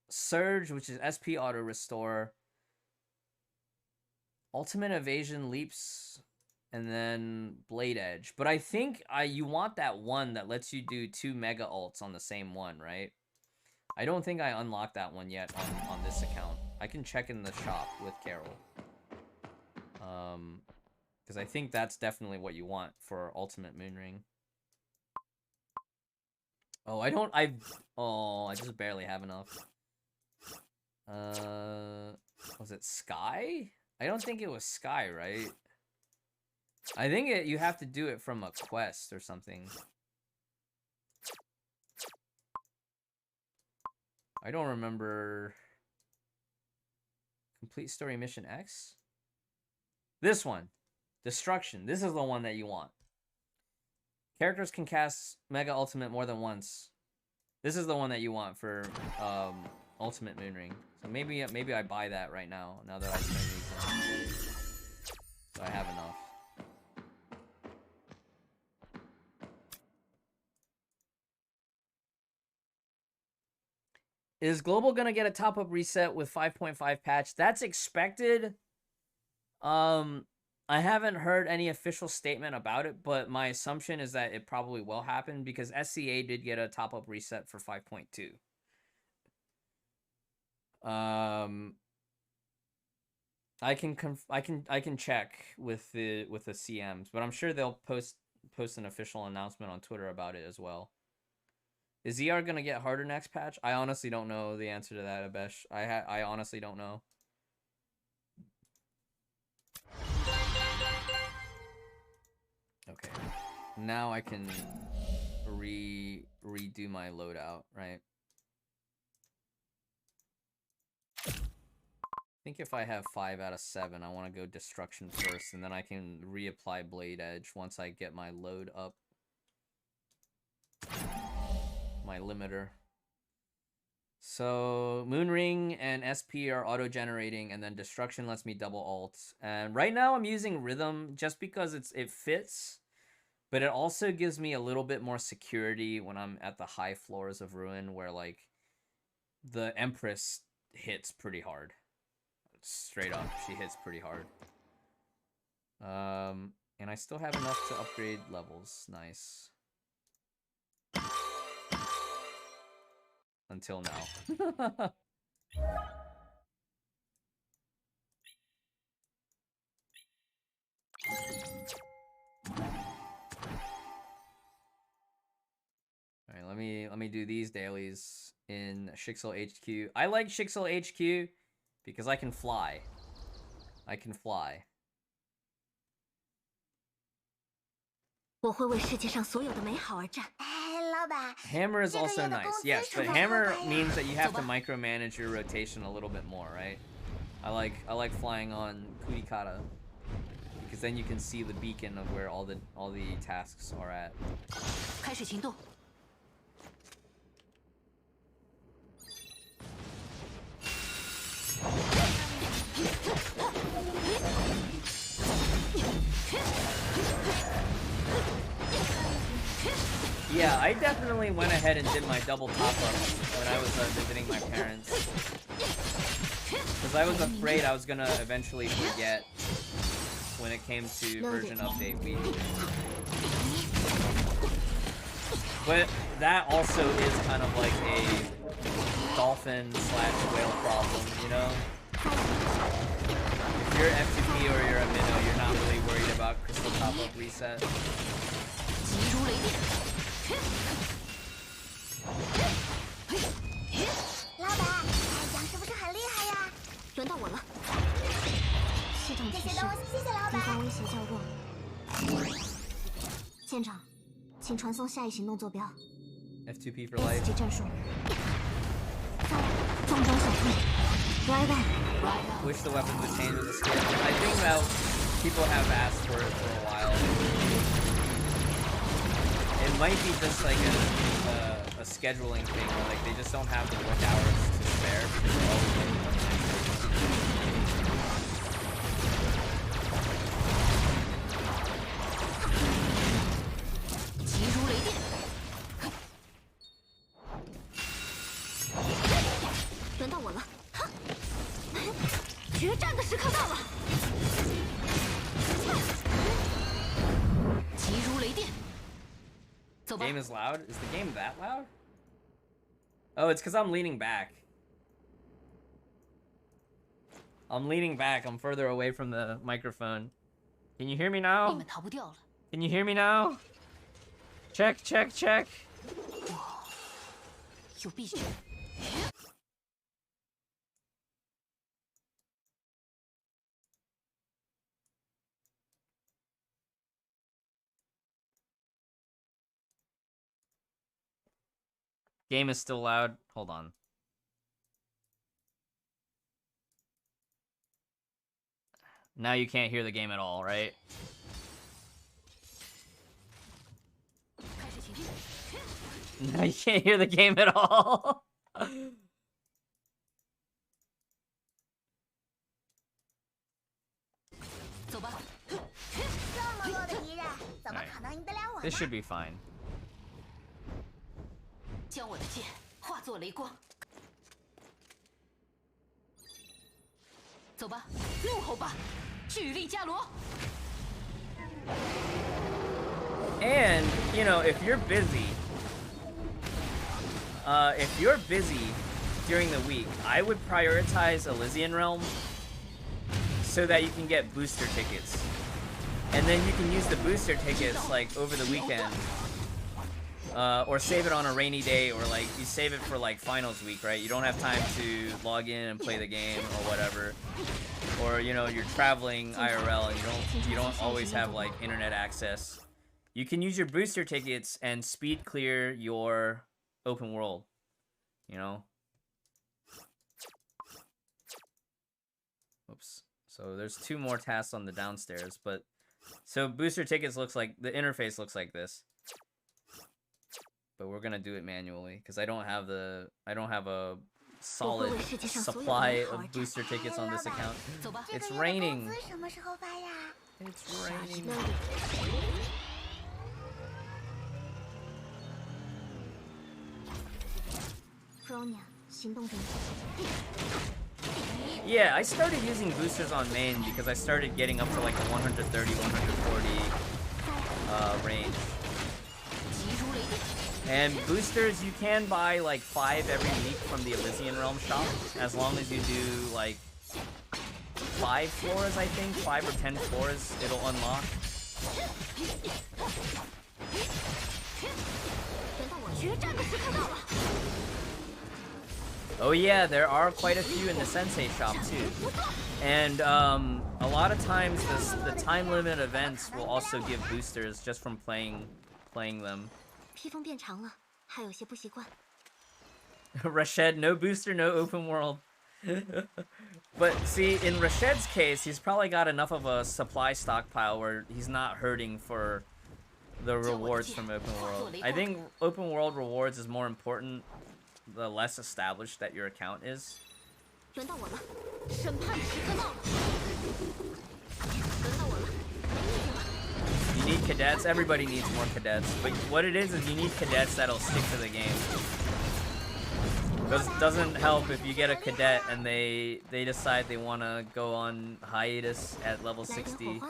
Surge, which is SP auto restore, ultimate evasion leaps, and then Blade Edge. But I think you want that one that lets you do 2 mega ults on the same one, right? I don't think I unlocked that one yet on this account. I can check in the shop with Carol. Because I think that's definitely what you want for Ultimate Moonring. Oh, I just barely have enough. Was it Sky? I don't think it was Sky, right? I think you have to do it from a quest or something. I don't remember. Complete Story Mission X? This one. Destruction. This is the one that you want. Characters can cast Mega Ultimate more than once. This is the one that you want for Ultimate Moonring. So maybe I buy that right now that I turn these in. So I have enough. Is Global gonna get a top-up reset with 5.5 patch? That's expected. I haven't heard any official statement about it, but my assumption is that it probably will happen because SCA did get a top-up reset for 5.2. I can check with the CMs, but I'm sure they'll post an official announcement on Twitter about it as well. Is ER gonna get harder next patch? I honestly don't know the answer to that, Abesh. I honestly don't know. Okay, now I can redo my loadout, right? I think if I have 5 out of 7, I want to go Destruction first, and then I can reapply Blade Edge once I get my load up. My limiter. So Moonring and SP are auto-generating, and then Destruction lets me double ult. And right now I'm using Rhythm just because it fits, but it also gives me a little bit more security when I'm at the high floors of Ruin, where like the Empress hits pretty hard. Straight up, she hits pretty hard. And I still have enough to upgrade levels. Nice. Until now. Alright, let me do these dailies in Shixel HQ. I like Shixel HQ because I can fly. I can fly. Hammer is also nice, yes, but Hammer means that you have to micromanage your rotation a little bit more, right? I like flying on Kurikata because then you can see the beacon of where all the tasks are at. Yeah, I definitely went ahead and did my double top-up when I was visiting my parents. Because I was afraid I was gonna eventually forget when it came to version update week. But that also is kind of like a dolphin/whale problem, you know? If you're F2P or you're a minnow, you're not really worried about crystal top-up reset. F2P for life. Wish the weapons would change with the skin. I think that people have asked for it for a while. It might be just like a scheduling thing, where like they just don't have the work hours to spare because they're always working on it. Game is loud? Is the game that loud? Oh, it's because I'm leaning back. I'm leaning back. I'm further away from the microphone. Can you hear me now? Can you hear me now? Check, check, check. Game is still loud. Hold on. Now you can't hear the game at all, right? Now you can't hear the game at all. Right. This should be fine. 将我的剑化作雷光。走吧，怒吼吧，巨力伽罗。 And, you know, if you're busy during the week, I would prioritize Elysian Realm so that you can get booster tickets. And then you can use the booster tickets, like, over the weekend. Or save it on a rainy day, or, like, you save it for, like, finals week, right? You don't have time to log in and play the game or whatever. Or, you know, you're traveling IRL and you don't always have, like, internet access. You can use your booster tickets and speed clear your open world, you know? Oops. So there's 2 more tasks on the downstairs, but... So booster tickets looks like... The interface looks like this. But we're gonna do it manually, because I don't have a solid supply of booster tickets on this account. It's raining. It's raining. Yeah, I started using boosters on main because I started getting up to like the 130, 140 range. And boosters, you can buy like 5 every week from the Elysian Realm shop, as long as you do like 5 floors, I think, 5 or 10 floors, it'll unlock. Oh yeah, there are quite a few in the Sensei shop too. And a lot of times the time limit events will also give boosters just from playing them. Rashid, no booster, no open world. But see, in Rashid's case, he's probably got enough of a supply stockpile where he's not hurting for the rewards from open world. I think open world rewards is more important the less established that your account is. You need cadets. Everybody needs more cadets. But what it is you need cadets that'll stick to the game. Because it doesn't help if you get a cadet and they decide they want to go on hiatus at level 60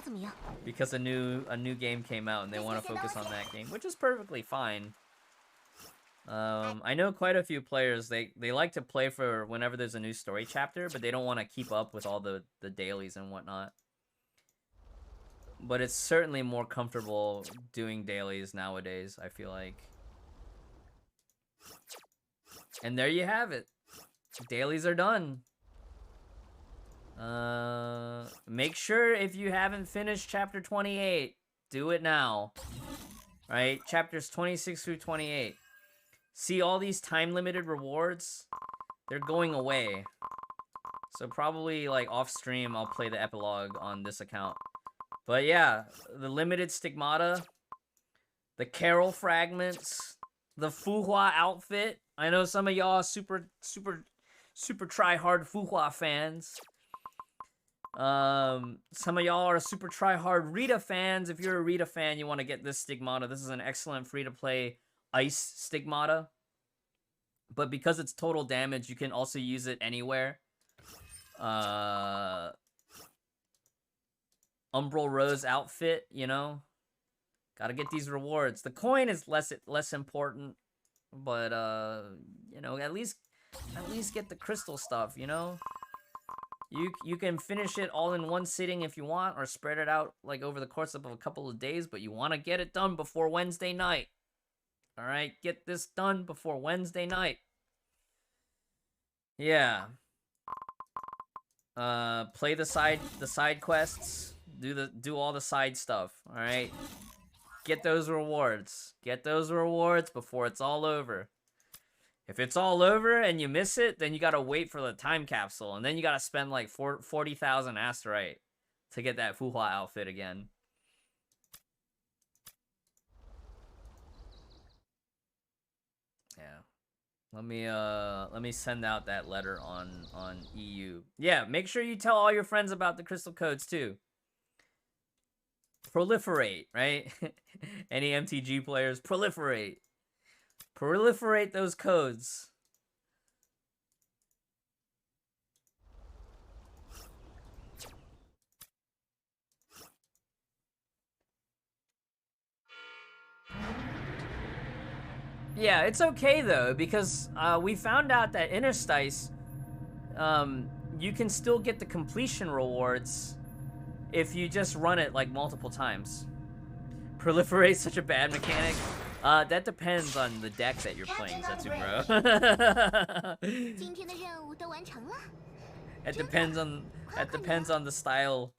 because a new game came out and they want to focus on that game, which is perfectly fine. I know quite a few players, they like to play for whenever there's a new story chapter, but they don't want to keep up with all the dailies and whatnot. But it's certainly more comfortable doing dailies nowadays, I feel like. And there you have it. Dailies are done. Make sure if you haven't finished chapter 28, do it now. Right? Chapters 26 through 28. See all these time-limited rewards? They're going away. So probably, like, off-stream, I'll play the epilogue on this account. But yeah, the limited stigmata, the Carol fragments, the Fuhua outfit. I know some of y'all are super try-hard Fuhua fans. Some of y'all are super try-hard Rita fans. If you're a Rita fan, you want to get this stigmata. This is an excellent free-to-play ice stigmata. But because it's total damage, you can also use it anywhere. Umbral Rose outfit, you know? Gotta get these rewards. The coin is less important, but you know, at least get the crystal stuff, you know? You can finish it all in one sitting if you want, or spread it out like over the course of a couple of days, but you want to get it done before Wednesday night. All right, get this done before Wednesday night. Yeah. Play the side quests. Do all the side stuff. All right. Get those rewards. Get those rewards before it's all over. If it's all over and you miss it, then you gotta wait for the time capsule, and then you gotta spend like 40,000 asterite to get that Fuhua outfit again. Yeah. Let me send out that letter on EU. Yeah, make sure you tell all your friends about the crystal codes too. Proliferate, right? Any MTG players, proliferate. Proliferate those codes. Yeah, it's okay though, because we found out that Interstice, you can still get the completion rewards if you just run it like multiple times. Proliferate such a bad mechanic. That depends on the deck that you're playing, Zetsu bro. It depends on the style.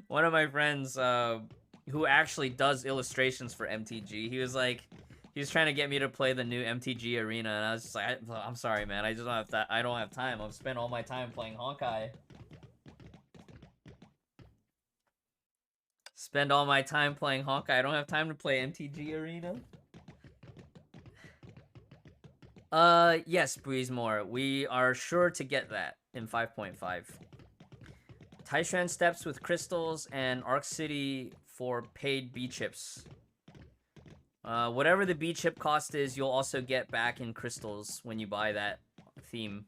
One of my friends who actually does illustrations for MTG, he was trying to get me to play the new MTG Arena, and I was just like, I'm sorry, man, I just don't have that. I don't have time. I've spent all my time playing Honkai. Spend all my time playing Honkai. I don't have time to play MTG Arena. Yes, Breezemore. We are sure to get that in 5.5. Taishan Steps with crystals and Arc City for paid B chips. Whatever the B chip cost is, you'll also get back in crystals when you buy that theme.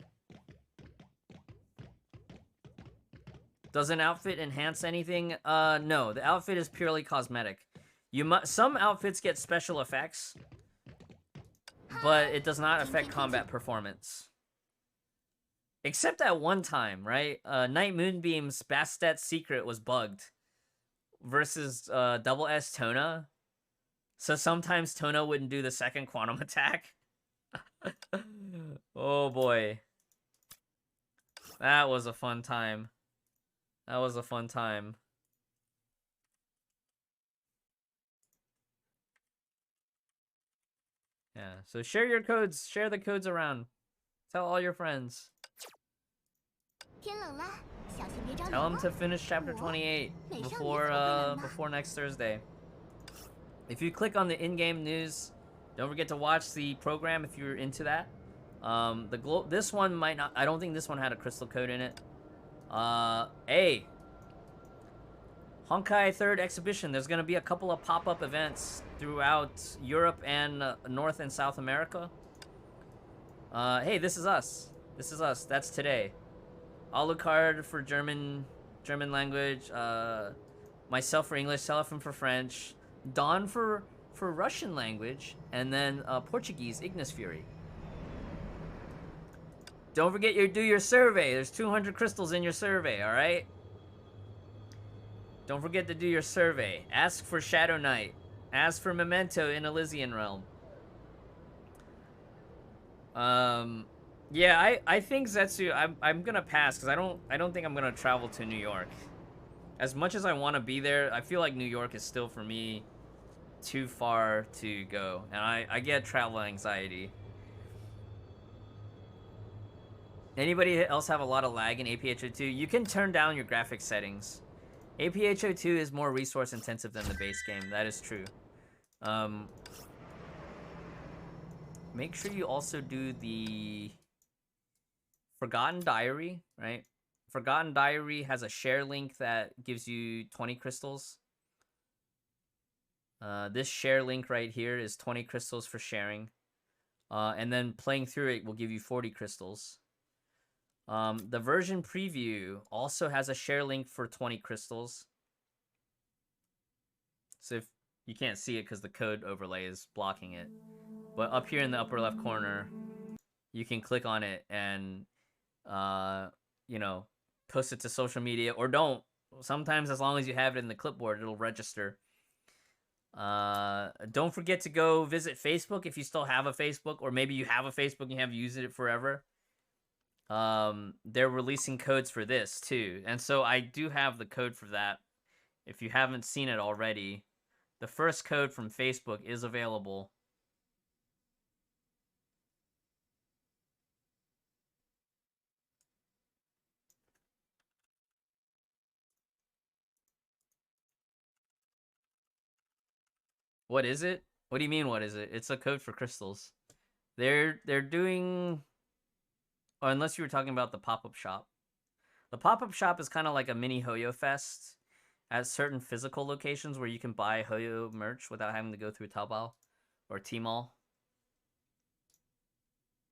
Does an outfit enhance anything? No, the outfit is purely cosmetic. Some outfits get special effects, but it does not affect combat performance. Except at one time, right? Night Moonbeam's Bastet's secret was bugged versus Double S Tona. So sometimes Tona wouldn't do the second quantum attack. Oh boy. That was a fun time. That was a fun time. Yeah, so share your codes. Share the codes around. Tell all your friends. Tell them to finish chapter 28 before next Thursday. If you click on the in-game news, don't forget to watch the program if you're into that. This one might not. I don't think this one had a crystal code in it. Hey, Honkai 3rd exhibition. There's gonna be a couple of pop-up events throughout Europe and North and South America. Hey, this is us. This is us. That's today. Alucard for German language. Myself for English. Seraphim for French. Dawn for Russian language, and then Portuguese. Ignis Fury. Don't forget do your survey. There's 200 crystals in your survey, alright? Don't forget to do your survey. Ask for Shadow Knight. Ask for Memento in Elysian Realm. Yeah, I think Zetsu, I'm gonna pass, because I don't think I'm gonna travel to New York. As much as I want to be there, I feel like New York is still, for me, too far to go. And I get travel anxiety. Anybody else have a lot of lag in APHO2? You can turn down your graphics settings. APHO2 is more resource intensive than the base game. That is true. Make sure you also do the Forgotten Diary, right? Forgotten Diary has a share link that gives you 20 crystals. This share link right here is 20 crystals for sharing. And then playing through it will give you 40 crystals. The version preview also has a share link for 20 crystals. So if you can't see it because the code overlay is blocking it. But up here in the upper left corner, you can click on it and, you know, post it to social media or don't. Sometimes as long as you have it in the clipboard, it'll register. Don't forget to go visit Facebook if you still have a Facebook, or maybe you have a Facebook and you have used it forever. They're releasing codes for this too. And so I do have the code for that. If you haven't seen it already, the first code from Facebook is available. What is it? What do you mean, what is it? It's a code for crystals. They're doing... Oh, unless you were talking about the pop-up shop. The pop-up shop is kind of like a mini Hoyo Fest at certain physical locations where you can buy Hoyo merch without having to go through Taobao or Tmall.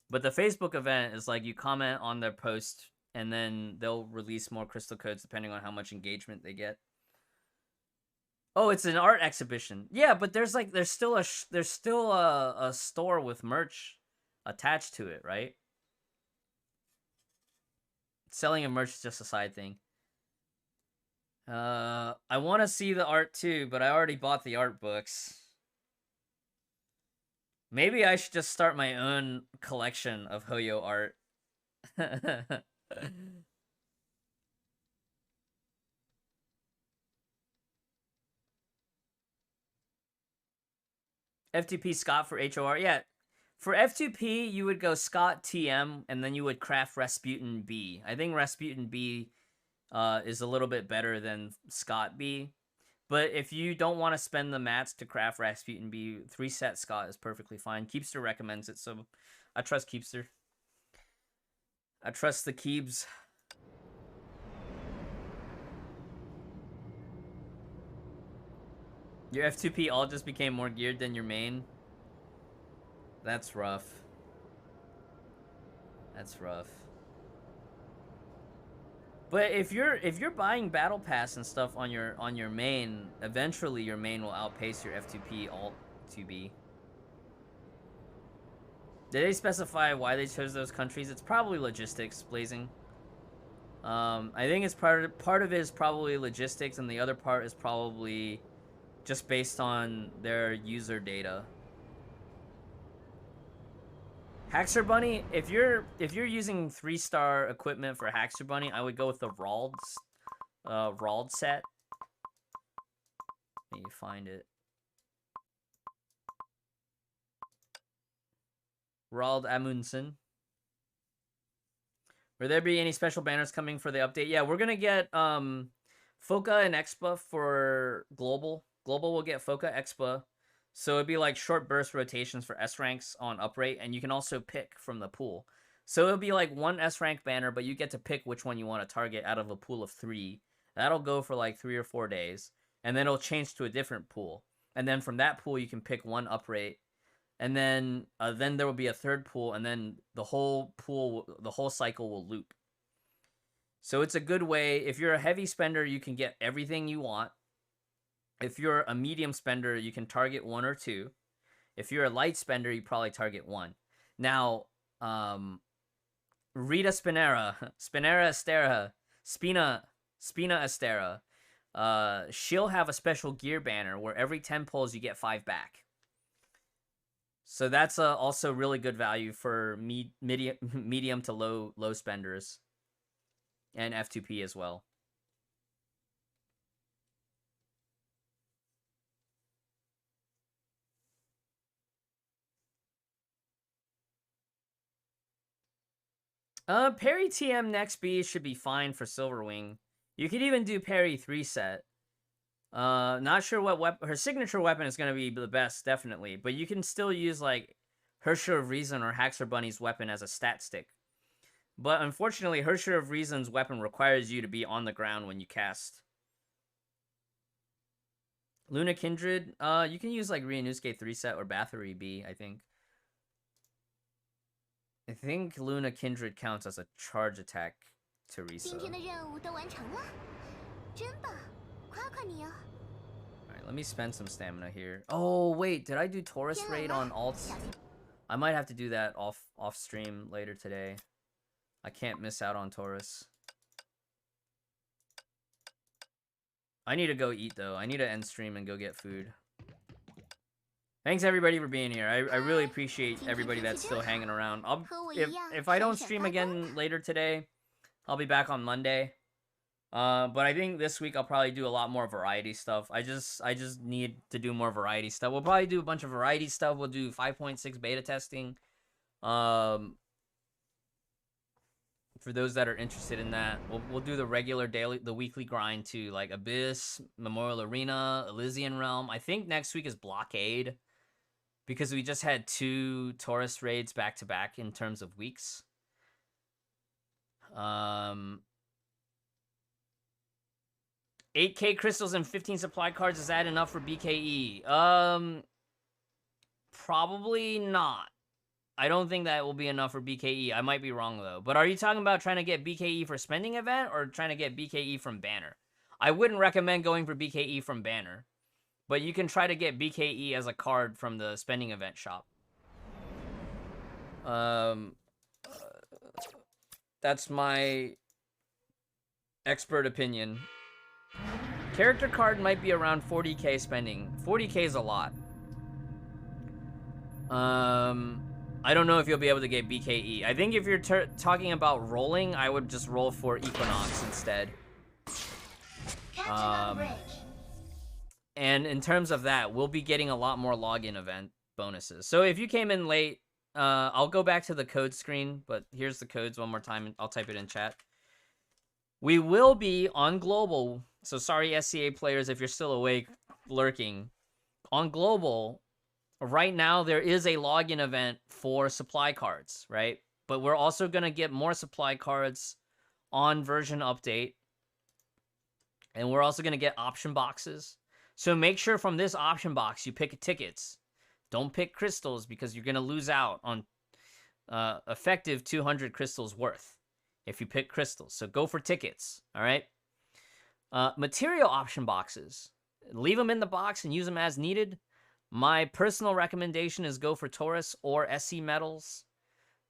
But the Facebook event is like you comment on their post and then they'll release more crystal codes depending on how much engagement they get. Oh, it's an art exhibition. Yeah, but there's still a store with merch attached to it, right? Selling a merch is just a side thing. I want to see the art too, but I already bought the art books. Maybe I should just start my own collection of Hoyo art. FTP Scott for HOR. Yeah. For F2P, you would go Scott TM, and then you would craft Rasputin B. I think Rasputin B is a little bit better than Scott B. But if you don't want to spend the mats to craft Rasputin B, 3-set Scott is perfectly fine. Keepster recommends it, so I trust Keepster. I trust the Keebs. Your F2P all just became more geared than your main. That's rough. That's rough. But if you're buying battle pass and stuff on your main, eventually your main will outpace your F2P alt 2B. Did they specify why they chose those countries? It's probably logistics, Blazing. I think it's part of it is probably logistics, and the other part is probably just based on their user data. Haxer Bunny, if you're using 3-star equipment for Haxer Bunny, I would go with the Rald set. Let me find it. Rald Amundsen. Will there be any special banners coming for the update? Yeah, we're gonna get Foca and Expa for Global. Global will get Foca Expa. So it'd be like short burst rotations for S ranks on uprate, and you can also pick from the pool. So it'll be like one S rank banner, but you get to pick which one you want to target out of a pool of 3. That'll go for like 3 or 4 days, and then it'll change to a different pool. And then from that pool, you can pick one uprate, and then there will be a third pool, and then the whole cycle will loop. So it's a good way. If you're a heavy spender, you can get everything you want. If you're a medium spender, you can target 1 or 2. If you're a light spender, you probably target 1. Now, Rita Spinera Astera, Spina Astera, she'll have a special gear banner where every 10 pulls you get 5 back. So that's also really good value for medium to low spenders, and F2P as well. Parry TM next B should be fine for Silverwing. You could even do Parry 3-set. Not sure what weapon her signature weapon is going to be the best, definitely, but you can still use like Hersher of Reason or Haxer Bunny's weapon as a stat stick. But unfortunately, Hersher of Reason's weapon requires you to be on the ground when you cast. Luna Kindred, you can use like Ryunosuke 3-set or Bathory B, I think. I think Luna Kindred counts as a charge attack, Teresa. Alright, let me spend some stamina here. Oh, wait, did I do Taurus raid on alts? I might have to do that off stream later today. I can't miss out on Taurus. I need to go eat, though. I need to end stream and go get food. Thanks, everybody, for being here. I really appreciate everybody that's still hanging around. If I don't stream again later today, I'll be back on Monday. But I think this week I'll probably do a lot more variety stuff. I just need to do more variety stuff. We'll probably do a bunch of variety stuff. We'll do 5.6 beta testing. For those that are interested in that, we'll do the regular the weekly grind to like Abyss, Memorial Arena, Elysian Realm. I think next week is Blockade, because we just had 2 Taurus raids back to back in terms of weeks. 8K crystals and 15 supply cards, is that enough for BKE? Probably not. I don't think that will be enough for BKE. I might be wrong, though. But are you talking about trying to get BKE for spending event or trying to get BKE from banner? I wouldn't recommend going for BKE from banner, but you can try to get BKE as a card from the spending event shop. That's my expert opinion. Character card might be around 40k spending. 40k is a lot. I don't know if you'll be able to get BKE. I think if you're talking about rolling, I would just roll for Equinox instead. And in terms of that, we'll be getting a lot more login event bonuses. So if you came in late, I'll go back to the code screen, but here's the codes one more time, and I'll type it in chat. We will be on Global, so sorry SCA players if you're still awake, lurking. On Global, right now there is a login event for supply cards, right? But we're also going to get more supply cards on version update. And we're also going to get option boxes. So make sure from this option box you pick tickets. Don't pick crystals because you're going to lose out on effective 200 crystals worth if you pick crystals. So go for tickets, all right? Material option boxes. Leave them in the box and use them as needed. My personal recommendation is go for Taurus or SC metals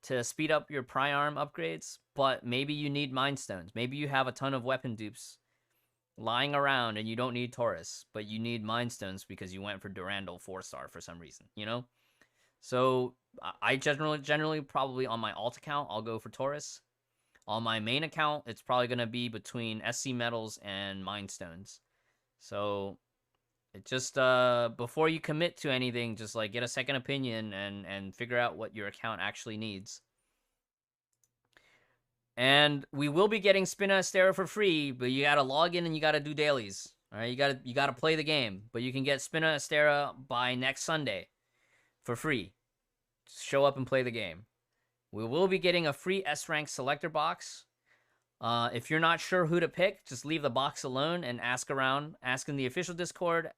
to speed up your Priarm upgrades, but maybe you need Mind Stones. Maybe you have a ton of weapon dupes lying around and you don't need Taurus, but you need Mind Stones because you went for Durandal 4-star for some reason, you know? So I generally probably on my alt account, I'll go for Taurus. On my main account, it's probably going to be between SC metals and Mind Stones. So it just before you commit to anything, just like get a second opinion and figure out what your account actually needs. And we will be getting Spina Astera for free, but you got to log in and you got to do dailies. All right, you got to play the game, but you can get Spina Astera by next Sunday for free. Just show up and play the game. We will be getting a free S-Rank selector box. If you're not sure who to pick, just leave the box alone and ask around. Ask in the official Discord.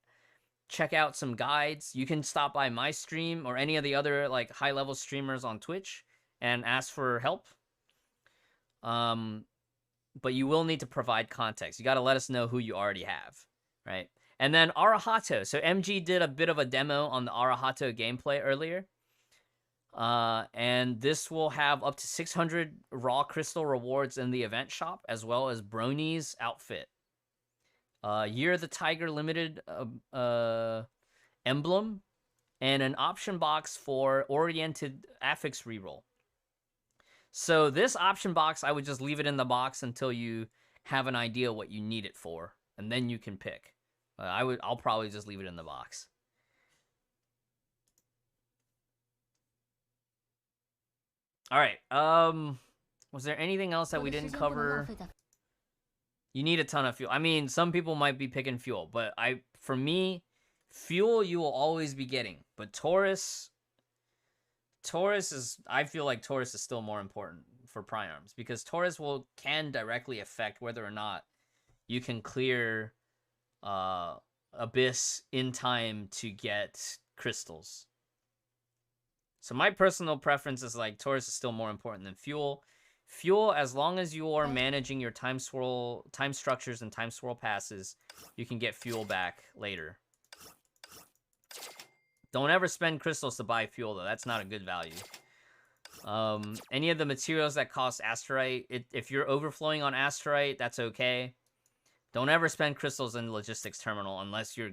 Check out some guides. You can stop by my stream or any of the other like high-level streamers on Twitch and ask for help. But you will need to provide context. You got to let us know who you already have, right? And then Arahato. So MG did a bit of a demo on the Arahato gameplay earlier. And this will have up to 600 raw crystal rewards in the event shop, as well as Brony's outfit. Year of the Tiger limited emblem, and an option box for Oriented Affix reroll. So this option box, I would just leave it in the box until you have an idea what you need it for, and then you can pick. I'll probably just leave it in the box. All right. Was there anything else that we didn't cover? You need a ton of fuel. I mean, some people might be picking fuel, but for me, fuel you will always be getting. But Taurus is, I feel like Taurus is still more important for Priarms because Taurus can directly affect whether or not you can clear Abyss in time to get crystals. So my personal preference is like Taurus is still more important than fuel. Fuel, as long as you are managing your time structures and time swirl passes, you can get fuel back later. Don't ever spend crystals to buy fuel, though. That's not a good value. Any of the materials that cost asterite, if you're overflowing on asterite, that's okay. Don't ever spend crystals in the logistics terminal unless you're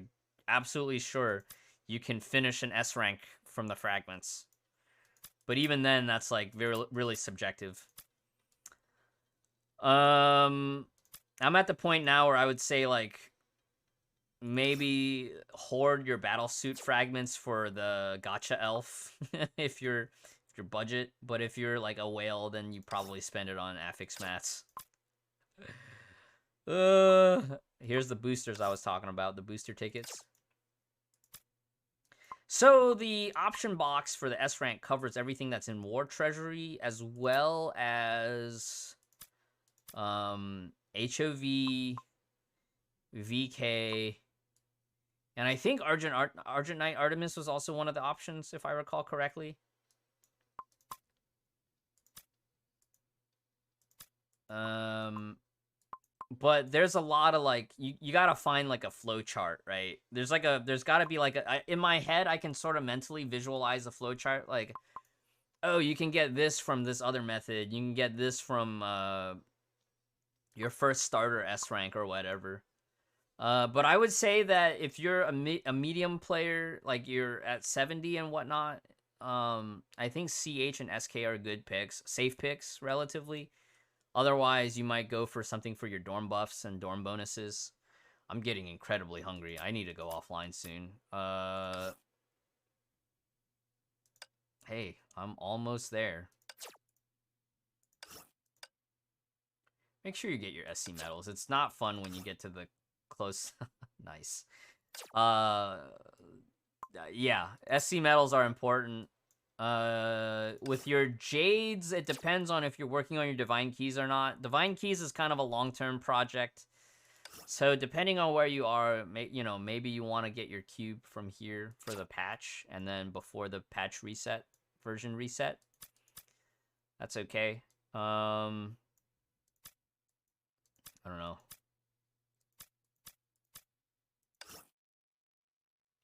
absolutely sure you can finish an S rank from the fragments. But even then, that's like really subjective. I'm at the point now where I would say like maybe hoard your battlesuit fragments for the gacha elf if you're budget, but if you're like a whale, then you probably spend it on affix mats. Here's the boosters I was talking about, the booster tickets. So the option box for the S rank covers everything that's in War Treasury, as well as HOV, VK, and I think Argent Knight Artemis was also one of the options, if I recall correctly. But there's a lot of like you gotta find like a flow chart, right? There's gotta be like in my head I can sort of mentally visualize a flow chart, like, oh, you can get this from this other method, you can get this from your first starter S rank or whatever. But I would say that if you're a medium player, like you're at 70 and whatnot, I think CH and SK are good picks, safe picks relatively. Otherwise, you might go for something for your dorm buffs and dorm bonuses. I'm getting incredibly hungry. I need to go offline soon. Hey, I'm almost there. Make sure you get your SC medals. It's not fun when you get to the close. Nice. Yeah, SC medals are important. With your Jades, it depends on if you're working on your Divine Keys or not. Divine Keys is kind of a long-term project. So depending on where you are, maybe you want to get your cube from here for the patch, and then before the patch reset, version reset. That's okay. I don't know.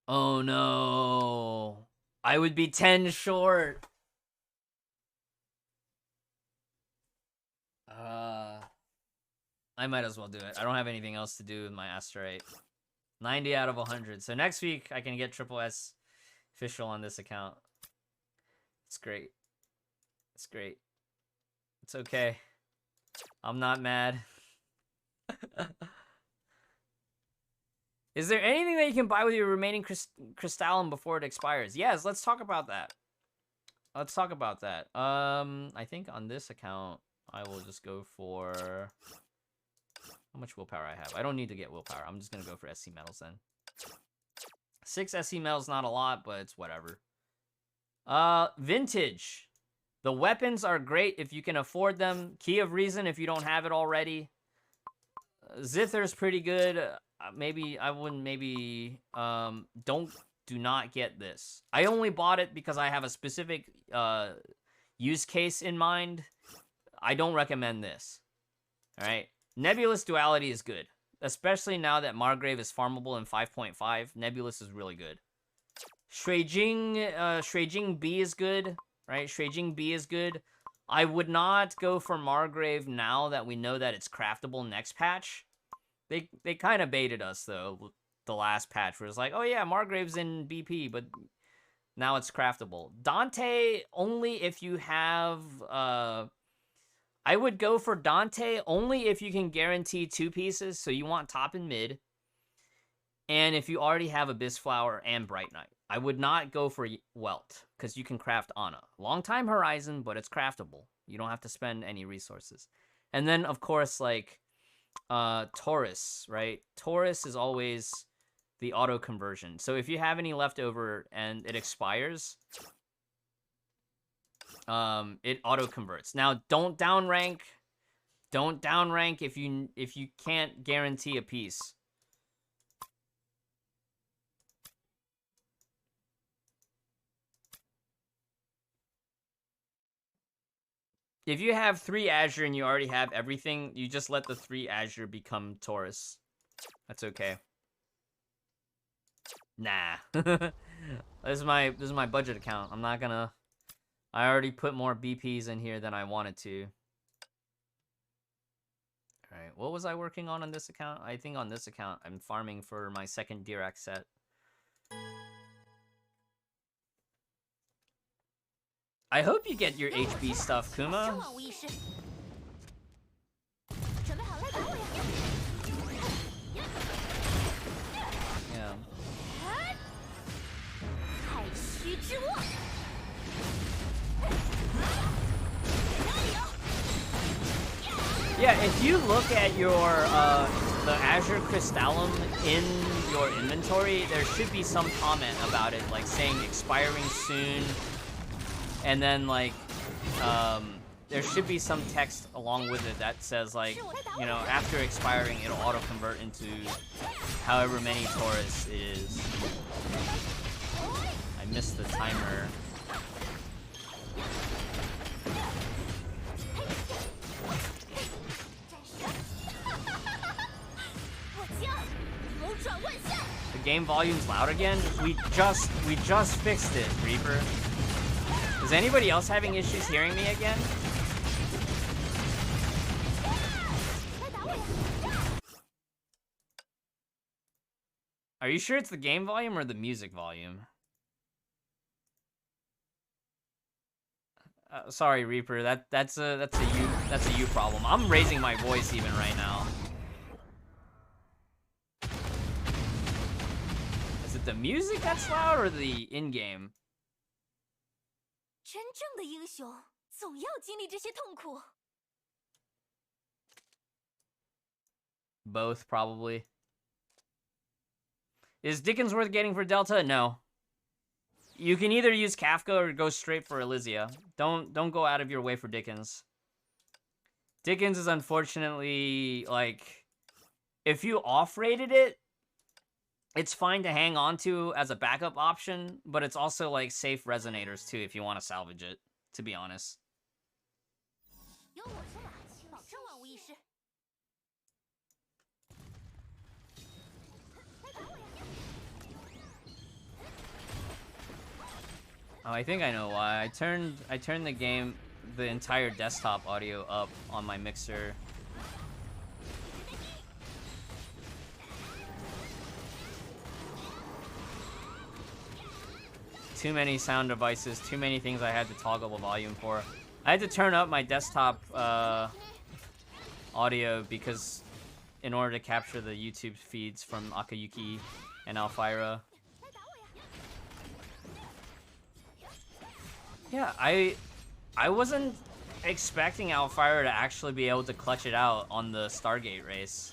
Oh no. I would be 10 short. I might as well do it. I don't have anything else to do with my Asterite. 90 out of 100. So next week I can get triple S official on this account. It's great. It's great. It's okay. I'm not mad. Is there anything that you can buy with your remaining Crystalline before it expires? Yes, let's talk about that. Let's talk about that. I think on this account, I will just go for... How much willpower I have? I don't need to get willpower. I'm just going to go for SC medals then. 6 SC medals, not a lot, but it's whatever. Vintage. The weapons are great if you can afford them. Key of Reason if you don't have it already. Zither's pretty good. Maybe I wouldn't. Maybe do not get this. I only bought it because I have a specific use case in mind. I don't recommend this. All right, Nebulous Duality is good, especially now that Margrave is farmable in 5.5. Nebulous is really good. Shuijing B is good, right? Shuijing B is good. I would not go for Margrave now that we know that it's craftable next patch. They kind of baited us, though, the last patch, where it's like, oh yeah, Margrave's in BP, but now it's craftable. Dante, only if you have... I would go for Dante only if you can guarantee 2 pieces, so you want top and mid, and if you already have Abyss Flower and Bright Knight. I would not go for Welt, because you can craft Ana. Long time Horizon, but it's craftable. You don't have to spend any resources. And then, of course, like... Taurus, right? Taurus is always the auto conversion. So if you have any left over and it expires, it auto converts. Now, don't downrank. Don't downrank if you can't guarantee a piece. If you have 3 Azure and you already have everything, you just let the 3 Azure become Taurus. That's okay. Nah. This is my budget account. I'm not gonna. I already put more BPs in here than I wanted to. All right, what was I working on this account? I think on this account, I'm farming for my second Dirac set. I hope you get your HB stuff, Kuma. Yeah. Yeah, if you look at your the Azure Crystallum in your inventory, there should be some comment about it, like saying expiring soon, and then like there should be some text along with it that says like, you know, after expiring it'll auto convert into however many Taurus it is. I missed the timer. The game volume's loud again? We just fixed it, Reaper. Is anybody else having issues hearing me again? Are you sure it's the game volume or the music volume? Sorry, Reaper. That's a you problem. I'm raising my voice even right now. Is it the music that's loud or the in-game? Both, probably. Is Dickens worth getting for Delta? No. You can either use Kafka or go straight for Elysia. Don't go out of your way for Dickens. Dickens is unfortunately, like, if you off-rated it, it's fine to hang on to as a backup option, but it's also, like, safe resonators, too, if you want to salvage it, to be honest. Oh, I think I know why. I turned the entire desktop audio up on my mixer. Too many sound devices, too many things I had to toggle the volume for. I had to turn up my desktop audio because in order to capture the YouTube feeds from Akayuki and Alfira. Yeah, I wasn't expecting Alfira to actually be able to clutch it out on the Stargate race.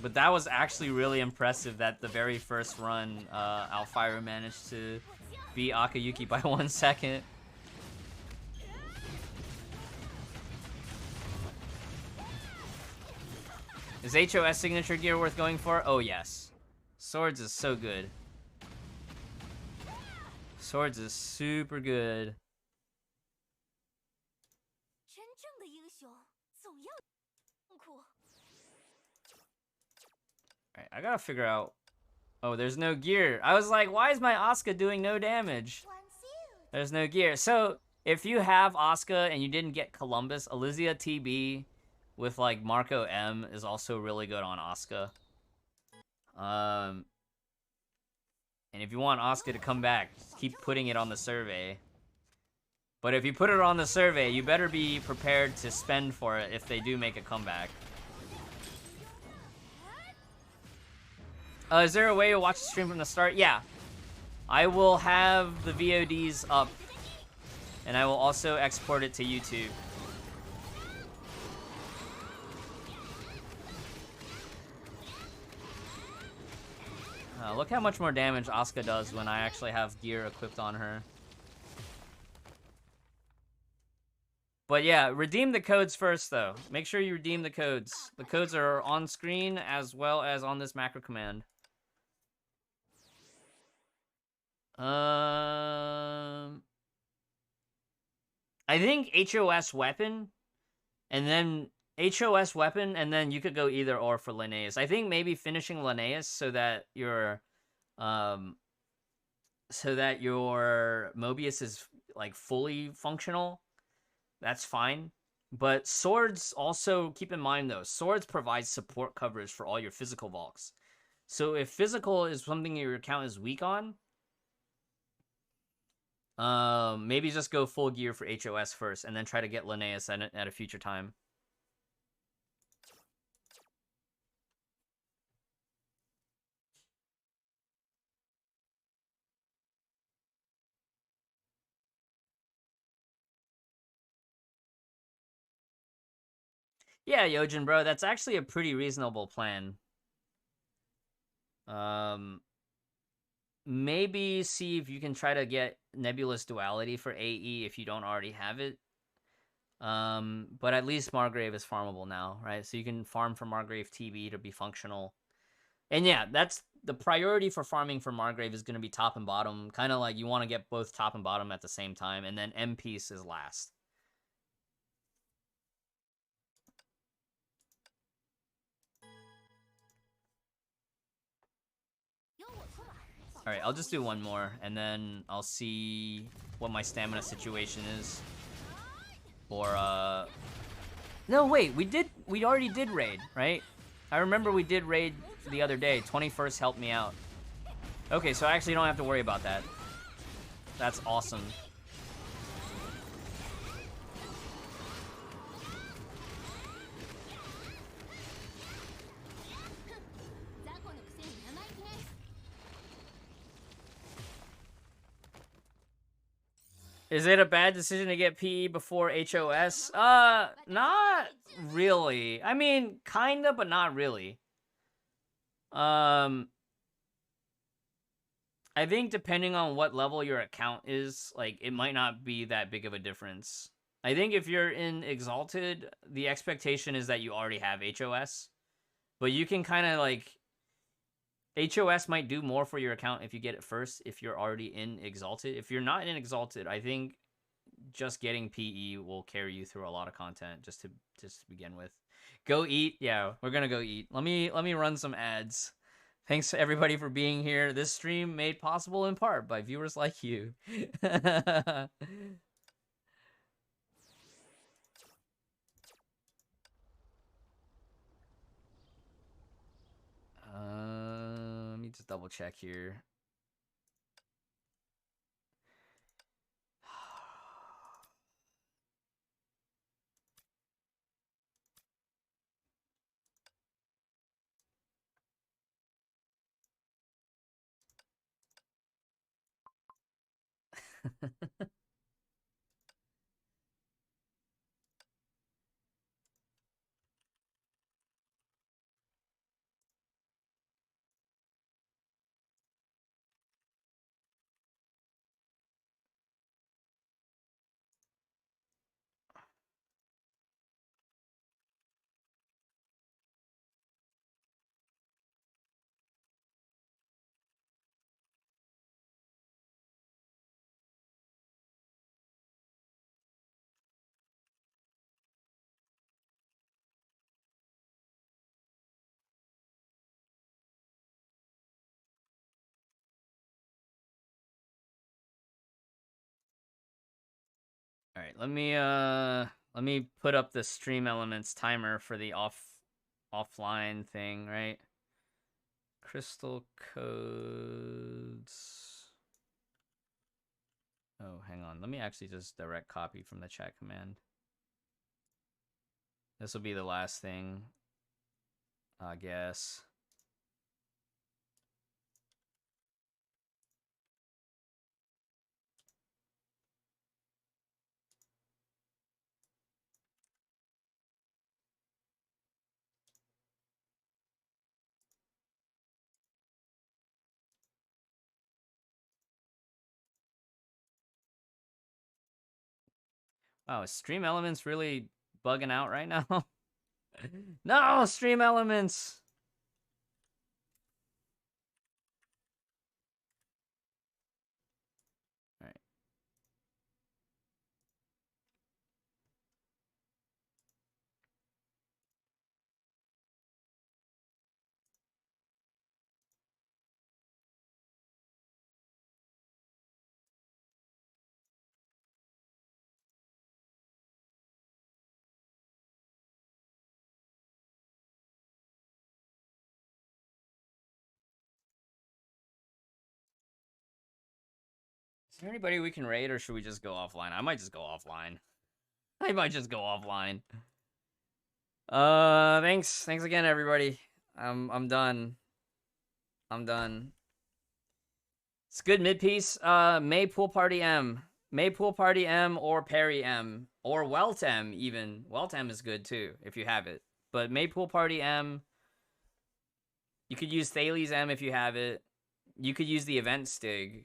But that was actually really impressive that the very first run, Alfira managed to beat Akayuki by 1 second. Is HOS signature gear worth going for? Oh, yes. Swords is so good. Swords is super good. Alright, I gotta figure out... Oh, there's no gear. I was like, why is my Asuka doing no damage? There's no gear. So, if you have Asuka and you didn't get Columbus, Elysia TB with, like, Marco M is also really good on Asuka. And if you want Asuka to come back, just keep putting it on the survey. But if you put it on the survey, you better be prepared to spend for it if they do make a comeback. Is there a way to watch the stream from the start? Yeah. I will have the VODs up. And I will also export it to YouTube. Look how much more damage Asuka does when I actually have gear equipped on her. But yeah, redeem the codes first, though. Make sure you redeem the codes. The codes are on screen as well as on this macro command. I think HOS weapon, and then HOS weapon, and then you could go either or for Linnaeus. I think maybe finishing Linnaeus so that your Mobius is like fully functional. That's fine. But swords also, keep in mind though, swords provide support coverage for all your physical Valks. So if physical is something your account is weak on, maybe just go full gear for HOS first, and then try to get Linnaeus at a future time. Yeah, Yojin, bro, that's actually a pretty reasonable plan. Maybe see if you can try to get Nebulous Duality for AE if you don't already have it. But at least Margrave is farmable now, right? So you can farm for Margrave TB to be functional. And yeah, that's the priority for farming for Margrave is going to be top and bottom. Kind of like you want to get both top and bottom at the same time, and then M piece is last. Alright, I'll just do one more, and then I'll see what my stamina situation is. Or, no, wait, we already did raid, right? I remember we did raid the other day. 21st helped me out. Okay, so I actually don't have to worry about that. That's awesome. Is it a bad decision to get PE before HOS? Not really. I mean, kinda, but not really. I think depending on what level your account is, like, it might not be that big of a difference. I think if you're in Exalted, the expectation is that you already have HOS. But you can kind of, like... HOS might do more for your account if you get it first, if you're already in Exalted. If you're not in Exalted, I think just getting PE will carry you through a lot of content just to begin with. Go eat. Yeah, we're gonna go eat. Let me run some ads. Thanks to everybody for being here. This stream made possible in part by viewers like you. Let me just double check here. All right, let me put up the stream elements timer for the offline thing, right? Crystal codes. Oh, hang on. Let me actually just direct copy from the chat command. This will be the last thing, I guess. Wow, is Stream Elements really bugging out right now? No, Stream Elements! Alright. Is there anybody we can raid, or should we just go offline? I might just go offline. I might just go offline. Thanks again, everybody. I'm done. I'm done. It's good mid piece. May Pool Party M. May Pool Party M or Perry M. Or Welt M, even. Welt M is good, too, if you have it. But May Pool Party M. You could use Thales M if you have it. You could use the Event Stig.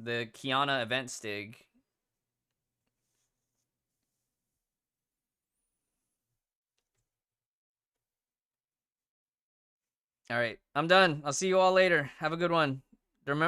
The Kiana Event Stig. Alright, I'm done. I'll see you all later. Have a good one.